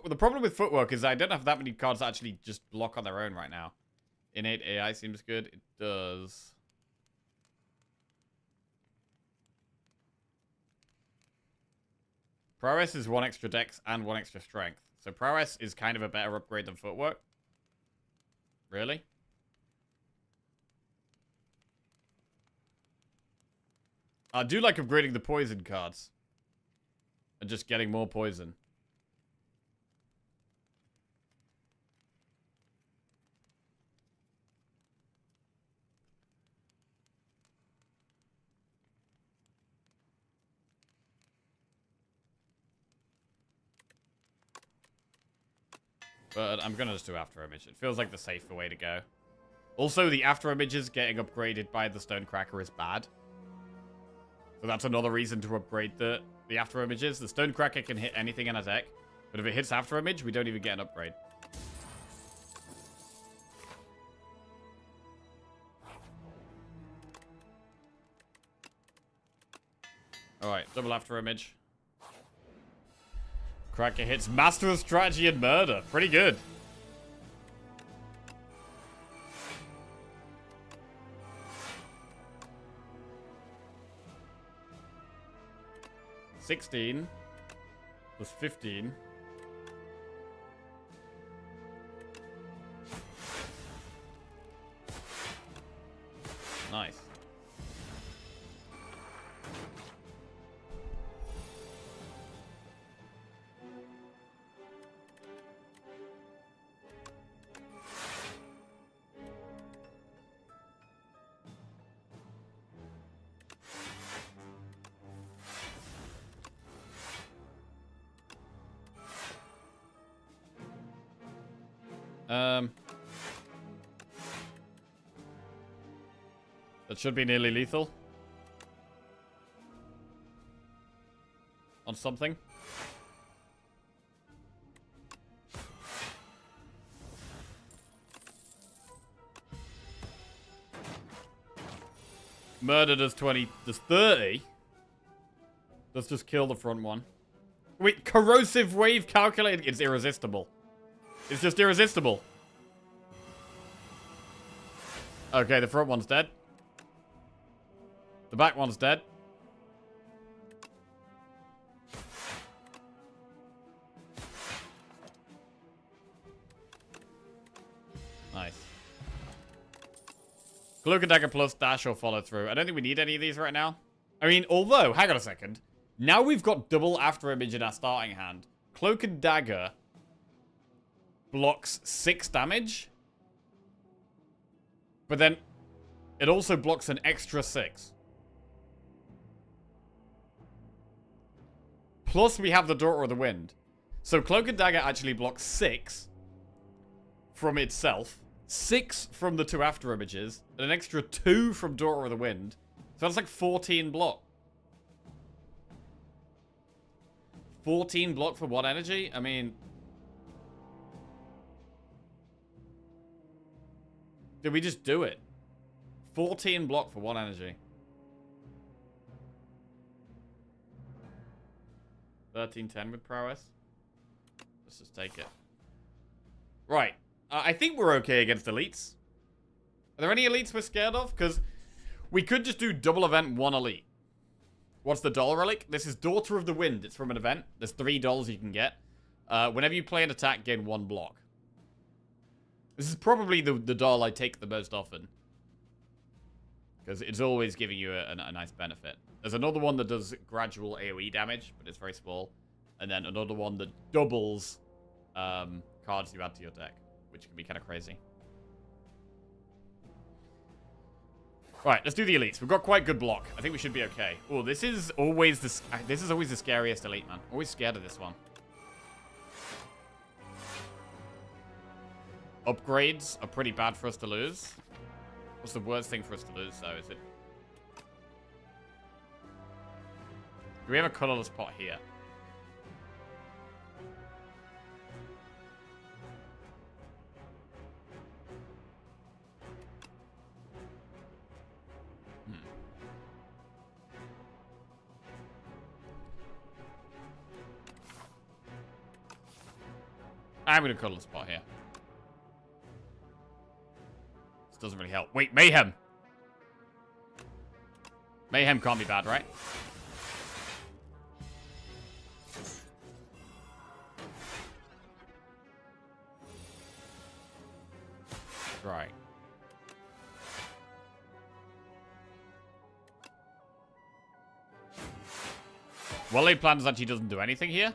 The problem with Footwork is I don't have that many cards that actually just block on their own right now. Innate AI seems good. It does. Prowess is 1 extra dex and 1 extra strength. So Prowess is kind of a better upgrade than Footwork. Really? I do like upgrading the poison cards. And just getting more poison. But I'm gonna just do After Image. It feels like the safer way to go. Also, the After Images getting upgraded by the Stonecracker is bad. So that's another reason to upgrade the After Images. The Stonecracker can hit anything in a deck. But if it hits After Image, we don't even get an upgrade. Alright, double After Image. Cracker hits Master of Strategy and Murder. Pretty good. $16 plus 15. Nice. That should be nearly lethal. On something. Murder does 20, does 30. Let's just kill the front one. Wait, Corrosive Wave calculated. It's irresistible. It's just irresistible. Okay, the front one's dead. The back one's dead. Cloak and Dagger plus dash or follow through. I don't think we need any of these right now. I mean, although, hang on a second. Now we've got double after image in our starting hand. Cloak and Dagger blocks 6 damage. But then it also blocks an extra 6. Plus we have the Daughter of the Wind. So Cloak and Dagger actually blocks 6 from itself. 6 from the 2 after images. And an extra 2 from Daughter of the Wind. So that's like 14 block. 14 block for 1 energy? I mean... Did we just do it? 14 block for 1 energy. 13-10 with prowess. Let's just take it. Right. I think we're okay against elites. Are there any elites we're scared of? Because we could just do double event 1 elite. What's the doll relic? This is Daughter of the Wind. It's from an event. There's 3 dolls you can get. Whenever you play an attack, gain 1 block. This is probably the doll I take the most often. Because it's always giving you a nice benefit. There's another one that does gradual AoE damage, but it's very small. And then another one that doubles cards you add to your deck, which can be kind of crazy. Right, let's do the elites. We've got quite good block. I think we should be okay. Oh, this is always the scariest elite, man. Always scared of this one. Upgrades are pretty bad for us to lose. What's the worst thing for us to lose, though? Is it? Do we have a colorless pot here? I'm going to colorless pot here. This doesn't really help. Wait, Mayhem! Mayhem can't be bad, right? Right. Well-laid plans actually doesn't do anything here.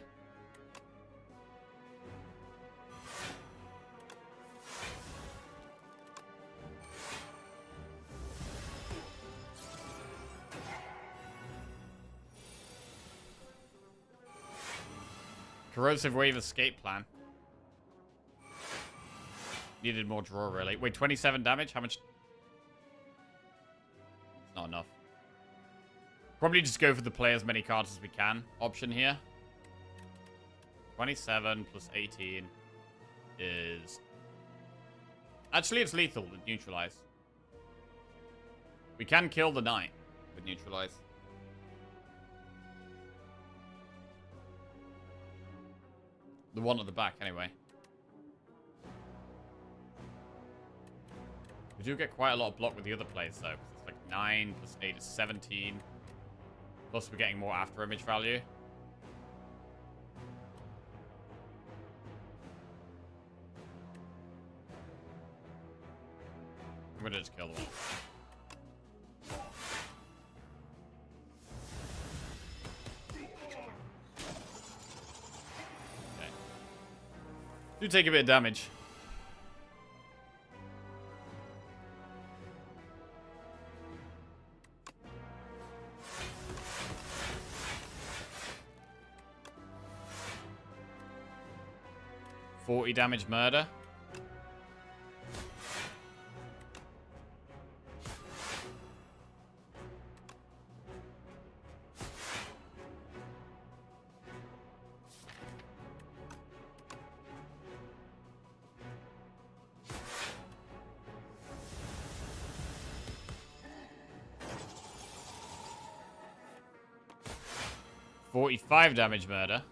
Corrosive Wave escape plan. Needed more draw, really. Wait, 27 damage? How much? It's not enough. Probably just go for the play as many cards as we can option here. 27 plus 18 is... Actually, it's lethal with Neutralize. We can kill the Knight with Neutralize. The one at the back, anyway. We do get quite a lot of block with the other plays, though. It's like 9 plus 8 is 17. Plus, we're getting more after image value. I'm gonna just kill the one. Do take a bit of damage. $40 damage murder. $45 damage murder.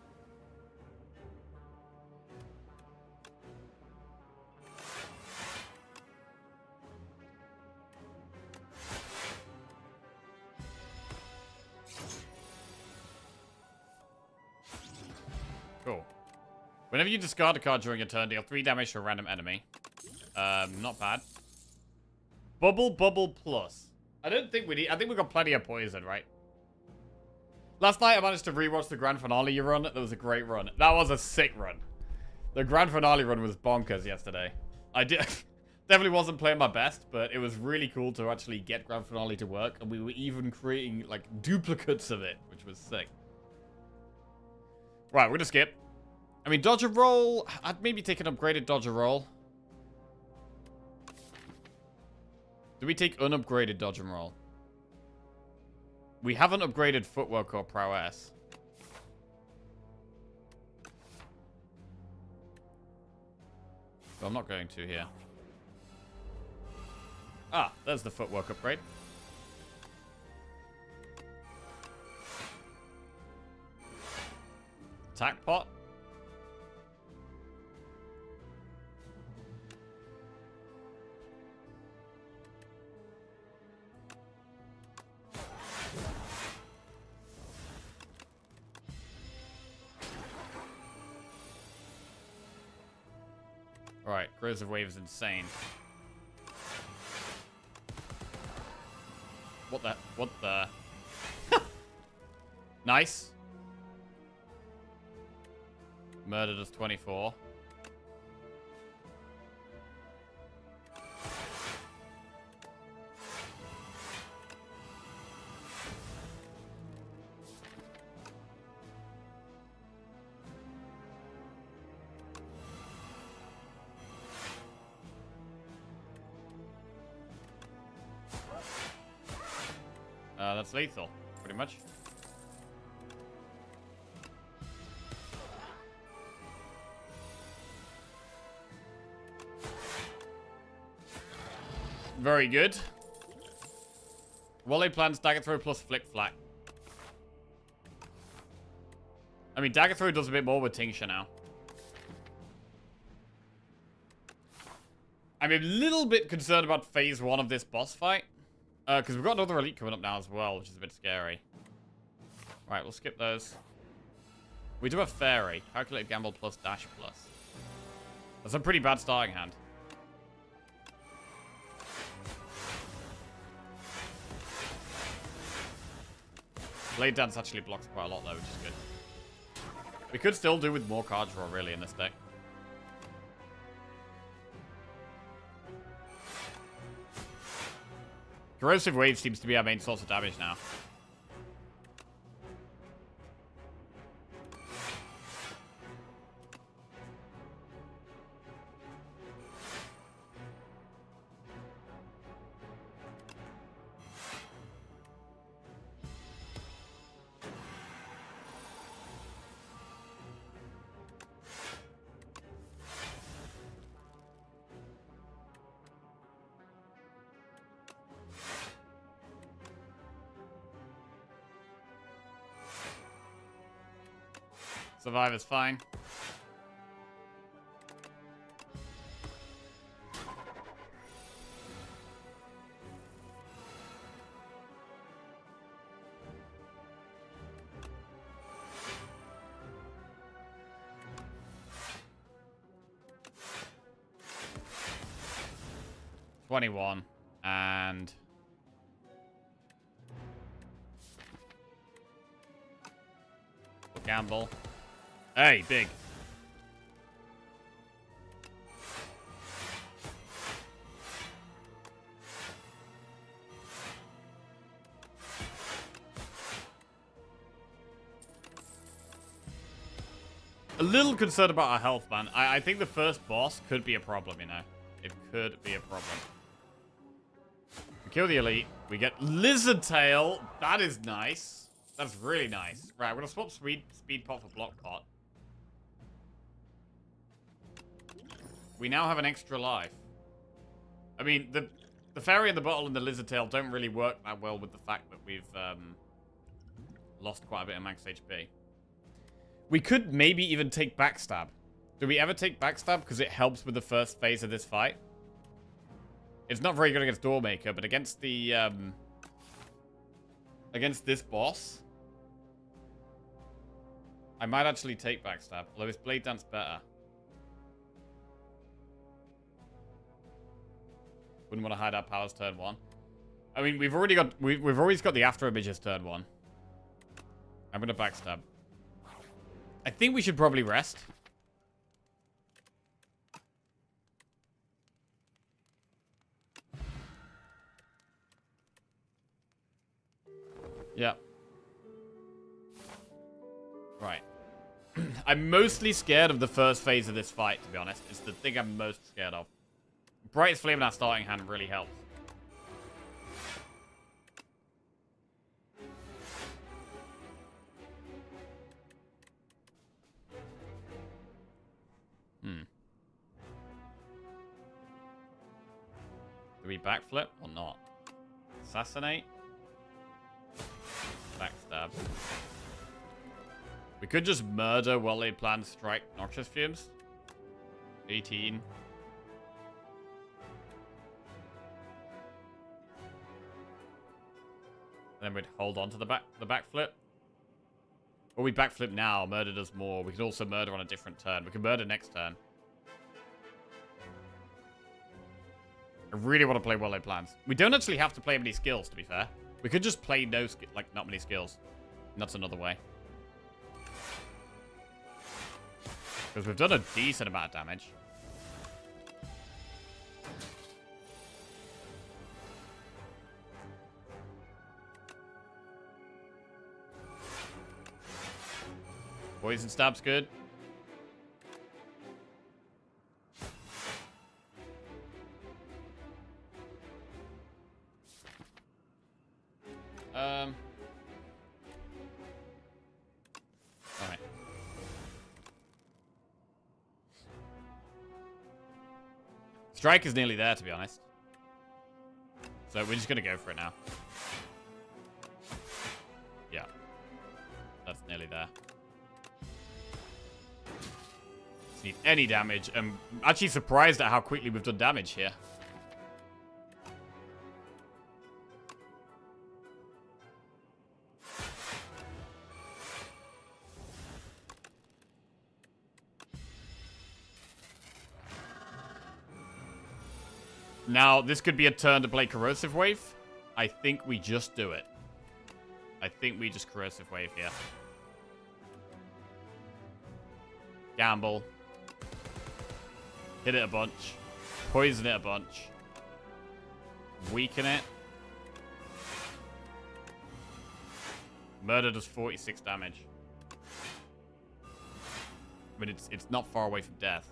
Cool. Whenever you discard a card during a turn, deal 3 damage to a random enemy. Not bad. Bubble Plus. I don't think we need... I think we got plenty of poison, right? Last night I managed to rewatch the grand finale run. That was a great run. That was a sick run. The grand finale run was bonkers yesterday. I did... Definitely wasn't playing my best, but it was really cool to actually get grand finale to work. And we were even creating, like, duplicates of it, which was sick. Right, we're gonna skip. I mean, dodge a roll. I'd maybe take an upgraded dodge a roll. Do we take unupgraded dodge and roll? We haven't upgraded footwork or prowess. So I'm not going to here. Ah, there's the footwork upgrade. Attack pot. Alright, Corrosive Wave is insane. What the? What the? Nice. Murdered us 24. That's lethal, pretty much. Very good. Wally plans dagger throw plus flick flack. I mean, dagger throw does a bit more with tincture now. I'm a little bit concerned about phase 1 of this boss fight. Because we've got another elite coming up now as well, which is a bit scary. Right, we'll skip those. We do have fairy. Calculated gamble plus dash plus. That's a pretty bad starting hand. Blade Dance actually blocks quite a lot though, which is good. We could still do with more card draw really in this deck. Corrosive Wave seems to be our main source of damage now. Survive is fine. $21 and gamble. Hey, big. A little concerned about our health, man. I think the first boss could be a problem, you know. It could be a problem. We kill the elite. We get Lizard Tail. That is nice. That's really nice. Right, we're gonna swap speed pot for block pot. We now have an extra life. I mean, the fairy and the bottle and the lizard tail don't really work that well with the fact that we've lost quite a bit of max HP. We could maybe even take backstab. Do we ever take backstab? Because it helps with the first phase of this fight. It's not very good against Doormaker, but against the against this boss, I might actually take backstab. Although is Blade Dance better? Wouldn't want to hide our powers turn 1. I mean, we've already got... We've always got the after images turn 1. I'm going to backstab. I think we should probably rest. Yeah. Right. I'm mostly scared of the first phase of this fight, to be honest. It's the thing I'm most scared of. Brightest Flame in our starting hand really helps. Do we backflip or not? Assassinate. Backstab. We could just murder while they plan to strike Noxious Fumes. 18. Then we'd hold on to the backflip. Or we backflip now, murder does more. We could also murder on a different turn. We can murder next turn. I really want to play Well Laid Plans. We don't actually have to play many skills, to be fair. We could just play not many skills. And that's another way. Because we've done a decent amount of damage. Poison stab's good. Alright. Strike is nearly there, to be honest. So we're just going to go for it now. Yeah. That's nearly there. Just need any damage. I'm actually surprised at how quickly we've done damage here. Now, this could be a turn to play Corrosive Wave. I think we just do it. I think we just Corrosive Wave here. Gamble. Hit it a bunch. Poison it a bunch. Weaken it. Murder does 46 damage. But it's not far away from death.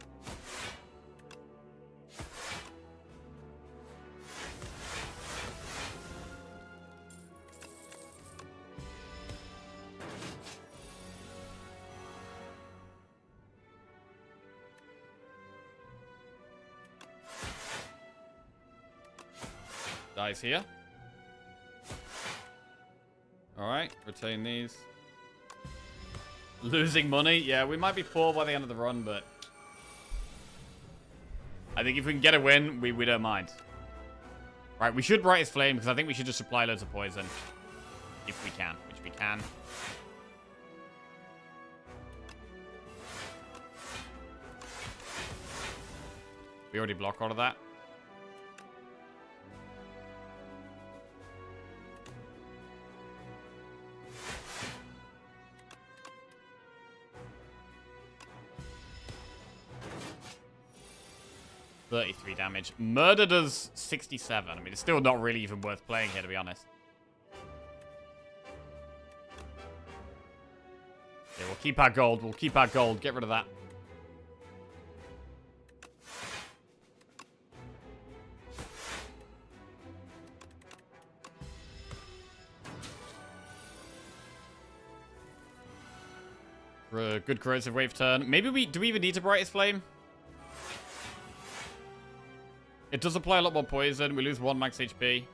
Dies here. Alright, retain these. Losing money. Yeah, we might be poor by the end of the run, but I think if we can get a win, we don't mind. Right, we should Brightest Flame, because I think we should just supply loads of poison. If we can, which we can. We already block all of that. $33 damage. Murder does 67. I mean, it's still not really even worth playing here, to be honest. Yeah, we'll keep our gold. We'll keep our gold. Get rid of that. For a good Corrosive Wave turn. Maybe do we even need to Brightest Flame? It does apply a lot more poison. We lose 1 max HP.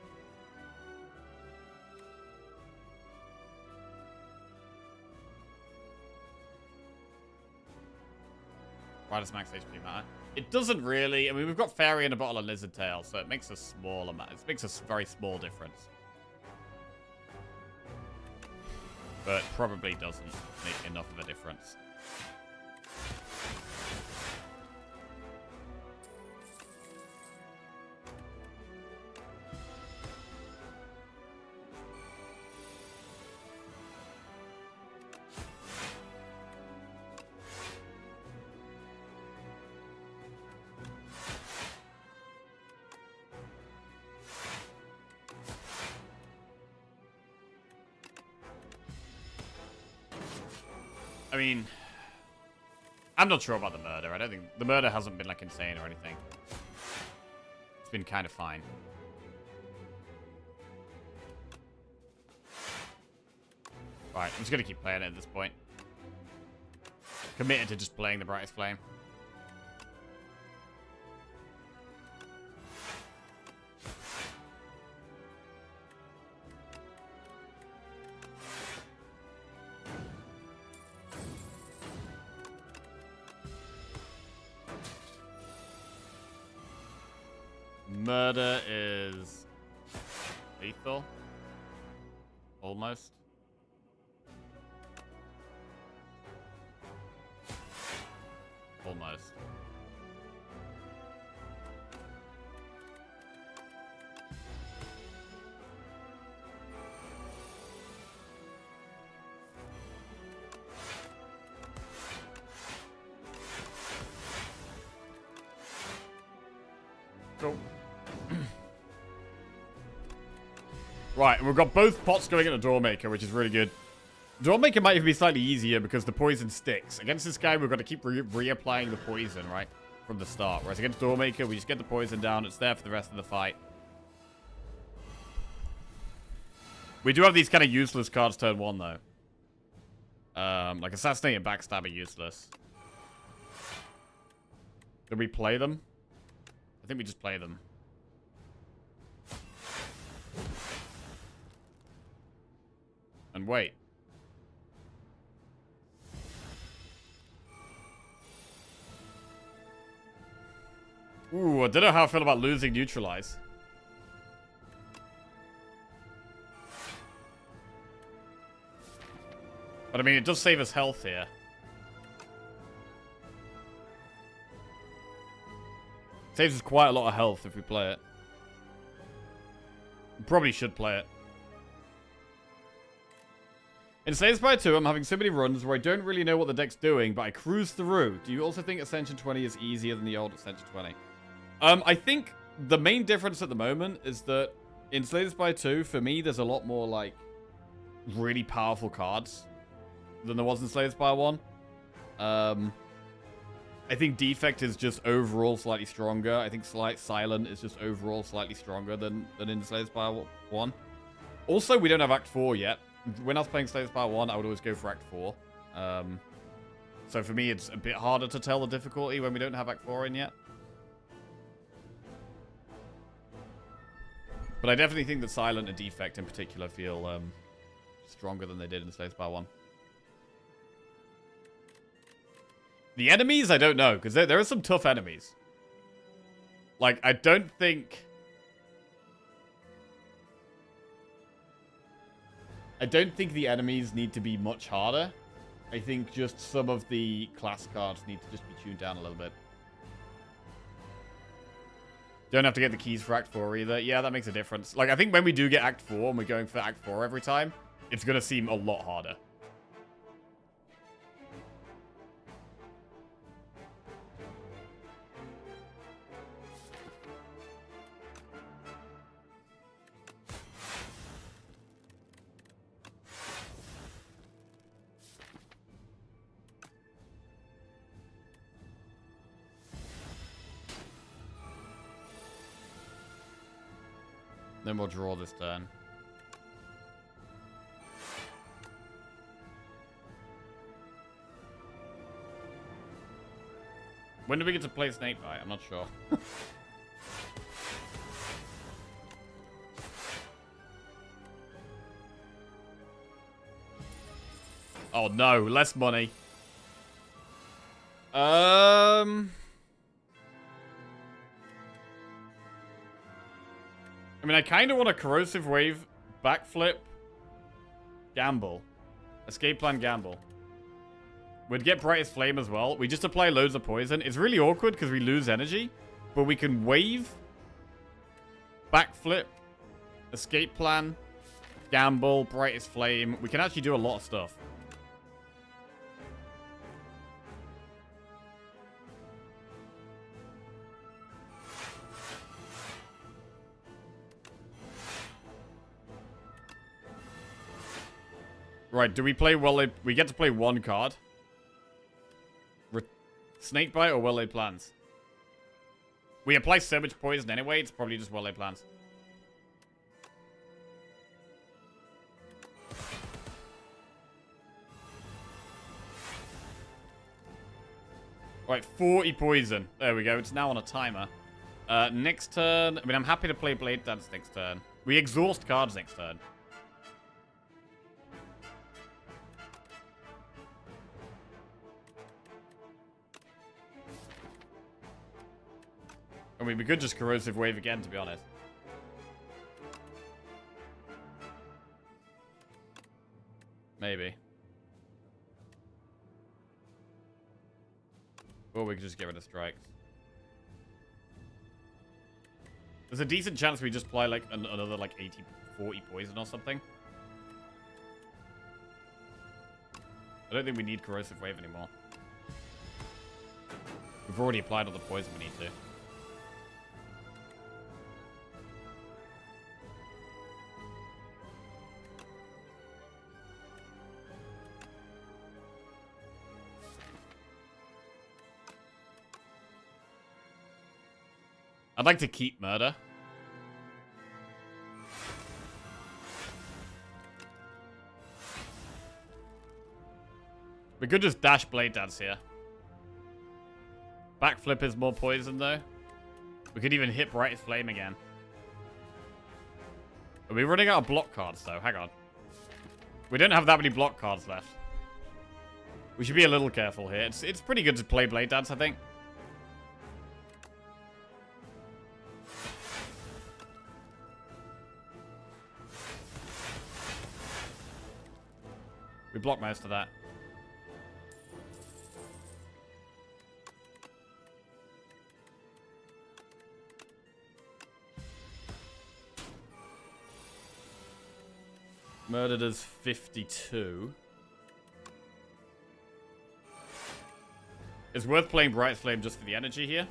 Why does max HP matter? It doesn't really. I mean, we've got Fairy and a bottle of Lizard Tail, so it makes a small amount. It makes a very small difference. But probably doesn't make enough of a difference. mean, I'm not sure about the murder. I don't think the murder hasn't been like insane or anything. It's been kind of fine. Right, I'm just gonna keep playing it at this point. Committed to just playing the brightest flame. Murder is lethal. Almost. Almost. Cool. Right, we've got both pots going at the Doormaker, which is really good. Doormaker might even be slightly easier because the poison sticks. Against this guy, we've got to keep reapplying the poison, right? From the start. Whereas against Doormaker, we just get the poison down. It's there for the rest of the fight. We do have these kind of useless cards turn 1, though. Like Assassinate and Backstab are useless. Did we play them? I think we just play them. And wait. Ooh, I don't know how I feel about losing Neutralize. But I mean, it does save us health here. Saves us quite a lot of health if we play it. We probably should play it. In Slay the Spire 2, I'm having so many runs where I don't really know what the deck's doing, but I cruise through. Do you also think Ascension 20 is easier than the old Ascension 20? I think the main difference at the moment is that in Slay the Spire 2, for me, there's a lot more, like, really powerful cards than there was in Slay the Spire 1. I think Defect is just overall slightly stronger. I think Silent is just overall slightly stronger than in Slay the Spire 1. Also, we don't have Act 4 yet. When I was playing Slay the Spire 1, I would always go for Act 4. So for me, it's a bit harder to tell the difficulty when we don't have Act 4 in yet. But I definitely think that Silent and Defect in particular feel stronger than they did in Slay the Spire 1. The enemies, I don't know, because there are some tough enemies. Like, I don't think the enemies need to be much harder. I think just some of the class cards need to just be tuned down a little bit. Don't have to get the keys for Act 4 either. Yeah, that makes a difference. Like, I think when we do get Act 4 and we're going for Act 4 every time, it's going to seem a lot harder. Then we'll draw this turn. When do we get to play Snakebite? I'm not sure. Oh no, less money. I mean, I kind of want a Corrosive Wave, Backflip, Gamble. Escape Plan, Gamble. We'd get Brightest Flame as well. We just apply loads of poison. It's really awkward because we lose energy, but we can Wave, Backflip, Escape Plan, Gamble, Brightest Flame. We can actually do a lot of stuff. Right, do we play... Well, we get to play one card. Snakebite or well-laid plans? We apply so much poison anyway, it's probably just well-laid plans. Right, 40 poison. There we go. It's now on a timer. Next turn. I mean, I'm happy to play Blade Dance next turn. We exhaust cards next turn. I mean, we could just Corrosive Wave again, to be honest. Maybe. Or we could just get rid of strikes. There's a decent chance we just play like another like 40 poison or something. I don't think we need Corrosive Wave anymore. We've already applied all the poison we need to. I'd like to keep Murder. We could just dash Blade Dance here. Backflip is more poison though. We could even hit Brightest Flame again. Are we running out of block cards though? Hang on. We don't have that many block cards left. We should be a little careful here. It's pretty good to play Blade Dance, I think. We block most of that. Murder does 52. It's worth playing Bright Flame just for the energy here.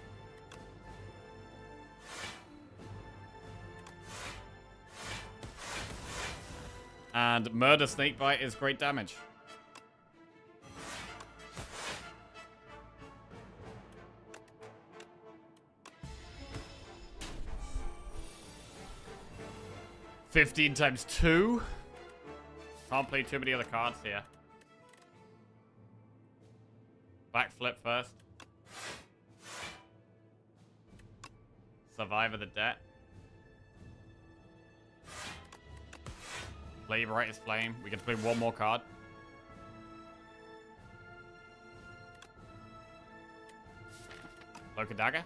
And Murder Snakebite is great damage. $15 times 2. Can't play too many other cards here. Backflip first. Survivor the Debt. Play Brightest Flame. We can play one more card. Cloak and Dagger.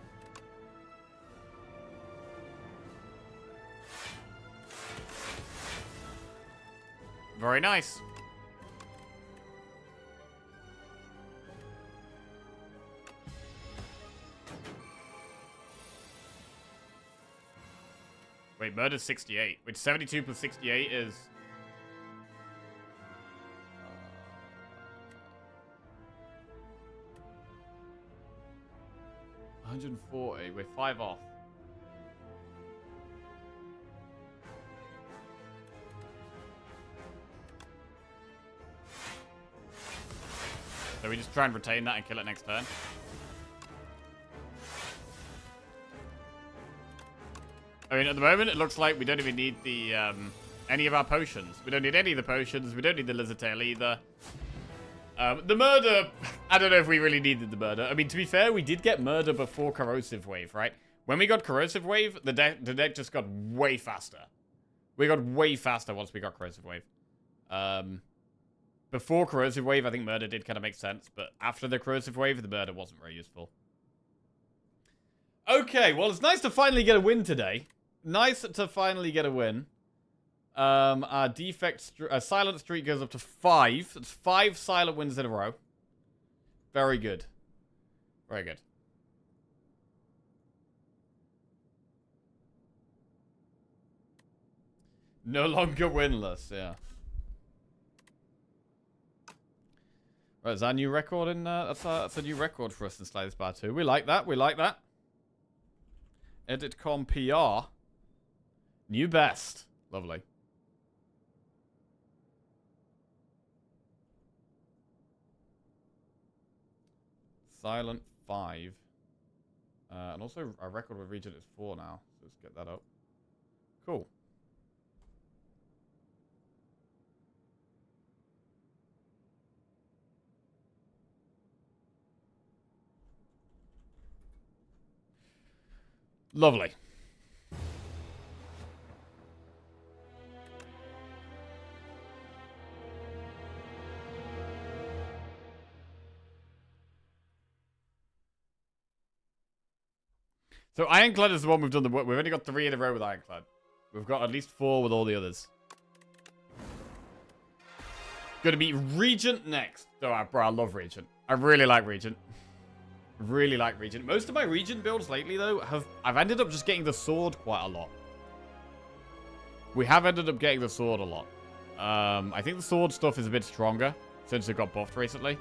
Very nice. Wait, Murder's 68. Wait, 72 plus 68 is... 140. We're 5 off. So we just try and retain that and kill it next turn. I mean, at the moment, it looks like we don't even need the any of our potions. We don't need any of the potions. We don't need the Lizard Tail either. The Murder... I don't know if we really needed the Murder. I mean, to be fair, we did get Murder before Corrosive Wave, right? When we got Corrosive Wave, the deck just got way faster. We got way faster once we got Corrosive Wave. Before Corrosive Wave, I think Murder did kind of make sense. But after the Corrosive Wave, the Murder wasn't very useful. Okay, well, it's nice to finally get a win today. Nice to finally get a win. Our silent streak goes up to 5. It's 5 silent wins in a row. Very good. Very good. No longer winless, yeah. Right, is our new record in... that's a new record for us in Sliders Bar 2. We like that, we like that. Editcom PR. New best. Lovely. Silent 5. And also, our record with region is 4 now. So let's get that up. Cool. Lovely. So Ironclad is the one we've done the work. We've only got 3 in a row with Ironclad. We've got at least 4 with all the others. Gonna be Regent next. Oh, bro, I love Regent. I really like Regent. Really like Regent. Most of my Regent builds lately, though, I've ended up just getting the sword quite a lot. We have ended up getting the sword a lot. I think the sword stuff is a bit stronger since it got buffed recently.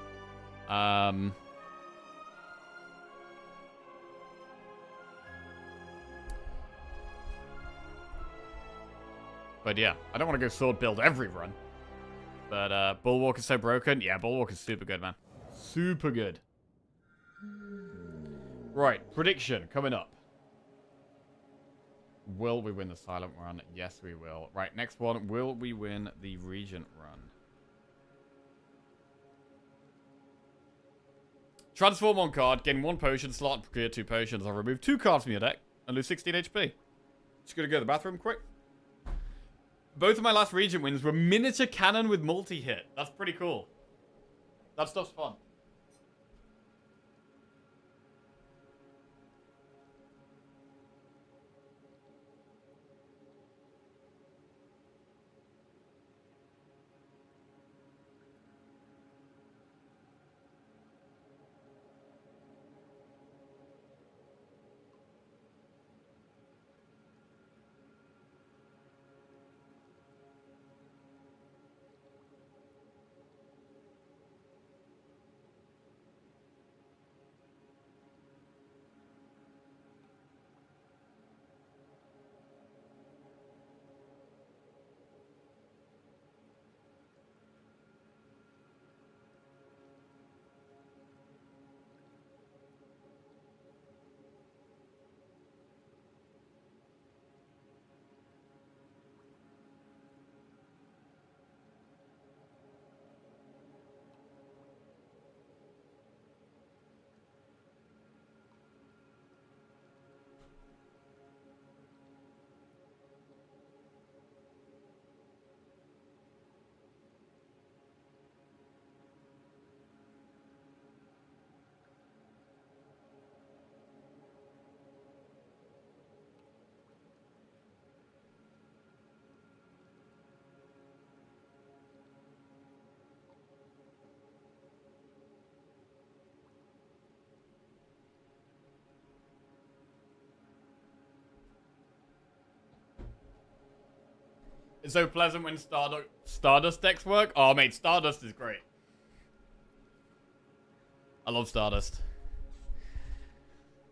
But yeah, I don't want to go sword build every run. But Bulwark is so broken. Yeah, Bulwark is super good, man. Super good. Right, prediction coming up. Will we win the silent run? Yes, we will. Right, next one. Will we win the Regent run? Transform one card, gain 1 potion slot, and procure 2 potions. I'll remove 2 cards from your deck and lose 16 HP. Just gonna go to the bathroom quick. Both of my last Regent wins were miniature cannon with multi-hit. That's pretty cool. That stuff's fun. It's so pleasant when Stardust decks work. Oh, mate, Stardust is great. I love Stardust.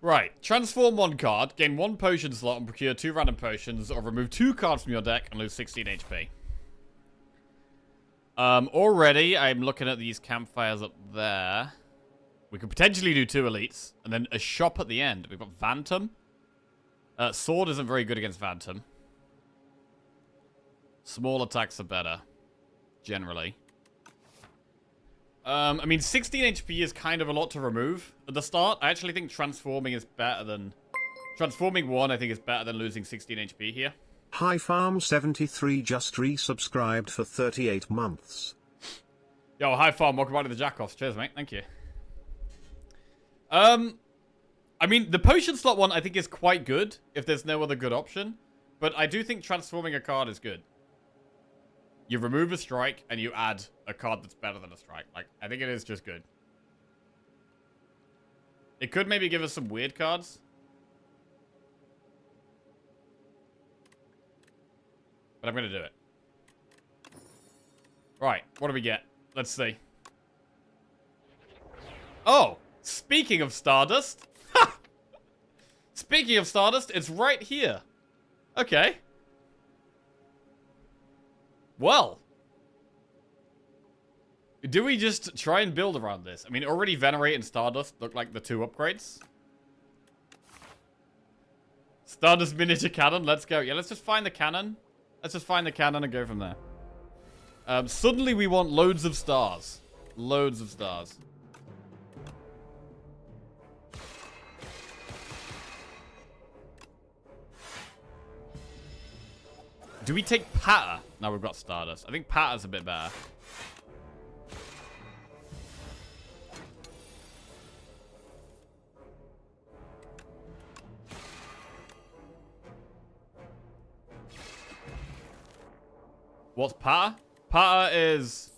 Right. Transform 1 card, gain 1 potion slot, and procure 2 random potions, or remove 2 cards from your deck and lose 16 HP. Already, I'm looking at these campfires up there. We could potentially do 2 elites, and then a shop at the end. We've got Phantom. Sword isn't very good against Phantom. Small attacks are better, generally. I mean, 16 HP is kind of a lot to remove at the start. I actually think transforming is better than... Transforming 1, I think, is better than losing 16 HP here. High Farm 73 just resubscribed for 38 months. Yo, High Farm, welcome back to the Jackoffs. Cheers, mate. Thank you. I mean, the potion slot one, I think, is quite good if there's no other good option. But I do think transforming a card is good. You remove a strike, and you add a card that's better than a strike. Like, I think it is just good. It could maybe give us some weird cards. But I'm going to do it. Right, what do we get? Let's see. Oh, speaking of Stardust. Ha! Speaking of Stardust, it's right here. Okay. Well. Do we just try and build around this? I mean, already Venerate and Stardust look like the 2 upgrades. Stardust miniature cannon, let's go. Yeah, let's just find the cannon. Let's just find the cannon and go from there. Suddenly we want loads of stars. Loads of stars. Do we take Patter? No, we've got Stardust. I think Patter's a bit better. What's Patter? Patter is...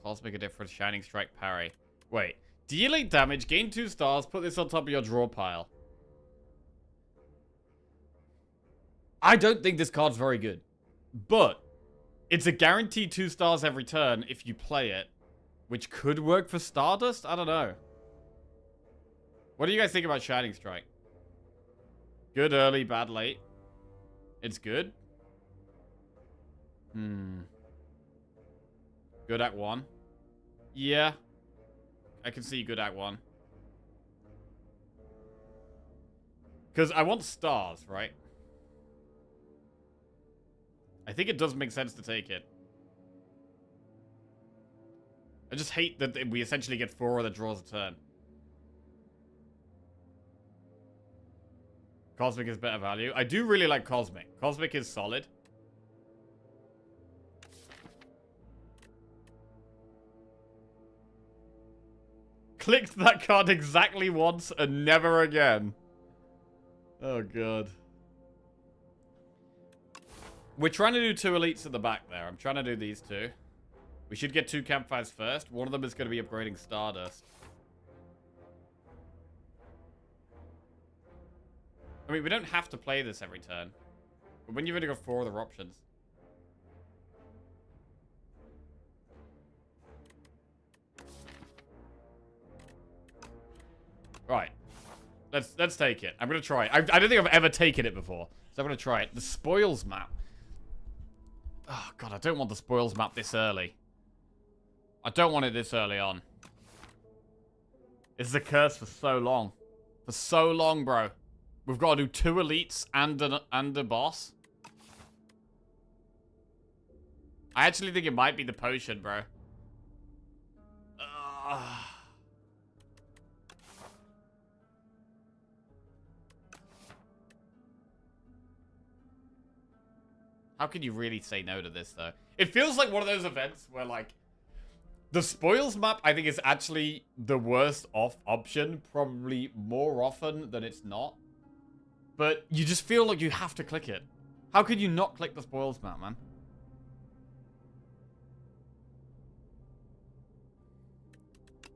Cosmic a difference, Shining Strike, parry. Wait. Deal 8 damage, gain 2 stars, put this on top of your draw pile. I don't think this card's very good. But, it's a guaranteed 2 stars every turn if you play it. Which could work for Stardust? I don't know. What do you guys think about Shining Strike? Good early, bad late. It's good. Good at 1. Yeah. I can see good at 1. Because I want stars, right? I think it does make sense to take it. I just hate that we essentially get 4 that draws a turn. Cosmic is better value. I do really like Cosmic. Cosmic is solid. Clicked that card exactly once and never again. Oh, God. We're trying to do 2 elites at the back there. I'm trying to do these 2. We should get 2 campfires first. One of them is going to be upgrading Stardust. I mean, we don't have to play this every turn. But when you've only got 4 other options. Right. Let's take it. I'm going to try it. I don't think I've ever taken it before. So I'm going to try it. The spoils map. Oh, God, I don't want the spoils map this early. I don't want it this early on. This is a curse for so long. For so long, bro. We've got to do 2 elites and a boss. I actually think it might be the potion, bro. How can you really say no to this, though? It feels like one of those events where, like, the spoils map, I think, is actually the worst off option, probably more often than it's not. But you just feel like you have to click it. How could you not click the spoils map, man?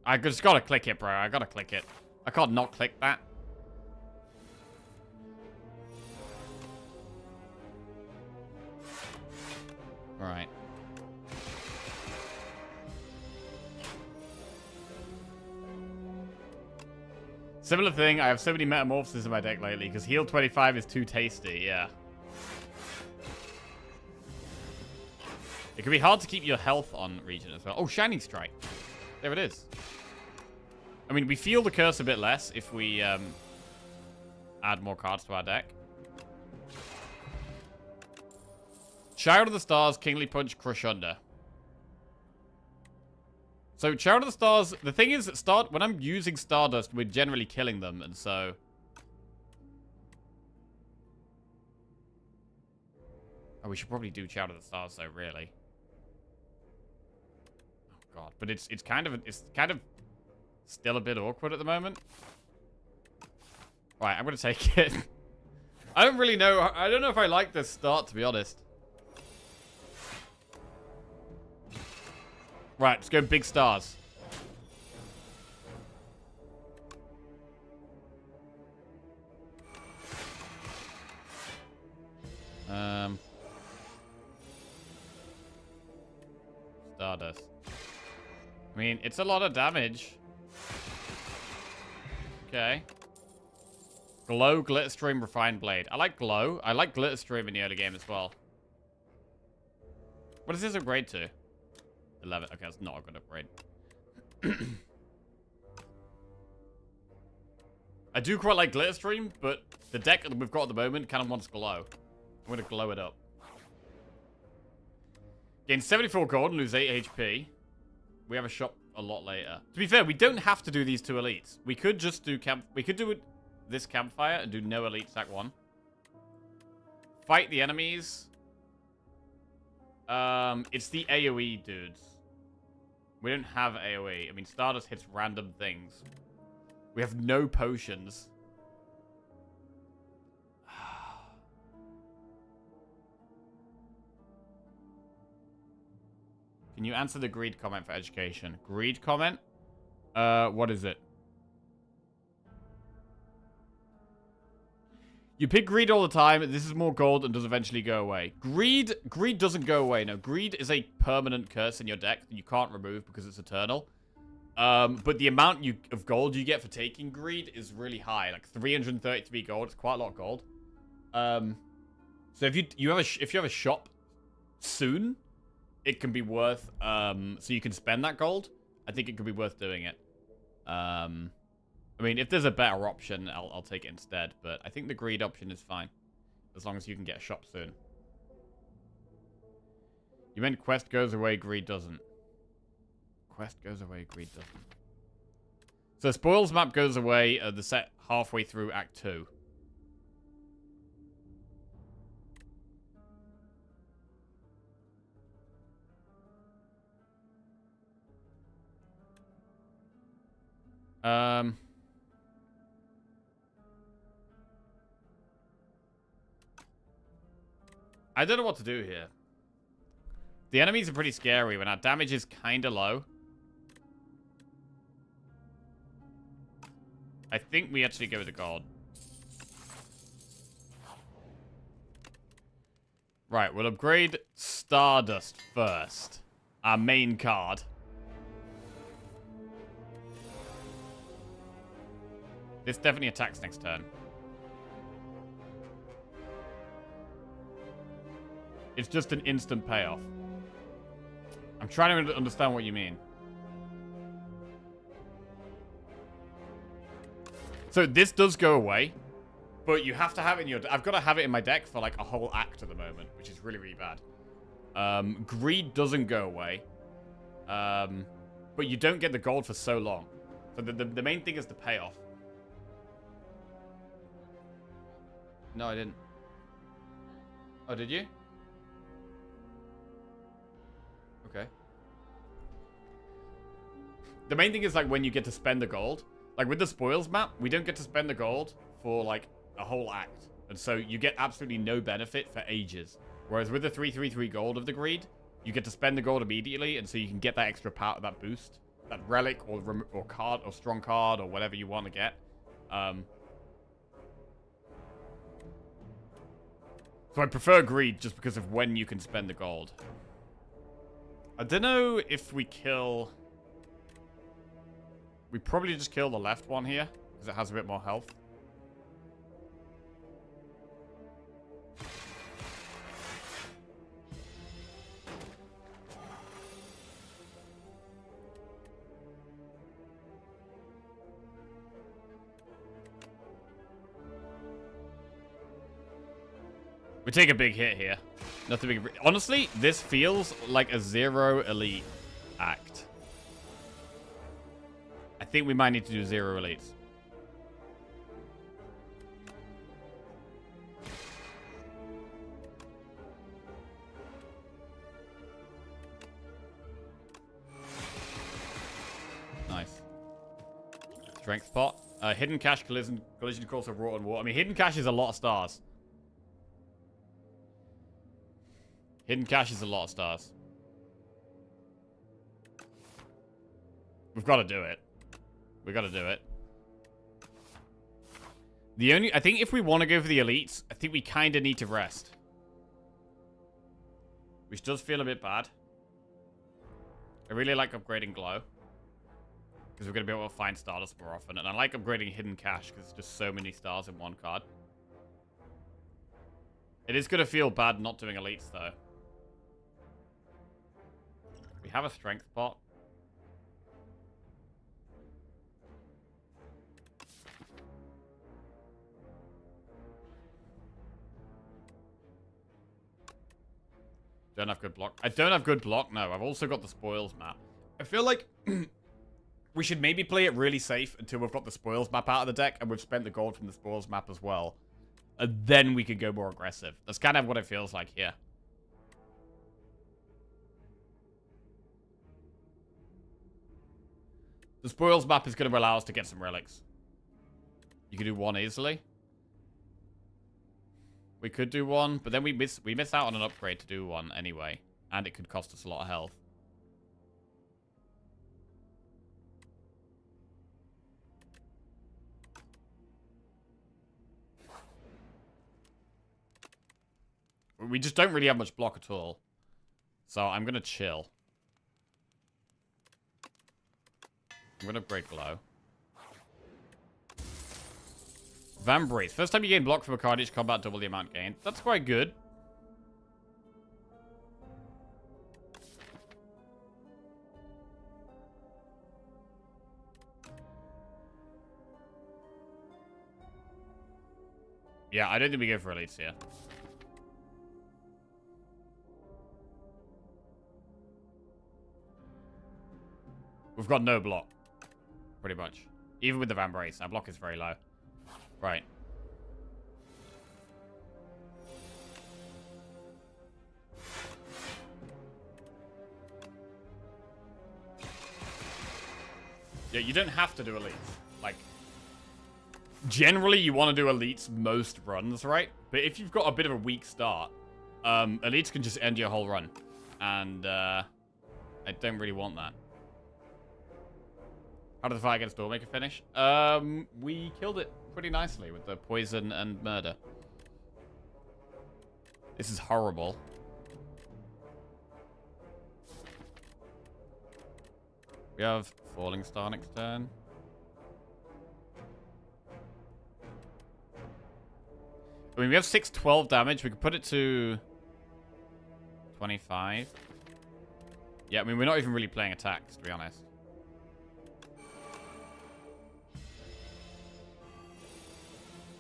I just gotta click it, bro. I gotta click it. I can't not click that. Right. Similar thing, I have so many metamorphoses in my deck lately, because heal 25 is too tasty, yeah. It can be hard to keep your health on region as well. Oh, Shining Strike. There it is. I mean, we feel the curse a bit less if we add more cards to our deck. Child of the Stars, Kingly Punch, Crush Under. So, Child of the Stars, the thing is that when I'm using Stardust, we're generally killing them, and so... Oh, we should probably do Child of the Stars, though, really. Oh, God. But it's kind of still a bit awkward at the moment. Right, I'm going to take it. I don't really know. I don't know if I like this start, to be honest. Right, let's go big stars. Stardust. I mean, it's a lot of damage. Okay. Glow, Glitterstream, Refined Blade. I like Glow. I like Glitterstream in the early game as well. What does this upgrade to? 11. Okay, that's not a good upgrade. I do quite like Glitterstream, but the deck that we've got at the moment kind of wants glow. I'm going to glow it up. Gain 74 gold and lose 8 HP. We have a shop a lot later. To be fair, we don't have to do these 2 elites. We could just do this campfire and do no elite stack 1. Fight the enemies. It's the AoE dudes. We don't have AoE. I mean, Stardust hits random things. We have no potions. Can you answer the greed comment for education? Greed comment? What is it? You pick greed all the time. This is more gold and does eventually go away. Greed doesn't go away. No, greed is a permanent curse in your deck that you can't remove because it's eternal. But the amount of gold you get for taking greed is really high, like 333 gold. It's quite a lot of gold. So if you have a shop soon, it can be worth. So you can spend that gold. I think it could be worth doing it. I mean, if there's a better option, I'll take it instead. But I think the greed option is fine, as long as you can get a shop soon. You meant quest goes away, greed doesn't. Quest goes away, greed doesn't. So spoils map goes away the set halfway through Act 2. I don't know what to do here. The enemies are pretty scary when our damage is kind of low. I think we actually go with the gold. Right, we'll upgrade Stardust first. Our main card. This definitely attacks next turn. It's just an instant payoff. I'm trying to understand what you mean. So this does go away, but you have to have it in your... I've got to have it in my deck for like a whole act at the moment, which is really, really bad. Greed doesn't go away. But you don't get the gold for so long. So the main thing is the payoff. No, I didn't. Oh, did you? Okay. The main thing is like when you get to spend the gold. Like with the spoils map, we don't get to spend the gold for like a whole act. And so you get absolutely no benefit for ages. Whereas with the 333 gold of the greed, you get to spend the gold immediately. And so you can get that extra power, that boost, that relic or card or strong card or whatever you want to get. So I prefer greed just because of when you can spend the gold. I don't know if we kill... We probably just kill the left one here, because it has a bit more health. We take a big hit here. Nothing big. Honestly, this feels like a 0 elite act. I think we might need to do 0 elites. Nice. Strength pot. Hidden cache collision course of water and water. I mean, hidden cache is a lot of stars. Hidden cache is a lot of stars. We've got to do it. We got to do it. I think if we want to go for the elites, I think we kind of need to rest. Which does feel a bit bad. I really like upgrading glow. Because we're going to be able to find Stardust more often. And I like upgrading hidden cache because it's just so many stars in one card. It is going to feel bad not doing elites though. We have a strength pot. Don't have good block. I don't have good block, no. I've also got the spoils map. I feel like we should maybe play it really safe until we've got the spoils map out of the deck and we've spent the gold from the spoils map as well. And then we could go more aggressive. That's kind of what it feels like here. The spoils map is going to allow us to get some relics. You could do one easily. We could do one, but then we miss out on an upgrade to do one anyway. And it could cost us a lot of health. We just don't really have much block at all. So I'm going to chill. I'm going to break low. Vambrace. First time you gain block from a card, each combat double the amount gained. That's quite good. Yeah, I don't think we go for elites here. We've got no block. Pretty much. Even with the Vambrace, our block is very low. Right. Yeah, you don't have to do elites. Like, generally you want to do elites most runs, right? But if you've got a bit of a weak start, elites can just end your whole run. And, I don't really want that. How did the fight against Doormaker finish? We killed it pretty nicely with the poison and murder. This is horrible. We have Falling Star next turn. I mean, we have 612 damage. We could put it to 25. Yeah, I mean, we're not even really playing attacks, to be honest.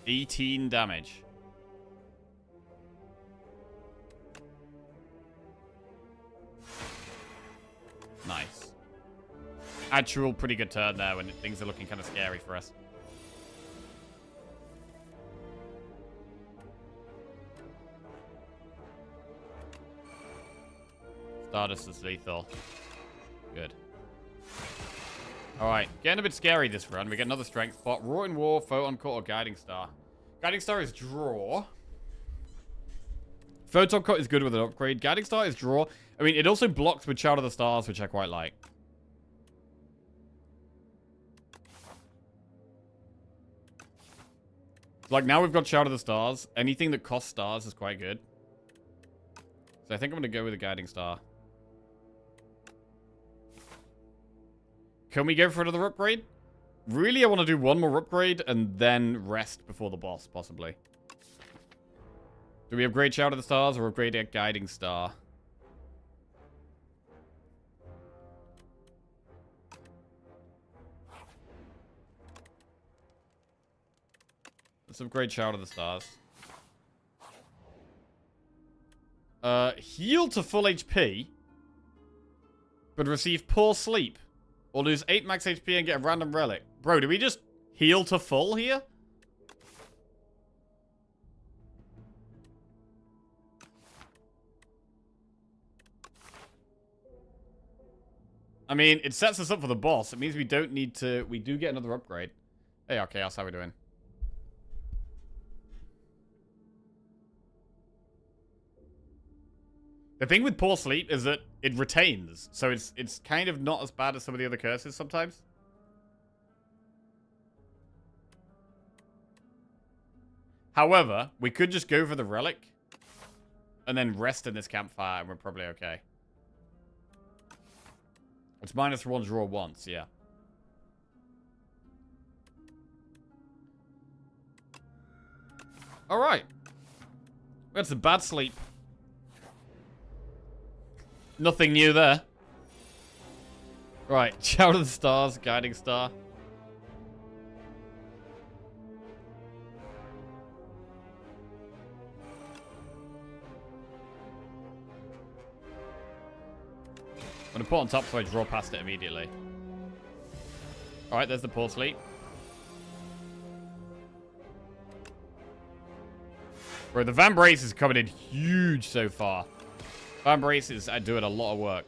$18 damage. Nice. Actual pretty good turn there when things are looking kind of scary for us. Stardust is lethal. Good. Alright, getting a bit scary this run. We get another strength spot. Roaring War, Photon Court, or Guiding Star. Guiding Star is draw. Photon Court is good with an upgrade. Guiding Star is draw. I mean, it also blocks with Child of the Stars, which I quite like. Like, now we've got Child of the Stars. Anything that costs stars is quite good. So I think I'm going to go with a Guiding Star. Can we go for another upgrade? Really, I want to do one more upgrade and then rest before the boss, possibly. Do we upgrade Shout of the Stars or upgrade a Guiding Star? Let's upgrade Shout of the Stars. Heal to full HP, but receive poor sleep. Or lose 8 max HP and get a random relic. Bro, do we just heal to full here? I mean, it sets us up for the boss. It means we don't need to... We do get another upgrade. Hey, Chaos, how we doing? The thing with poor sleep is that it retains. So it's kind of not as bad as some of the other curses sometimes. However, we could just go for the relic. And then rest in this campfire and we're probably okay. It's -1 draw once, yeah. Alright. We had some bad sleep. Nothing new there. Right, Shout of the Stars, Guiding Star. I'm going to put on top so I draw past it immediately. Alright, there's the Poor Sleep. Bro, the Van Brace is coming in huge so far. Van Brace is doing a lot of work.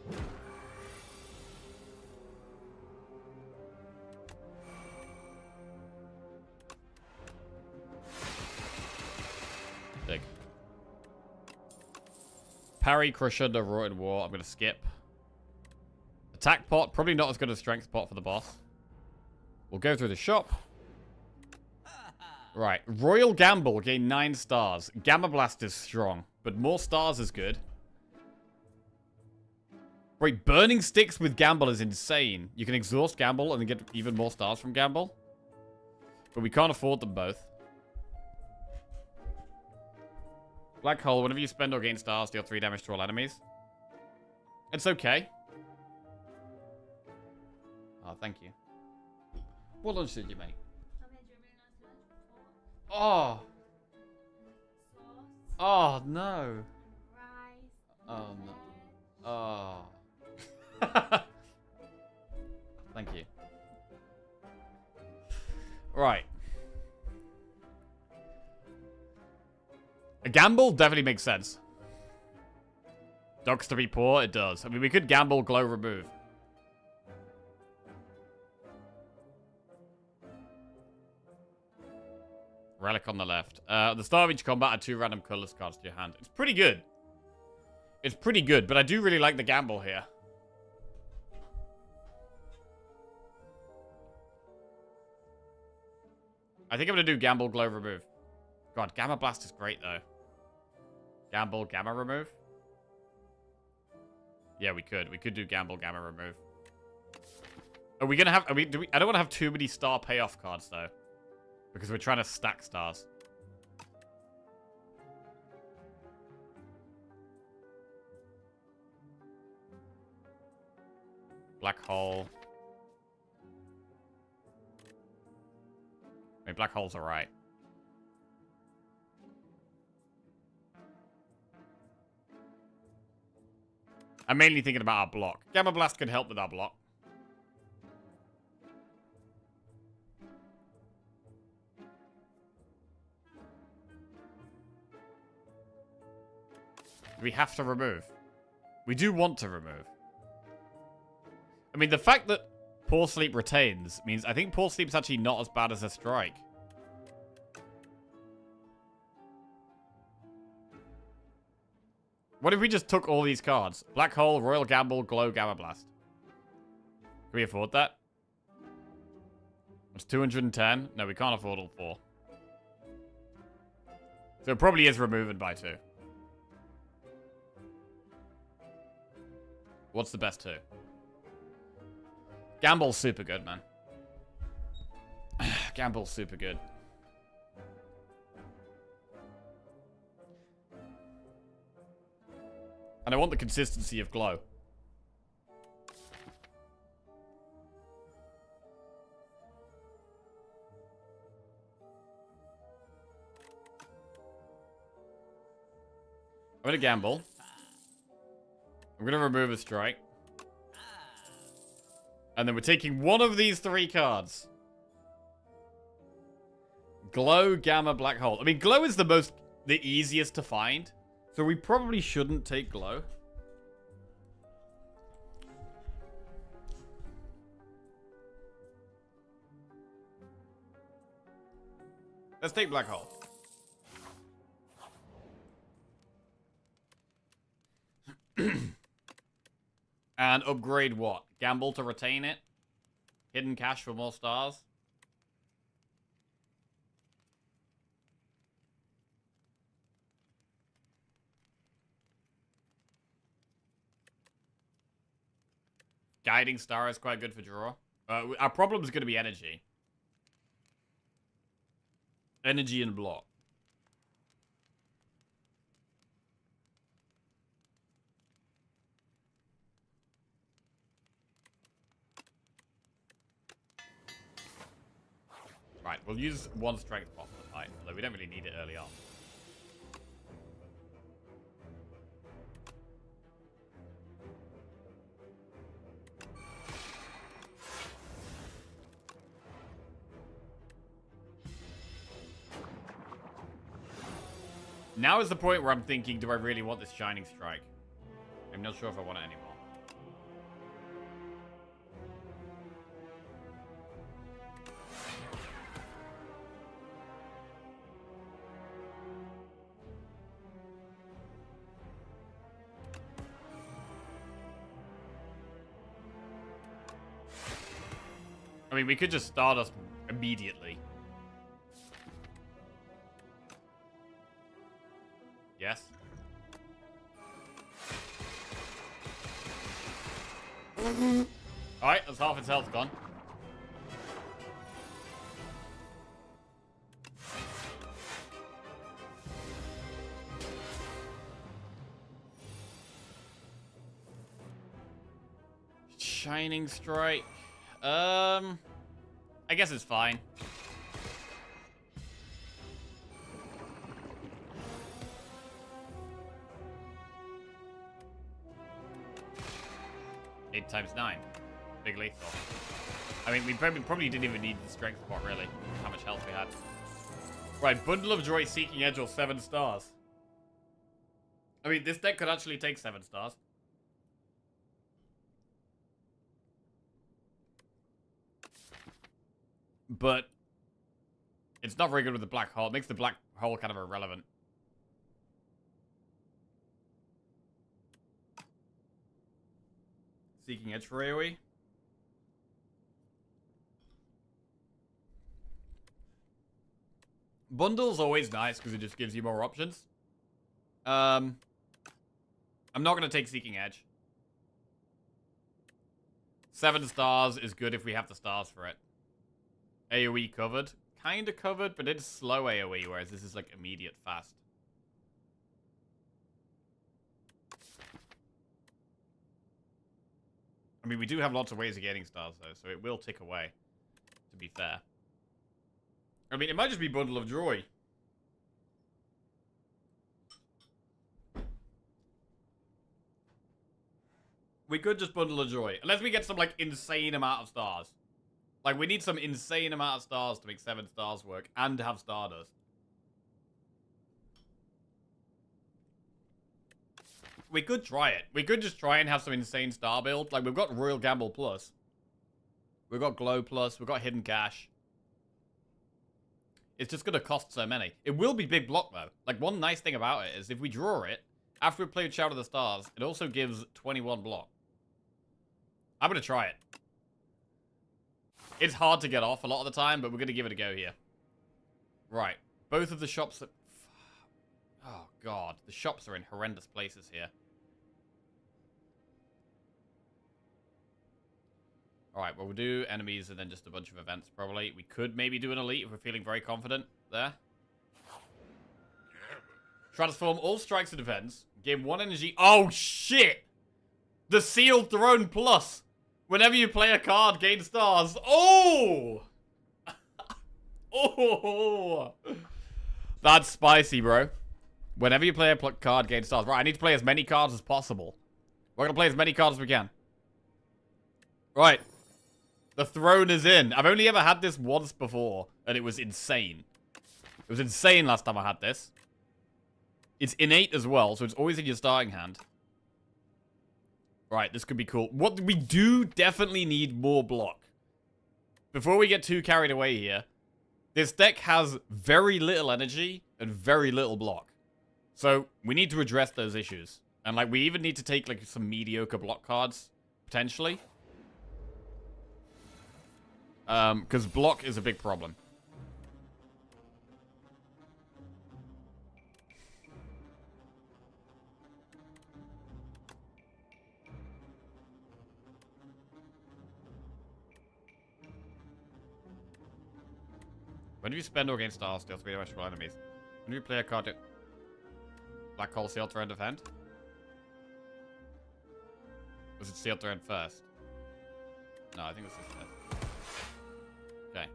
Dig. Parry, Crusher, the Roaring War. I'm going to skip. Attack pot, probably not as good as strength pot for the boss. We'll go through the shop. Right, Royal Gamble, gain 9 stars. Gamma Blast is strong, but more stars is good. Wait, Burning Sticks with Gamble is insane. You can exhaust Gamble and then get even more stars from Gamble. But we can't afford them both. Black Hole, whenever you spend or gain stars, deal 3 damage to all enemies. It's okay. Oh, thank you. What lunch did you make? Oh. Oh, no. Oh, no. Oh. Thank you. Right. A gamble definitely makes sense. Dogs to be poor? It does. I mean, we could gamble, glow, remove. Relic on the left. The start of each combat, add 2 random colorless cards to your hand. It's pretty good. It's pretty good, but I do really like the gamble here. I think I'm going to do gamble, glow, remove. God, Gamma Blast is great, though. Gamble, gamma, remove? Yeah, we could. We could do gamble, gamma, remove. Are we going to have... I don't want to have too many star payoff cards, though. Because we're trying to stack stars. Black Hole. I mean, Black Hole's alright. I'm mainly thinking about our block. Gamma Blast could help with our block. We have to remove. We do want to remove. I mean, the fact that Poor Sleep retains means I think Poor Sleep's actually not as bad as a strike. What if we just took all these cards? Black Hole, Royal Gamble, Glow, Gamma Blast. Can we afford that? It's 210. No, we can't afford all 4. So it probably is removing by 2. What's the best 2? Gamble's super good, man. Gamble's super good. And I want the consistency of glow. I'm going to gamble. I'm going to remove a strike. And then we're taking one of these 3 cards. Glow, Gamma, Black Hole. I mean, Glow is the easiest to find. So we probably shouldn't take Glow. Let's take Black Hole. And upgrade what? Gamble to retain it? Hidden cash for more stars? Guiding Star is quite good for draw. Our problem is going to be energy. Energy and block. Right, we'll use one strength pot for the fight, although we don't really need it early on. Now is the point where I'm thinking, do I really want this Shining Strike? I'm not sure if I want it anymore. I mean, we could just Stardust immediately. Yes. Alright, that's half its health gone. Shining Strike. I guess it's fine. Eight times 9. Big lethal. I mean, we probably didn't even need the strength pot, really. How much health we had. Right, Bundle of Joy, Seeking Edge, or 7 stars. I mean, this deck could actually take 7 stars. But it's not very good with the black hole. It makes the black hole kind of irrelevant. Seeking Edge for AoE. Bundle's always nice because it just gives you more options. I'm not going to take Seeking Edge. 7 stars is good if we have the stars for it. AoE covered. Kind of covered, but it's slow AoE, whereas this is like immediate fast. I mean, we do have lots of ways of getting stars, though, so it will tick away, to be fair. I mean, it might just be Bundle of Joy. We could just Bundle of Joy. Unless we get some, like, insane amount of stars. Like, we need some insane amount of stars to make 7 stars work and have Stardust. We could try it. We could just try and have some insane star build. Like, we've got Royal Gamble Plus. We've got Glow Plus. We've got Hidden Cash. It's just going to cost so many. It will be big block, though. Like, one nice thing about it is if we draw it, after we play Shout of the Stars, it also gives 21 block. I'm going to try it. It's hard to get off a lot of the time, but we're going to give it a go here. Right. Both of the shops... Oh, God. The shops are in horrendous places here. Alright, well, we'll do enemies and then just a bunch of events, probably. We could maybe do an elite if we're feeling very confident there. Transform all strikes and events. Gain 1 energy. Oh, shit! The Sealed Throne Plus. Whenever you play a card, gain stars. Oh! Oh! That's spicy, bro. Whenever you play a card, gain stars. Right, I need to play as many cards as possible. We're going to play as many cards as we can. Right. The throne is in. I've only ever had this once before, and it was insane. It was insane last time I had this. It's innate as well, so it's always in your starting hand. Right, this could be cool. What we do definitely need more block. Before we get too carried away here, this deck has very little energy and very little block. So we need to address those issues. And like we even need to take like some mediocre block cards, potentially. Because block is a big problem. When do you spend or gain stars, deal 3 damage to enemies? When do you play a card, Black Hole Sealed Throne Defend? Was it Sealed Throne first? No, I think this is it. Okay.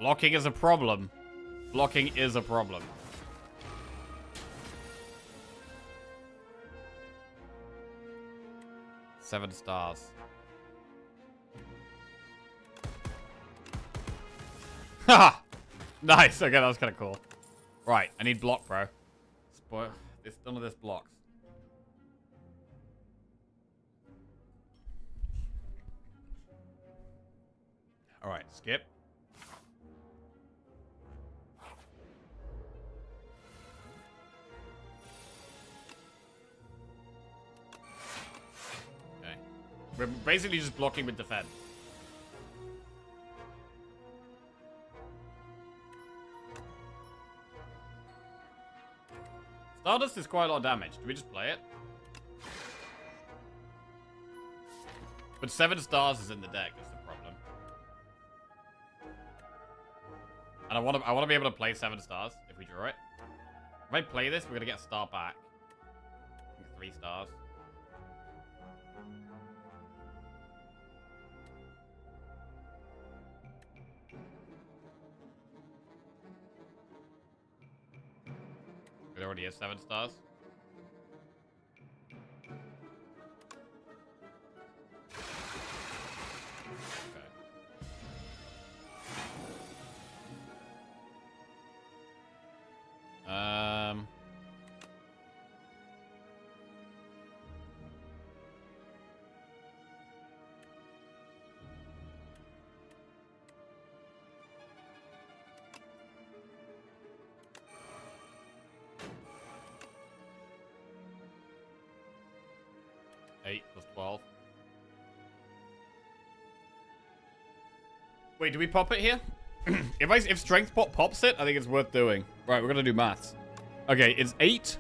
Blocking is a problem. Blocking is a problem. Seven stars. Haha! Nice. Okay, that was kind of cool. Right, I need block, bro. Spoil this. None of this blocks. All right, skip. Okay, we're basically just blocking with defense. Stardust is quite a lot of damage. Do we just play it? But 7 stars is in the deck. That's the problem. And I want to be able to play 7 stars if we draw it. If I play this, we're gonna get a star back. 3 stars. It already is 7 stars. Okay. 8 plus 12. Wait, do we pop it here? If strength pot pops it, I think it's worth doing. Right, we're gonna do maths. Okay, it's 8.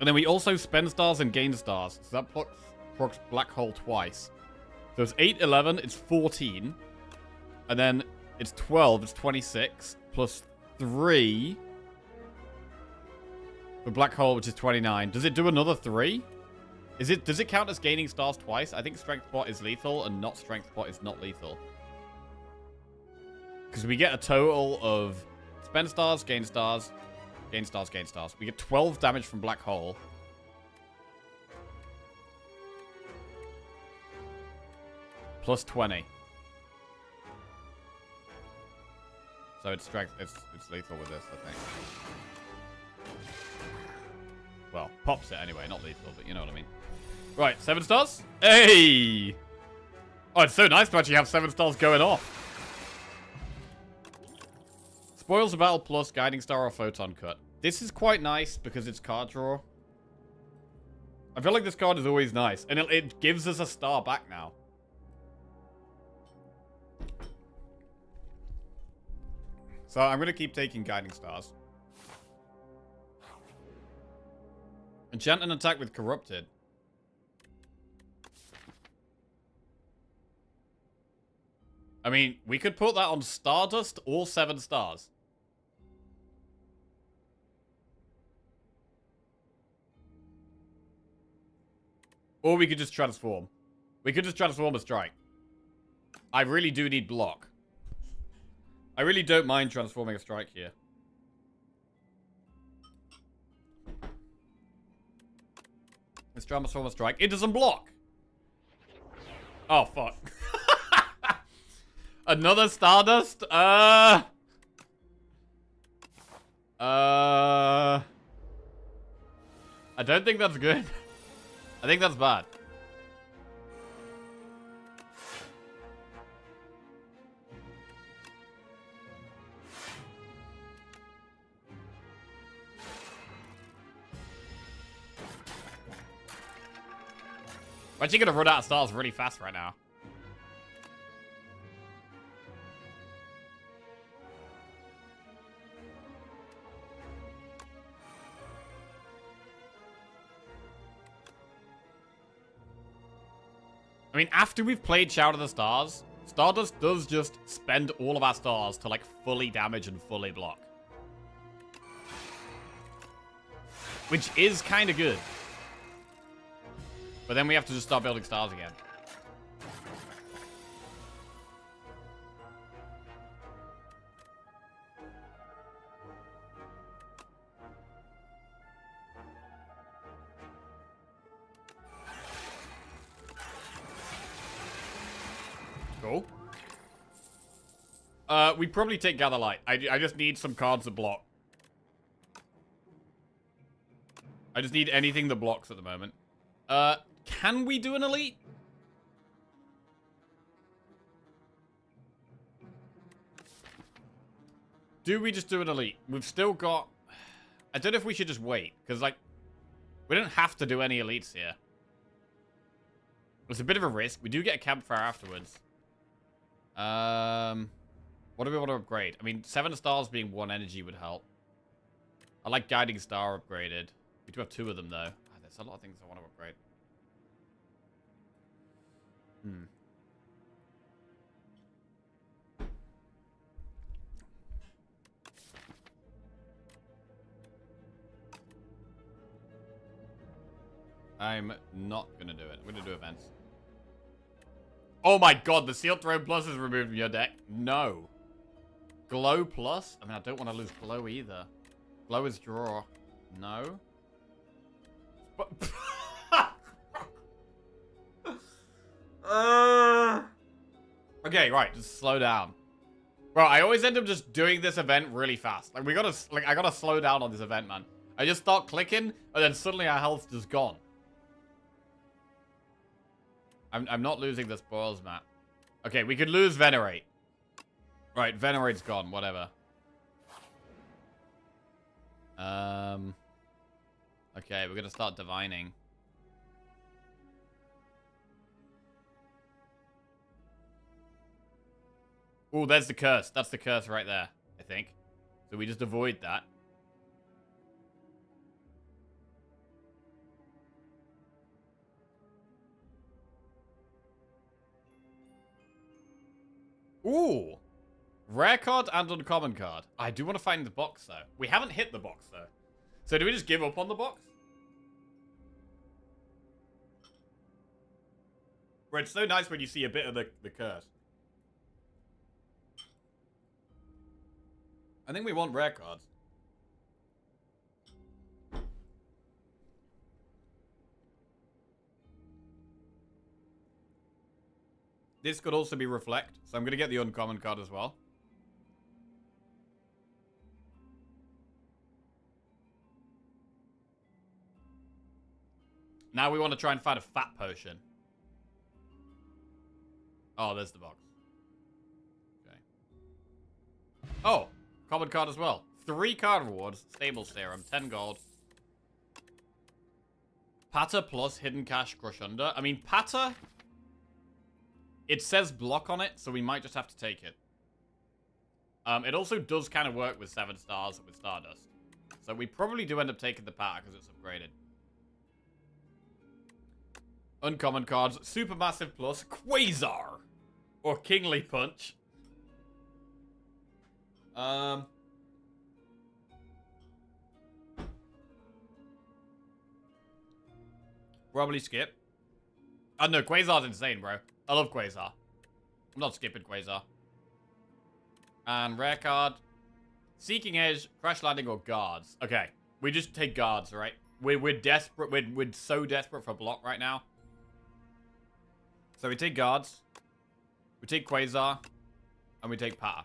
And then we also spend stars and gain stars. So that procs black hole twice. So it's 8, 11, it's 14. And then it's 12, it's 26. Plus 3. For black hole, which is 29. Does it do another 3? Does it count as gaining stars twice? I think strength pot is lethal and not strength pot is not lethal. Because we get a total of spend stars, gain stars, gain stars, gain stars. We get 12 damage from black hole. Plus 20. So it's strength, it's lethal with this, I think. Well, pops it anyway, not lethal, but you know what I mean. Right, 7 stars? Hey! Oh, it's so nice to actually have 7 stars going off. Spoils of Battle plus Guiding Star or Photon Cut. This is quite nice because it's card draw. I feel like this card is always nice. And it gives us a star back now. So I'm going to keep taking Guiding Stars. Enchant an attack with Corrupted. I mean, we could put that on Stardust or 7 stars. Or we could just transform. We could just transform a strike. I really do need block. I really don't mind transforming a strike here. Let's transform a strike. It doesn't block. Oh, fuck. Another Stardust? I don't think that's good. I think that's bad. We're actually gonna run out of stars really fast right now. I mean, after we've played Shout of the Stars, Stardust does just spend all of our stars to, like, fully damage and fully block. Which is kind of good. But then we have to just start building stars again. We probably take Gather Light. I just need some cards that block. I just need anything that blocks at the moment. Can we do an elite? Do we just do an elite? We've still got... I don't know if we should just wait. Because, like, we don't have to do any elites here. It's a bit of a risk. We do get a campfire afterwards. What do we want to upgrade? I mean, 7 stars being 1 energy would help. I like Guiding Star upgraded. We do have 2 of them, though. Ah, there's a lot of things I want to upgrade. I'm not going to do it. I'm going to do events. Oh my god, the Sealed Throne Plus is removed from your deck. No. Glow Plus? I mean, I don't want to lose Glow either. Glow is draw. No. But okay, right. Just slow down. Bro, I always end up just doing this event really fast. Like, I gotta slow down on this event, man. I just start clicking, and then suddenly our health's just gone. I'm not losing the spoils map. Okay, we could lose Venerate. Right, Venerate's gone, whatever. Okay, we're gonna start divining. Oh, there's the curse. That's the curse right there, I think. So we just avoid that. Ooh. Rare card and uncommon card. I do want to find the box, though. We haven't hit the box, though. So do we just give up on the box? Where it's so nice when you see a bit of the curse. I think we want rare cards. This could also be Reflect, so I'm going to get the uncommon card as well. Now we want to try and find a fat potion. Oh, there's the box. Okay. Oh, common card as well. 3 card rewards. Stable Serum, 10 gold. Patter plus Hidden Cash Crush Under. I mean, Patter... It says block on it, so we might just have to take it. It also does kind of work with 7 stars with Stardust. So we probably do end up taking the Patter because it's upgraded. Uncommon cards. Supermassive Plus. Quasar. Or Kingly Punch. Probably skip. Oh no, Quasar's insane, bro. I love Quasar. I'm not skipping Quasar. And rare card. Seeking Edge, Crash Landing, or Guards. Okay, we just take Guards, right? We're desperate. We're so desperate for block right now. So we take Guards. We take Quasar. And we take Patter.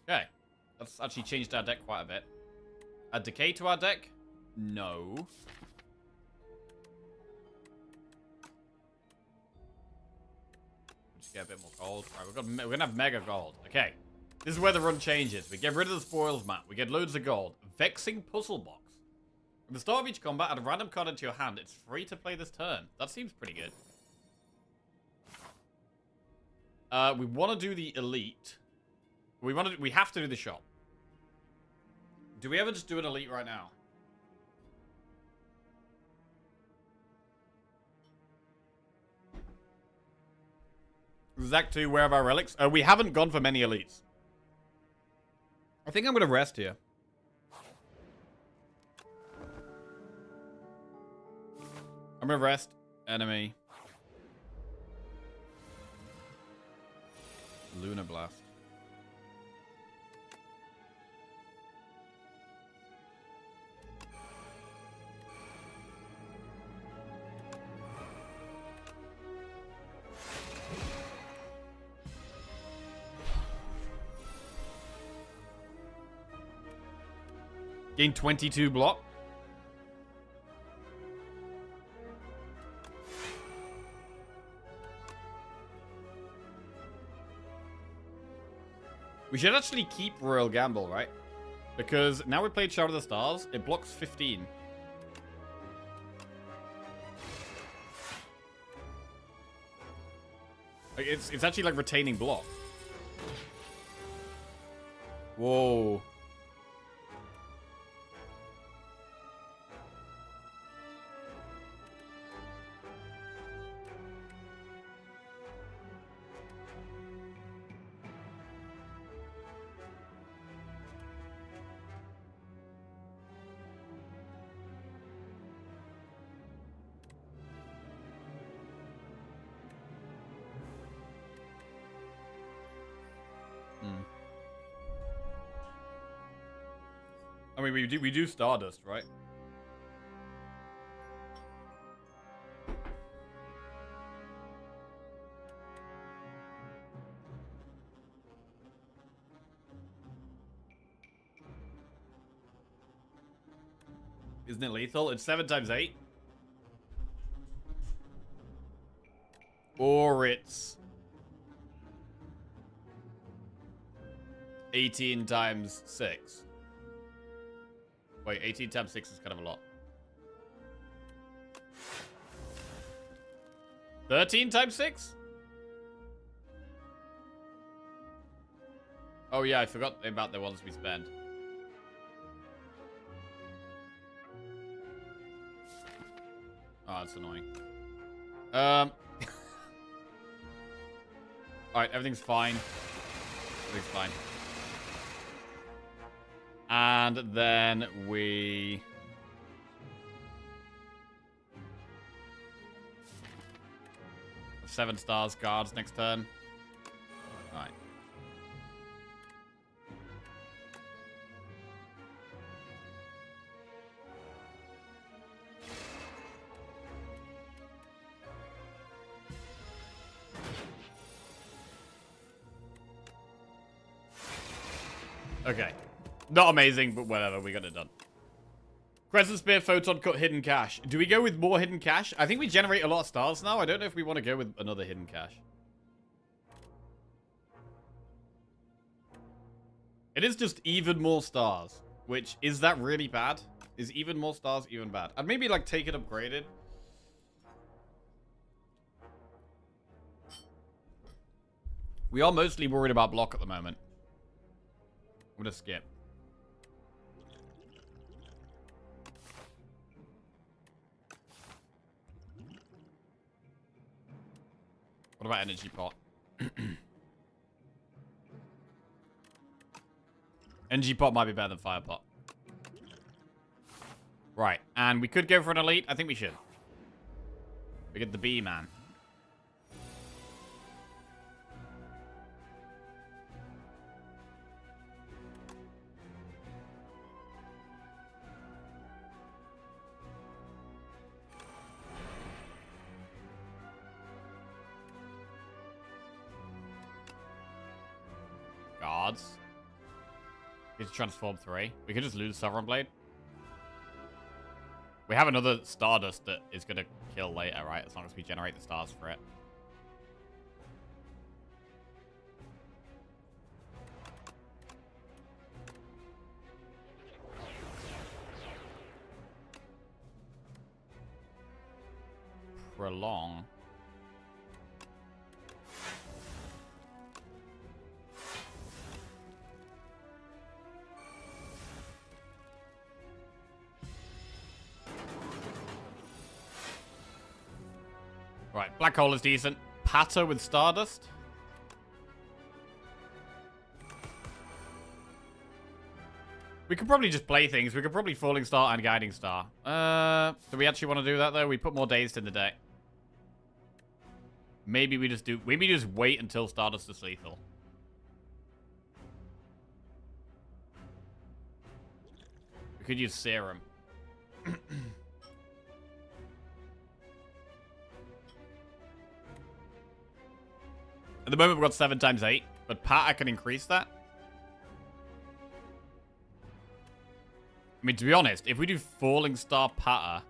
Okay. That's actually changed our deck quite a bit. Add Decay to our deck? No. Just get a bit more gold. Right, we're gonna have mega gold. Okay. This is where the run changes. We get rid of the spoils map. We get loads of gold. Vexing Puzzle Box. At the start of each combat, add a random card into your hand. It's free to play this turn. That seems pretty good. We want to do the elite. We have to do the shop. Do we ever just do an elite right now? Zac 2, where have our relics? We haven't gone for many elites. I think I'm going to rest here. I'm going to rest. Enemy. Lunar Blast. Gain 22 block. We should actually keep Royal Gamble, right? Because now we played Shadow of the Stars, it blocks 15. Like, it's actually like retaining block. Whoa. I mean, we do Stardust, right? Isn't it lethal? It's 7 times 8. Or it's 18 times 6. Wait, 18 times 6 is kind of a lot. 13 times 6? Oh yeah, I forgot about the ones we spent. Oh, that's annoying. Alright, everything's fine. Everything's fine. And then we... have 7 stars guards next turn. Alright. Okay. Not amazing, but whatever. We got it done. Crescent Spear, Photon Cut, Hidden Cache. Do we go with more Hidden Cache? I think we generate a lot of stars now. I don't know if we want to go with another Hidden Cache. It is just even more stars. Which, is that really bad? Is even more stars even bad? I'd maybe, like, take it upgraded. We are mostly worried about block at the moment. I'm gonna skip. What about energy pot? Energy pot might be better than fire pot. Right, and we could go for an elite. I think we should. We get the bee man. Guards. We need to transform 3. We could just lose Sovereign Blade. We have another Stardust that is going to kill later, right? As long as we generate the stars for it. Prolong. Right, Black Hole is decent. Patter with Stardust. We could probably just play things. We could probably Falling Star and Guiding Star. Do we actually want to do that, though? We put more dazed in the deck. Maybe we just do... Maybe just wait until Stardust is lethal. We could use Serum. At the moment, we've got 7 times 8. But Pat, I can increase that. I mean, to be honest, if we do Falling Star Patter,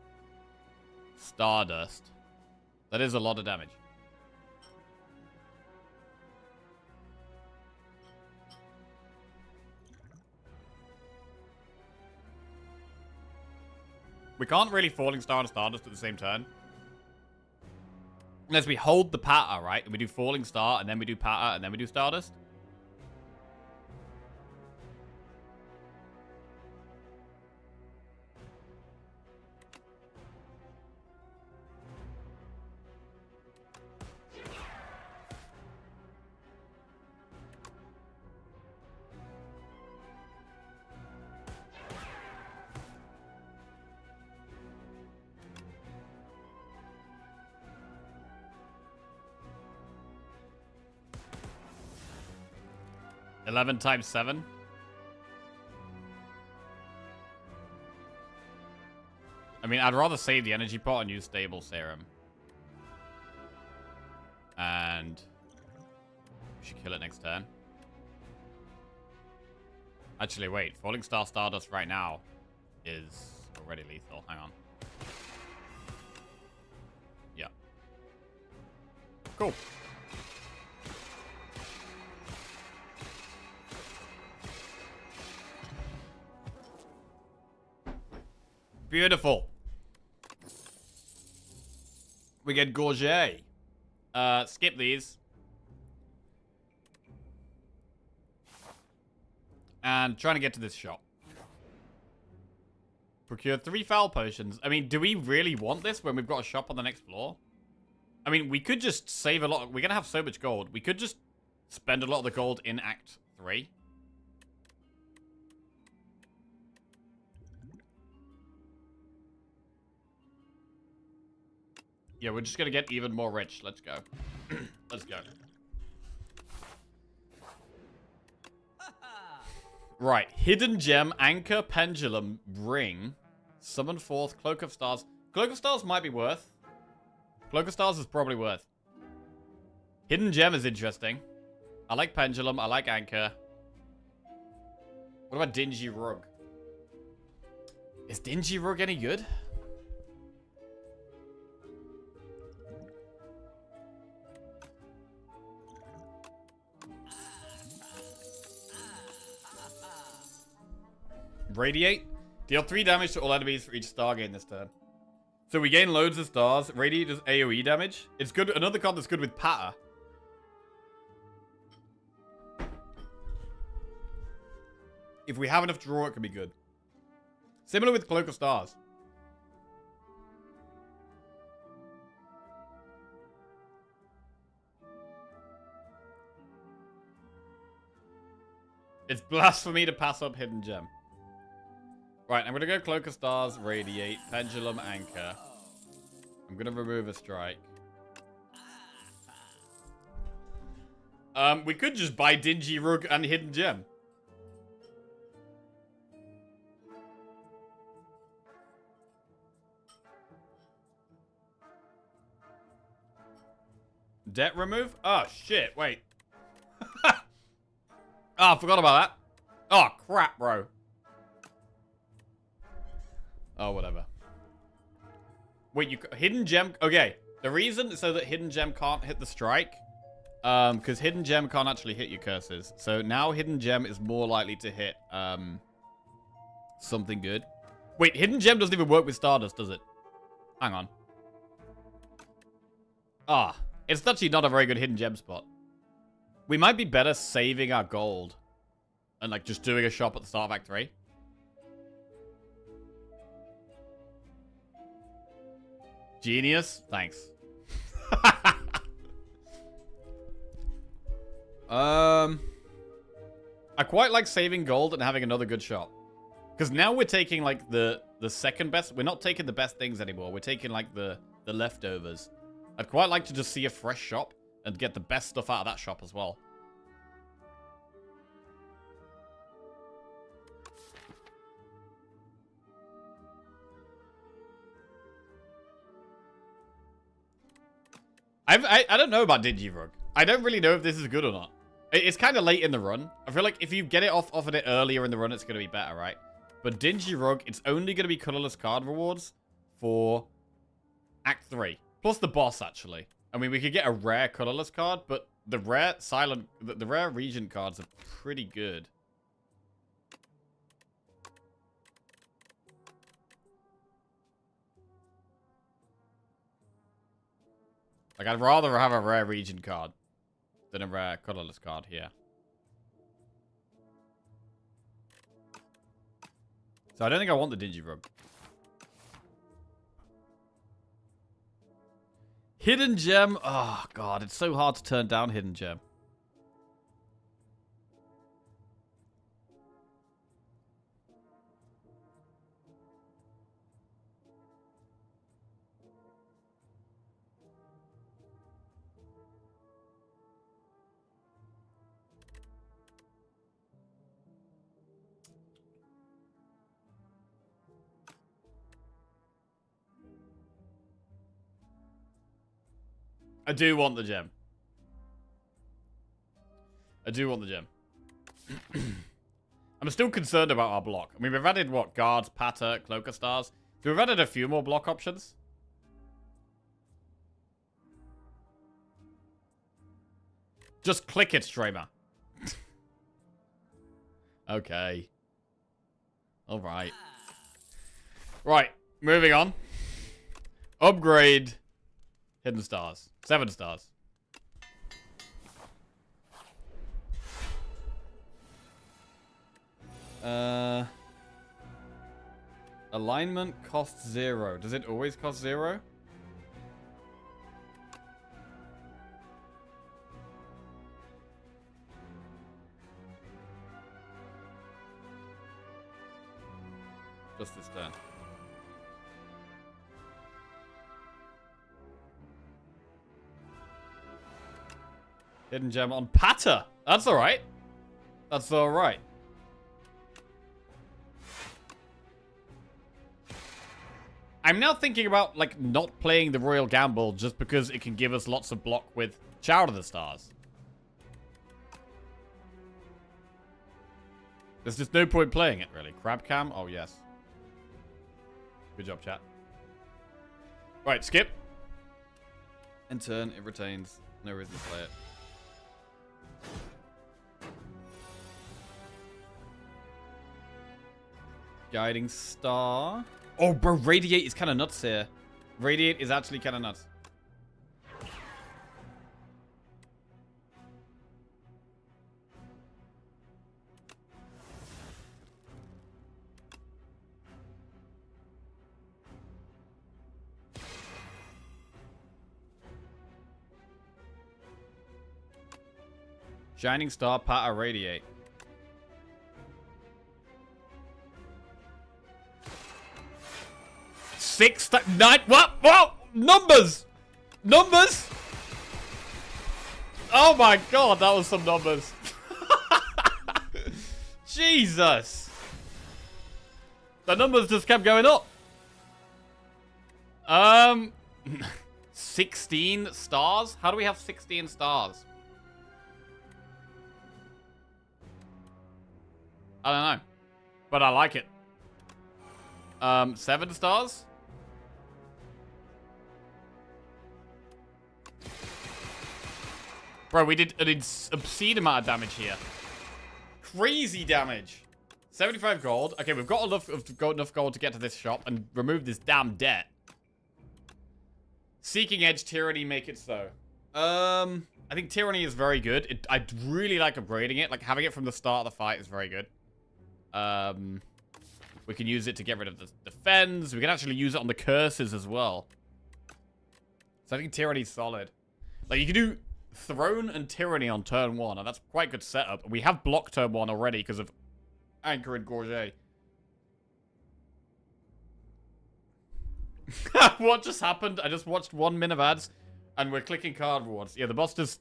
Stardust, that is a lot of damage. We can't really Falling Star and Stardust at the same turn. Unless we hold the Patter, right? And we do Falling Star, and then we do Patter, and then we do Stardust. $11 times 7. I mean, I'd rather save the energy pot and use Stable Serum. And we should kill it next turn. Actually, wait. Falling Star Stardust right now is already lethal. Hang on. Yeah. Cool. Beautiful. We get Gorget. Skip these. And trying to get to this shop. Procure 3 foul potions. I mean, do we really want this when we've got a shop on the next floor? I mean, we could just save a lot. We're going to have so much gold. We could just spend a lot of the gold in Act 3. Yeah, we're just going to get even more rich. Let's go. Let's go. Right. Hidden Gem, Anchor, Pendulum, Ring, Summon Forth, Cloak of Stars. Cloak of Stars might be worth. Cloak of Stars is probably worth. Hidden Gem is interesting. I like Pendulum. I like Anchor. What about Dingy Rug? Is Dingy Rug any good? Radiate. Deal 3 damage to all enemies for each star gain this turn. So we gain loads of stars. Radiate does AoE damage. It's good. Another card that's good with Patter. If we have enough draw, it can be good. Similar with Cloak of Stars. It's blasphemy to pass up Hidden Gem. Right, I'm going to go Cloak of Stars, Radiate, Pendulum, Anchor. I'm going to remove a strike. We could just buy Dingy Rug and Hidden Gem. Debt remove? Oh, shit, wait. Oh, I forgot about that. Oh, crap, bro. Oh, whatever. Wait, Hidden Gem... Okay, the reason so that Hidden Gem can't hit the strike... because Hidden Gem can't actually hit your curses. So now Hidden Gem is more likely to hit, something good. Wait, Hidden Gem doesn't even work with Stardust, does it? Hang on. Ah, it's actually not a very good Hidden Gem spot. We might be better saving our gold. And, like, just doing a shop at the start of Act 3. Genius. Thanks. I quite like saving gold and having another good shop. Because now we're taking, like, the second best. We're not taking the best things anymore. We're taking, like, the leftovers. I'd quite like to just see a fresh shop and get the best stuff out of that shop as well. I don't know about Dingy Rug. I don't really know if this is good or not. It's kind of late in the run. I feel like if you get it off of it earlier in the run, it's going to be better, right? But Dingy Rug, it's only going to be colorless card rewards for Act 3. Plus the boss, actually. I mean, we could get a rare colorless card, but the rare the rare Regent cards are pretty good. Like, I'd rather have a rare Regent card than a rare colorless card here. So I don't think I want the Dingy Rug. Hidden Gem. Oh, God. It's so hard to turn down Hidden Gem. I do want the gem. I do want the gem. I'm still concerned about our block. I mean, we've added, what? Guards, Patter, Cloaker Stars. So we've added a few more block options. Just click it, streamer. Okay. Alright. Right, moving on. Upgrade Hidden Stars. 7 stars. Alignment costs 0. Does it always cost 0? Just this turn. Hidden gem on Patter. That's alright. That's alright. I'm now thinking about, like, not playing the Royal Gamble just because it can give us lots of block with Shout of the Stars. There's just no point playing it, really. Crab Cam? Oh, yes. Good job, chat. Right, skip. End turn, it retains. No reason to play it. Guiding Star. Oh, bro, Radiate is kind of nuts here. Radiate is actually kind of nuts. Shining Star, Patter, Radiate. Six, nine, what? Whoa! Numbers! Numbers! Oh my god, that was some numbers. Jesus! The numbers just kept going up. 16 stars? How do we have 16 stars? I don't know. But I like it. 7 stars? Bro, we did an obscene amount of damage here. Crazy damage. 75 gold. Okay, we've got enough gold to get to this shop and remove this damn debt. Seeking Edge, Tyranny, make it so. I think Tyranny is very good. I'd really like upgrading it. Like, having it from the start of the fight is very good. We can use it to get rid of the defense. We can actually use it on the curses as well. So I think Tyranny's solid. Like, you can do Throne and Tyranny on turn 1, and that's quite good setup. We have blocked turn 1 already because of Anchor and Gorget. What just happened? I just watched 1 minute of ads, and we're clicking card rewards. Yeah, the boss just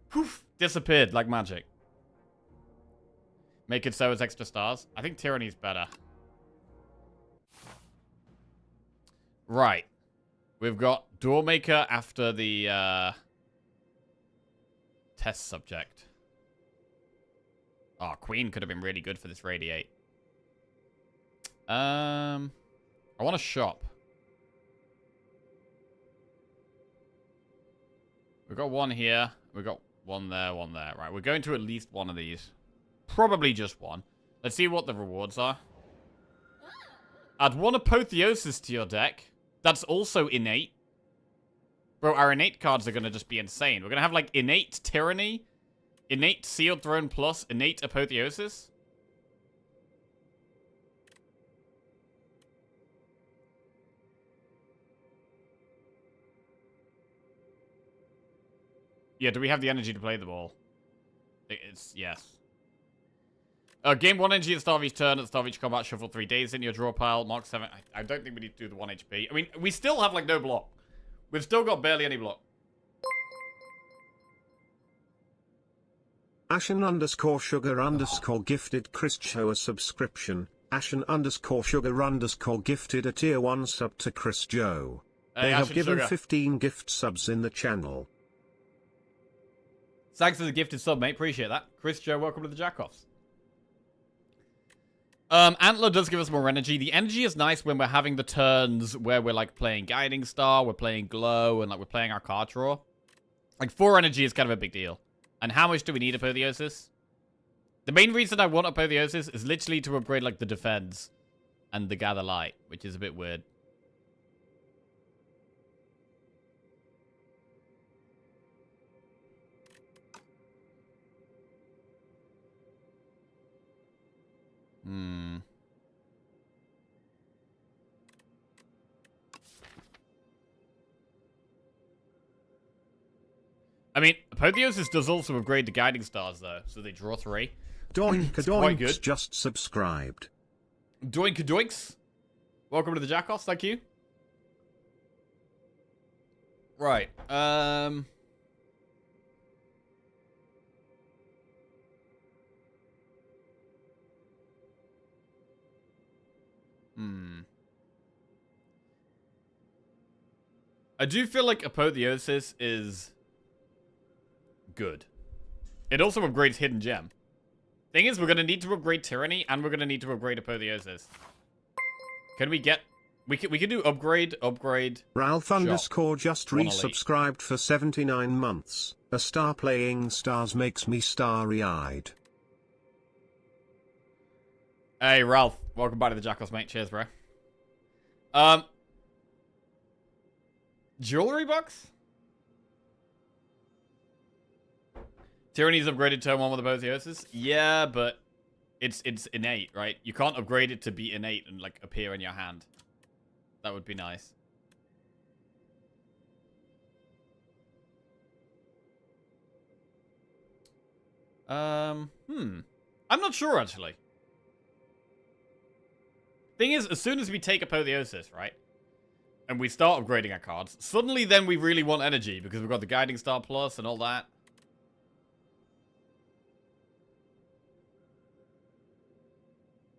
poof, disappeared like magic. Make it so as extra stars. I think Tyranny's better. Right. We've got Doormaker after the test subject. Oh, Queen could have been really good for this Radiate. I want to shop. We've got one here. We've got one there, one there. Right, we're going to at least one of these. Probably just one. Let's see what the rewards are. Add one Apotheosis to your deck. That's also innate. Bro, our innate cards are going to just be insane. We're going to have, like, innate Tyranny, innate Sealed Throne Plus, innate Apotheosis. Yeah, do we have the energy to play them all? It's yes. Gain 1 energy at the start of each turn. At the start of each combat, shuffle 3 days into your draw pile. Mark 7. I don't think we need to do the 1 HP. I mean, we still have, like, no block. We've still got barely any block. Ashen_sugar_ gifted Chris Joe a subscription. Ashen_sugar_ gifted a tier 1 sub to Chris Joe. They have given 15 gift subs in the channel. Thanks for the gifted sub, mate. Appreciate that. Chris Joe, welcome to the Jackoffs. Antler does give us more energy. The energy is nice when we're having the turns where we're, like, playing Guiding Star, we're playing Glow, and, like, we're playing our card draw. Like, 4 energy is kind of a big deal. And how much do we need Apotheosis? The main reason I want Apotheosis is literally to upgrade, like, the Defense and the Gather Light, which is a bit weird. I mean, Apotheosis does also upgrade the Guiding Stars, though, so they draw 3. Doink just subscribed. Doinks. Welcome to the Jackoffs, thank you. Right, I do feel like Apotheosis is good. It also upgrades Hidden Gem. Thing is, we're going to need to upgrade Tyranny, and we're going to need to upgrade Apotheosis. Can we get... We can do upgrade. Ralph_ just resubscribed for 79 months. A star playing stars makes me starry-eyed. Hey, Ralph. Welcome back to the Jackoffs, mate. Cheers, bro. Jewelry box? Tyranny's upgraded turn 1 with Apotheosis? Yeah, but it's innate, right? You can't upgrade it to be innate and, like, appear in your hand. That would be nice. I'm not sure, actually. Thing is, as soon as we take Apotheosis, right? And we start upgrading our cards, suddenly then we really want energy, because we've got the Guiding Star Plus and all that.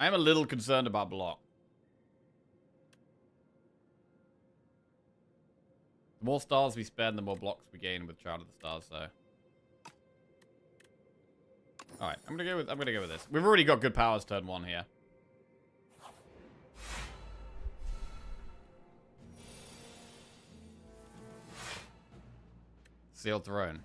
I am a little concerned about block. The more stars we spend, the more blocks we gain with Child of the Stars, so. Alright, I'm gonna go with this. We've already got good powers turn 1 here. Sealed Throne.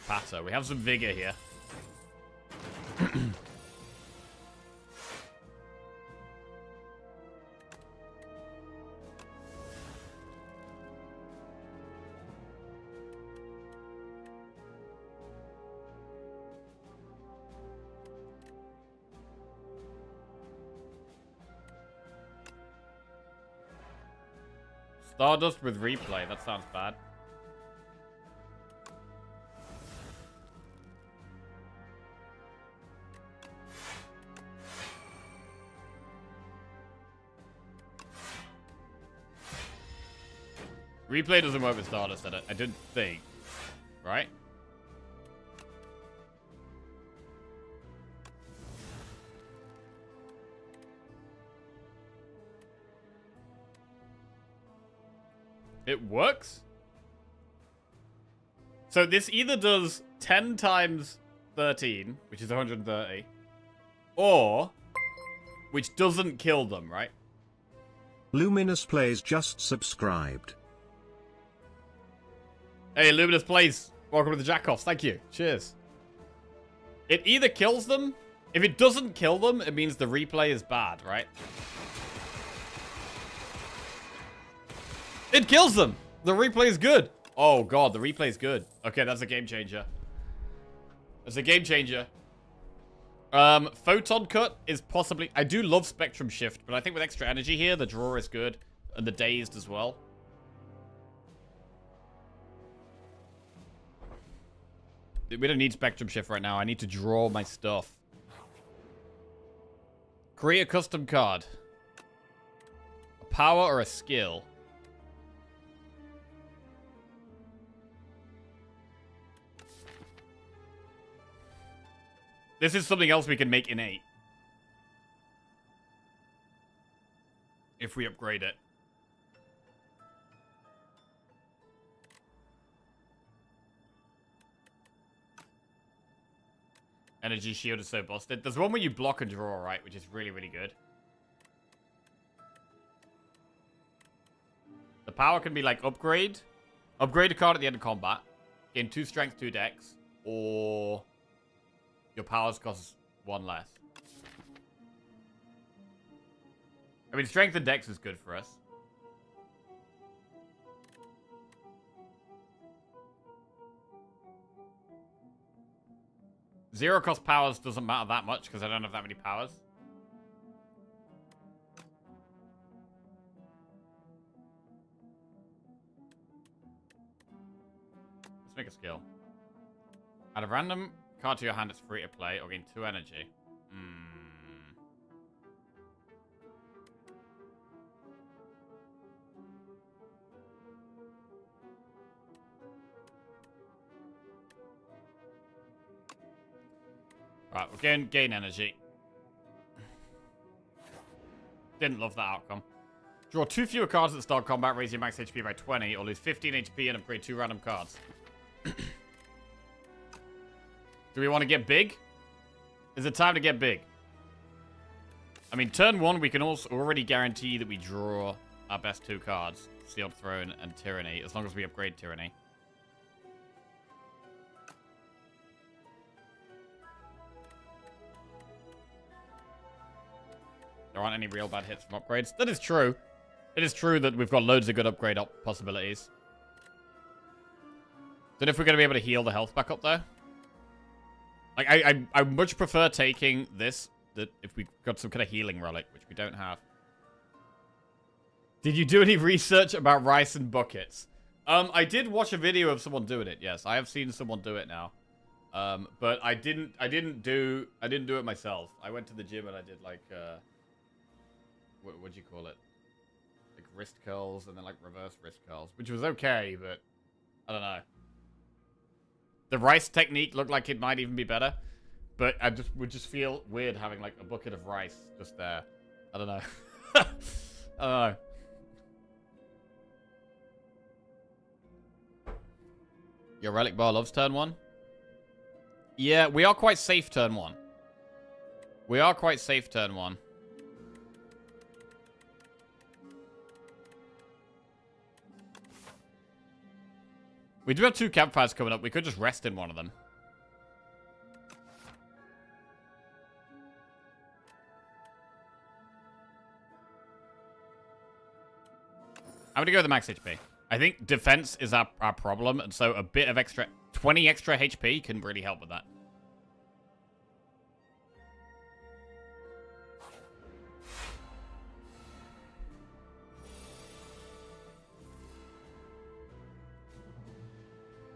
Patter. We have some vigor here. Stardust with replay. That sounds bad. Replay doesn't work with Stardust, I didn't think. Right? It works? So this either does 10 times 13, which is 130, or which doesn't kill them, right? Luminous Plays just subscribed. Hey, Luminous Plays, welcome to the Jackoffs. Thank you. Cheers. It either kills them. If it doesn't kill them, it means the replay is bad, right? It kills them. The replay is good. Oh, God, the replay is good. Okay, that's a game changer. That's a game changer. Photon Cut is possibly... I do love Spectrum Shift, but I think with extra energy here, the draw is good. And the dazed as well. We don't need Spectrum Shift right now. I need to draw my stuff. Create a custom card. A power or a skill. This is something else we can make innate. If we upgrade it. Energy Shield is so busted. There's one where you block and draw, right? Which is really, really good. The power can be like upgrade. Upgrade a card at the end of combat. Gain 2 strength, 2 dex. Or... your powers cost 1 less. I mean, strength and dex is good for us. Zero cost powers doesn't matter that much because I don't have that many powers. Let's make a skill. Add a random card to your hand that's free to play or gain 2 energy. Right, we're going to gain energy. Didn't love that outcome. Draw 2 fewer cards at the start of combat, raise your max HP by 20, or lose 15 HP and upgrade 2 random cards. Do we want to get big? Is it time to get big? I mean, turn 1, we can also already guarantee that we draw our best 2 cards. Sealed Throne and Tyranny, as long as we upgrade Tyranny. There aren't any real bad hits from upgrades. That is true. It is true that we've got loads of good upgrade possibilities. Don't know if we're going to be able to heal the health back up there. Like, I much prefer taking this, that if we got some kind of healing relic, which we don't have. Did you do any research about rice and buckets? I did watch a video of someone doing it, yes. I have seen someone do it now. But I didn't do it myself. I went to the gym and I did like what'd you call it? Like wrist curls and then like reverse wrist curls, which was okay, but I don't know. The rice technique looked like it might even be better, but I would just feel weird having like a bucket of rice just there. I don't know. I don't know. Your relic bar loves turn 1? Yeah, we are quite safe turn 1. We are quite safe turn 1. We do have 2 campfires coming up. We could just rest in one of them. I'm going to go with the max HP. I think defense is our problem, and so a bit of extra... 20 extra HP can really help with that.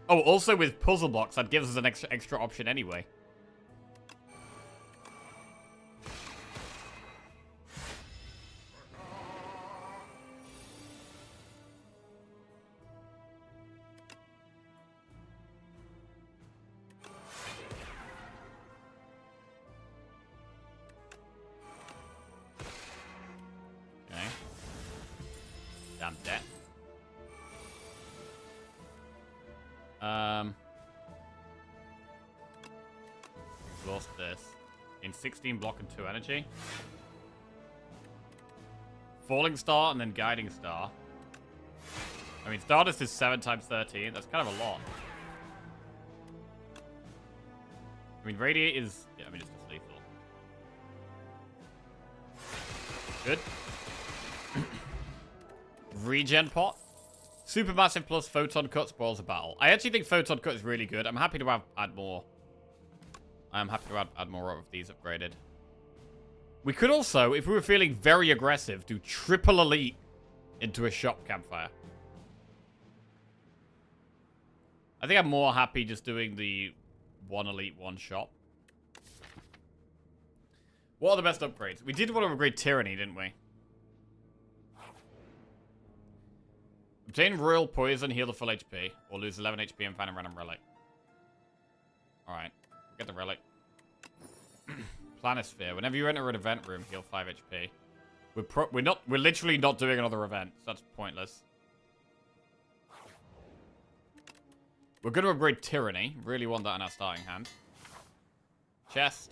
Oh, also with puzzle blocks, that gives us an extra option anyway. Okay. Damn death. exhaust this in 16 block and 2 energy. Falling Star and then Guiding Star. I mean, Stardust is 7 times 13. That's kind of a lot. I mean, Radiate is... Yeah, I mean, it's just lethal. Good. Regen pot. Supermassive plus Photon Cut spoils a battle. I actually think Photon Cut is really good. I'm happy to add more. I'm happy to add more of these upgraded. We could also, if we were feeling very aggressive, do triple elite into a shop campfire. I think I'm more happy just doing the 1 elite, 1 shop. What are the best upgrades? We did want to upgrade Tyranny, didn't we? Obtain Royal Poison, heal the full HP, or lose 11 HP and find a random relic. Alright, get the relic. Planisphere. Whenever you enter an event room, heal 5 HP. We're literally not doing another event, so that's pointless. We're going to upgrade Tyranny. Really want that in our starting hand. Chest.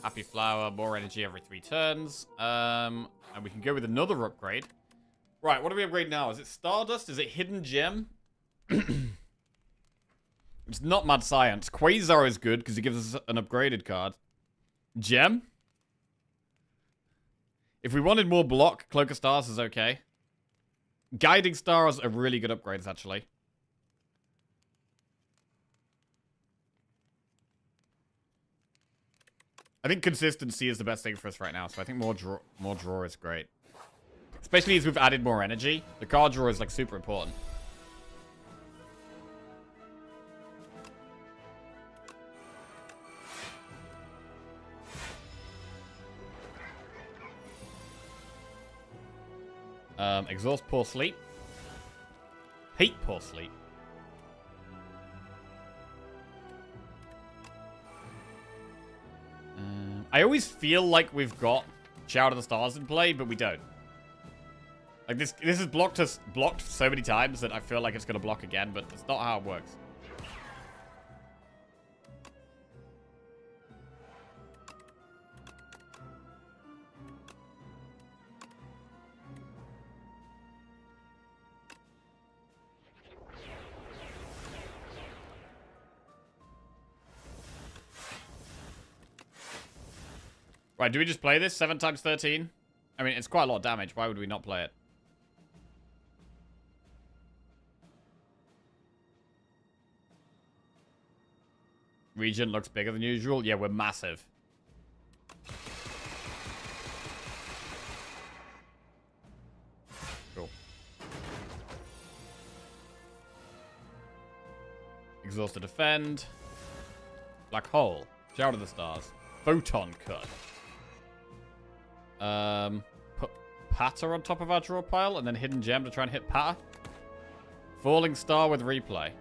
Happy Flower. More energy every 3 turns. And we can go with another upgrade. Right, what do we upgrade now? Is it Stardust? Is it Hidden Gem? It's not Mad Science. Quasar is good because it gives us an upgraded card. Gem? If we wanted more block, Cloak of Stars is okay. Guiding Stars are really good upgrades, actually. I think consistency is the best thing for us right now, so I think more draw is great. Especially as we've added more energy. The card draw is, like, super important. Exhaust Poor Sleep. Hate Poor Sleep. I always feel like we've got Shout of the Stars in play, but we don't. Like, this has blocked so many times that I feel like it's going to block again, but that's not how it works. Right, do we just play this? 7 times 13? I mean, it's quite a lot of damage. Why would we not play it? Region looks bigger than usual. Yeah, we're massive. Cool. Exhaust to defend. Black Hole. Shout of the Stars. Photon Cut. Put Patter on top of our draw pile and then Hidden Gem to try and hit Patter. Falling Star with Replay.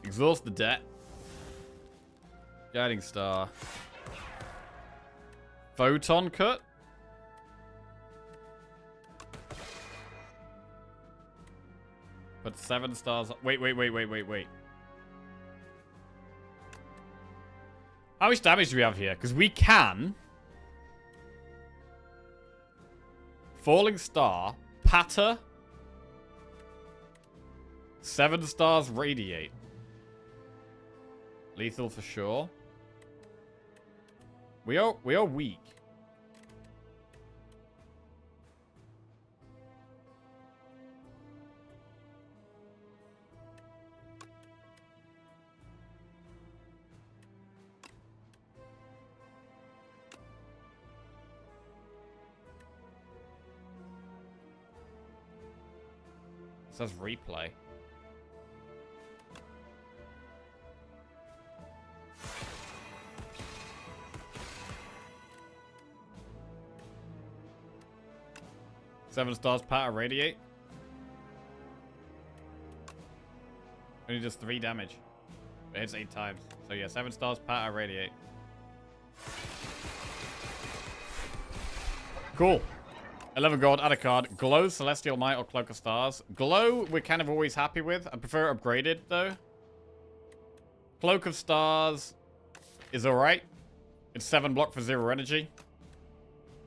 Exhaust the debt. Guiding Star. Photon Cut. Put 7 stars. Wait. How much damage do we have here? Because we can. Falling Star. Patter. 7 stars Radiate. Lethal for sure. We are weak. It says replay. Seven stars Patter Radiate. Only does 3 damage. It hits 8 times. So yeah, 7 stars Patter Radiate. Cool. 11 gold, add a card. Glow, Celestial Might, or Cloak of Stars. Glow, we're kind of always happy with. I prefer upgraded, though. Cloak of Stars is alright. It's 7 block for 0 energy.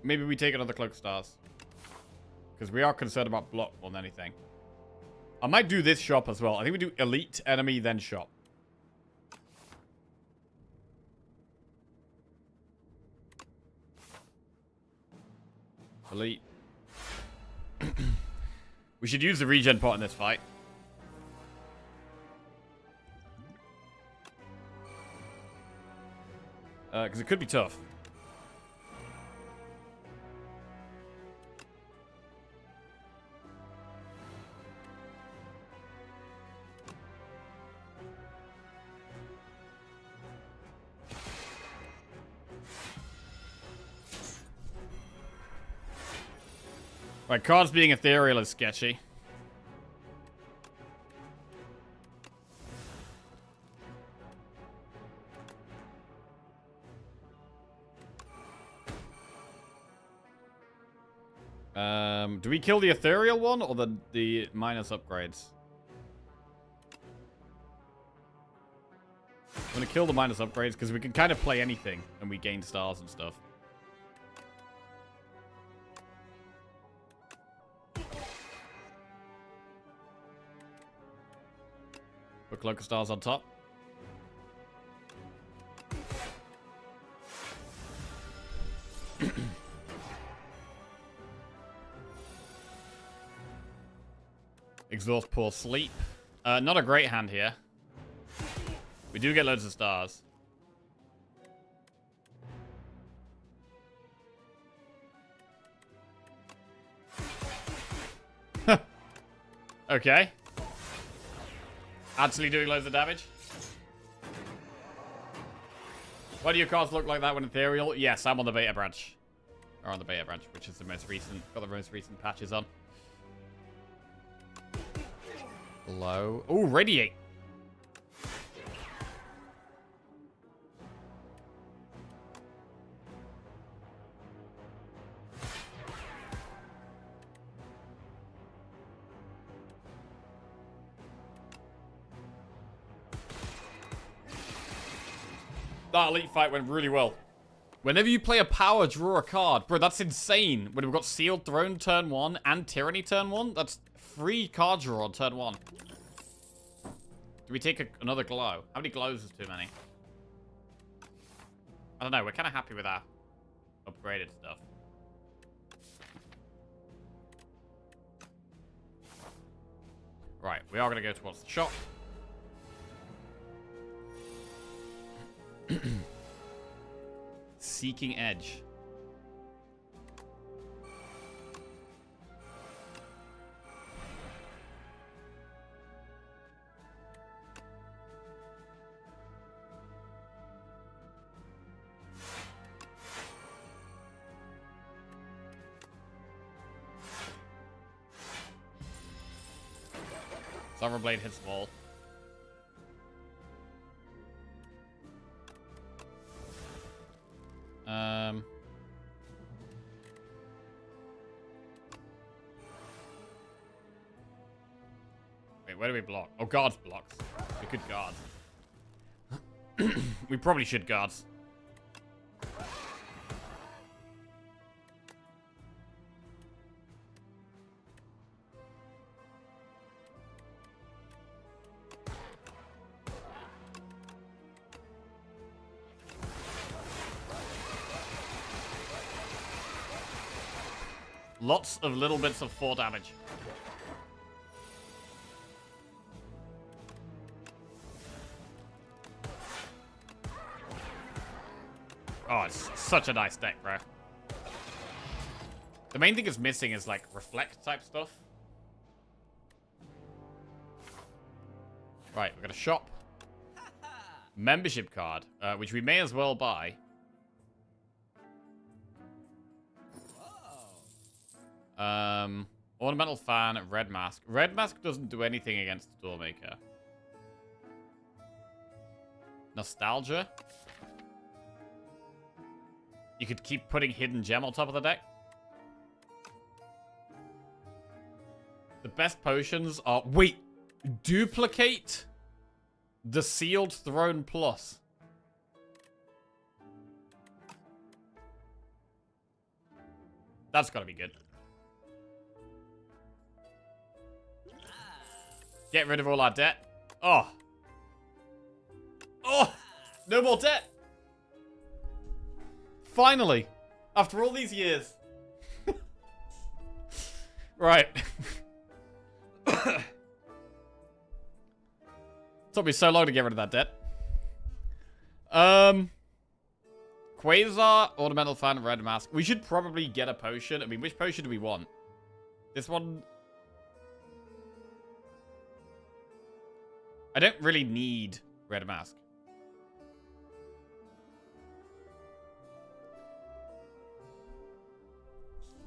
Maybe we take another Cloak of Stars. Because we are concerned about block more than anything. I might do this shop as well. I think we do Elite, Enemy, then Shop. Elite. We should use the regen pot in this fight. Because it could be tough. Right, cards being ethereal is sketchy. Do we kill the ethereal one or the minus upgrades? I'm gonna kill the minus upgrades because we can kind of play anything and we gain stars and stuff. Put Cloak of Stars on top. Exhaust, Poor Sleep. Not a great hand here. We do get loads of stars. Okay. Actually doing loads of damage. Why do your cards look like that when ethereal? Yes, I'm on the beta branch. Or on the beta branch, which is the most recent. Got the most recent patches on. Low. Oh, Radiate. That elite fight went really well. Whenever you play a power, draw a card. Bro, that's insane. When we've got Sealed Throne turn 1 and Tyranny turn 1, that's 3 card draw on turn 1. Do we take another glow? How many glows is too many? I don't know. We're kind of happy with our upgraded stuff. Right, we are going to go towards the shop. Seeking Edge. Sovereign Blade hits the wall. Wait, where do we block? Oh, guards blocks. We could guard. We probably should guards. Lots of little bits of 4 damage. Oh, it's such a nice deck, bro. The main thing it's missing is, like, reflect type stuff. Right, we're gonna shop. Membership card, which we may as well buy. Ornamental Fan, Red Mask. Red Mask doesn't do anything against the Doormaker. Nostalgia. You could keep putting Hidden Gem on top of the deck. The best potions are... Wait! Duplicate the Sealed Throne Plus. That's gotta be good. Get rid of all our debt. Oh. Oh! No more debt! Finally! After all these years. Right. Took me so long to get rid of that debt. Quasar, Ornamental Fan, Red Mask. We should probably get a potion. I mean, which potion do we want? This one? I don't really need Red Mask.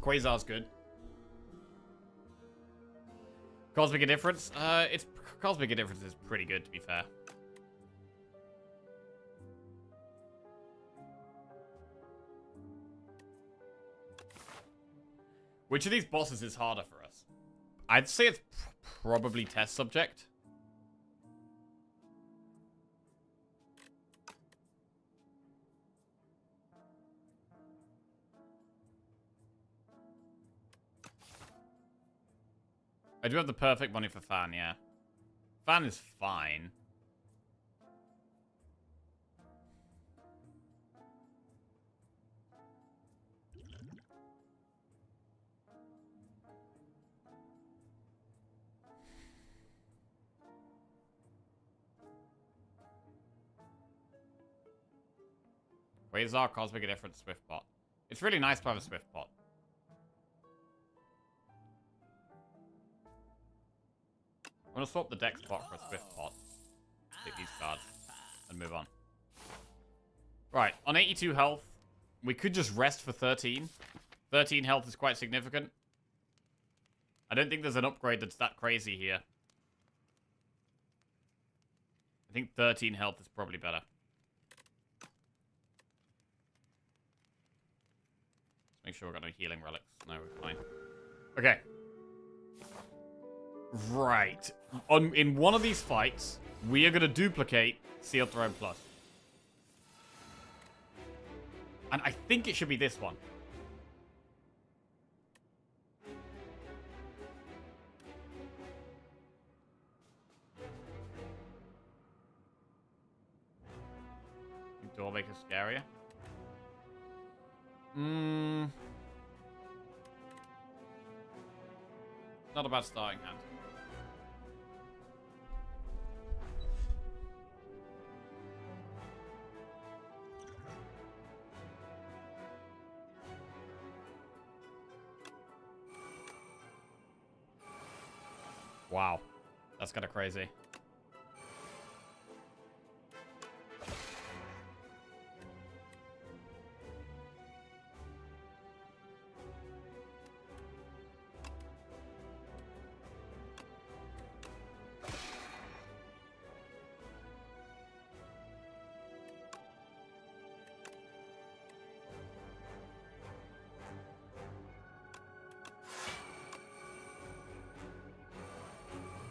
Quasar's good. Cosmic Indifference? Cosmic Indifference is pretty good, to be fair. Which of these bosses is harder for us? I'd say it's probably Test Subject. I do have the perfect money for Fan, yeah. Fan is fine. Quasar, Cosmic Indifference, Swift Pot. It's really nice to have a Swift Pot. I'm gonna swap the Dex Pot for a Swift Pot. Take these cards and move on. Right, on 82 health, we could just rest for 13. 13 health is quite significant. I don't think there's an upgrade that's that crazy here. I think 13 health is probably better. Let's make sure we've got no healing relics. No, we're fine. Okay. Right. In one of these fights, we are going to duplicate Sealed Throne Plus. And I think it should be this one. Door maker scarier. Not a bad starting hand. Wow. That's kind of crazy.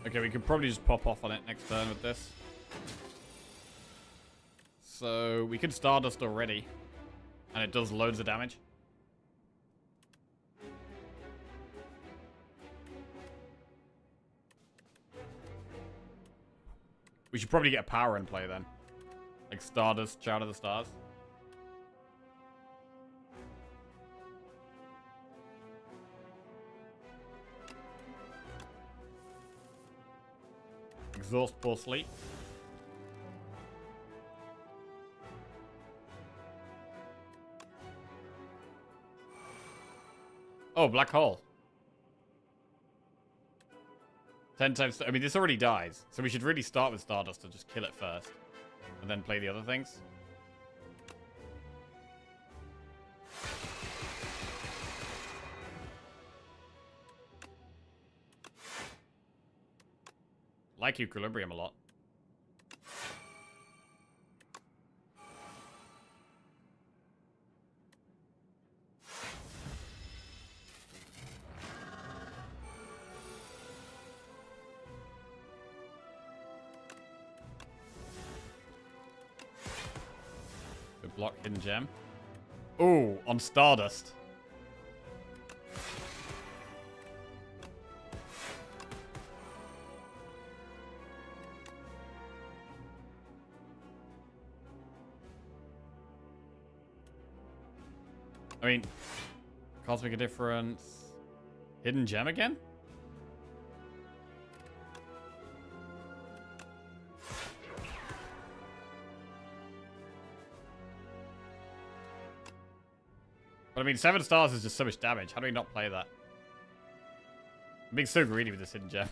Okay, we could probably just pop off on it next turn with this. So, we could Stardust already. And it does loads of damage. We should probably get a power in play then. Like Stardust, Shout of the Stars. Exhaust Poor Sleep. Oh, Black Hole. 10 times... I mean, this already dies. So we should really start with Stardust and just kill it first. And then play the other things. Like Equilibrium a lot. Block hidden gem. Ooh, on Stardust. I mean, can't make a difference. Hidden gem again? But I mean, 7 stars is just so much damage. How do we not play that? I'm being so greedy with this hidden gem.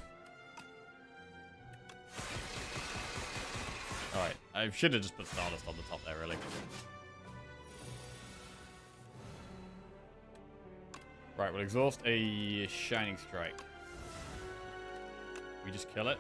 Alright, I should have just put Stardust on the top there, really. Right, we'll exhaust a Shining Strike. We just kill it.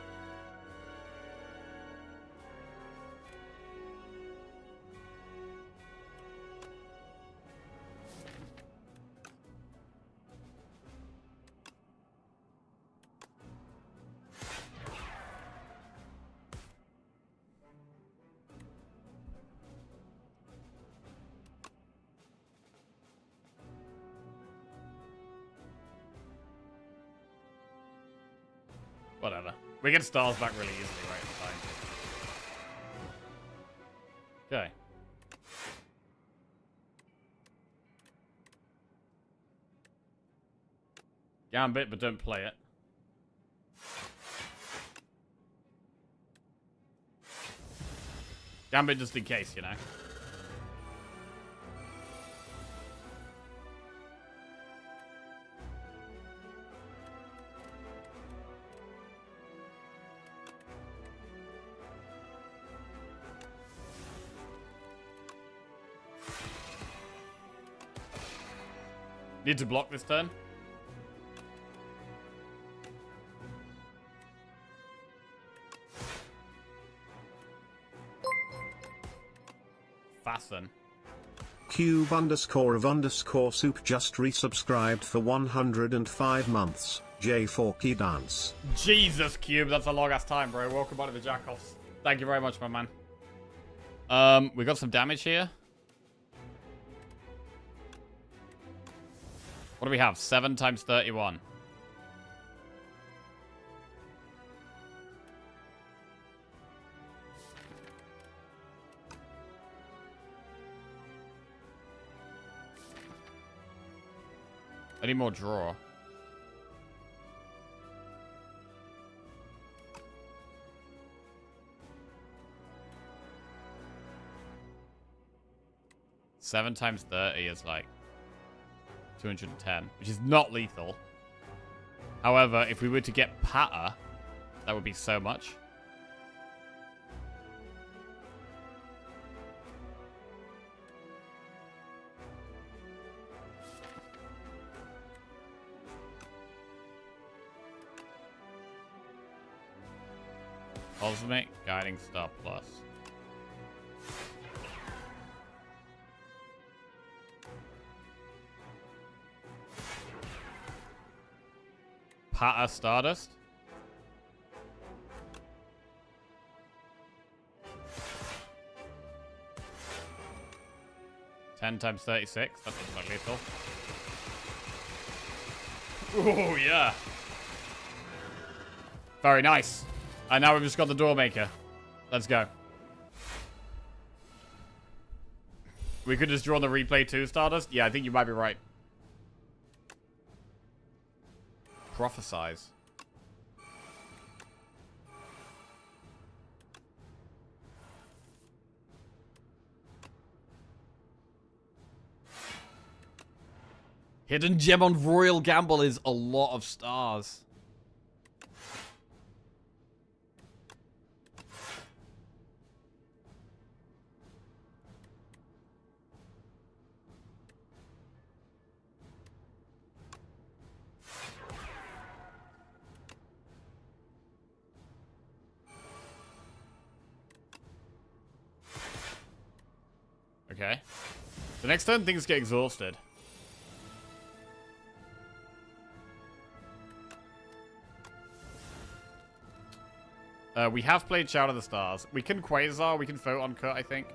Whatever. We get stars back really easily right at the time. Okay. Gambit, but don't play it. Gambit just in case, you know. Need to block this turn. Fasten. Cube underscore of underscore soup just resubscribed for 105 months. J Forky Dance. Jesus, Cube, that's a long ass time, bro. Welcome back to the Jackoffs. Thank you very much, my man. We got some damage here. What do we have? 7 times 31. I need more draw. Seven times 30 is like 210, which is not lethal. However, if we were to get Patter, that would be so much. Cosmic Guiding Star Plus. Patter Stardust. Ten times 36. That looks like lethal. Oh yeah. Very nice. And now we've just got the Doormaker. Let's go. We could just draw the replay too, Stardust? Yeah, I think you might be right. Prophesize. Hidden Gem on Royal Gamble is a lot of stars. Okay. The next turn, things get exhausted. We have played Shout of the Stars. We can Quasar, we can Photon Cut, I think.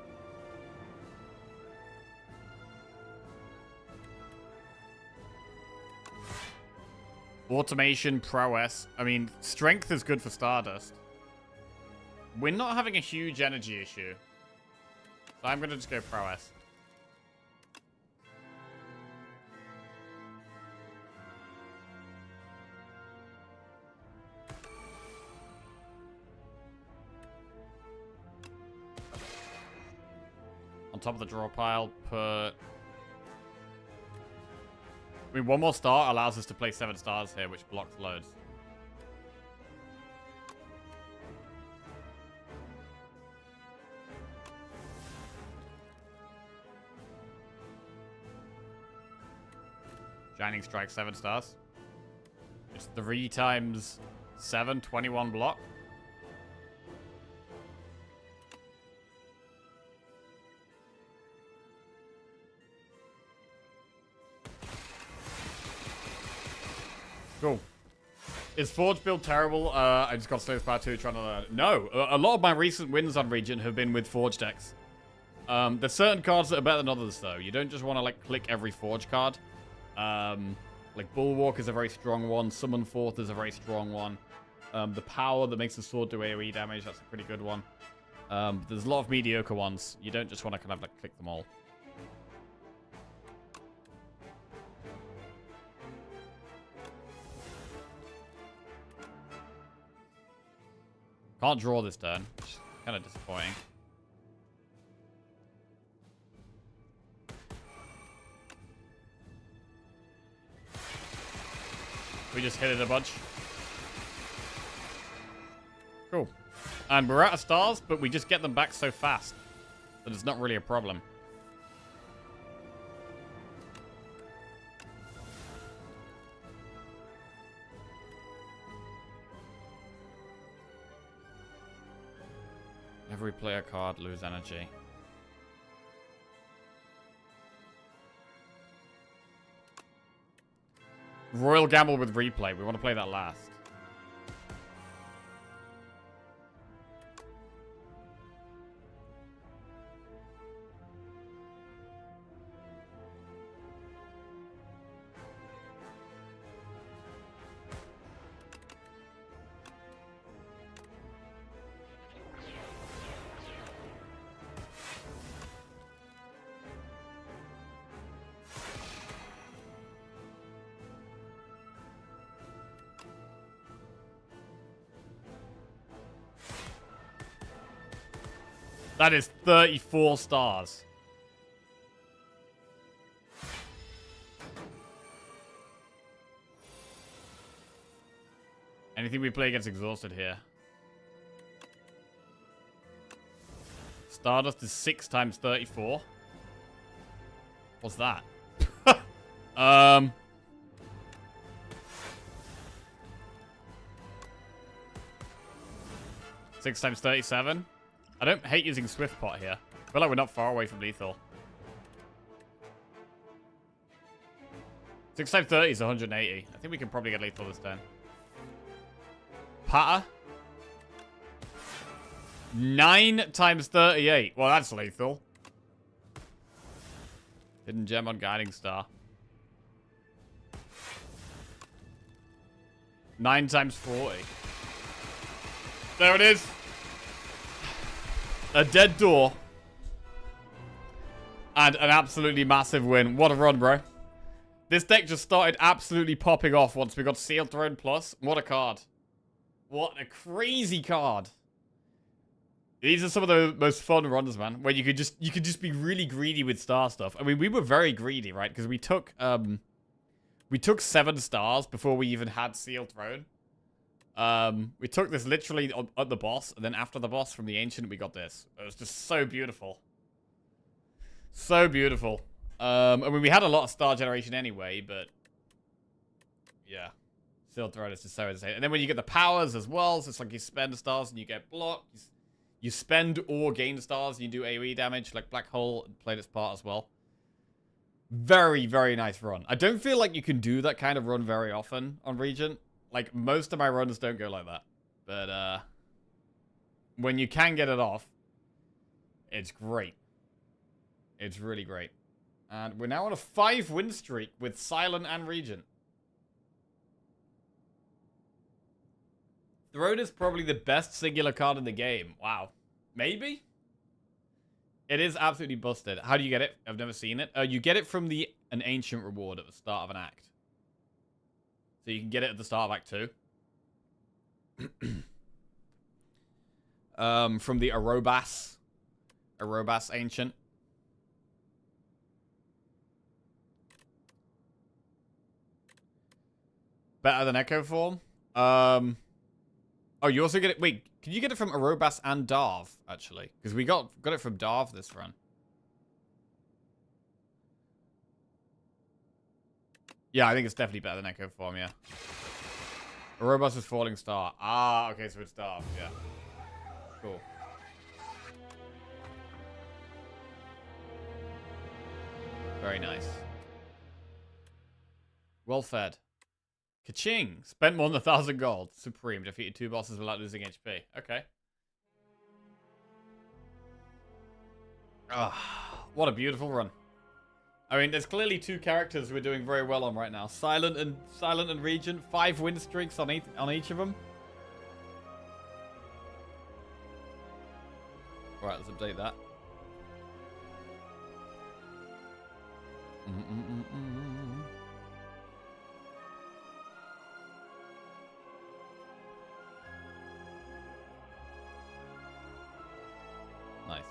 Automation, prowess. I mean, strength is good for Stardust. We're not having a huge energy issue. So I'm going to just go prowess. On top of the draw pile, put... I mean, one more star allows us to play 7 stars here, which blocks loads. Shining Strike, 7 stars. It's 3 times 7, 21 block. Cool. Is Forge build terrible? I just got Slow's Power 2 trying to learn. No, a lot of my recent wins on Regent have been with Forge decks. There's certain cards that are better than others, though. You don't just want to, like, click every Forge card. Like, Bulwark is a very strong one. Summon Forth is a very strong one. The Power that makes the sword do AoE damage, that's a pretty good one. There's a lot of mediocre ones. You don't just want to kind of, like, click them all. Can't draw this turn, which is kind of disappointing. We just hit it a bunch. Cool. And we're out of stars, but we just get them back so fast that it's not really a problem. Every player card, lose energy. Royal Gamble with replay. We want to play that last. That is 34 stars. Anything we play gets exhausted here. Stardust is 6 times 34. What's that? 6 times 37. I don't hate using Swift Pot here. I feel like we're not far away from lethal. 6 times 30 is 180. I think we can probably get lethal this turn. Patter. 9 times 38. Well, that's lethal. Hidden gem on Guiding Star. 9 times 40. There it is. A dead door. And an absolutely massive win. What a run, bro. This deck just started absolutely popping off once we got Sealed Throne Plus. What a card. What a crazy card. These are some of the most fun runs, man. Where you could just be really greedy with star stuff. I mean, we were very greedy, right? Because we took 7 stars before we even had Sealed Throne. We took this literally at the boss, and then after the boss from the Ancient, we got this. It was just so beautiful. So beautiful. I mean, we had a lot of star generation anyway, but yeah. Sealed Throne is just so insane. And then when you get the powers as well, so it's like you spend stars and you get blocked. You spend or gain stars and you do AoE damage, like Black Hole played its part as well. Very, very nice run. I don't feel like you can do that kind of run very often on Regent. Like, most of my runs don't go like that. But, when you can get it off, it's great. It's really great. And we're now on a 5-win streak with Silent and Regent. Throne is probably the best singular card in the game. Wow. Maybe? It is absolutely busted. How do you get it? I've never seen it. You get it from an ancient reward at the start of an act. So you can get it at the start of Act 2. From the Arobas Ancient. Better than Echo Form? Oh, you also get it... Wait, can you get it from Arobas and Darv, actually? Because we got it from Darv this run. Yeah, I think it's definitely better than Echo Form, yeah. Arobas is Falling Star. Ah, okay, so it's Darv, yeah. Cool. Very nice. Well fed. Ka-ching! Spent more than 1,000 gold. Supreme. Defeated 2 bosses without losing HP. Okay. Ah, what a beautiful run. I mean, there's clearly 2 characters we're doing very well on right now. Silent and Regent. 5 win streaks on each of them. Alright, let's update that. Nice.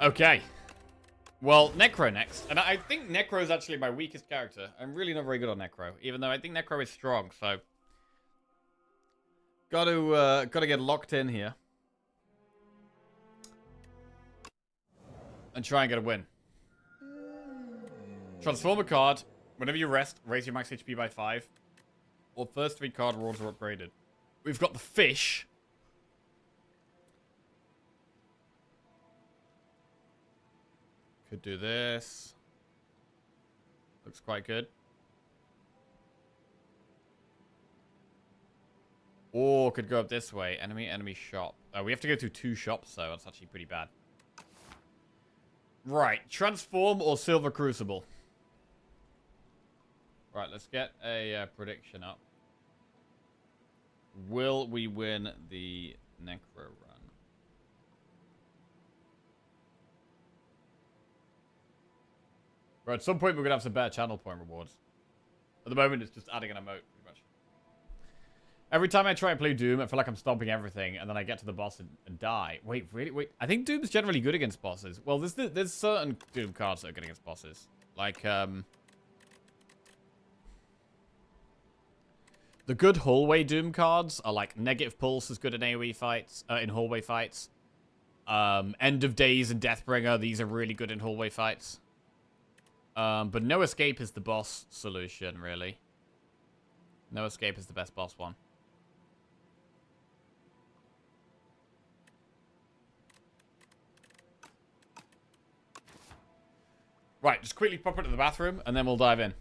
Okay. Well, Necro next. And I think Necro is actually my weakest character. I'm really not very good on Necro, even though I think Necro is strong, so... Gotta get locked in here. And try and get a win. Transform a card. Whenever you rest, raise your max HP by 5. Or first 3 card rolls are upgraded. We've got the fish. Could do this. Looks quite good. Or could go up this way. Enemy shop. We have to go through 2 shops, though. That's actually pretty bad. Right. Transform or Silver Crucible. Right, let's get a prediction up. Will we win the Necro run? Right, at some point we're going to have some better channel point rewards. At the moment, it's just adding an emote, pretty much. Every time I try and play Doom, I feel like I'm stomping everything, and then I get to the boss and die. Wait, really? Wait, I think Doom's generally good against bosses. Well, there's certain Doom cards that are good against bosses. Like, the good hallway Doom cards are like Negative Pulse is good in AoE fights, in hallway fights. End of Days and Deathbringer, these are really good in hallway fights. But No Escape is the boss solution, really. No Escape is the best boss one. Right, just quickly pop into the bathroom, and then we'll dive in.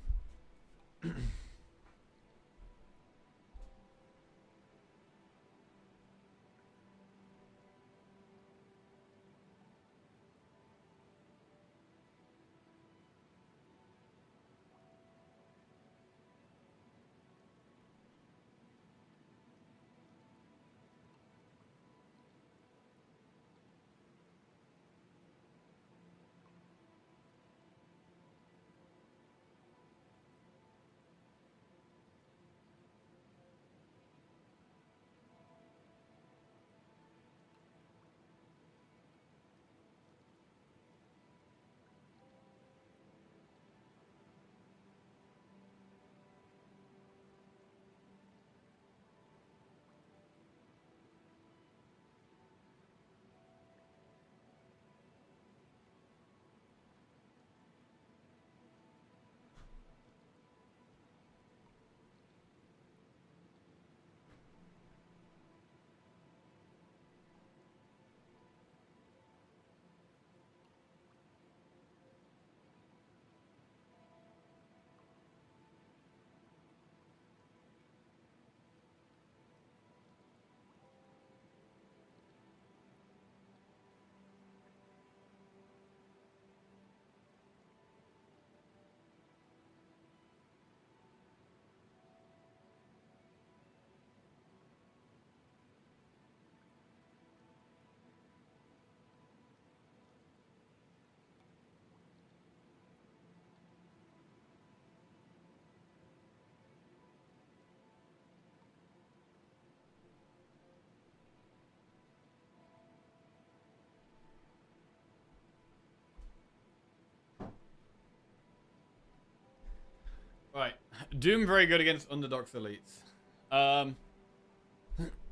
Right. Doom very good against Underdogs elites.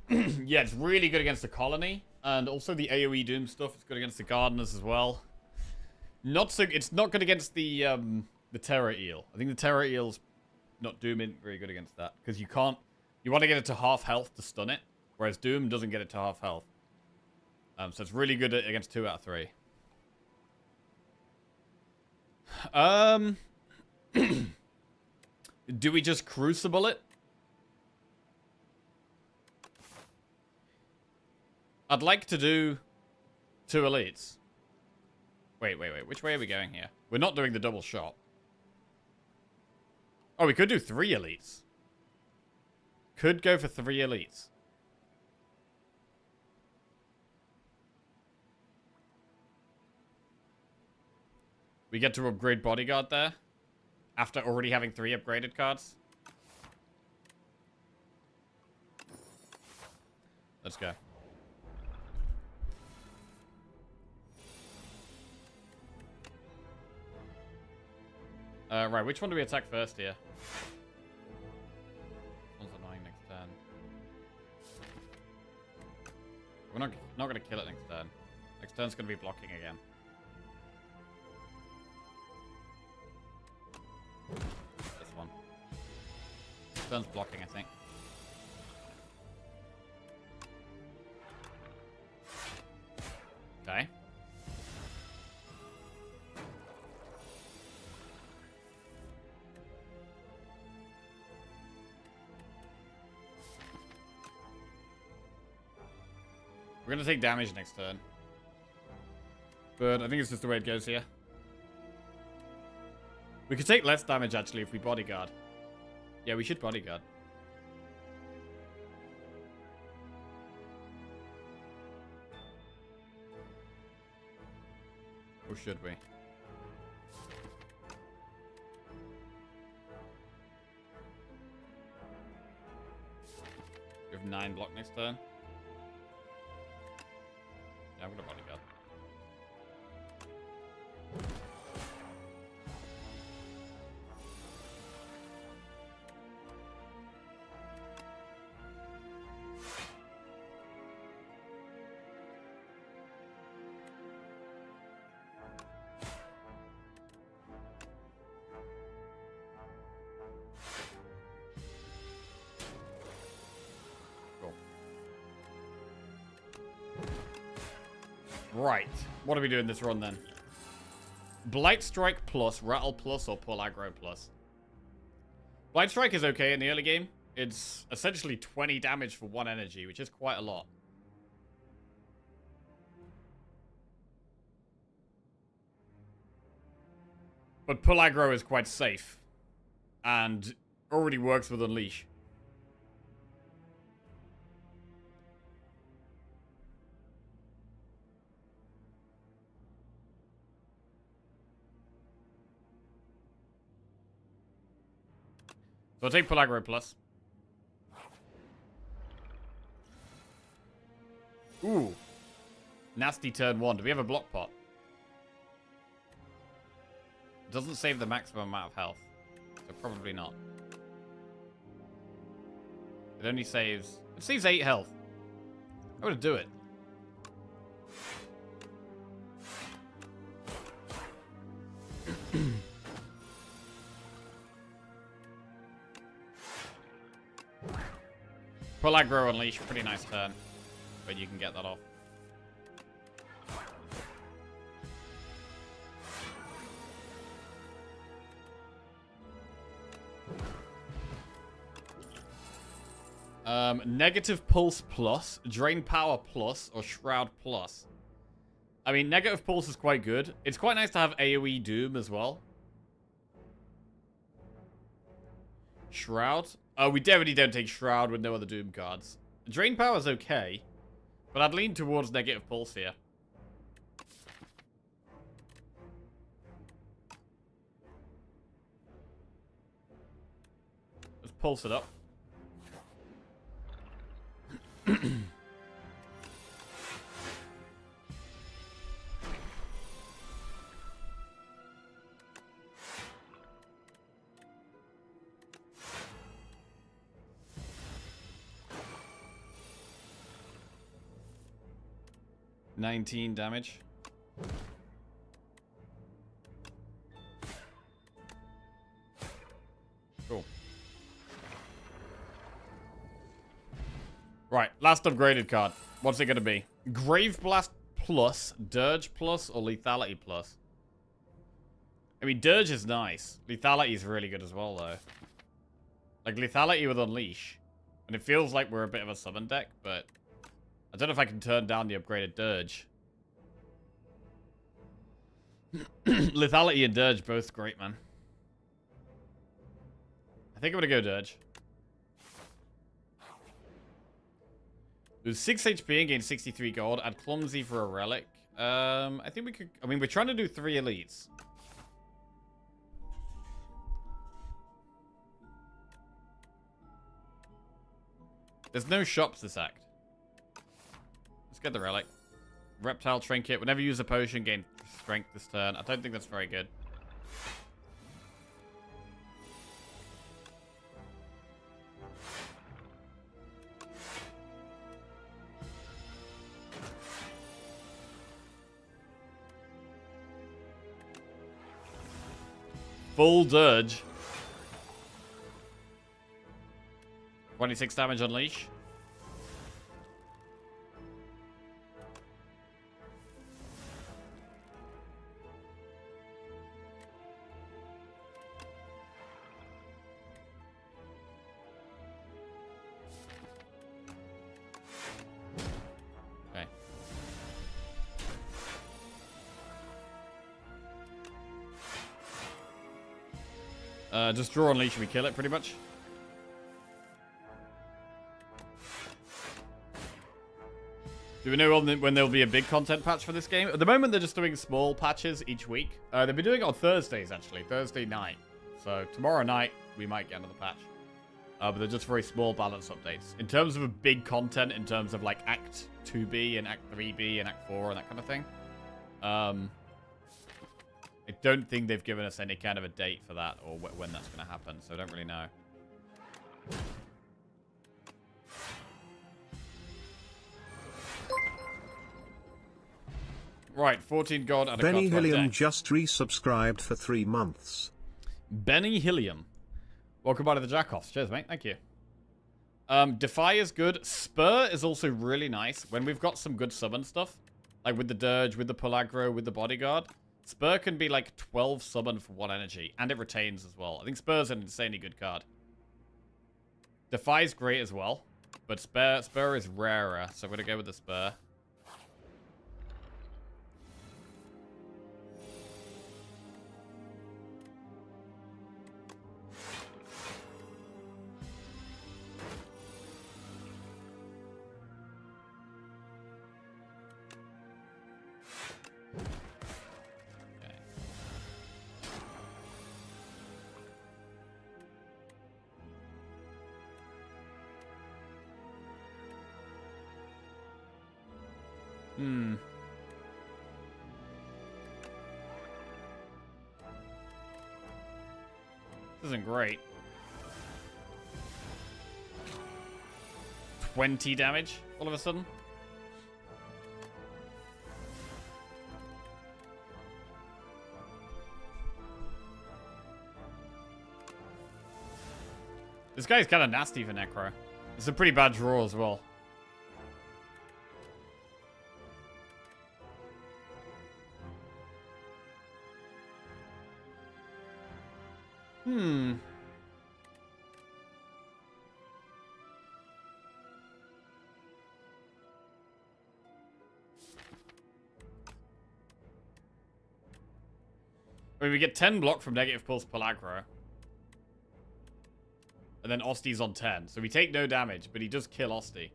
Yeah, it's really good against the colony. And also the AoE Doom stuff. It's good against the gardeners as well. It's not good against the Terror Eel. I think the Terror Eel's not Doom isn't very good against that. Because you want to get it to half health to stun it. Whereas Doom doesn't get it to half health. So it's really good against 2 out of 3. Do we just Crucible it? I'd like to do 2 elites. Wait. Which way are we going here? We're not doing the double shot. Oh, we could do 3 elites. Could go for 3 elites. We get to upgrade Bodyguard there. After already having 3 upgraded cards. Let's go. Right, which one do we attack first here? One's annoying next turn. We're not gonna kill it next turn. Next turn's gonna be blocking again. This one. Next turn's blocking, I think. Okay. We're gonna take damage next turn. But I think it's just the way it goes here. We could take less damage, actually, if we Bodyguard. Yeah, we should Bodyguard. Or should we? We have 9 block next turn. Yeah, I'm gonna Bodyguard. Right. What are we doing this run then? Blight Strike plus, Rattle plus, or Pull Aggro plus? Blight Strike is okay in the early game. It's essentially 20 damage for 1 energy, which is quite a lot. But Pull Aggro is quite safe. And already works with Unleash. So I'll take Pull Aggro plus. Ooh. Nasty turn 1. Do we have a block pot? Doesn't save the maximum amount of health. So probably not. It only saves... It saves 8 health. I'm gonna do it. Pull Aggro Unleash, pretty nice turn. But you can get that off. Negative Pulse plus, Drain Power plus, or Shroud plus. I mean, Negative Pulse is quite good. It's quite nice to have AoE Doom as well. Shroud? Oh, we definitely don't take Shroud with no other Doom cards. Drain Power is okay, but I'd lean towards Negative Pulse here. Let's pulse it up. 19 damage. Cool. Right, last upgraded card. What's it going to be? Grave Blast Plus, Dirge Plus, or Lethality Plus? I mean, Dirge is nice. Lethality is really good as well, though. Like, Lethality with Unleash. And it feels like we're a bit of a summon deck, but I don't know if I can turn down the upgraded Dirge. Lethality and Dirge, both great, man. I think I'm going to go Dirge. Lose 6 HP and gain 63 gold. Add Clumsy for a relic. I think we could... I mean, we're trying to do 3 elites. There's no shops this act. Let's get the relic. Reptile Trinket. Whenever you use a potion, gain strength this turn. I don't think that's very good. Full Dirge. 26 damage Unleash. Okay. Just draw Unleash and we kill it pretty much. Do we know when there'll be a big content patch for this game? At the moment, they're just doing small patches each week. They'll be doing it on Thursdays, actually. Thursday night. So tomorrow night, we might get another patch. But they're just very small balance updates. In terms of a big content, in terms of like Act 2B and Act 3B and Act 4 and that kind of thing. I don't think they've given us any kind of a date for that or when that's going to happen. So I don't really know. Right, 14 gold and a Benny Hilliam just resubscribed for 3 months. Benny Hilliam. Welcome back to the Jackoffs. Cheers, mate. Thank you. Defy is good. Spur is also really nice. When we've got some good summon stuff, like with the Dirge, with the Pellaggro, with the Bodyguard, Spur can be like 12 summon for 1 energy, and it retains as well. I think Spur's an insanely good card. Defy's great as well, but Spur is rarer, so we're going to go with the Spur. This isn't great. 20 damage all of a sudden. This guy's kind of nasty for Necro. It's a pretty bad draw as well. I mean, we get 10 block from negative pulse Pellaggro. And then Osti's on 10. So we take no damage, but he does kill Osti.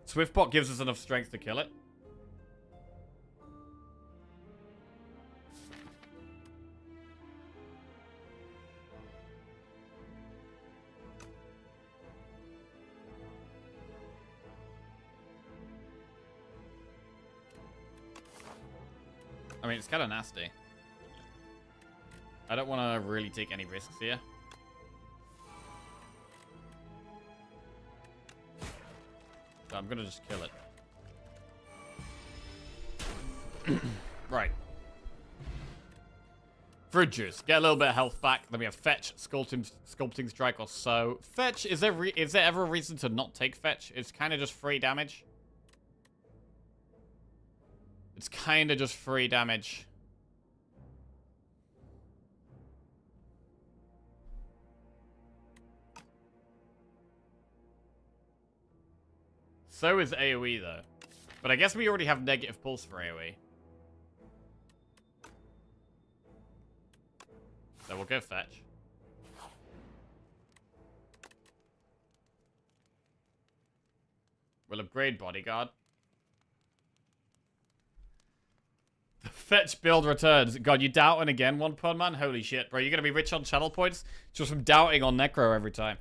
Swiftbot gives us enough strength to kill it. I mean, it's kind of nasty. I don't want to really take any risks here. So I'm going to just kill it. Right. Fruit juice. Get a little bit of health back. Then we have fetch, sculpting strike, or so. Fetch, is there ever a reason to not take fetch? It's kind of just free damage. It's kind of just free damage. So is AoE, though. But I guess we already have negative pulse for AoE. So we'll go fetch. We'll upgrade bodyguard. The fetch build returns. God, you doubting again, one pun man? Holy shit, bro. You're gonna be rich on channel points just from doubting on Necro every time.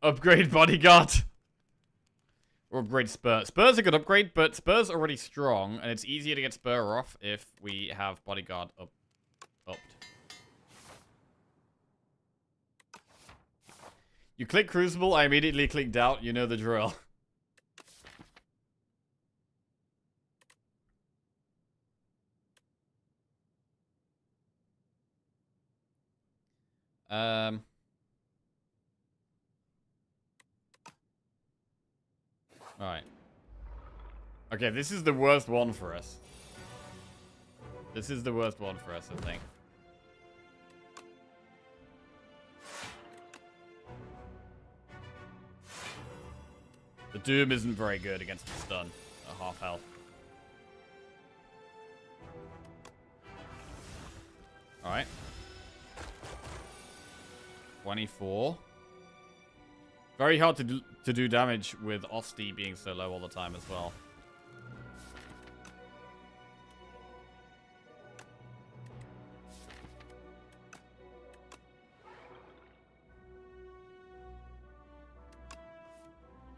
Upgrade bodyguard. Or upgrade Spur. Spur's a good upgrade, but Spur's already strong, and it's easier to get Spur off if we have bodyguard upped. You click Crucible, I immediately click Doubt, you know the drill. Alright. Okay, this is the worst one for us. This is the worst one for us, I think. The Doom isn't very good against the stun at half health. Alright. 24. Very hard to do damage with Osti being so low all the time as well.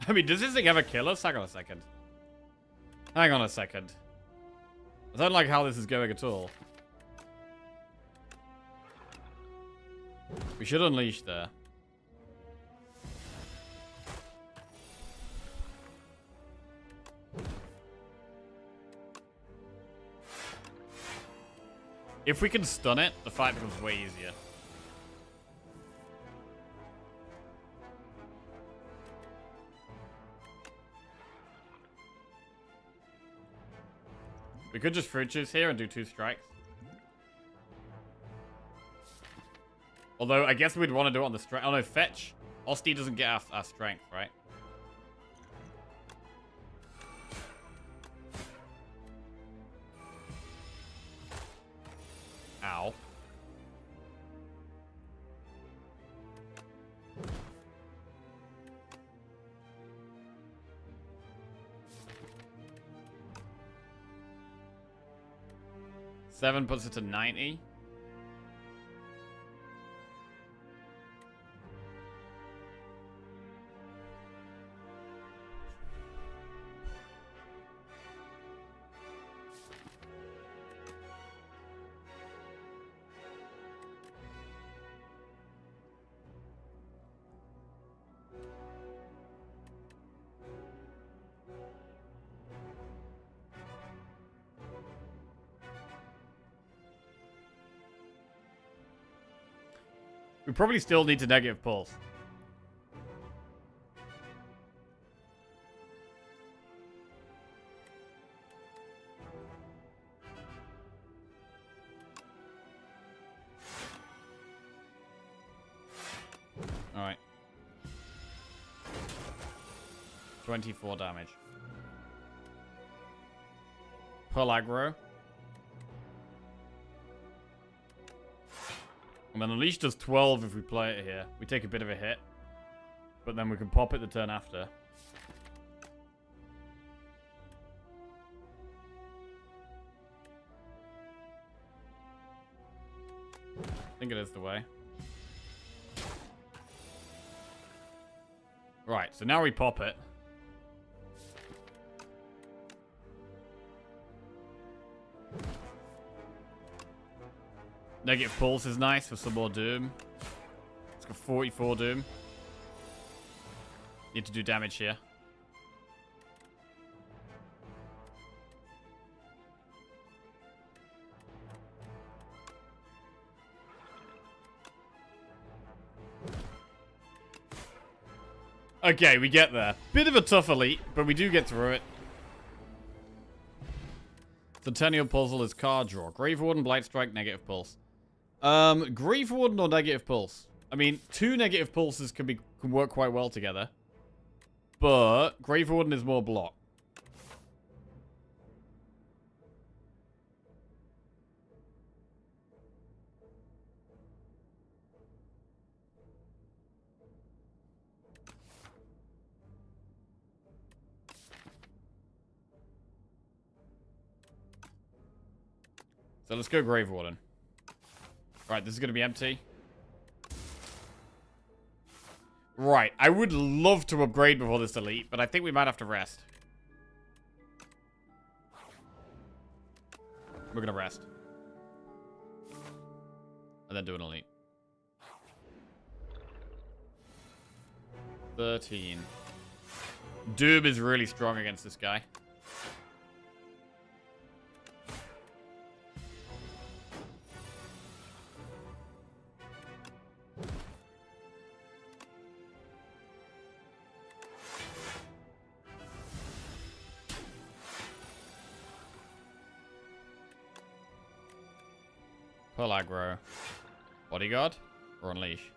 I mean, does this thing ever kill us? Hang on a second. Hang on a second. I don't like how this is going at all. We should unleash there. If we can stun it, the fight becomes way easier. We could just fruit juice here and do 2 strikes. Although, I guess we'd want to do it on the strength. Oh no, fetch. Osti doesn't get our strength, right? Ow. Seven puts it to 90. We probably still need to negative pulse. Alright. 24 damage. Pull aggro. And then Unleash does 12 if we play it here. We take a bit of a hit. But then we can pop it the turn after. I think it is the way. Right, so now we pop it. Negative pulse is nice for some more doom. It's got 44 doom. Need to do damage here. Okay, we get there. Bit of a tough elite, but we do get through it. Centennial Puzzle is card draw. Grave Warden, Blight Strike, negative pulse. Grave Warden or negative pulse? I mean, 2 negative pulses can work quite well together. But Grave Warden is more block. So let's go Grave Warden. Right, this is going to be empty. Right, I would love to upgrade before this elite, but I think we might have to rest. We're going to rest. And then do an elite. 13. Doom is really strong against this guy. Pull aggro. Bodyguard? Or unleash?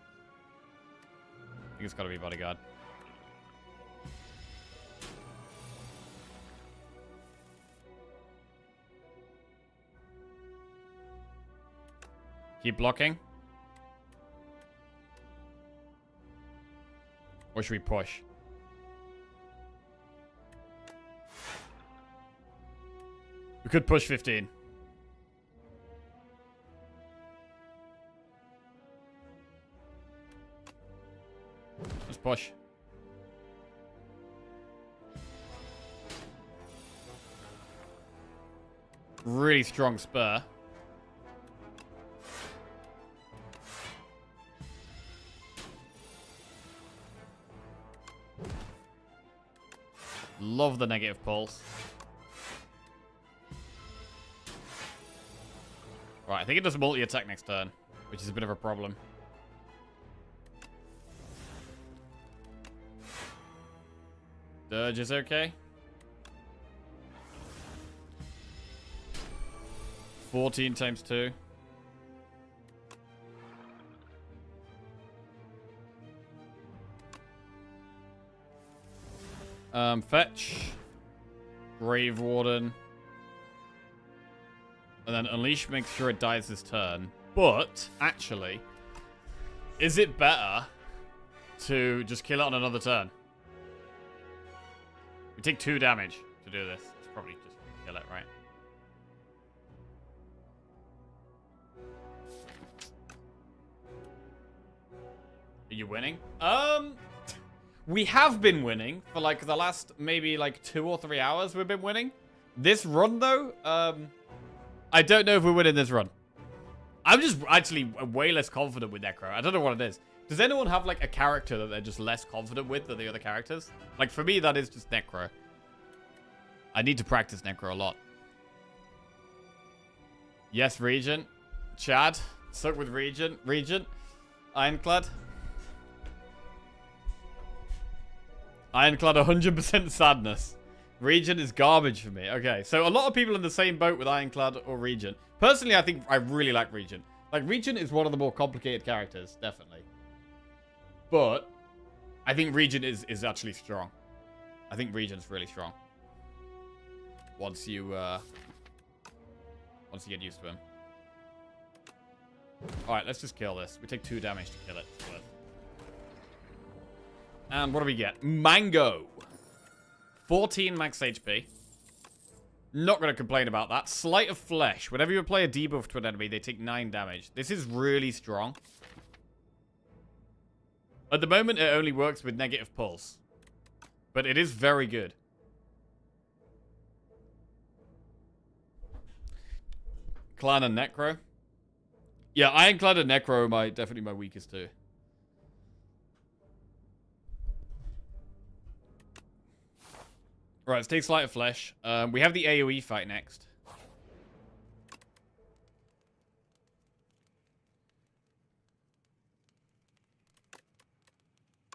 I think it's gotta be bodyguard. Keep blocking. Or should we push? We could push 15. Let's push. Really strong spur. Love the negative pulse. Right, I think it does multi-attack next turn, which is a bit of a problem. Dirge is okay. 14 times 2. Fetch. Grave Warden. And then Unleash makes sure it dies this turn. But, actually, is it better to just kill it on another turn? We take 2 damage to do this. Let's probably just kill it, right? Are you winning? We have been winning for like the last maybe like 2 or 3 hours. We've been winning. This run though, I don't know if we're winning this run. I'm just actually way less confident with Necro. I don't know what it is. Does anyone have like a character that they're just less confident with than the other characters? Like for me, that is just Necro. I need to practice Necro a lot. Yes, Regent. Chad. Stuck with Regent. Regent. Ironclad. Ironclad 100% sadness. Regent is garbage for me. Okay, so a lot of people in the same boat with Ironclad or Regent. Personally, I think I really like Regent. Like, Regent is one of the more complicated characters, definitely. But I think Regent is actually strong. I think Regent's really strong. Once you get used to him. Alright, let's just kill this. We take 2 damage to kill it. And what do we get? Mango. 14 max HP. Not going to complain about that. Sleight of Flesh. Whenever you apply a debuff to an enemy, they take 9 damage. This is really strong. At the moment, it only works with negative pulse. But it is very good. Clan and Necro. Yeah, Ironclad and Necro are definitely my weakest too. Right, let's take Sleight of Flesh. We have the AoE fight next.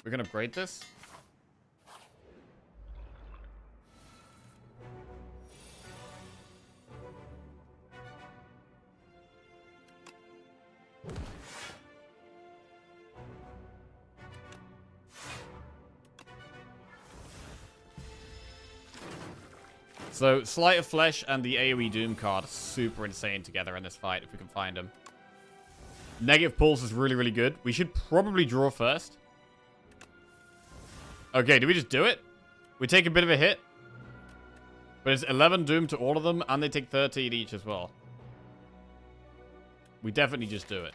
We're gonna upgrade this. So, Sleight of Flesh and the AoE Doom card are super insane together in this fight, if we can find them. Negative Pulse is really, really good. We should probably draw first. Okay, do we just do it? We take a bit of a hit. But it's 11 Doom to all of them, and they take 13 each as well. We definitely just do it.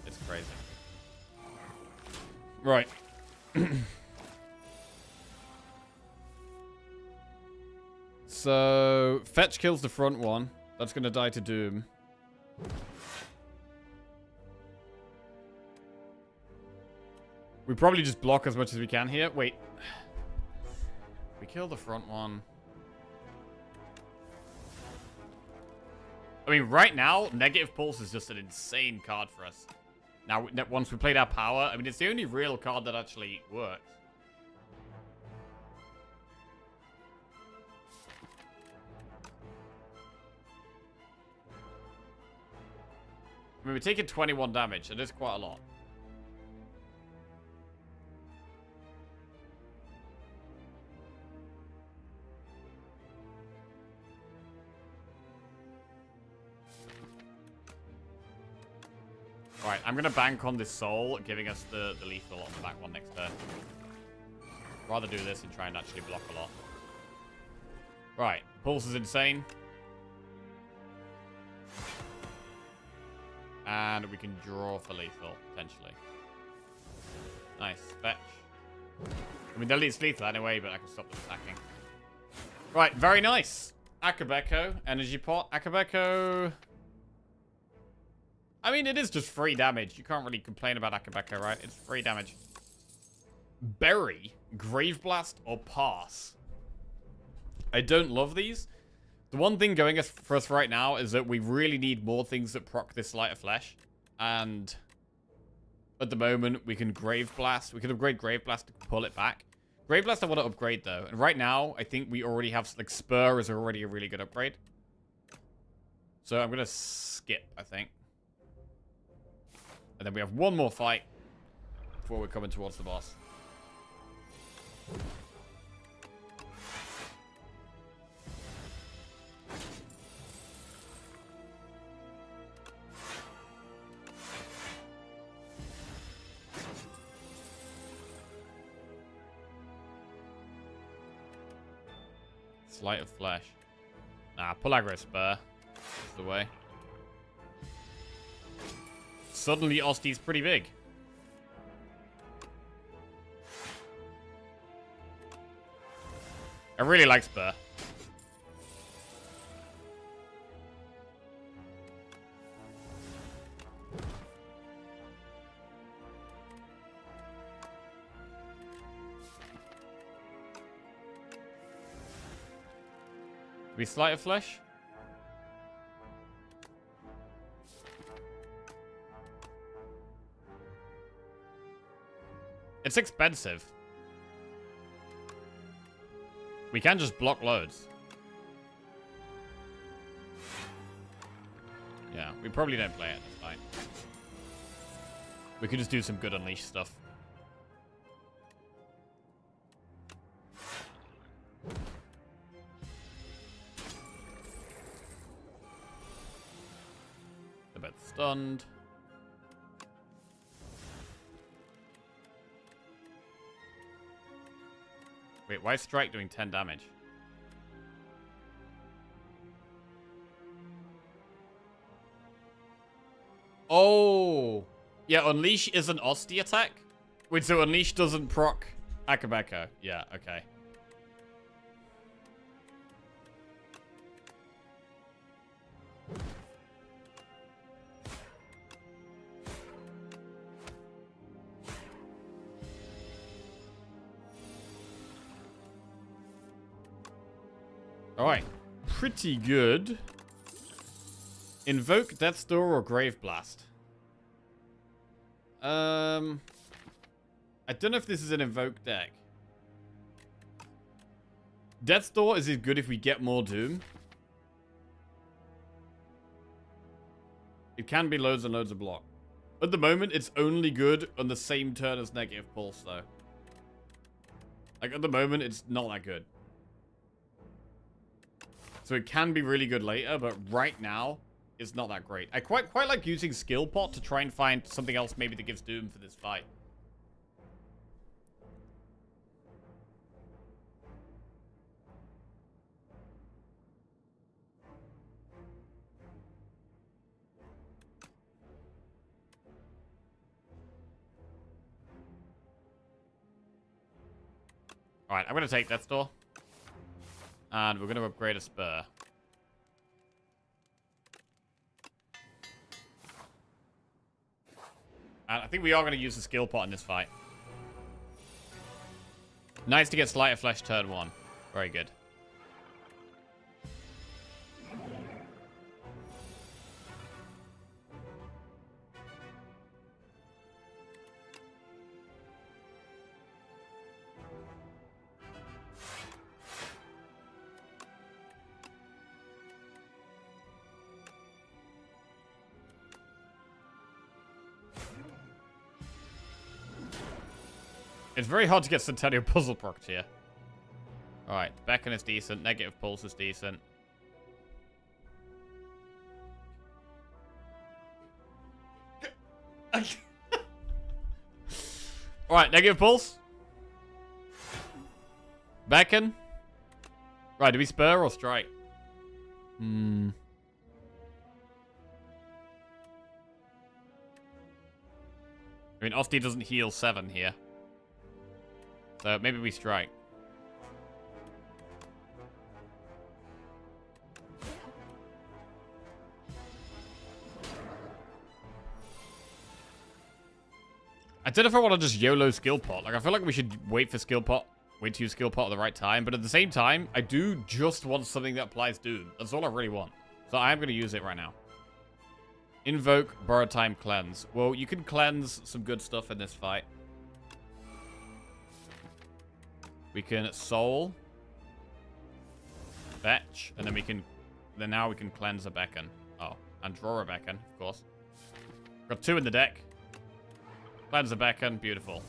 It's crazy. Right. So, Fetch kills the front one. That's going to die to Doom. We probably just block as much as we can here. Wait. We kill the front one. I mean, right now, Negative Pulse is just an insane card for us. Now, once we played our power, I mean, it's the only real card that actually works. I mean, we're taking 21 damage. It is quite a lot. Right, I'm going to bank on this soul, giving us the lethal on the back one next turn. Rather do this and try and actually block a lot. Right, Pulse is insane. And we can draw for lethal, potentially. Nice, fetch. I mean, they'll leave lethal anyway, but I can stop them attacking. Right, very nice. Akabeko, energy pot. Akabeko... I mean, it is just free damage. You can't really complain about Akabeko, right? It's free damage. Bury, Grave Blast, or Pass. I don't love these. The one thing going for us right now is that we really need more things that proc this Sleight of Flesh. And at the moment, we can Grave Blast. We can upgrade Grave Blast to pull it back. Grave Blast I want to upgrade, though. And right now, I think we already have... Like, Spur is already a really good upgrade. So I'm going to skip, I think. And then we have one more fight before we're coming towards the boss. Sleight of Flesh. Nah, pull aggro Spur. That's the way. Suddenly, Osti's pretty big. I really like Spur. Do we Sleight of Flesh? It's expensive. We can just block loads. Yeah, we probably don't play it. That's fine. We could just do some good Unleash stuff. A bit stunned. Wait, why is Strike doing 10 damage? Oh! Yeah, Unleash is an Osti attack? Wait, so Unleash doesn't proc Akabeko? Yeah, okay. Alright. Pretty good. Invoke Death's Door or Grave Blast. I don't know if this is an Invoke deck. Death's Door is good if we get more Doom. It can be loads and loads of block. At the moment, it's only good on the same turn as Negative Pulse, though. Like, at the moment, it's not that good. So it can be really good later, but right now, it's not that great. I quite like using Skill Pot to try and find something else maybe that gives Doom for this fight. Alright, I'm going to take Death's Door. And we're going to upgrade a Spur. And I think we are going to use the Skill Pot in this fight. Nice to get Sleight of Flesh turn 1. Very good. It's very hard to get Centennial Puzzle procced here. Alright, Beacon is decent. Negative Pulse is decent. Alright, Negative Pulse. Beacon. Right, do we Spur or Strike? I mean, Osti doesn't heal 7 here. So maybe we Strike. I don't know if I want to just YOLO Skill Pot. Like, I feel like we should wait for Skill Pot. Wait to use Skill Pot at the right time. But at the same time, I do just want something that applies Doom. That's all I really want. So I am going to use it right now. Invoke, Borrow Time, Cleanse. Well, you can cleanse some good stuff in this fight. We can Soul, Fetch, and then now we can cleanse a Beacon. Oh, and draw a Beacon, of course. Got 2 in the deck. Cleanse a Beacon, beautiful.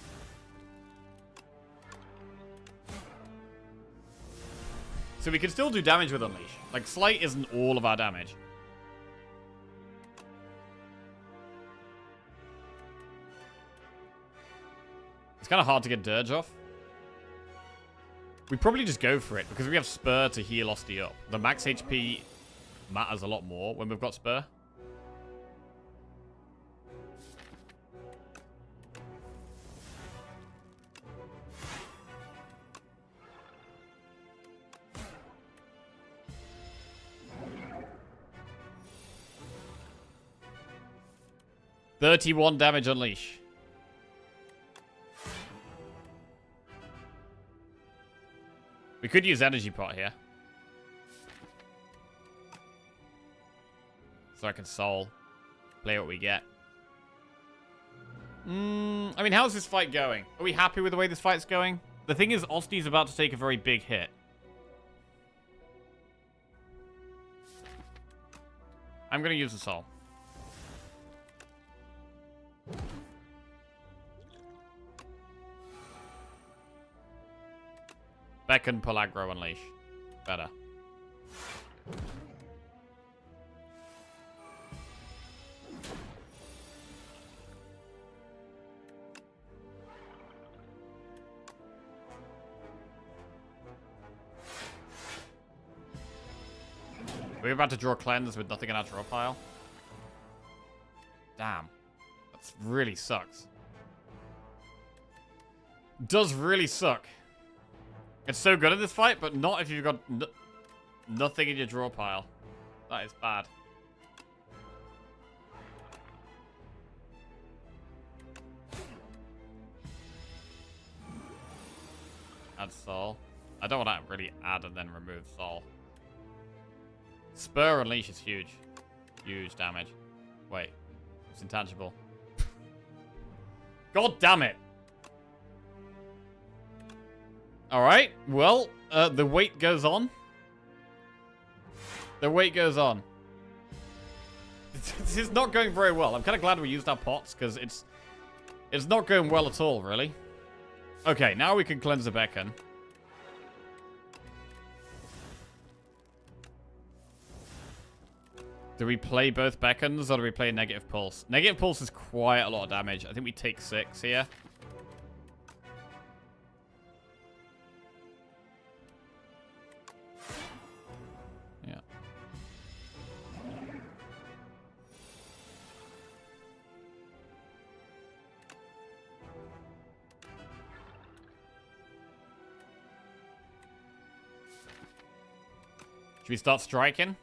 So we can still do damage with Unleash. Like, Slight isn't all of our damage. It's kind of hard to get Dirge off. We probably just go for it, because we have Spur to heal Osti up. The max HP matters a lot more when we've got Spur. $31 damage Unleash. We could use Energy Pot here. So I can Soul. Play what we get. I mean, how's this fight going? Are we happy with the way this fight's going? The thing is, Osti's about to take a very big hit. I'm going to use the Soul. Beacon, pull aggro, Unleash. Better. We're about to draw Cleanse with nothing in our draw pile. Damn. That really sucks. Does really suck. It's so good at this fight, but not if you've got nothing in your draw pile. That is bad. Add Soul. I don't want to really add and then remove Soul. Spur Unleash is huge. Huge damage. Wait. It's intangible. God damn it. Alright. Well, the wait goes on. The wait goes on. This is not going very well. I'm kind of glad we used our pots, because it's not going well at all, really. Okay, now we can cleanse the beacon. Do we play both beacons, or do we play negative pulse? Negative pulse is quite a lot of damage. I think we take 6 here. Yeah. Should we start striking?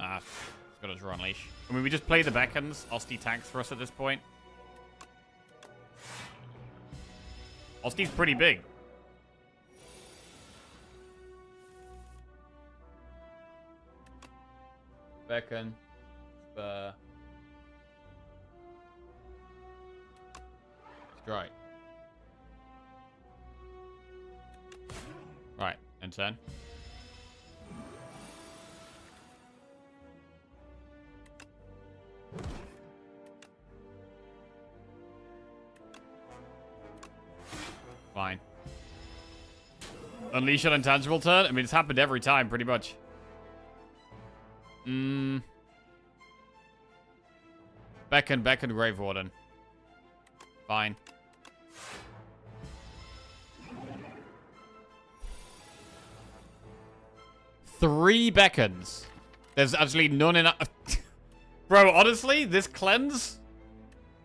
Ah, it's got to draw Unleash. I mean, we just play the beacons. Osti tanks for us at this point. Osti's pretty big. Beacon. Spur. Strike. Right, and turn. Fine. Unleash an intangible turn? I mean, it's happened every time, pretty much. Beacon, Grave Warden. Fine. Three beacons. There's actually none in... Bro, honestly, this cleanse?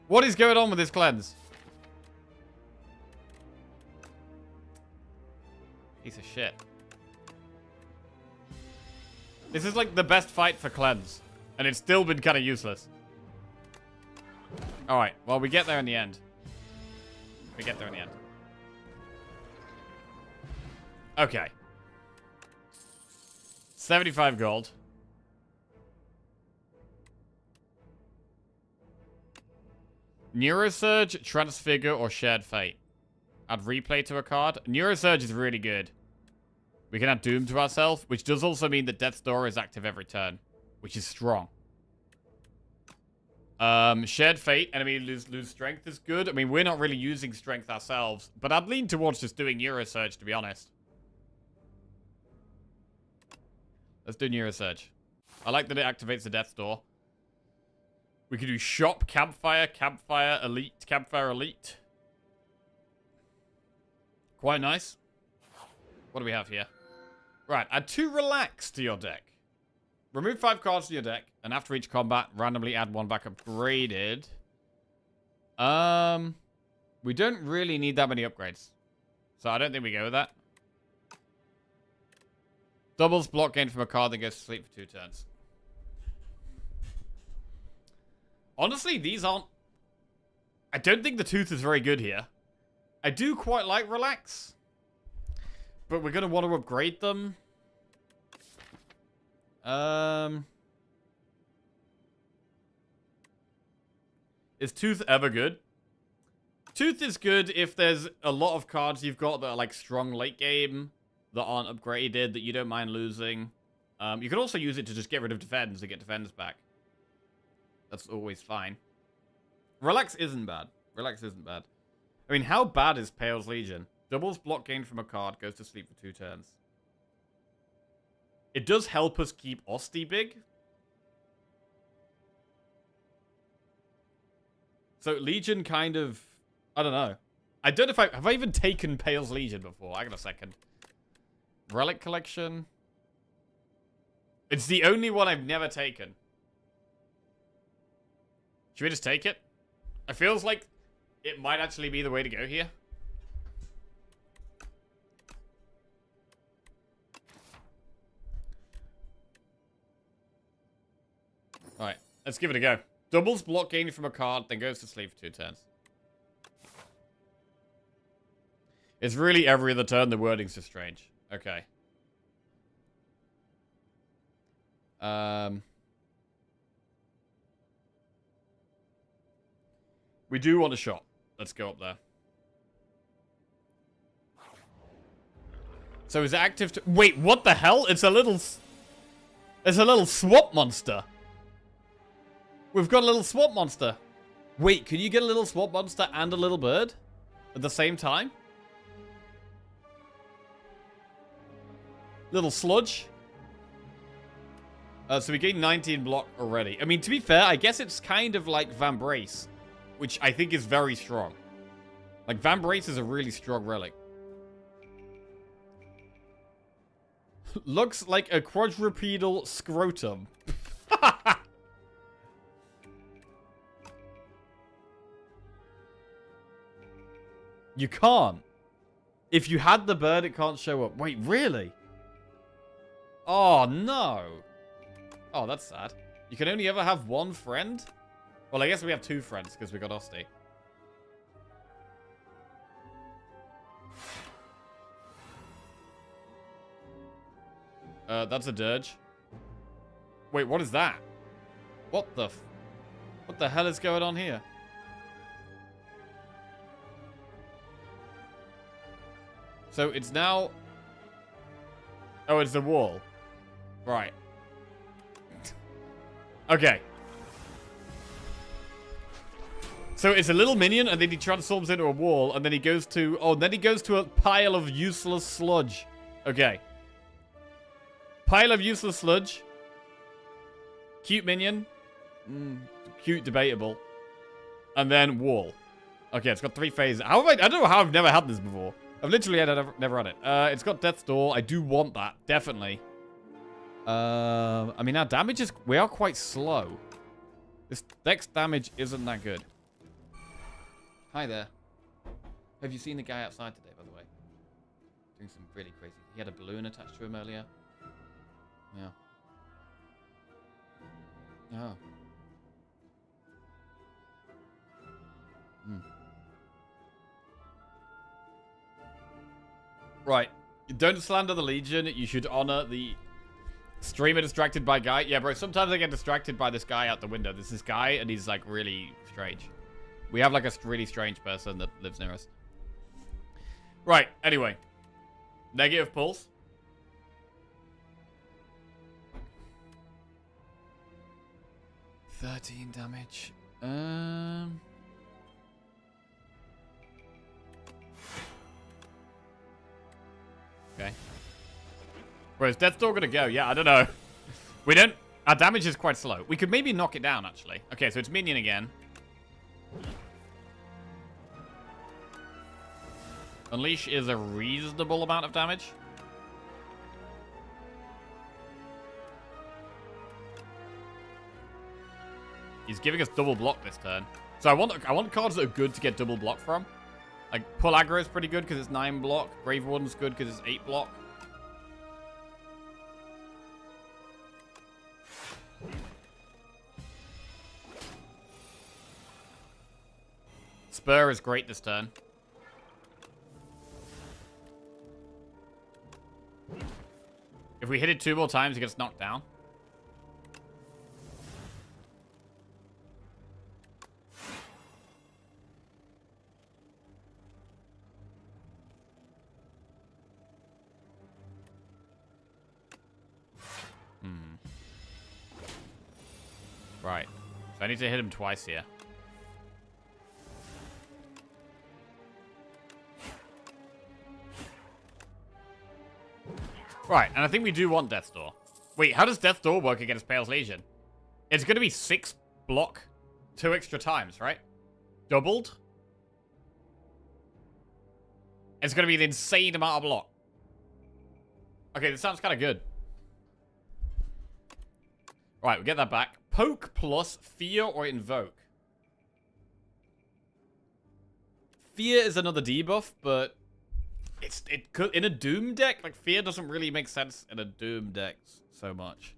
What is going on with this cleanse? Piece of shit. This is like the best fight for cleanse. And it's still been kind of useless. Alright, well, we get there in the end. We get there in the end. Okay. 75 gold. Neurosurge, Transfigure, or Shared Fate. Add replay to a card. Neurosurge is really good. We can add Doom to ourselves, which does also mean that Death's Door is active every turn, which is strong. Shared Fate, enemy lose strength is good. I mean, we're not really using strength ourselves, but I'd lean towards just doing Neurosurge, to be honest. Let's do Neurosurge. I like that it activates the Death's Door. We can do Shop, Campfire, Campfire Elite. Quite nice. What do we have here? Right, add 2 Relax to your deck. Remove 5 cards to your deck, and after each combat, randomly add 1 back upgraded. We don't really need that many upgrades. So I don't think we go with that. Doubles block gain from a card that goes to sleep for 2 turns. Honestly, these aren't... I don't think the Tooth is very good here. I do quite like Relax. But we're going to want to upgrade them. Is Tooth ever good? Tooth is good if there's a lot of cards you've got that are like strong late game, that aren't upgraded, that you don't mind losing. You can also use it to just get rid of defends and get defenders back. That's always fine. Relax isn't bad. Relax isn't bad. I mean, how bad is Pale's Legion? Doubles block gain from a card, goes to sleep for 2 turns. It does help us keep Osti big. So Legion kind of... I don't know. I don't know if have I even taken Pale's Legion before? I got a second. Relic Collection. It's the only one I've never taken. Should we just take it? It feels like it might actually be the way to go here. Alright, let's give it a go. Doubles block gain from a card, then goes to sleep for 2 turns. It's really every other turn, the wording's just strange. Okay. We do want a shot. Let's go up there. So is it active to... Wait, what the hell? It's a little... It's a little swamp monster. We've got a little swamp monster. Wait, can you get a little swamp monster and a little bird at the same time? Little sludge. So we gained 19 block already. I mean, to be fair, I guess it's kind of like Vambrace, which I think is very strong. Like, Vambrace is a really strong relic. Looks like a quadrupedal scrotum. You can't. If you had the bird, it can't show up. Wait, really? Oh, no. Oh, that's sad. You can only ever have one friend? Well, I guess we have two friends because we got Osti. That's a dirge. Wait, what is that? What the hell is going on here? So it's now... Oh, it's the wall. Right. Okay. So it's a little minion, and then he transforms into a wall, and then he goes to... Oh, and then he goes to a pile of useless sludge. Okay. Pile of useless sludge. Cute minion. Cute, debatable. And then wall. Okay, it's got 3 phases. How have I don't know how I've never had this before. I've literally never had it. It's got Death's Door. I do want that, definitely. I mean, our damage is... We are quite slow. This dex damage isn't that good. Hi there. Have you seen the guy outside today, by the way? Doing some really crazy... He had a balloon attached to him earlier. Yeah. Oh. Right. Don't slander the Legion. You should honor the streamer distracted by guy. Yeah, bro. Sometimes I get distracted by this guy out the window. There's this guy, and he's, like, really strange. We have, like, a really strange person that lives near us. Right. Anyway. Negative pulse. $13 damage. Okay. Bro, is Death's Door gonna go? Yeah, I don't know. We don't... Our damage is quite slow. We could maybe knock it down, actually. Okay, so it's minion again. Unleash is a reasonable amount of damage. He's giving us double block this turn. So I want cards that are good to get double block from. Like, Pull Aggro is pretty good because it's 9 block. Grave Warden's good because it's 8 block. Spur is great this turn. If we hit it 2 more times, it gets knocked down. Right. So I need to hit him twice here. Right, and I think we do want Death's Door. Wait, how does Death's Door work against Pale's Legion? It's going to be 6 block 2 extra times, right? Doubled? It's going to be an insane amount of block. Okay, this sounds kind of good. Right, we get that back. Poke plus Fear or Invoke. Fear is another debuff, but it could in a Doom deck. Like, Fear doesn't really make sense in a Doom deck so much.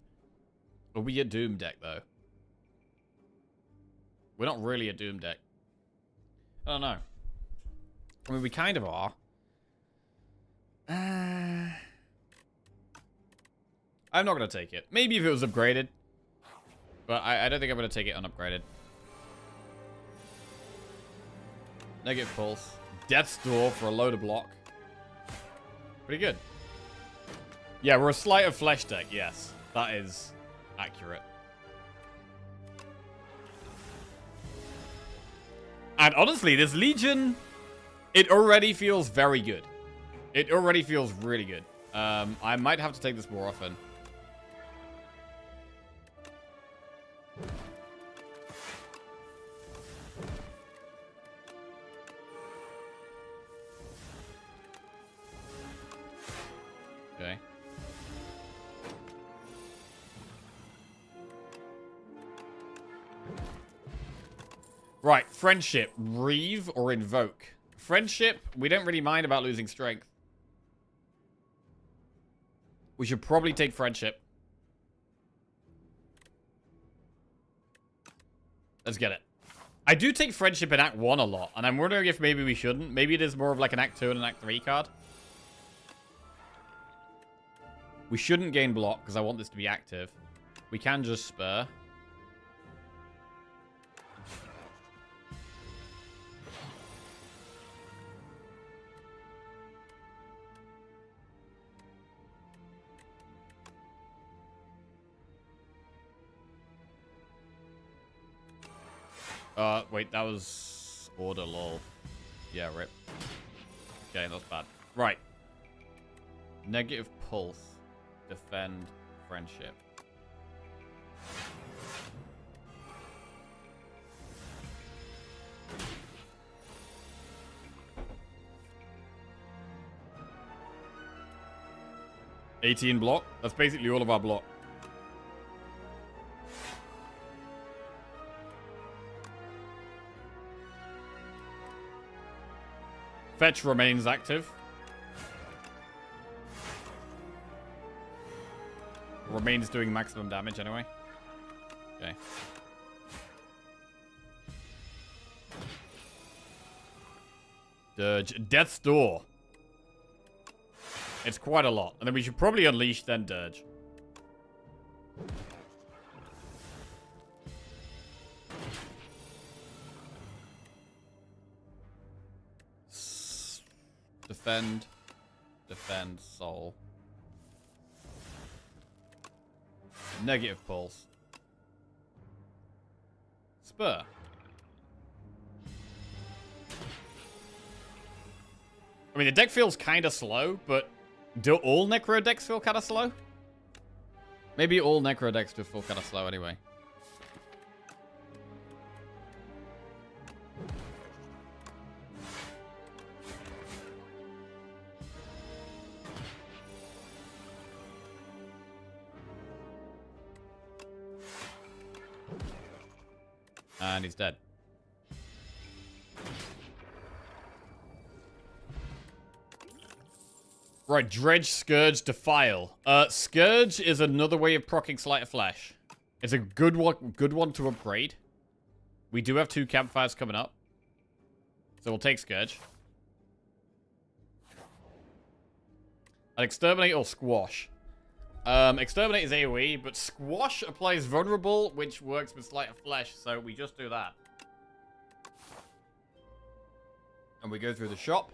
Are we a Doom deck though? We're not really a Doom deck. I don't know. I mean, we kind of are. I'm not going to take it. Maybe if it was upgraded. But I don't think I'm going to take it unupgraded. Negative pulse. Death's Door for a loader block. Pretty good. Yeah, we're a Sleight of Flesh deck, yes. That is accurate. And honestly, this Legion, it already feels very good. It already feels really good. I might have to take this more often. Okay. Right, Friendship. Reeve or Invoke? Friendship, we don't really mind about losing strength. We should probably take Friendship. Let's get it. I do take Friendship in Act 1 a lot, and I'm wondering if maybe we shouldn't. Maybe it is more of like an Act 2 and an Act 3 card. We shouldn't gain block, because I want this to be active. We can just spur. Wait, that was order, lol. Yeah, rip. Okay, that's bad. Right. Negative pulse. Defend. Friendship. $18 block. That's basically all of our block. Fetch remains active. Remains doing maximum damage anyway. Okay. Dirge. Death's Door. It's quite a lot. And then we should probably Unleash, then Dirge. Defend. Defend. Soul. Negative pulse. Spur. I mean, the deck feels kind of slow, but do all Necro decks feel kind of slow? Maybe all Necro decks do feel kind of slow anyway. And he's dead. Right, Dredge, Scourge, Defile. Scourge is another way of proccing Sleight of Flesh. It's a good one to upgrade. We do have 2 campfires coming up. So we'll take Scourge. And Exterminate or Squash. Exterminate is AoE, but Squash applies Vulnerable, which works with Sleight of Flesh, so we just do that. And we go through the shop.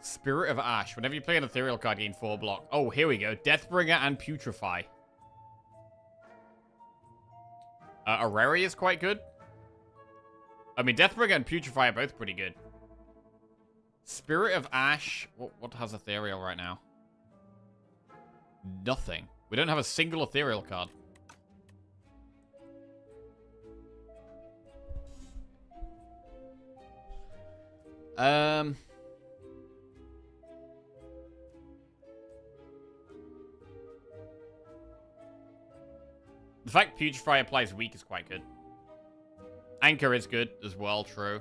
Spirit of Ash. Whenever you play an ethereal card, gain 4 block. Oh, here we go. Deathbringer and Putrefy. Areri is quite good. I mean, Deathbringer and Putrefy are both pretty good. Spirit of Ash. What has ethereal right now? Nothing. We don't have a single ethereal card. The fact Putrefy applies weak is quite good. Anchor is good as well, true.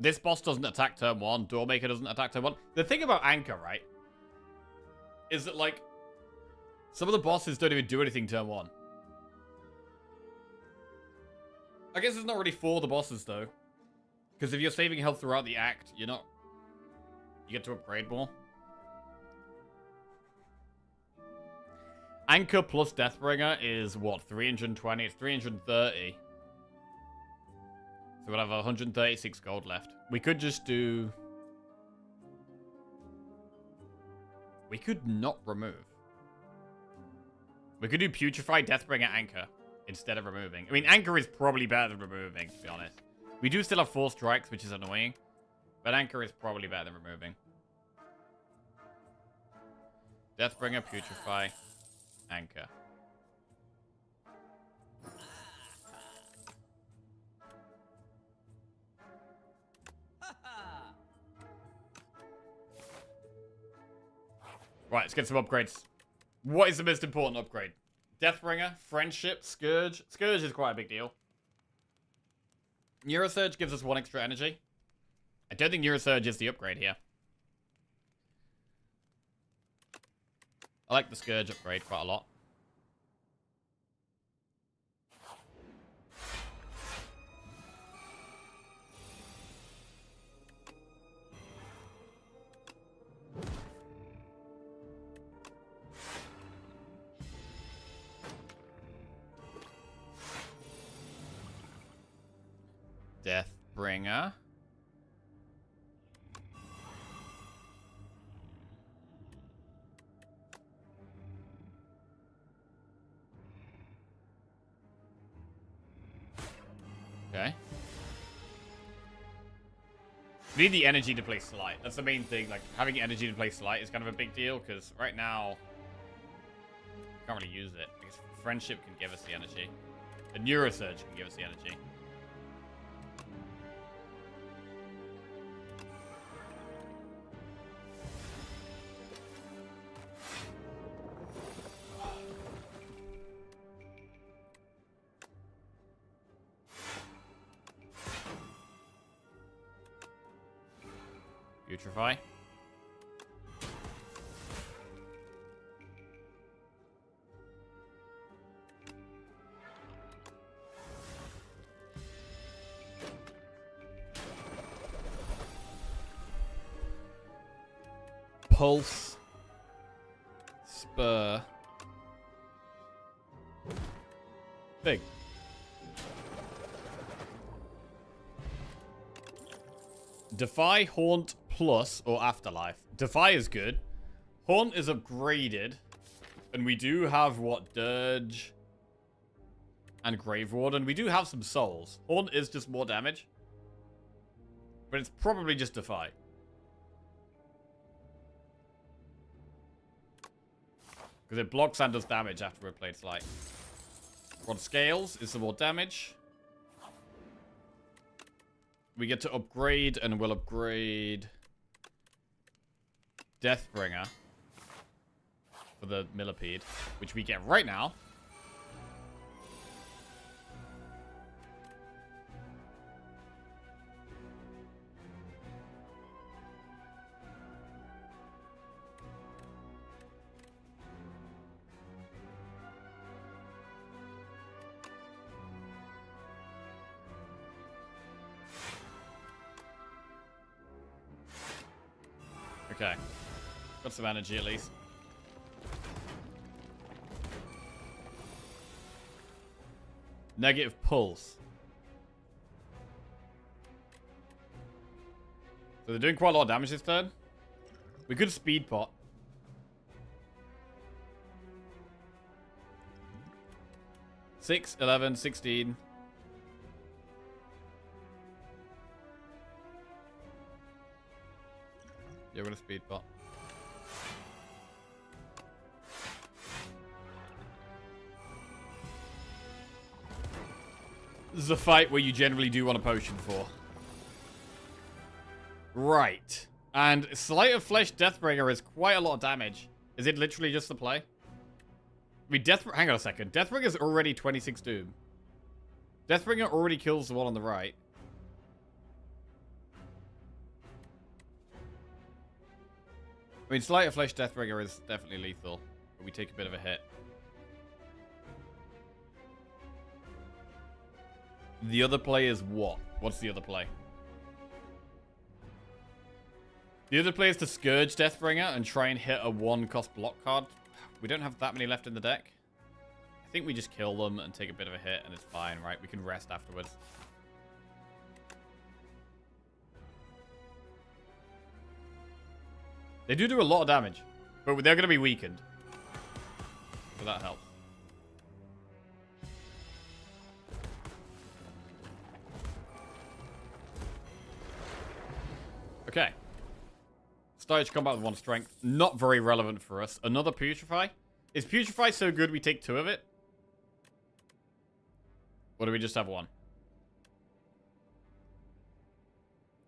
This boss doesn't attack turn 1. Doormaker doesn't attack turn 1. The thing about Anchor, right, is that, like, some of the bosses don't even do anything turn 1. I guess it's not really for the bosses, though. Because if you're saving health throughout the act, you're not You get to upgrade more. Anchor plus Deathbringer is what? 320? It's 330. So we'll have 136 gold left. We could just do... We could not remove. We could do Putrefy, Deathbringer, Anchor instead of removing. I mean, Anchor is probably better than removing, to be honest. We do still have 4 strikes, which is annoying. But Anchor is probably better than removing. Deathbringer, Putrefy, Anchor. Right, let's get some upgrades. What is the most important upgrade? Deathbringer, Friendship, Scourge. Scourge is quite a big deal. Neurosurge gives us 1 extra energy. I don't think Neurosurge is the upgrade here. I like the Scourge upgrade quite a lot. Deathbringer. Okay. We need the energy to play Slight. That's the main thing. Like, having energy to play Slight is kind of a big deal, because right now, can't really use it. Because Friendship can give us the energy. The Neurosurge can give us the energy. Putrefy. Pulse. Spur. Big. Defy, Haunt, Plus, or Afterlife. Defy is good. Haunt is upgraded. And we do have, what, Dirge and Grave Warden. We do have some souls. Haunt is just more damage. But it's probably just Defy. Because it blocks and does damage after it plays Light. Rod Scales is some more damage. We get to upgrade, and we'll upgrade Deathbringer for the Millipede, which we get right now. Okay. Got some energy at least. Negative pulse. So they're doing quite a lot of damage this turn. We could speed pot. Six, 11, 16. Yeah, we're gonna speed pot. This is a fight where you generally do want a potion for. Right. And Slight of Flesh Deathbringer is quite a lot of damage. Is it literally just the play? I mean, hang on a second. Deathbringer's already 26 doom. Deathbringer already kills the one on the right. I mean, Slight of Flesh Deathbringer is definitely lethal, but we take a bit of a hit. The other play is what? What's the other play? The other play is to Scourge Deathbringer and try and hit a 1-cost block card. We don't have that many left in the deck. I think we just kill them and take a bit of a hit and it's fine, right? We can rest afterwards. They do a lot of damage, but they're going to be weakened. So that helps. Okay. Stage combat with 1 strength. Not very relevant for us. Another Putrefy. Is Putrefy so good we take 2 of it? Or do we just have 1?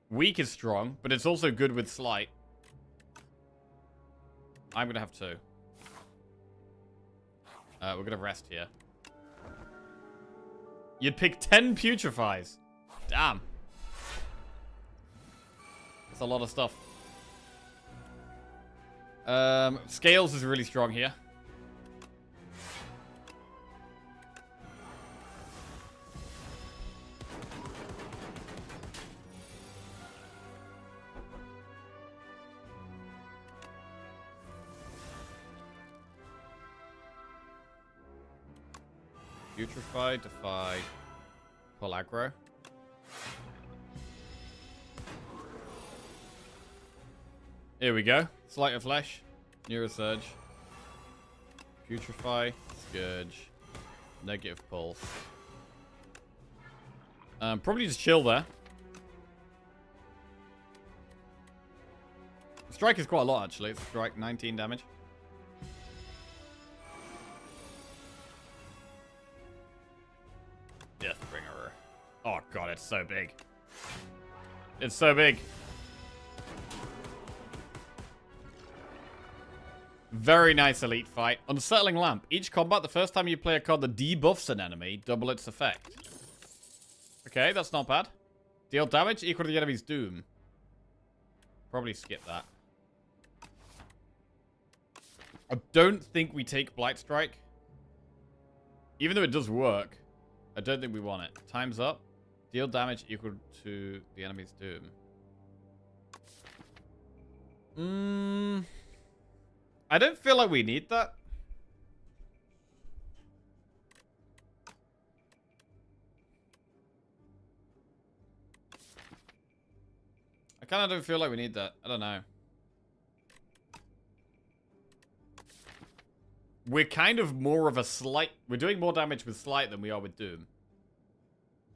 Weak is strong, but it's also good with Slight. I'm going to have 2. We're going to rest here. You'd pick 10 Putrefies. Damn. That's a lot of stuff. Scales is really strong here. Putrefy, Defy, pull aggro. Here we go. Sleight of Flesh, Neurosurge, Putrefy, Scourge, Negative Pulse. Probably just chill there. Strike is quite a lot, actually. It's strike 19 damage. Deathbringer. Oh god, it's so big. It's so big. Very nice elite fight. Unsettling Lamp. Each combat, the first time you play a card that debuffs an enemy, double its effect. Okay, that's not bad. Deal damage equal to the enemy's doom. Probably skip that. I don't think we take Blight Strike. Even though it does work, I don't think we want it. Time's up. Deal damage equal to the enemy's doom. I don't feel like we need that. I kind of don't feel like we need that. I don't know. We're kind of more of a slight... We're doing more damage with Slight than we are with Doom. Do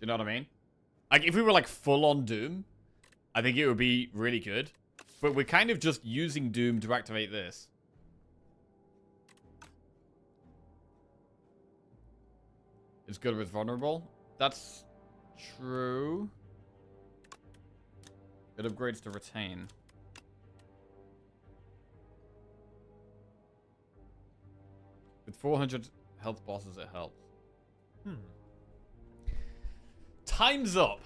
you know what I mean? Like, if we were, like, full-on Doom, I think it would be really good. But we're kind of just using Doom to activate this. It's good with Vulnerable. That's true. It upgrades to Retain. With 400 health bosses, it helps. Time's up.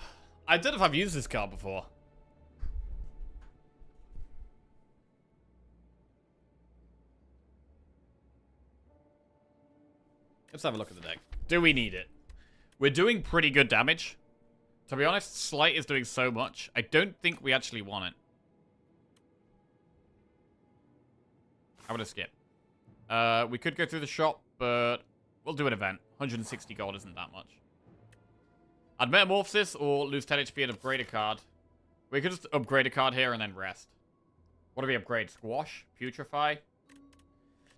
I don't know if I've used this card before. Let's have a look at the deck. Do we need it? We're doing pretty good damage. To be honest, Slight is doing so much. I don't think we actually want it. I'm gonna skip. We could go through the shop, but we'll do an event. 160 gold isn't that much. I'd Metamorphosis or lose 10 HP and upgrade a card. We could just upgrade a card here and then rest. What do we upgrade? Squash? Putrefy? To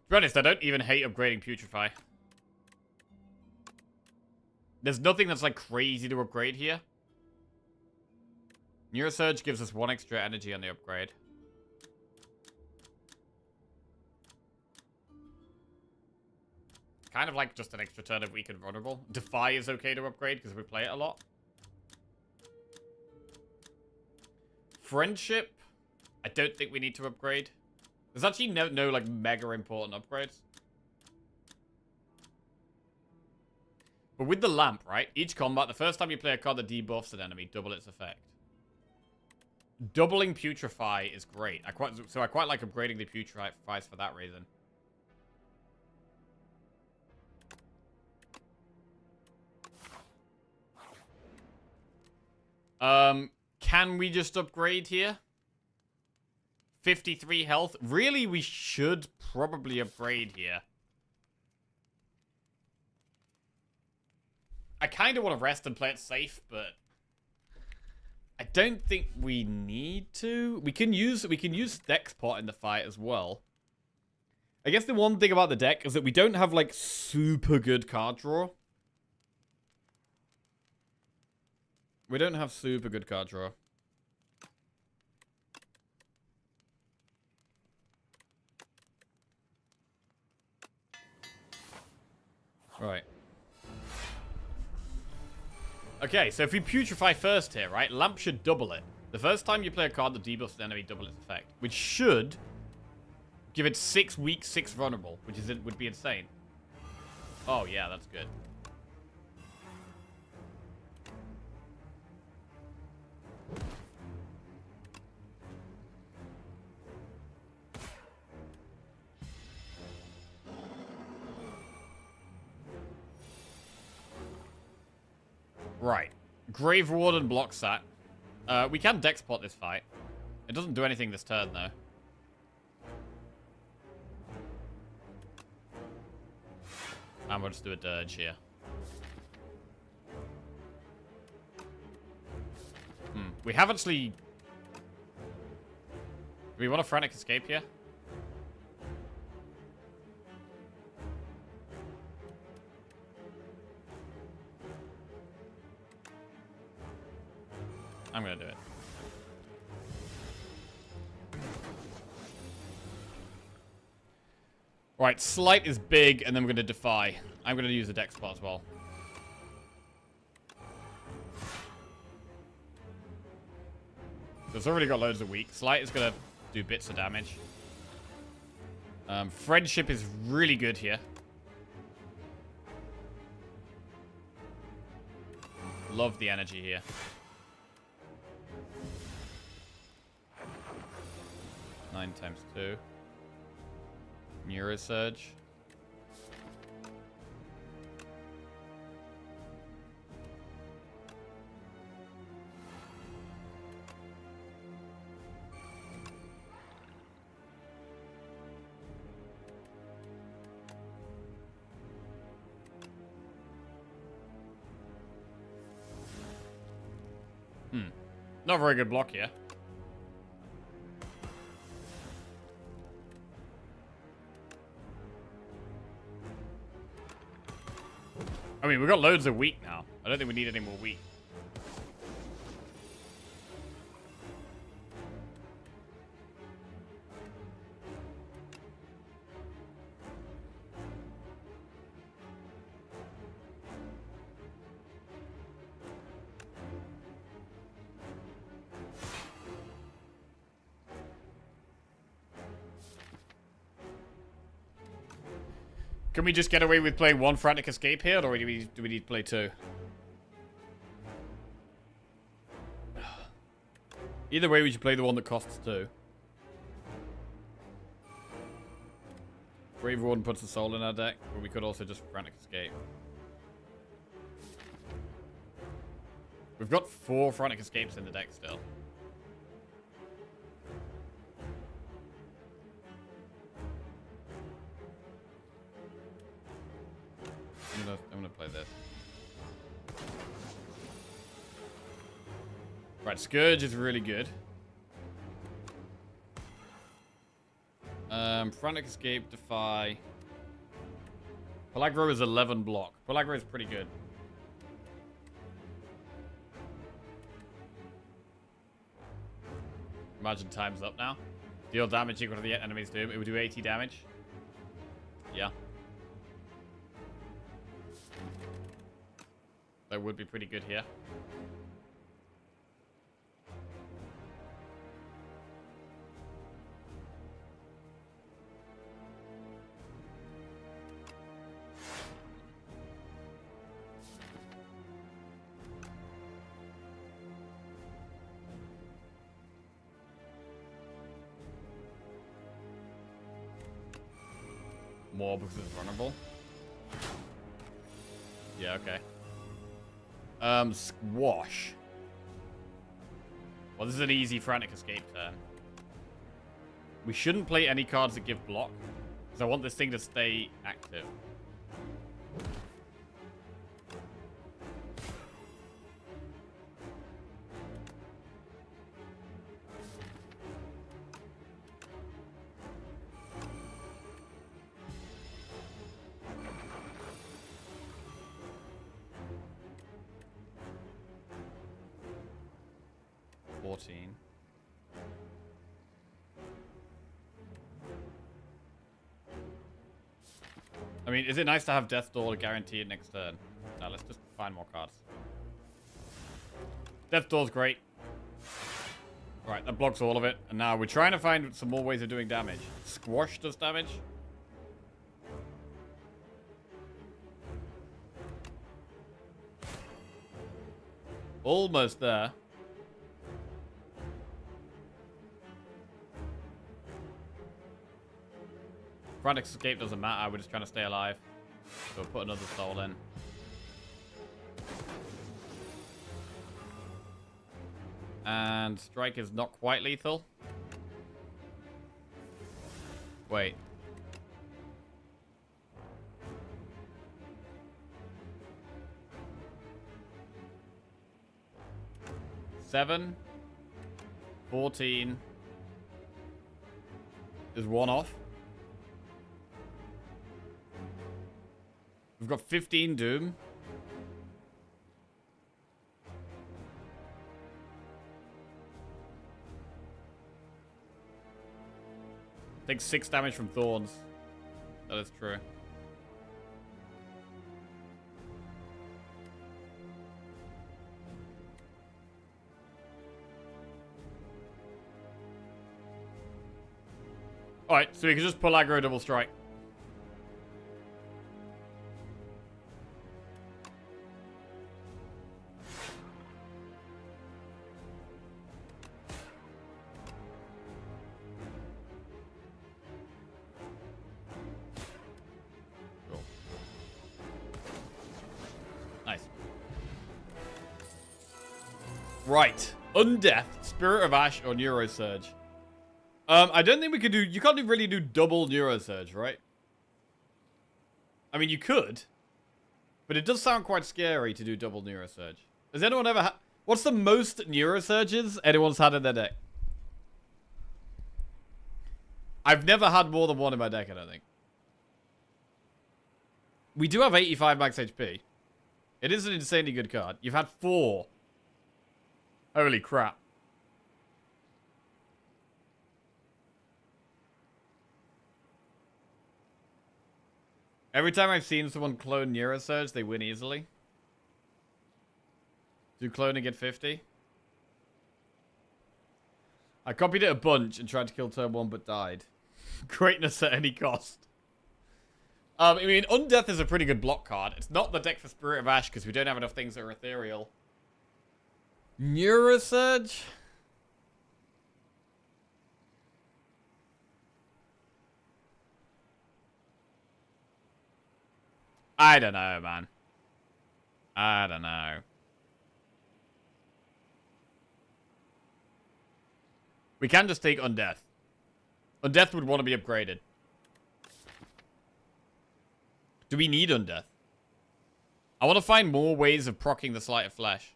be honest, I don't even hate upgrading Putrefy. There's nothing that's like crazy to upgrade here. Neurosurge gives us 1 extra energy on the upgrade. Kind of like just an extra turn of weak and vulnerable. Defy is okay to upgrade because we play it a lot. Friendship, I don't think we need to upgrade. There's actually no like mega important upgrades. But with the lamp, right? Each combat, the first time you play a card that debuffs an enemy, double its effect. Doubling Putrefy is great. I quite like upgrading the Putrefys for that reason. Can we just upgrade here? 53 health. Really, we should probably upgrade here. I kind of want to rest and play it safe, but I don't think we need to. We can use Dexpot in the fight as well. I guess the one thing about the deck is that we don't have like super good card draw. We don't have super good card draw. Right. Okay, so if we putrefy first here, right? Lamp should double it. The first time you play a card that debuffs an enemy, double its effect. Which should give it 6 weak, 6 vulnerable, which is would be insane. Oh yeah, that's good. Right. Grave Warden blocks that. We can Dexpot this fight. It doesn't do anything this turn, though. And we'll just do a Dirge here. We have actually... Do we want a Frantic Escape here? I'm gonna do it. Right, Slight is big, and then we're gonna Defy. I'm gonna use the Dex spot as well. So it's already got loads of weak. Slight is gonna do bits of damage. Friendship is really good here. Love the energy here. 9 times 2. Neurosurge. Not a very good block here. I mean, we've got loads of weak now. I don't think we need any more weak. Can we just get away with playing 1 Frantic Escape here, or do we need to play 2? Either way, we should play the one that costs 2. Grave Warden puts the soul in our deck, but we could also just Frantic Escape. We've got 4 Frantic Escapes in the deck still. I'm gonna play this. Right, Scourge is really good. Frantic Escape, Defy. Pellaggro is 11 block. Pellaggro is pretty good. Imagine time's up now. Deal damage equal to the enemy's doom. It would do 80 damage. Yeah. That would be pretty good here. More because it's vulnerable. Yeah, okay. Squash. Well, this is an easy Frantic Escape turn. We shouldn't play any cards that give block. Because I want this thing to stay active. I mean, is it nice to have Death Door guaranteed next turn? Now let's just find more cards. Death Door's great. Right, that blocks all of it. And now we're trying to find some more ways of doing damage. Squash does damage. Almost there. Frantic Escape doesn't matter, we're just trying to stay alive. So we'll put another soul in. And Strike is not quite lethal. Wait. Seven. 14. Is one off. We've got 15 Doom. Takes 6 damage from Thorns. That is true. Alright, so we can just pull aggro double strike. Right. Undeath, Spirit of Ash, or Neurosurge. I don't think we could do... You can't really do double Neurosurge, right? I mean, you could. But it does sound quite scary to do double Neurosurge. Has anyone ever had... What's the most Neurosurges anyone's had in their deck? I've never had more than one in my deck, I don't think. We do have 85 max HP. It is an insanely good card. You've had 4. Holy crap. Every time I've seen someone clone Neurosurge, they win easily. Do cloning at 50? I copied it a bunch and tried to kill turn 1 but died. Greatness at any cost. I mean, Undeath is a pretty good block card. It's not the deck for Spirit of Ash because we don't have enough things that are ethereal. Neurosurge? I don't know, man. I don't know. We can just take Undeath. Undeath would want to be upgraded. Do we need Undeath? I want to find more ways of proccing the Sleight of Flesh.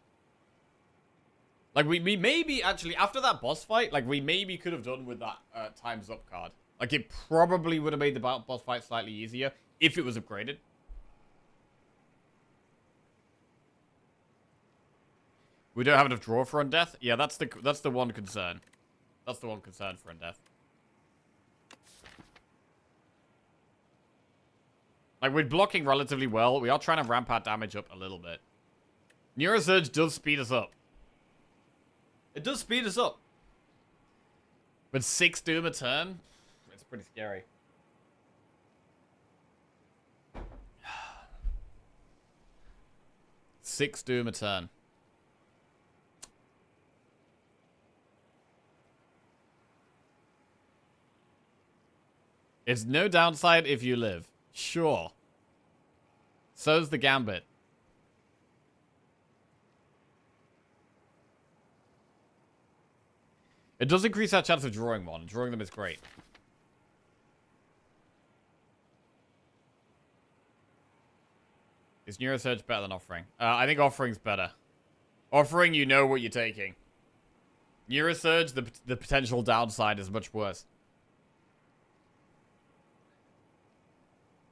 Like, we maybe, actually, after that boss fight, like, we maybe could have done with that Time's Up card. Like, it probably would have made the boss fight slightly easier if it was upgraded. We don't have enough draw for Undeath? Yeah, that's the one concern. That's the one concern for Undeath. Like, we're blocking relatively well. We are trying to ramp our damage up a little bit. Neurosurge does speed us up. It does speed us up. But 6 Doom a turn? It's pretty scary. Six Doom a turn. It's no downside if you live. Sure. So's the Gambit. It does increase our chance of drawing one. Drawing them is great. Is Neurosurge better than Offering? I think Offering's better. Offering, you know what you're taking. Neurosurge, the potential downside is much worse.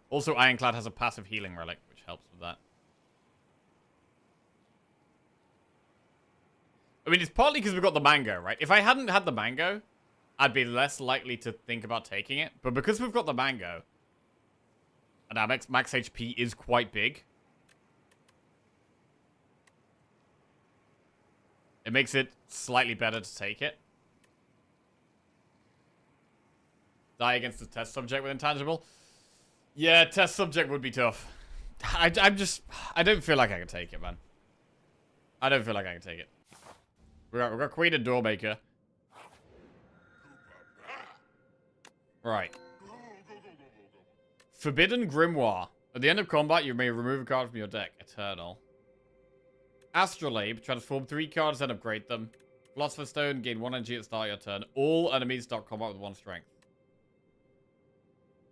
Also, Ironclad has a passive healing relic, which helps with that. I mean, it's partly because we've got the mango, right? If I hadn't had the mango, I'd be less likely to think about taking it. But because we've got the mango, and our max HP is quite big, it makes it slightly better to take it. Die against the test subject with intangible. Yeah, test subject would be tough. I don't feel like I can take it, man. I don't feel like I can take it. We've got Queen and Doormaker. Right. Forbidden Grimoire. At the end of combat, you may remove a card from your deck. Eternal. Astrolabe. Transform 3 cards and upgrade them. Philosopher's Stone. Gain 1 energy at the start of your turn. All enemies start combat with 1 strength.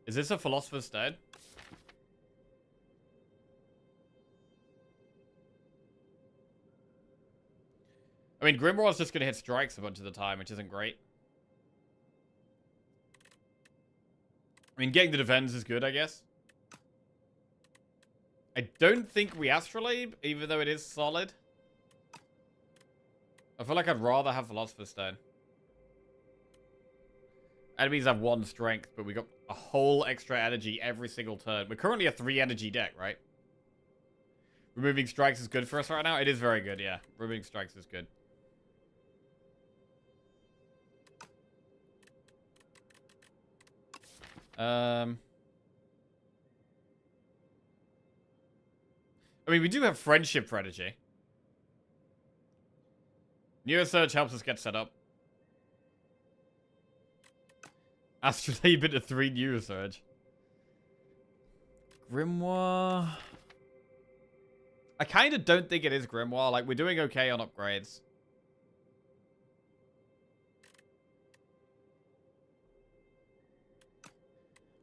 Is this a Philosopher's Stone? I mean, Grimoire's just going to hit strikes a bunch of the time, which isn't great. I mean, getting the defense is good, I guess. I don't think we Astrolabe, even though it is solid. I feel like I'd rather have Philosopher's Stone. Enemies have 1 strength, but we got a whole extra energy every single turn. We're currently a 3 energy deck, right? Removing strikes is good for us right now. It is very good, yeah. Removing strikes is good. I mean, we do have friendship for energy. Neurosurge helps us get set up. Astrolabe into 3 Neurosurge. Grimoire. I kind of don't think it is Grimoire. Like, we're doing okay on upgrades.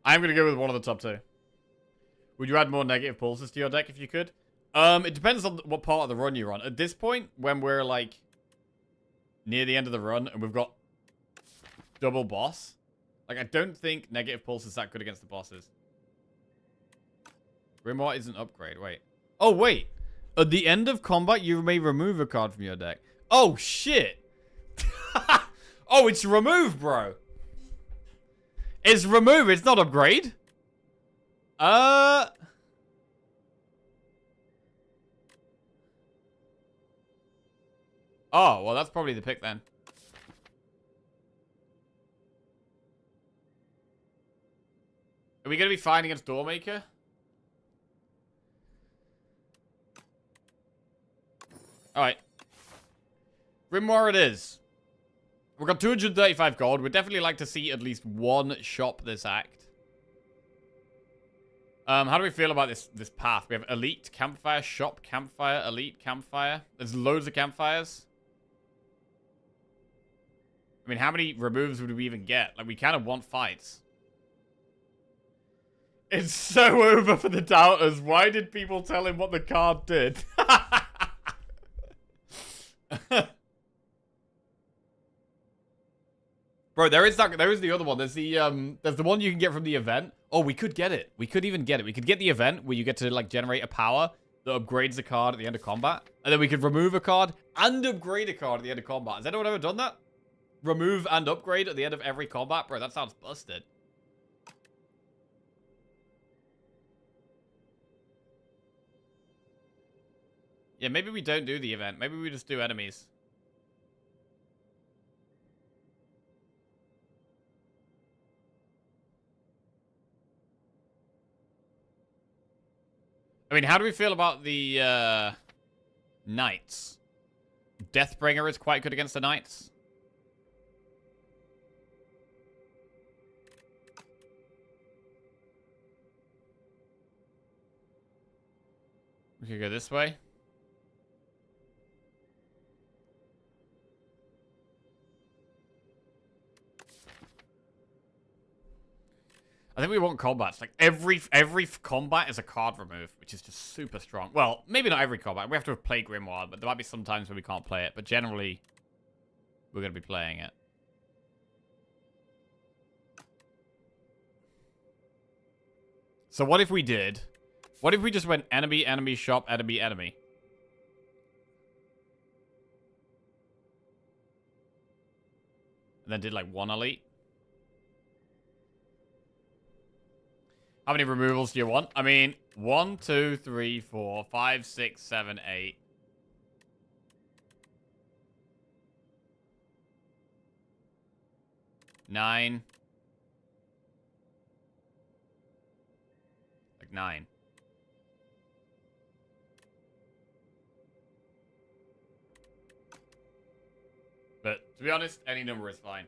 I'm going to go with one of the top 2. Would you add more negative pulses to your deck if you could? It depends on what part of the run you're on. At this point, when we're, like, near the end of the run and we've got double boss, like, I don't think negative pulse is that good against the bosses. Grimoire is an upgrade. Wait. Oh, wait. At the end of combat, you may remove a card from your deck. Oh, shit. Oh, it's remove, bro. It's remove. It's not upgrade. Oh, well, that's probably the pick then. Are we going to be fine against Doormaker? Alright. Grimoire it is. We've got 235 gold. We'd definitely like to see at least 1 shop this act. How do we feel about this path? We have Elite, Campfire, Shop, Campfire, Elite, Campfire. There's loads of campfires. I mean, how many removes would we even get? Like, we kind of want fights. It's so over for the doubters. Why did people tell him what the card did? Bro, there is the other one. There's the one you can get from the event. Oh, we could get it. We could even get it. We could get the event where you get to, like, generate a power that upgrades a card at the end of combat. And then we could remove a card and upgrade a card at the end of combat. Has anyone ever done that? Remove and upgrade at the end of every combat? Bro, that sounds busted. Yeah, maybe we don't do the event. Maybe we just do enemies. I mean, how do we feel about the Knights? Deathbringer is quite good against the Knights. We could go this way. I think we want combats. Like, every combat is a card remove, which is just super strong. Well, maybe not every combat. We have to play Grimoire, but there might be some times where we can't play it. But generally, we're going to be playing it. So what if we did... What if we just went enemy, enemy, shop, enemy, enemy? And then did, like, one elite? How many removals do you want? I mean, 1, 2, 3, 4, 5, 6, 7, 8. 9. Like 9. But to be honest, any number is fine.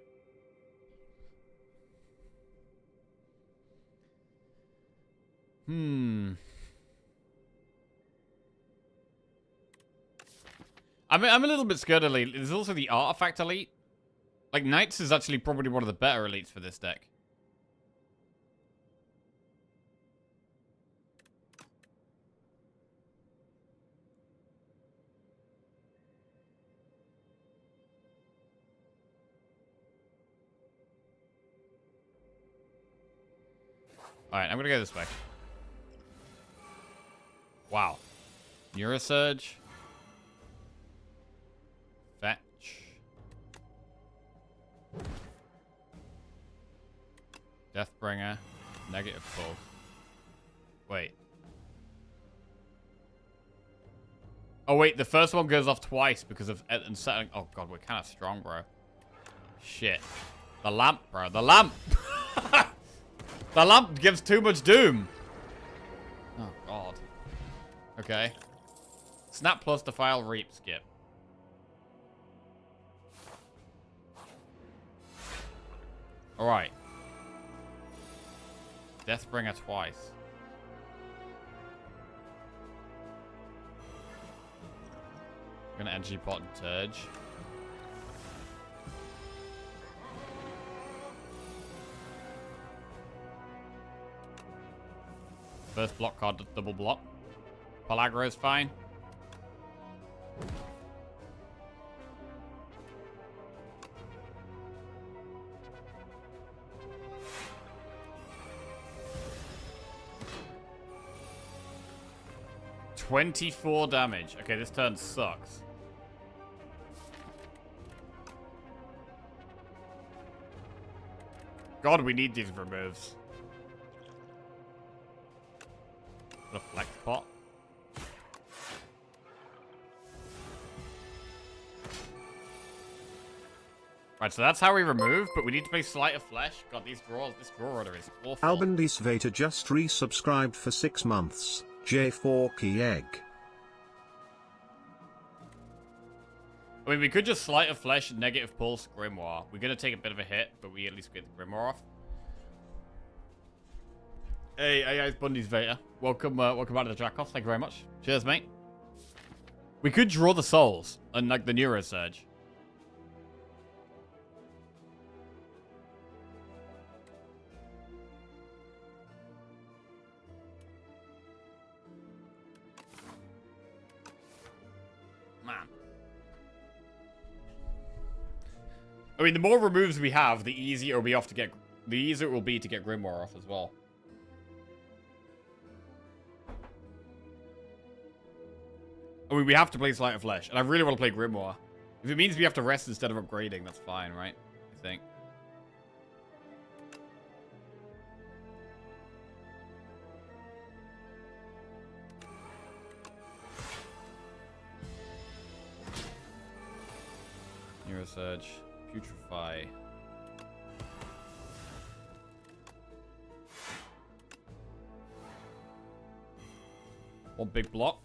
I'm a little bit scared of elite. There's also the artifact elite. Like, Knights is actually probably one of the better elites for this deck. Alright, I'm gonna go this way. Wow. Neurosurge. Fetch. Deathbringer. Negative pulse. Wait. Oh wait, the first one goes off twice because of unsettling. Oh god, we're kind of strong, bro. Shit. The lamp, bro. The lamp! The lamp gives too much doom. Oh god. Okay. Snap plus defile reap skip. Alright. Deathbringer twice. I'm gonna energy pot and Turge. First block card, double block. Pellagra is fine. $24 damage. Okay, this turn sucks. God, we need these removes. Put a flex pot. Right, so that's how we remove, but we need to play Sleight of Flesh. God, this draw order is awful. Albandis Vader just resubscribed for 6 months. J4 Key Egg. I mean, we could just Sleight of Flesh, Negative Pulse, Grimoire. We're going to take a bit of a hit, but we at least get the Grimoire off. Hey, it's Bundy's Vader. Welcome out of the Jack-Off. Thank you very much. Cheers, mate. We could draw the souls, and like the Neurosurge. Man. I mean, the more removes we have, the easier it will be to get Grimoire off as well. I mean, we have to play Sleight of Flesh, and I really want to play Grimoire. If it means we have to rest instead of upgrading, that's fine, right? I think. Neurosurge, Putrefy. One big block.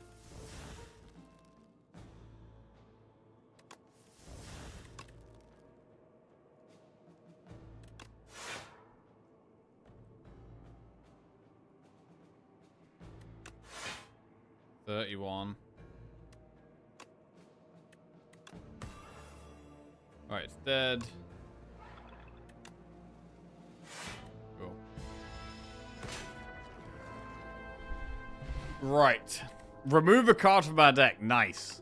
$31. Alright, it's dead. Cool. Right. Remove a card from our deck. Nice.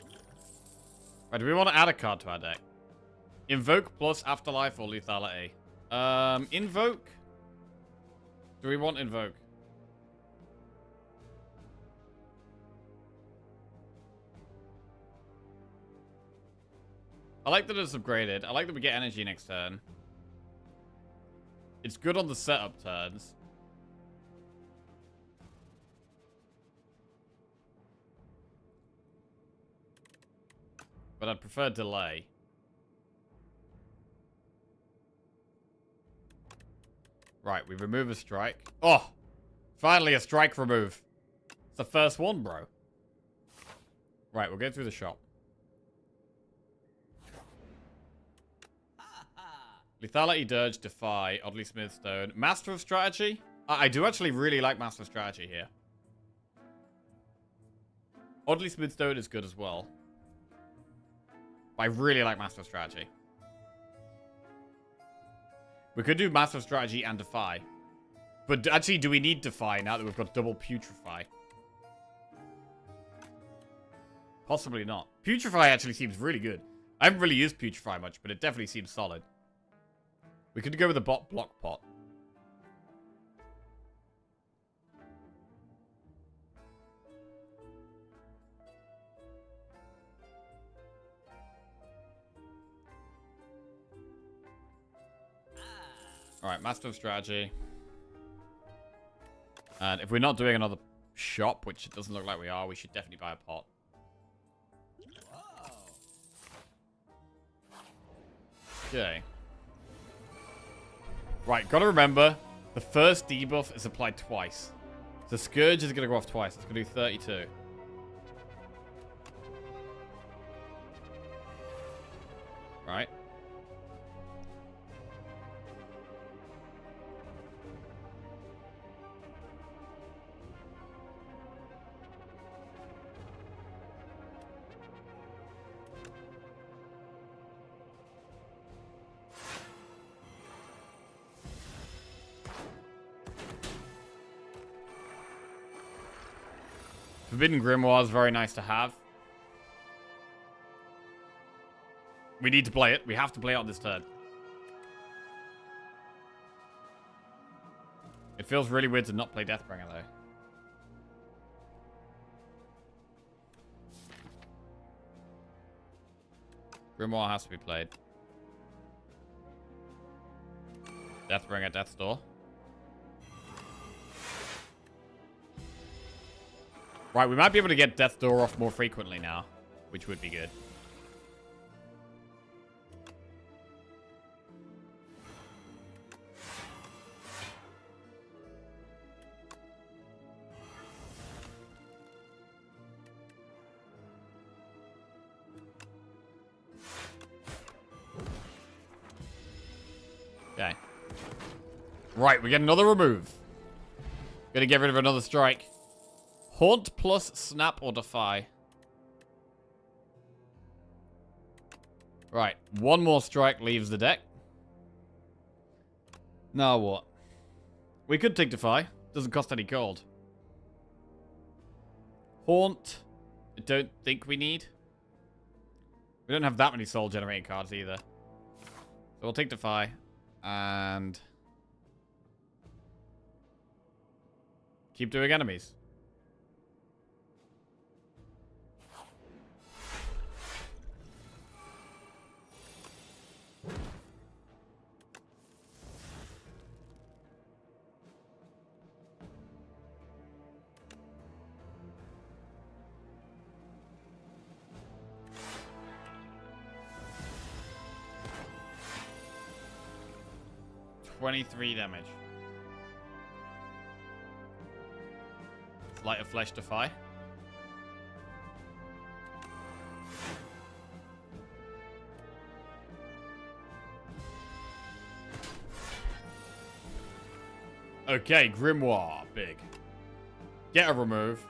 Right, do we want to add a card to our deck? Invoke plus Afterlife or Lethality? Invoke? Do we want Invoke? I like that it's upgraded. I like that we get energy next turn. It's good on the setup turns. But I'd prefer delay. Right, we remove a strike. Oh! Finally a strike remove. It's the first one, bro. Right, we'll go through the shop. Lethality, Dirge, Defy, Oddly Smith Stone. Master of Strategy? I do actually really like Master of Strategy here. Oddly Smith Stone is good as well. But I really like Master of Strategy. We could do Master of Strategy and Defy. But actually, do we need Defy now that we've got double Putrefy? Possibly not. Putrefy actually seems really good. I haven't really used Putrefy much, but it definitely seems solid. We could go with a bot block pot. Alright, Master of Strategy. And if we're not doing another shop, which it doesn't look like we are, we should definitely buy a pot. Okay. Right, gotta remember, the first debuff is applied twice. So Scourge is gonna go off twice. It's gonna do 32. Right. Forbidden Grimoire is very nice to have. We need to play it. We have to play it on this turn. It feels really weird to not play Deathbringer, though. Grimoire has to be played. Deathbringer, Death's Door. Right, we might be able to get Death's Door off more frequently now, which would be good. Okay. Right, we get another remove. Gonna get rid of another strike. Haunt plus Snap or Defy. Right, one more strike leaves the deck. Now what? We could take Defy. Doesn't cost any gold. Haunt. I don't think we need. We don't have that many soul generating cards either. So we'll take Defy. And keep doing enemies. $23 damage. Light of Flesh Defy. Okay, Grimoire. Big. Get a remove.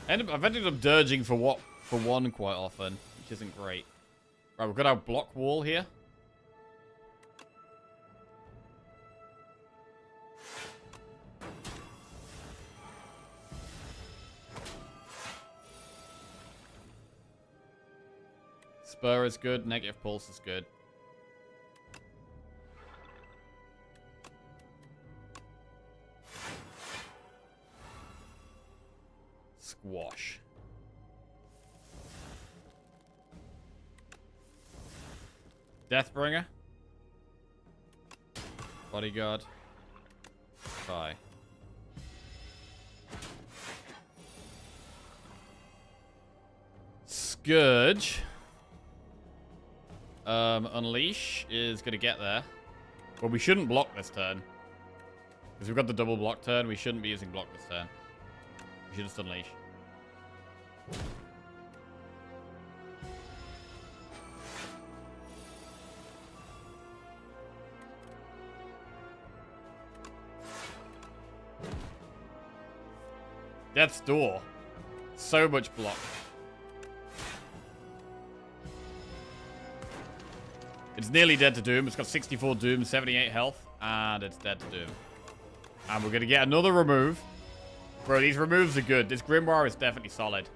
I've ended up dirging for one quite often, which isn't great. Right, we've got our block wall here. Spur is good. Negative pulse is good. Squash. Deathbringer. Bodyguard. Bye. Scourge. Unleash is going to get there. Well, we shouldn't block this turn. Because we've got the double block turn. We shouldn't be using block this turn. We should just unleash. Death's Door. So much block. It's nearly dead to Doom. It's got 64 Doom, 78 health, and it's dead to Doom. And we're going to get another remove. Bro, these removes are good. This Grimoire is definitely solid.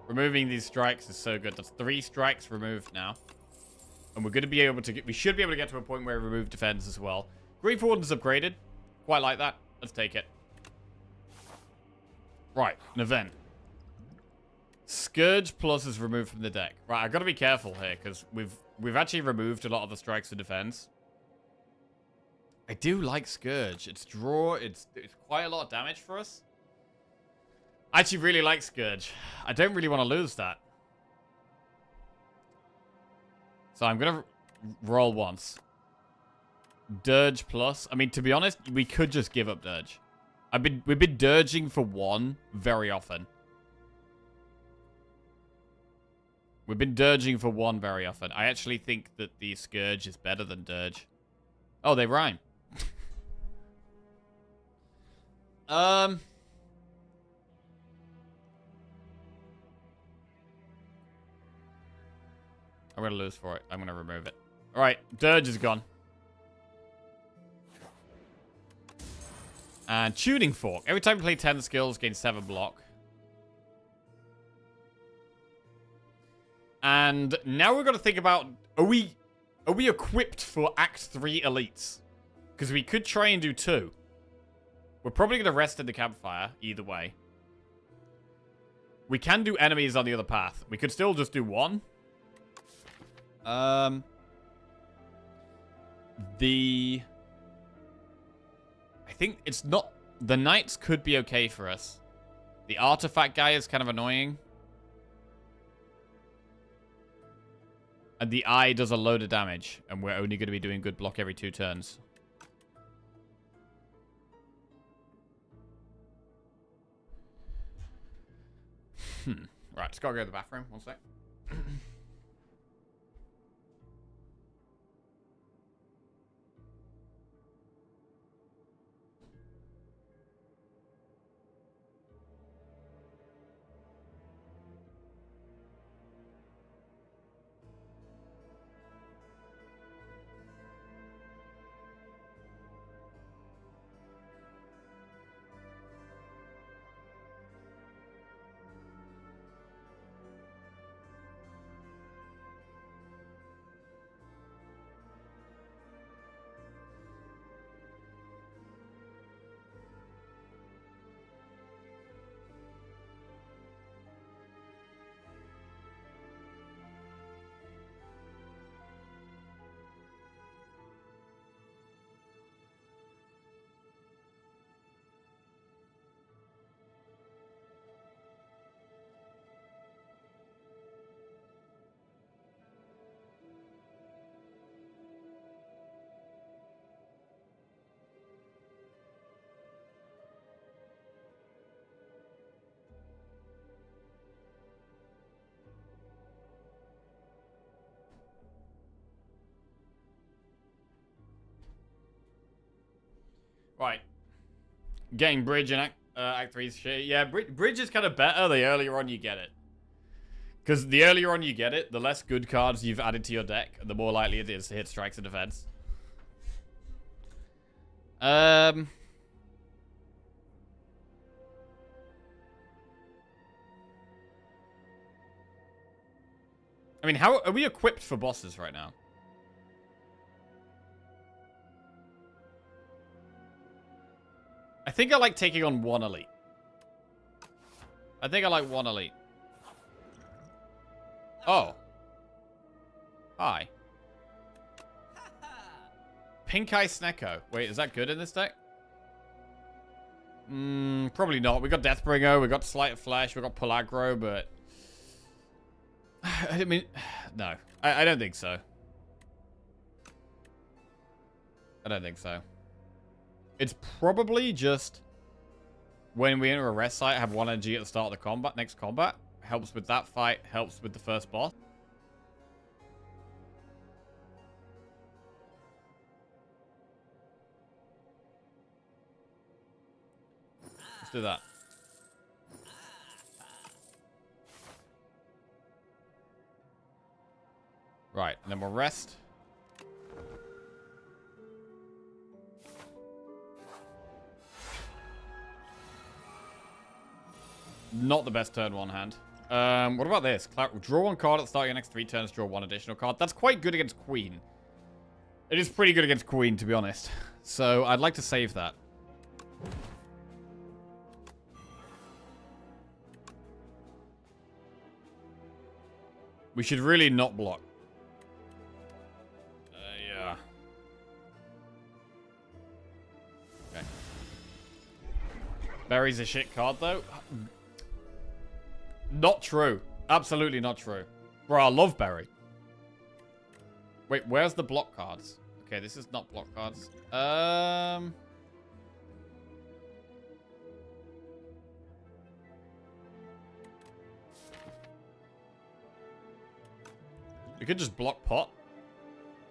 Removing these strikes is so good. That's 3 strikes removed now. And we're going to be able to get... We should be able to get to a point where we remove defense as well. Grief Warden's upgraded. Quite like that. Let's take it. Right, an event. Scourge Plus is removed from the deck. Right, I've got to be careful here, because we've actually removed a lot of the strikes for defense. I do like Scourge. It's draw. It's quite a lot of damage for us. I actually really like Scourge. I don't really want to lose that. So I'm going to roll once. Dirge Plus. I mean, to be honest, we could just give up Dirge. We've been dirging for 1 very often. We've been dirging for 1 very often. I actually think that the Scourge is better than Dirge. Oh, they rhyme. I'm going to lose for it. I'm going to remove it. All right, Dirge is gone. And Tuning Fork. Every time you play 10 skills, gain 7 block. And now we've got to think about, are we equipped for Act 3 elites? Because we could try and do 2. We're probably going to rest in the campfire, either way. We can do enemies on the other path. We could still just do 1. I think it's not... The knights could be okay for us. The artifact guy is kind of annoying. And the eye does a load of damage. And we're only going to be doing good block every 2 turns. Right, just gotta go to the bathroom. 1 sec. Right. Getting Bridge in Act 3's shit. Yeah, Bridge is kind of better the earlier on you get it. Because the earlier on you get it, the less good cards you've added to your deck, the more likely it is to hit strikes and defense. I mean, how are we equipped for bosses right now? I think I like taking on one elite. I think I like one elite. Oh. Hi. Pink Eye Snecko. Wait, is that good in this deck? Probably not. We got Deathbringer, we got Sleight of Flesh, we got Pellaggro, but... I mean, no. I don't think so. I don't think so. It's probably just when we enter a rest site, have one energy at the start of the combat, next combat. Helps with that fight, helps with the first boss. Let's do that. Right, and then we'll rest. Not the best turn one hand. What about this? Draw one card at the start of your next 3 turns, draw one additional card. That's quite good against Queen. It is pretty good against Queen, to be honest. So, I'd like to save that. We should really not block. Yeah. Okay. Berry's a shit card, though. Not true. Absolutely not true. Bro, I love Berry. Wait, where's the block cards? Okay, this is not block cards. We could just block pot.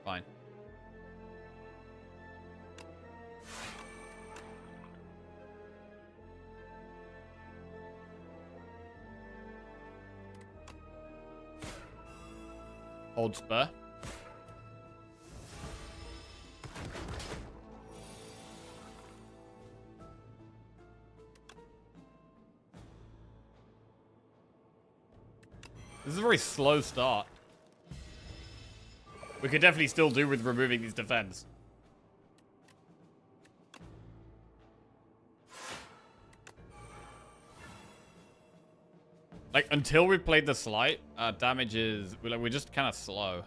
Fine. Hold spur. This is a very slow start. We could definitely still do with removing these defense. Like, until we played the Slight, damage is... We're just kind of slow.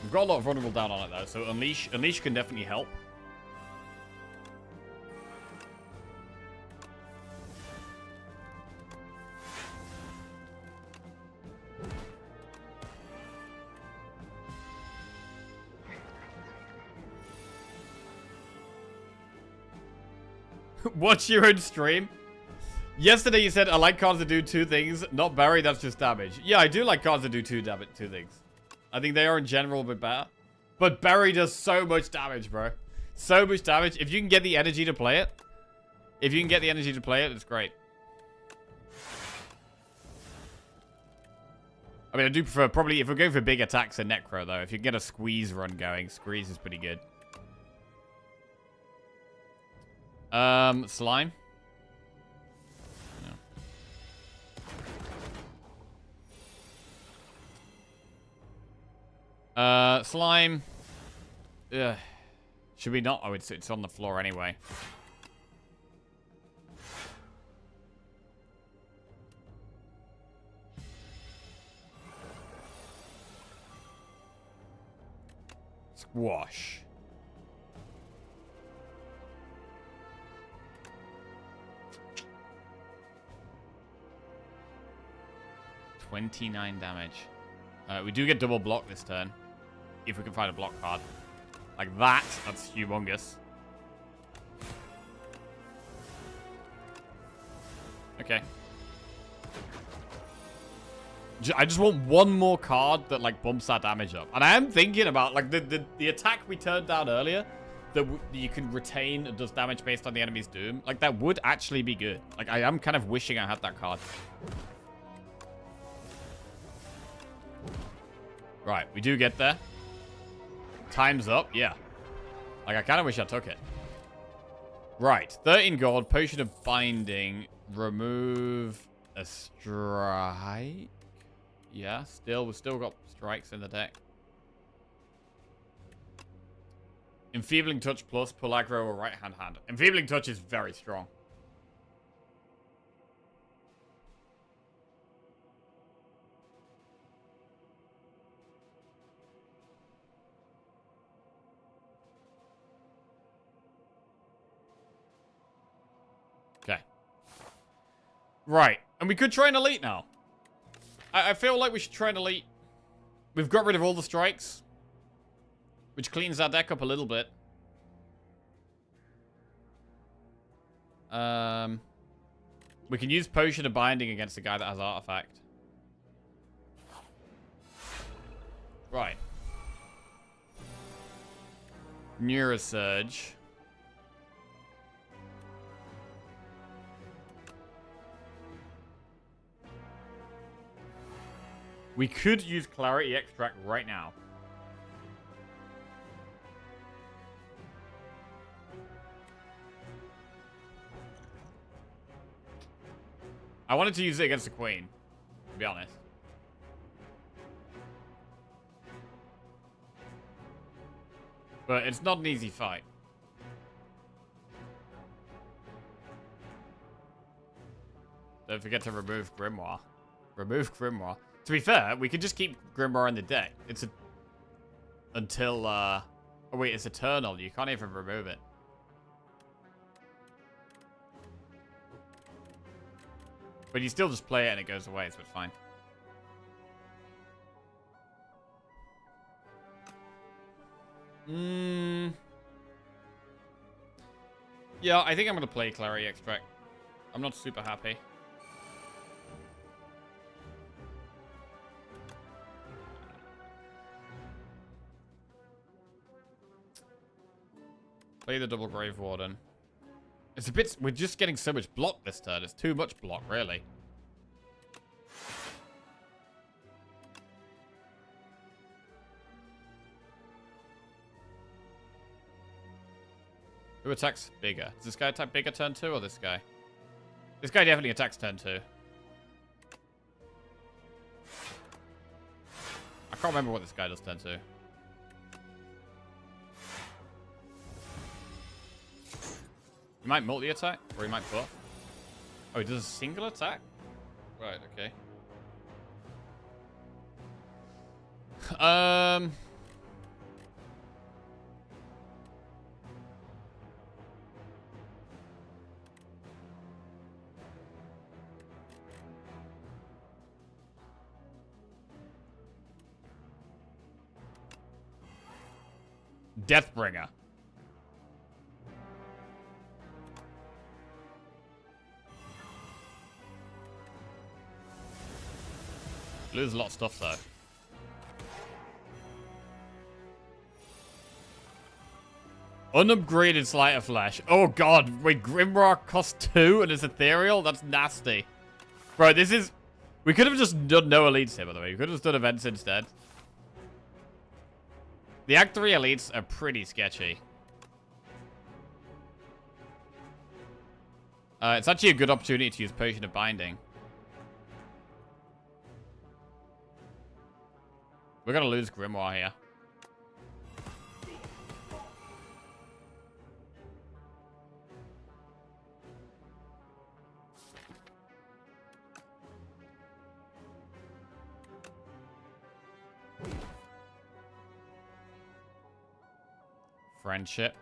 We've got a lot of vulnerable down on it, though, so Unleash can definitely help. Watch your own stream. Yesterday you said, I like cards that do 2 things. Not Barry, that's just damage. Yeah, I do like cards that do 2 things. I think they are in general a bit better. But Barry does so much damage, bro. So much damage. If you can get the energy to play it. It's great. I mean, I do prefer, probably, if we're going for big attacks, a Necro, though. If you can get a squeeze run going, squeeze is pretty good. Slime. Yeah. Slime. Ugh. Should we not? Oh, it's on the floor anyway. Squash. $29 damage. We do get double block this turn. If we can find a block card. Like that. That's humongous. Okay. I just want one more card that, like, bumps that damage up. And I am thinking about, like, the attack we turned down earlier. That you can retain and does damage based on the enemy's doom. Like, that would actually be good. Like, I am kind of wishing I had that card. Right, we do get there. Time's up, yeah. Like, I kind of wish I took it. Right. 13 gold. Potion of Binding. Remove a strike. Yeah, we've still got strikes in the deck. Enfeebling Touch plus, pull aggro or right-hand hand. Enfeebling Touch is very strong. Okay. Right. And we could try an elite now. I feel like we should try an elite. We've got rid of all the strikes, which cleans our deck up a little bit. We can use Potion of Binding against the guy that has Artifact. Right. Neurosurge. We could use Clarity Extract right now. I wanted to use it against the Queen, to be honest. But it's not an easy fight. Don't forget to remove Grimoire. Remove Grimoire. To be fair, we could just keep Grimoire in the deck. It's a... Until, Oh wait, it's eternal. You can't even remove it. But you still just play it and it goes away, so it's fine. Yeah, I think I'm going to play Clarity Extract. I'm not super happy. Play the double Grave Warden. It's a bit... We're just getting so much block this turn. It's too much block, really. Who attacks bigger? Does this guy attack bigger turn 2 or this guy? This guy definitely attacks turn 2. I can't remember what this guy does turn 2. He might multi-attack, or he might buff. Oh, he does a single attack? Right, okay. Deathbringer. Lose a lot of stuff, though. Unupgraded Sleight of Flash. Oh, God. Wait, Grimoire costs 2 and it's ethereal? That's nasty. Bro, this is... We could have just done no elites here, by the way. We could have just done events instead. The Act 3 elites are pretty sketchy. It's actually a good opportunity to use Potion of Binding. We're going to lose Grimoire here. Friendship.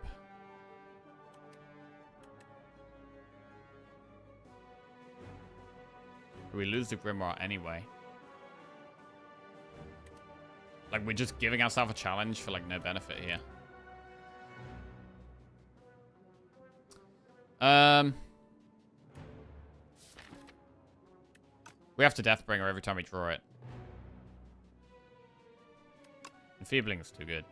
We lose the Grimoire anyway. Like, we're just giving ourselves a challenge for, like, no benefit here. We have to Deathbringer every time we draw it. Enfeebling is too good.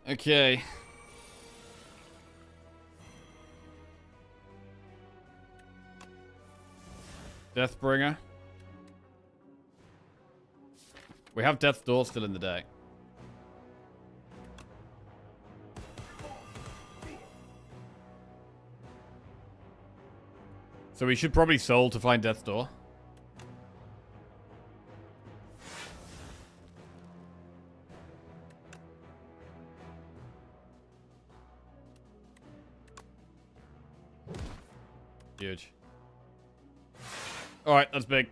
Okay. Deathbringer. We have Death's Door still in the deck. So we should probably soul to find Death's Door. Huge. Alright, that's big.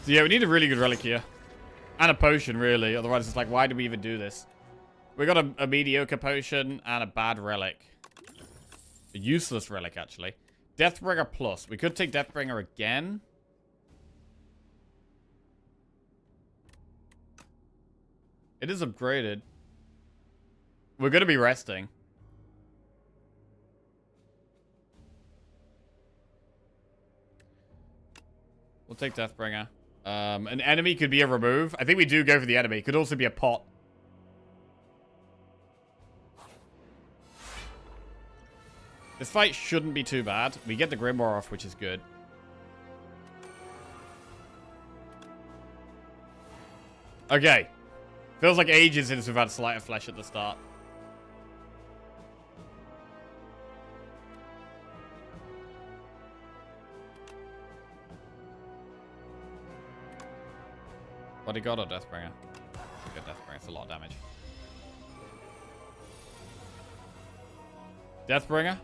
So yeah, we need a really good relic here. And a potion, really. Otherwise, it's like, why do we even do this? We got a mediocre potion and a bad relic. A useless relic, actually. Deathbringer plus. We could take Deathbringer again. It is upgraded. We're going to be resting. We'll take Deathbringer. An enemy could be a remove. I think we do go for the enemy. It could also be a pot. This fight shouldn't be too bad. We get the Grimoire off, which is good. Okay. Feels like ages since we've had Sleight of Flesh at the start. Bodyguard or Deathbringer? Good Deathbringer. It's a lot of damage. Deathbringer.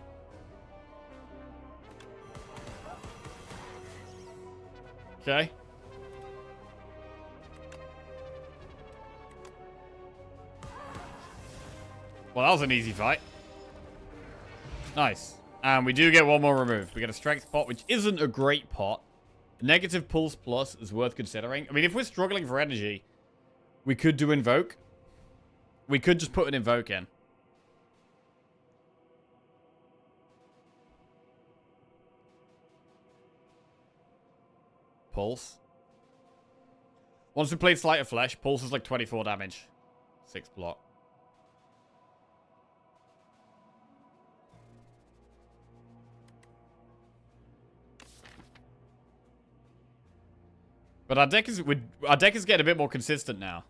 Okay. Well, that was an easy fight. Nice. And we do get one more removed. We get a strength pot, which isn't a great pot. Negative pulse plus is worth considering. I mean, if we're struggling for energy, we could do invoke. We could just put an invoke in. Pulse. Once we played Sleight of Flesh, Pulse is like 24 damage. 6 block. But our deck is getting a bit more consistent now.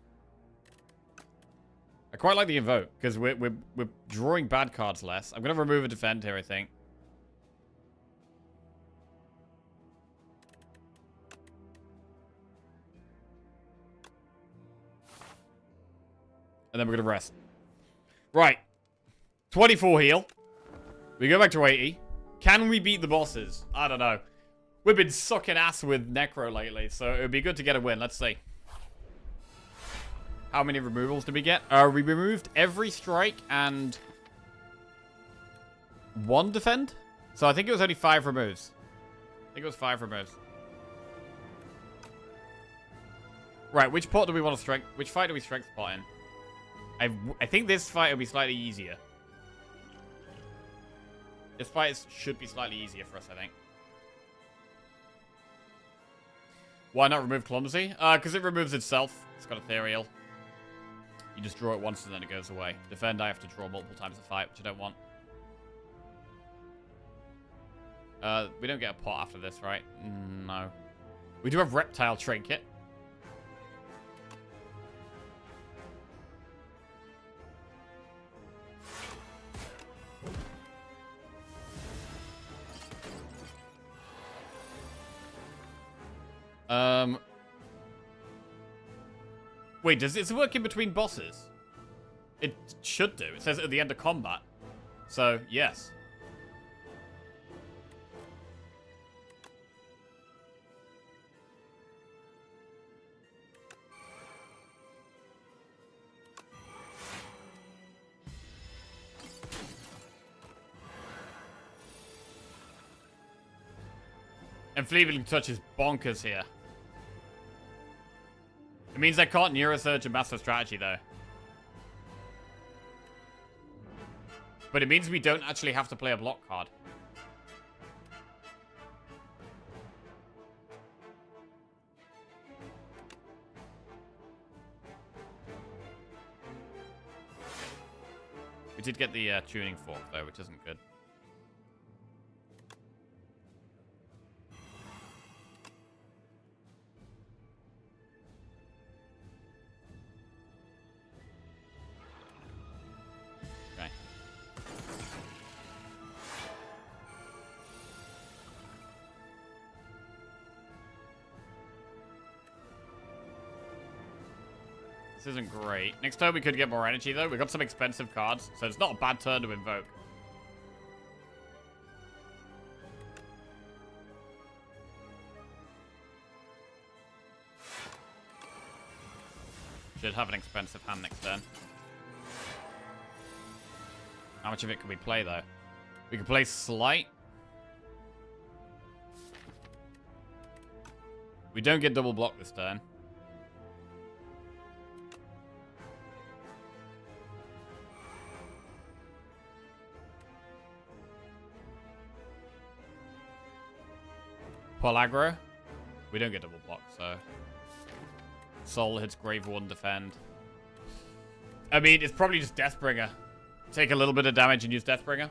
I quite like the invoke because we're drawing bad cards less. I'm gonna remove a defend here, I think. And then we're gonna rest. Right. 24 heal. We go back to 80. Can we beat the bosses? I don't know. We've been sucking ass with Necro lately, so it would be good to get a win. Let's see. How many removals did we get? We removed every strike and 1 defend. So I think it was only 5 removes. I think it was 5 removes. Right, which pot do we want to strength? Which fight do we strength pot in? I think this fight will be slightly easier. This fight should be slightly easier for us, I think. Why not remove Clumsy? Because it removes itself. It's got Ethereal. You just draw it once and then it goes away. Defend, I have to draw multiple times a fight, which I don't want. We don't get a pot after this, right? No. We do have Reptile Trinket. Wait, does it work in between bosses? It should do. It says at the end of combat. So, yes. And Fleeting Touch is bonkers here. It means I can't Neurosurge and Master Strategy, though. But it means we don't actually have to play a block card. did get the tuning fork, though, which isn't good. Okay. This isn't great. Next turn we could get more energy, though. We got some expensive cards, so it's not a bad turn to invoke. Should have an expensive hand next turn. How much of it can we play, though? We can play Slight. We don't get double block this turn. Pull aggro. We don't get double block, so... Soul hits Grave One, defend. I mean, it's probably just Deathbringer. Take a little bit of damage and use Deathbringer.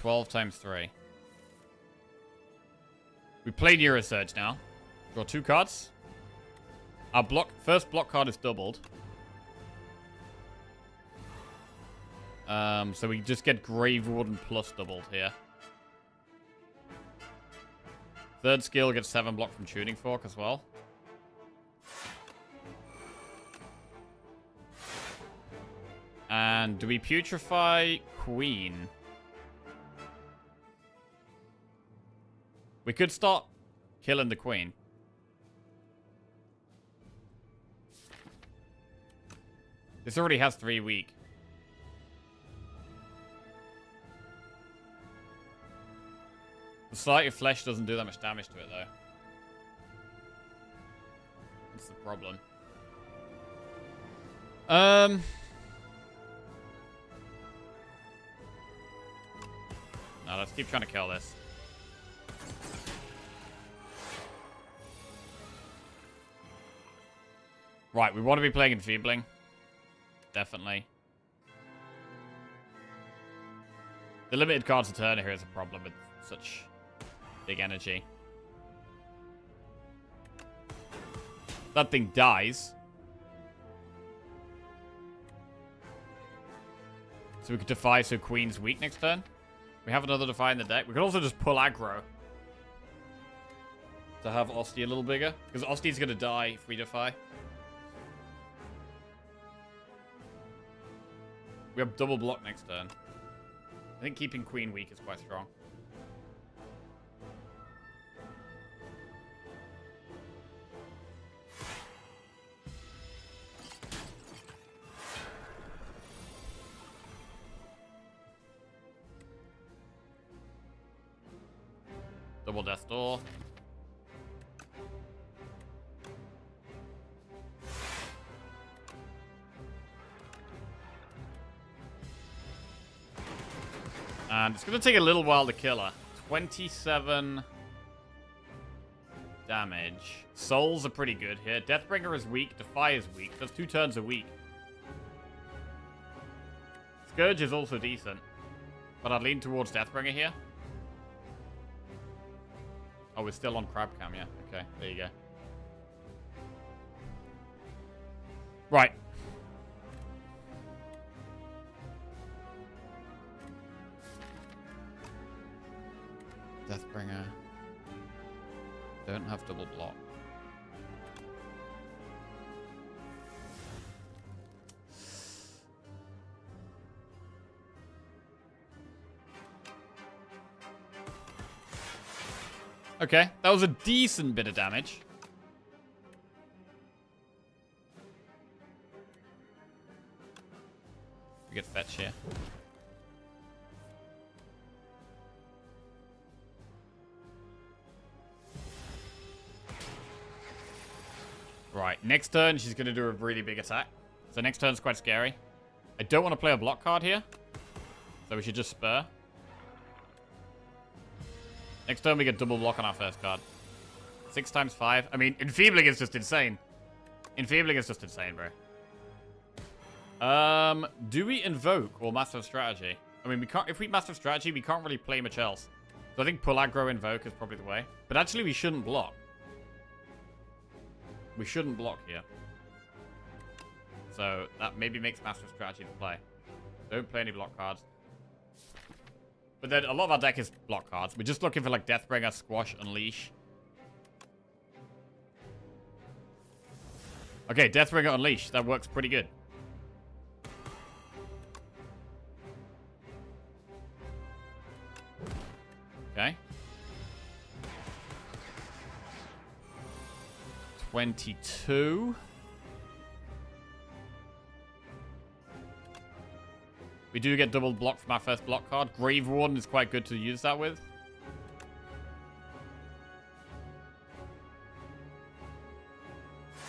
$12 times 3. We play Neurosurge now. Draw 2 cards. Our first block card is doubled. So we just get Grave Warden plus doubled here. Third skill gets 7 block from Tuning Fork as well. And do we Putrefy Queen? We could start killing the Queen. This already has 3 weak. The Sight of Flesh doesn't do that much damage to it, though. That's the problem. No, let's keep trying to kill this. Right, we want to be playing Enfeebling. Definitely. The limited cards a turn here is a problem with such big energy. That thing dies. So we could Defy, so Queen's weak next turn. We have another Defy in the deck. We could also just pull aggro to have Osty a little bigger, because Osty's going to die if we Defy. We have double block next turn. I think keeping Queen weak is quite strong. Double Death Door. And it's going to take a little while to kill her. 27 damage. Souls are pretty good here. Deathbringer is weak. Defy is weak. Those 2 turns are weak. Scourge is also decent. But I'd lean towards Deathbringer here. Oh, we're still on Crab Cam, yeah. Okay, there you go. Right. Deathbringer. Don't have double block. Okay, that was a decent bit of damage. We get fetch here. Right, next turn she's going to do a really big attack. So next turn's quite scary. I don't want to play a block card here. So we should just spur. Next turn we get double block on our first card. 6 times 5. I mean, Enfeebling is just insane. Enfeebling is just insane, bro. Do we invoke or Master of Strategy? I mean, we can't. If we Master of Strategy, we can't really play much else. So I think pull aggro invoke is probably the way. But actually, we shouldn't block. We shouldn't block here. So that maybe makes Master of Strategy to play. Don't play any block cards. But then a lot of our deck is block cards. We're just looking for like Deathbringer, Squash, Unleash. Okay, Deathbringer, Unleash. That works pretty good. Okay. 22. We do get double block from our first block card. Grave Warden is quite good to use that with.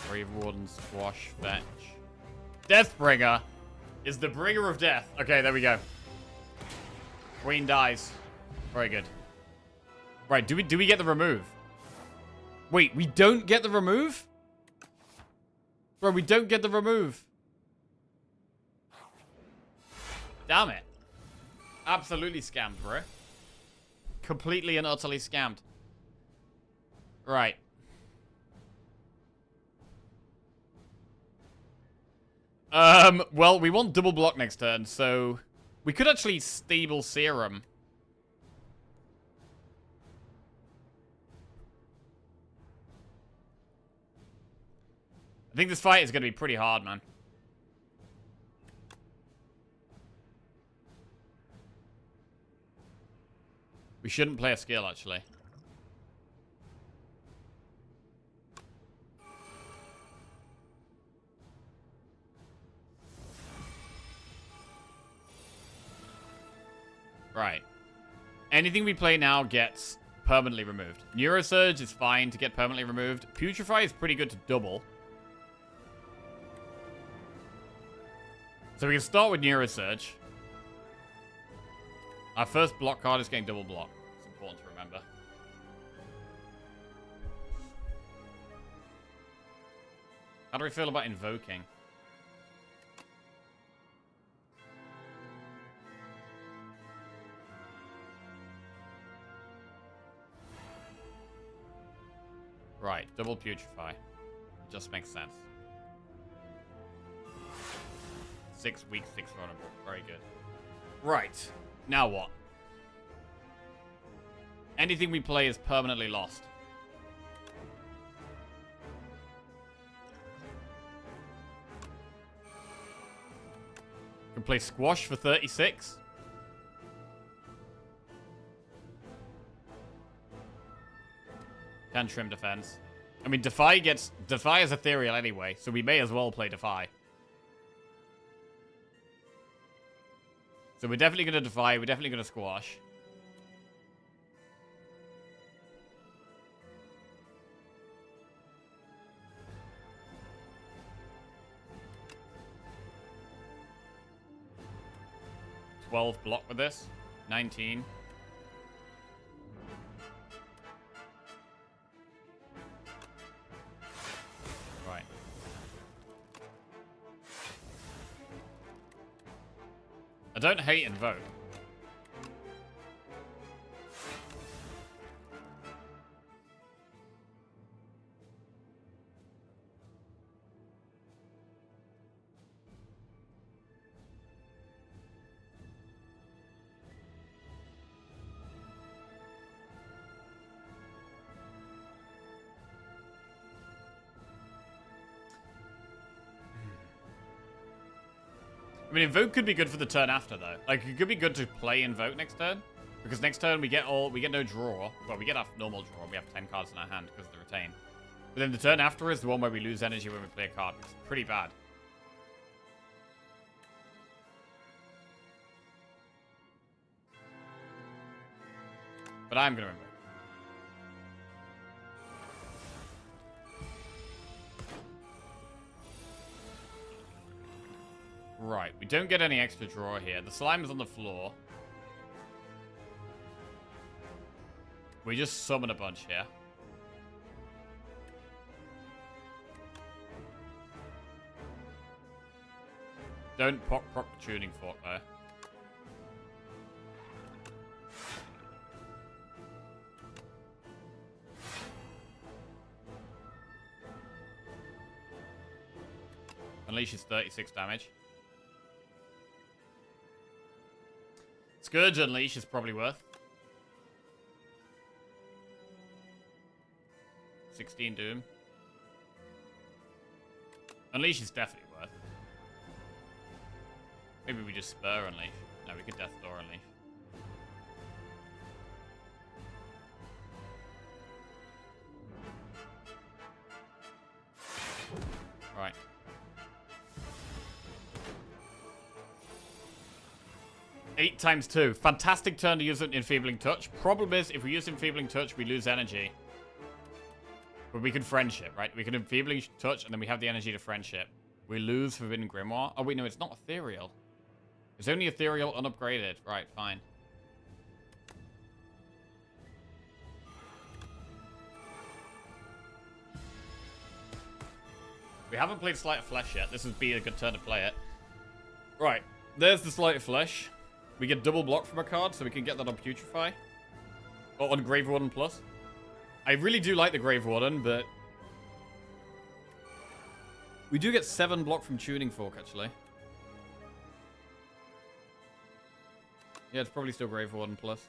Grave Warden, Squash, Fetch. Deathbringer is the bringer of death. Okay, there we go. Queen dies. Very good. Right, do we get the remove? Wait, we don't get the remove? Bro, we don't get the remove. Damn it. Absolutely scammed, bro. Completely and utterly scammed. Right. Well, we want double block next turn, so we could actually stable Serum. I think this fight is going to be pretty hard, man. We shouldn't play a skill, actually. Right. Anything we play now gets permanently removed. Neurosurge is fine to get permanently removed. Putrefy is pretty good to double. So we can start with Neurosurge. Our first block card is getting double block. It's important to remember. How do we feel about invoking? Right, double Putrefy. It just makes sense. 6 weak, 6 vulnerable. Very good. Right. Now what? Anything we play is permanently lost. Can play Squash for 36. Can trim defense. I mean, Defy is ethereal anyway, so we may as well play Defy. So we're definitely going to Defy. We're definitely going to Squash. $12 block with this. 19. Right. I don't hate Invoke. I mean, Invoke could be good for the turn after, though. Like, it could be good to play Invoke next turn. Because next turn we get no draw. Well, we get our normal draw. We have 10 cards in our hand because of the retain. But then the turn after is the one where we lose energy when we play a card. It's pretty bad. But I'm going to Invoke. Right, we don't get any extra draw here. The slime is on the floor. We just summon a bunch here. Don't proc the tuning fork though. Unleashes 36 damage. Scourge Unleash is probably worth 16 Doom. Unleash is definitely worth. Maybe we just Spur Unleash. No, we could Death Door Unleash. Right. Eight times 2. Fantastic turn to use it in Enfeebling Touch. Problem is, if we use Enfeebling Touch, we lose energy. But we can Friendship, right? We can Enfeebling Touch, and then we have the energy to Friendship. We lose Forbidden Grimoire. Oh, wait, no, it's not Ethereal. It's only Ethereal unupgraded. Right, fine. We haven't played Sleight of Flesh yet. This would be a good turn to play it. Right, there's the Sleight of Flesh. We get double block from a card, so we can get that on Putrefy. Or on Grave Warden Plus. I really do like the Grave Warden, but... we do get 7 block from Tuning Fork, actually. Yeah, it's probably still Grave Warden Plus.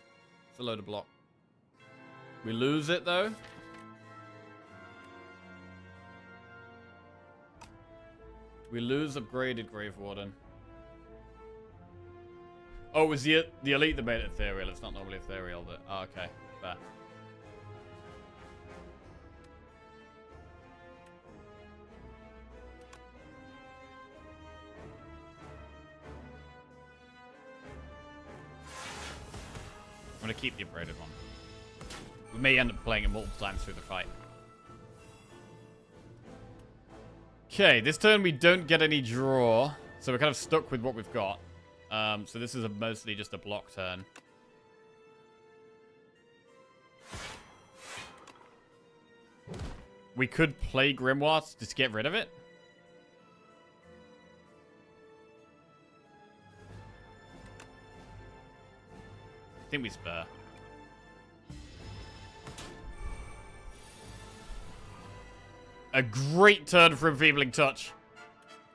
It's a load of block. We lose it, though. We lose upgraded Grave Warden. Oh, it was the Elite that made it Ethereal. It's not normally Ethereal, but... oh, okay. Fair. I'm going to keep the upgraded one. We may end up playing it multiple times through the fight. Okay, this turn we don't get any draw, so we're kind of stuck with what we've got. So this is mostly just a block turn. We could play Grimoire just to get rid of it. I think we spare. A great turn for Enfeebling Touch.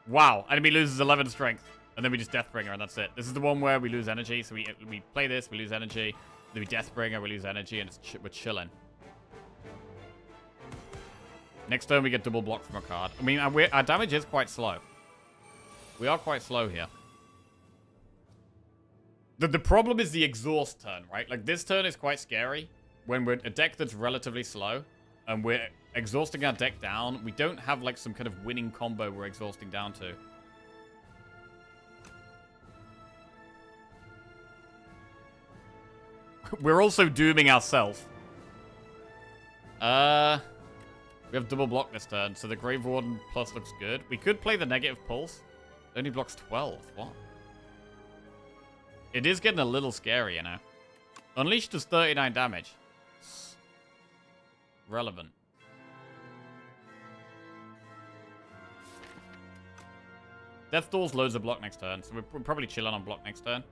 Wow. Enemy loses 11 strength. And then we just Deathbringer, and that's it. This is the one where we lose energy. So we play this, we lose energy. Then we Deathbringer, we lose energy, and we're chilling. Next turn, we get double block from a card. I mean, our damage is quite slow. We are quite slow here. The problem is the exhaust turn, right? Like, this turn is quite scary. When we're a deck that's relatively slow, and we're exhausting our deck down, we don't have, like, some kind of winning combo we're exhausting down to. We're also dooming ourselves. We have double block this turn, so the Grave Warden Plus looks good. We could play the negative pulse. It only blocks 12. What? It is getting a little scary, you know. Unleash does 39 damage. It's relevant. Death Door's loads of block next turn, so we're probably chilling on block next turn.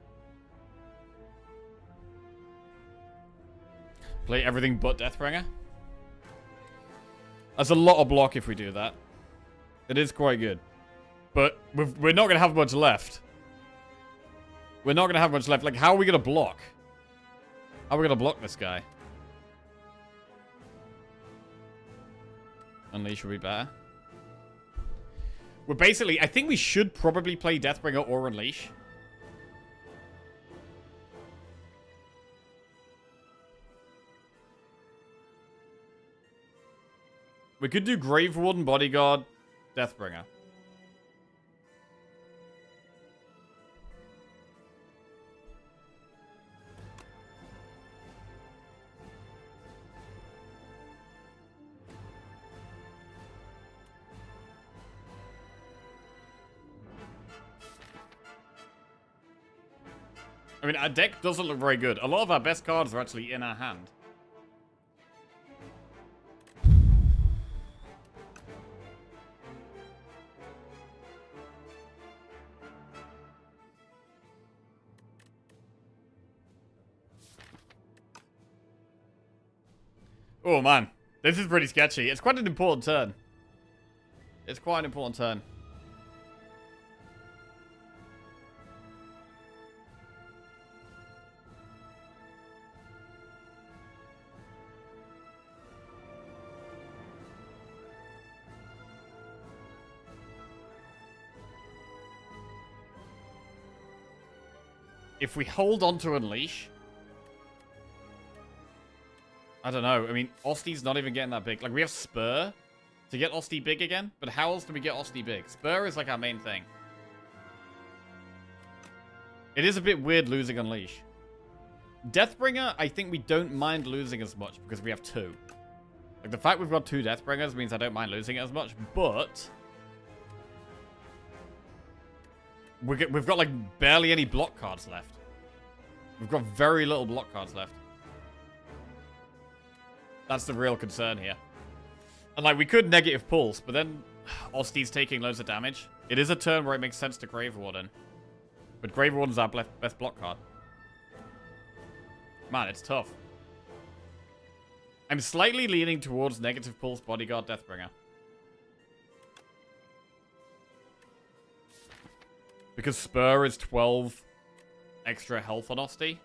Play everything but Deathbringer. That's a lot of block if we do that. It is quite good. But we're not going to have much left. We're not going to have much left. Like, how are we going to block? How are we going to block this guy? Unleash would be better. We're basically... I think we should probably play Deathbringer or Unleash. We could do Grave Warden, Bodyguard, Deathbringer. I mean, our deck doesn't look very good. A lot of our best cards are actually in our hand. Oh, man. This is pretty sketchy. It's quite an important turn. It's quite an important turn. If we hold on to Unleash... I don't know. I mean, Osti's not even getting that big. Like, we have Spur to get Osti big again. But how else do we get Osti big? Spur is like our main thing. It is a bit weird losing Unleash. Deathbringer, I think we don't mind losing as much because we have 2. Like, the fact we've got 2 Deathbringers means I don't mind losing it as much. But... we've got, like, barely any block cards left. We've got very little block cards left. That's the real concern here. And, like, we could negative pulse, but then Osti's taking loads of damage. It is a turn where it makes sense to Grave Warden. But Grave Warden's our best block card. Man, it's tough. I'm slightly leaning towards negative pulse Bodyguard Deathbringer. Because Spur is 12 extra health on Osti.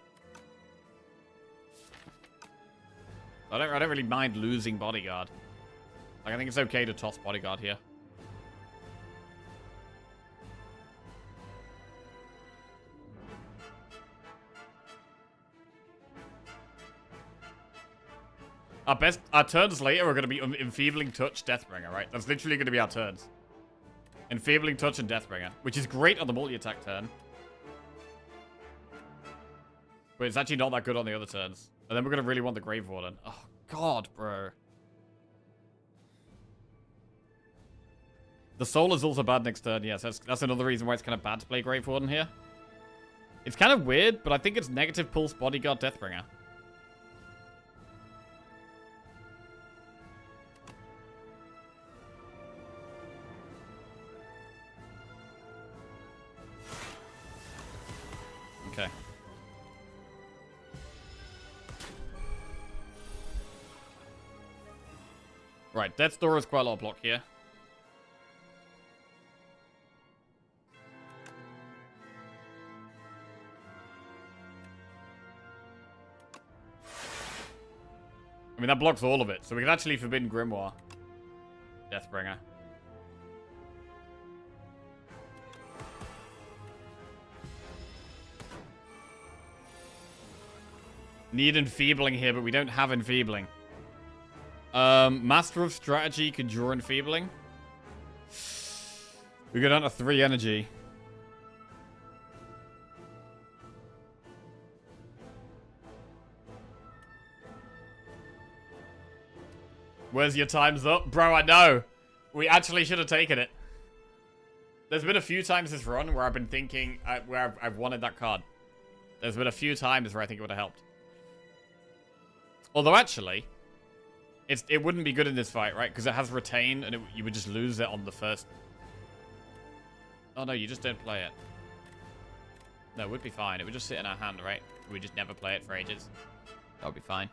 I don't really mind losing Bodyguard. Like, I think it's okay to toss Bodyguard here. Our turns later are going to be Enfeebling Touch, Deathbringer, right? That's literally going to be our turns. Enfeebling Touch and Deathbringer, which is great on the multi-attack turn. But it's actually not that good on the other turns. And then we're going to really want the Grave Warden. Oh, God, bro. The Soul is also bad next turn, yes. That's another reason why it's kind of bad to play Grave Warden here. It's kind of weird, but I think it's negative pulse Bodyguard Deathbringer. Okay. Right, Death's Door is quite a lot of block here. I mean, that blocks all of it, so we can actually Forbidden Grimoire. Deathbringer. Need Enfeebling here, but we don't have Enfeebling. Master of Strategy could draw Enfeebling. We go down to 3 energy. Where's your time's up? Bro, I know. We actually should have taken it. There's been a few times this run where I've been thinking, where I've wanted that card. There's been a few times where I think it would have helped. Although, actually, it wouldn't be good in this fight, right? Because it has Retain, and you would just lose it on the first... Oh, no, you just don't play it. No, it would be fine. It would just sit in our hand, right? We just never play it for ages. That would be fine.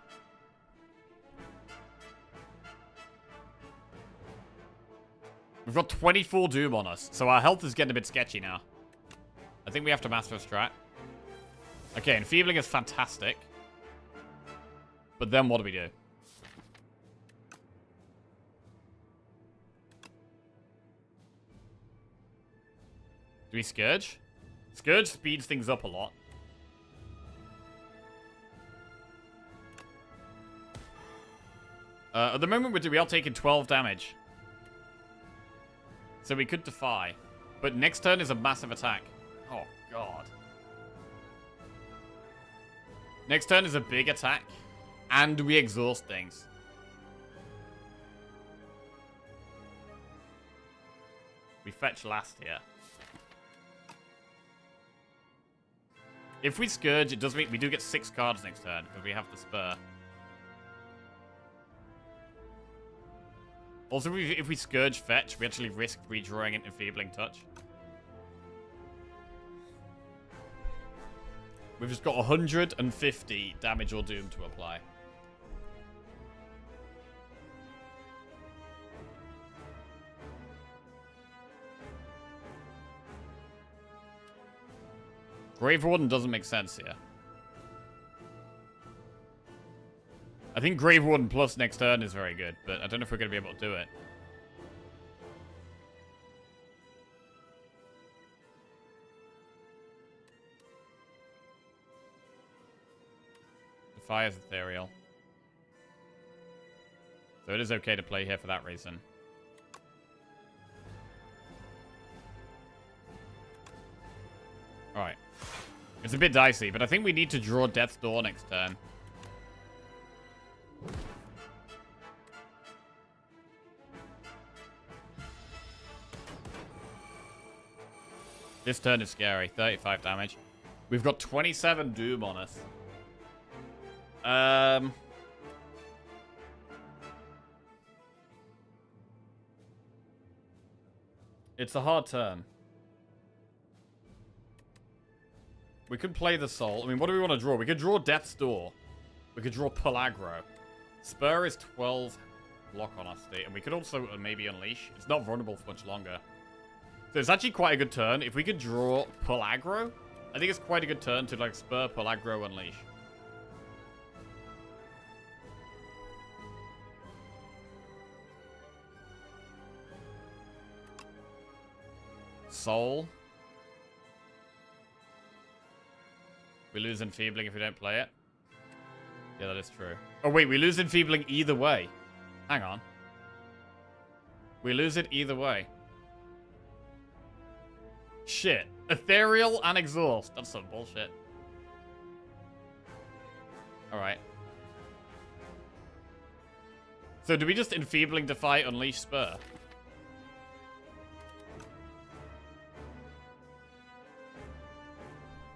We've got 24 Doom on us, so our health is getting a bit sketchy now. I think we have to Master of Strat. Okay, Enfeebling is fantastic. But then what do we do? Do we Scourge? Scourge speeds things up a lot. At the moment, we are taking 12 damage. So we could Defy. But next turn is a massive attack. Oh, God. Next turn is a big attack. And we exhaust things. We fetch last here. If we Scourge, it does mean we do get 6 cards next turn, because we have the spur. Also, if we Scourge Fetch, we actually risk redrawing it Enfeebling Touch. We've just got 150 damage or doom to apply. Grave Warden doesn't make sense here. I think Grave Warden plus next turn is very good, but I don't know if we're going to be able to do it. Defies Ethereal. So it is okay to play here for that reason. Alright. It's a bit dicey, but I think we need to draw Death's Door next turn. This turn is scary. 35 damage. We've got 27 Doom on us. It's a hard turn. We could play the Soul. I mean, what do we want to draw? We could draw Death's Door. We could draw Pellaggro. Spur is 12 block on our state. And we could also maybe Unleash. It's not vulnerable for much longer. So it's actually quite a good turn. If we could draw Pellaggro, I think it's quite a good turn to like Spur, Pellaggro, Unleash. Soul. We lose Enfeebling if we don't play it. Yeah, that is true. Oh, wait, we lose Enfeebling either way. Hang on. We lose it either way. Shit. Ethereal and Exhaust. That's some bullshit. Alright. So do we just Enfeebling Defy, Unleash, Spur?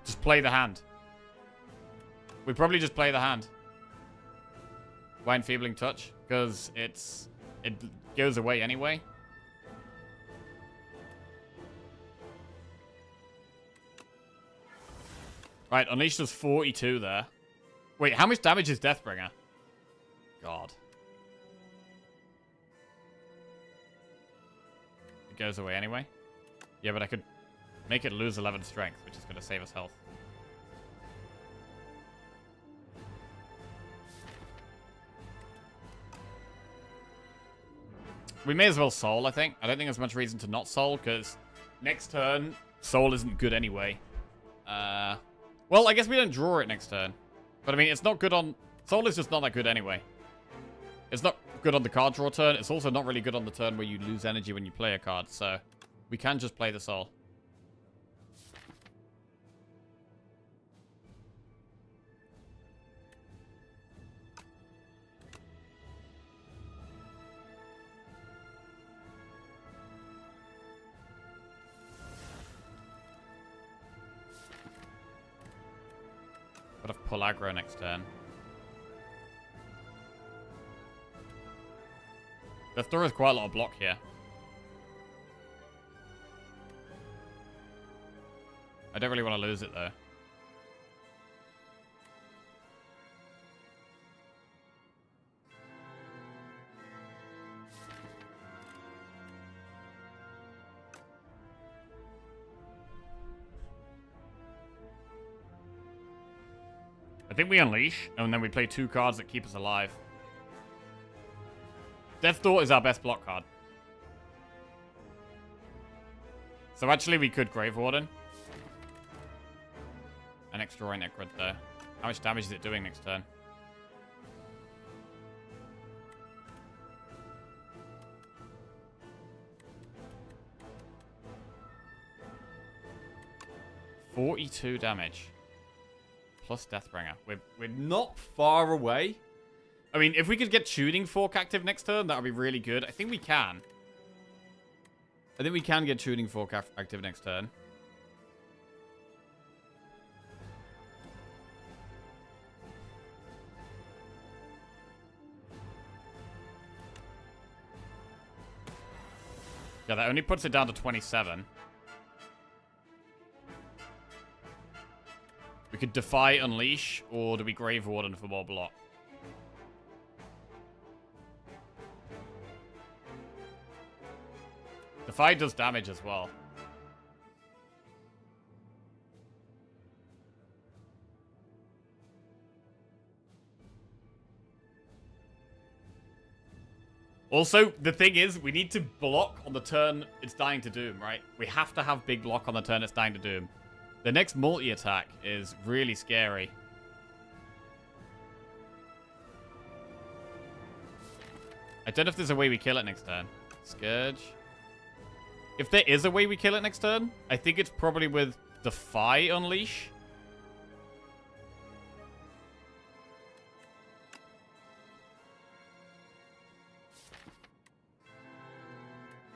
Just play the hand. We probably just play the hand. Why Enfeebling Touch? Because it goes away anyway. Right, Unleash does 42 there. Wait, how much damage is Deathbringer? God. It goes away anyway. Yeah, but I could make it lose 11 strength, which is going to save us health. We may as well Soul, I think. I don't think there's much reason to not Soul, because next turn, Soul isn't good anyway. Well, I guess we don't draw it next turn. But I mean, it's not good on... Soul is just not that good anyway. It's not good on the card draw turn. It's also not really good on the turn where you lose energy when you play a card. So, we can just play the Soul. Got to pull aggro next turn. Death's Door has quite a lot of block here. I don't really want to lose it though. I think we Unleash, and then we play 2 cards that keep us alive. Death's Door is our best block card. So actually we could Grave Warden. An extra right Necrod there. How much damage is it doing next turn? $42 damage. Plus Deathbringer. We're not far away. I mean, if we could get Tuning Fork active next turn, that would be really good. I think we can. I think we can get Tuning Fork active next turn. Okay, that only puts it down to 27. We could Defy Unleash, or do we Grave Warden for more block? Defy does damage as well. Also, the thing is, we need to block on the turn it's dying to doom, right? We have to have big block on the turn it's dying to doom. The next multi-attack is really scary. I don't know if there's a way we kill it next turn. Scourge. If there is a way we kill it next turn, I think it's probably with Defy Unleash.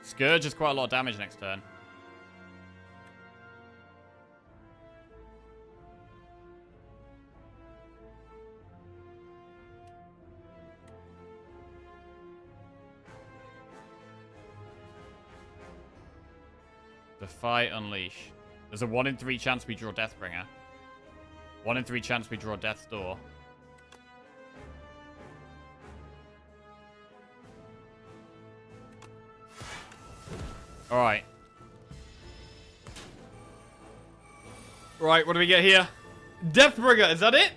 Scourge is quite a lot of damage next turn. Defy Unleash. There's a 1 in 3 chance we draw Deathbringer. 1 in 3 chance we draw Death's Door. Alright. Right, what do we get here? Deathbringer, is that it?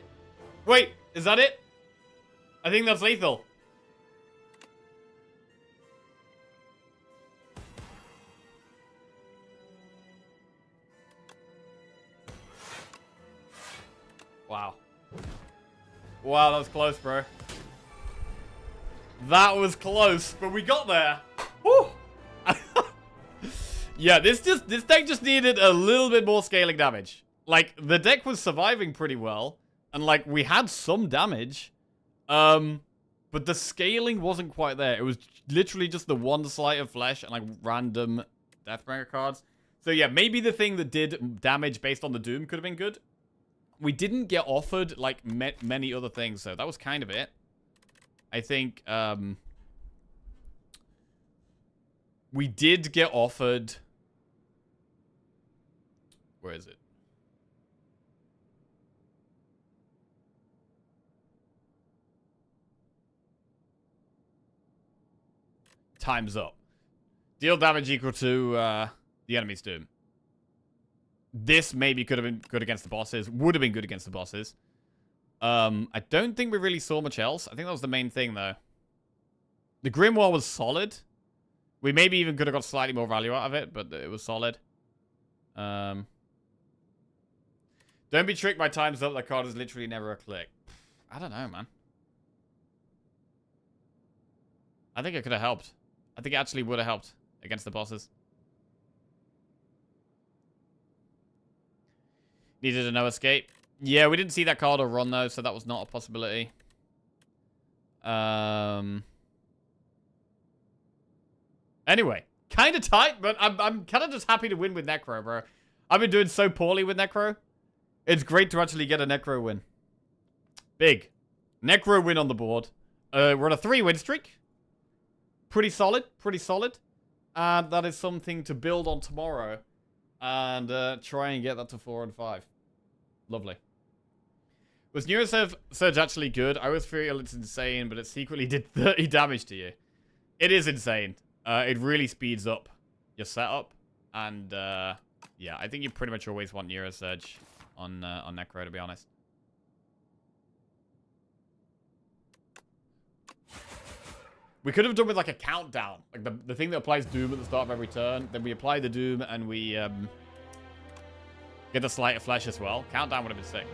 Wait, is that it? I think that's lethal. Wow. Wow, that was close, bro. That was close, but we got there. Woo! Yeah, this deck just needed a little bit more scaling damage. Like, the deck was surviving pretty well, and like, we had some damage. But the scaling wasn't quite there. It was literally just the 1 sleight of flesh and like random Deathbringer cards. So yeah, maybe the thing that did damage based on the Doom could have been good. We didn't get offered like many other things, so that was kind of it. I think we did get offered. Where is it? Time's up. Deal damage equal to the enemy's Doom. This maybe could have been good against the bosses. Would have been good against the bosses. I don't think we really saw much else. I think that was the main thing, though. The Grimoire was solid. We maybe even could have got slightly more value out of it, but it was solid. Don't be tricked by times up. That card is literally never a click. I don't know, man. I think it could have helped. I think it actually would have helped against the bosses. Needed a no escape. Yeah, we didn't see that card or run, though, so that was not a possibility. Anyway, kind of tight, but I'm kind of just happy to win with Necro, bro. I've been doing so poorly with Necro. It's great to actually get a Necro win. Big. Necro win on the board. We're on a 3-win streak. Pretty solid. Pretty solid. And that is something to build on tomorrow. And try and get that to 4 and 5. Lovely. Was Neurosurge actually good? I always feel it's insane, but it secretly did 30 damage to you. It is insane. It really speeds up your setup. And yeah, I think you pretty much always want Neurosurge on Necro, to be honest. We could have done with like a countdown. Like the thing that applies Doom at the start of every turn. Then we apply the Doom and we get the Sleight of Flesh as well. Countdown would have been sick.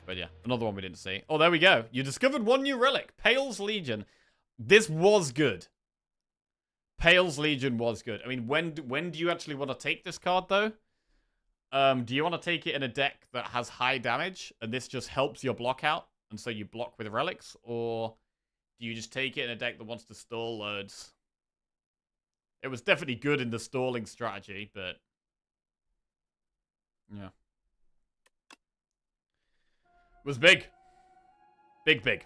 But yeah, another one we didn't see. Oh, there we go. You discovered 1 new relic. Pale's Legion. This was good. Pale's Legion was good. I mean, when do you actually want to take this card, though? Do you want to take it in a deck that has high damage, and this just helps your block out, and so you block with relics? Or do you just take it in a deck that wants to stall loads? It was definitely good in the stalling strategy, but yeah. It was big. Big, big.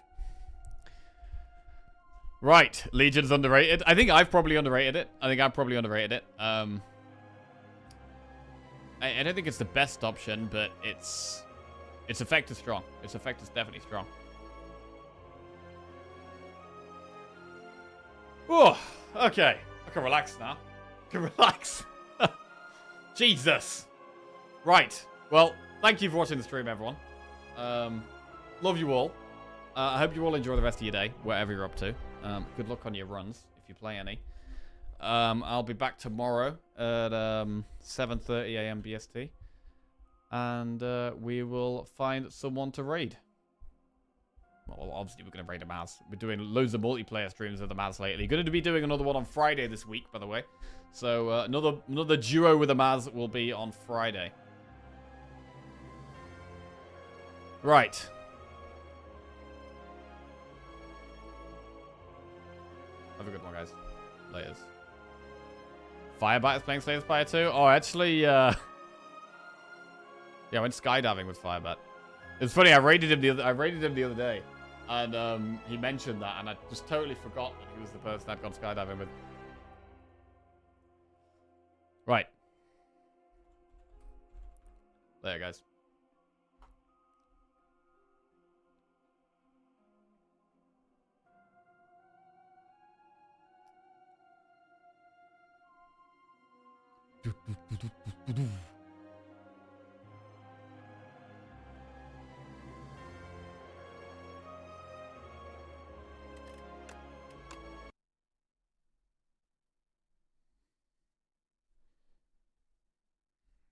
Right, Legion's underrated. I think I've probably underrated it. I don't think it's the best option, but its effect is strong. Its effect is definitely strong. Oh, okay. I can relax now. I can relax. Jesus. Right. Well, thank you for watching the stream, everyone. Love you all. I hope you all enjoy the rest of your day, whatever you're up to. Good luck on your runs, if you play any. I'll be back tomorrow at 7:30 a.m. BST. And we will find someone to raid. Well, obviously, we're going to raid a Maz. We're doing loads of multiplayer streams with the Maz lately. Going to be doing another one on Friday this week, by the way. So, another duo with the Maz will be on Friday. Right. Have a good one, guys. Laters. Firebat is playing Slay the Spire 2? Oh, actually, yeah, I went skydiving with Firebat. It's funny, I raided him the other day. And he mentioned that, and I just totally forgot that he was the person I'd gone skydiving with. Right. There, guys. Do, do, do, do, do, do.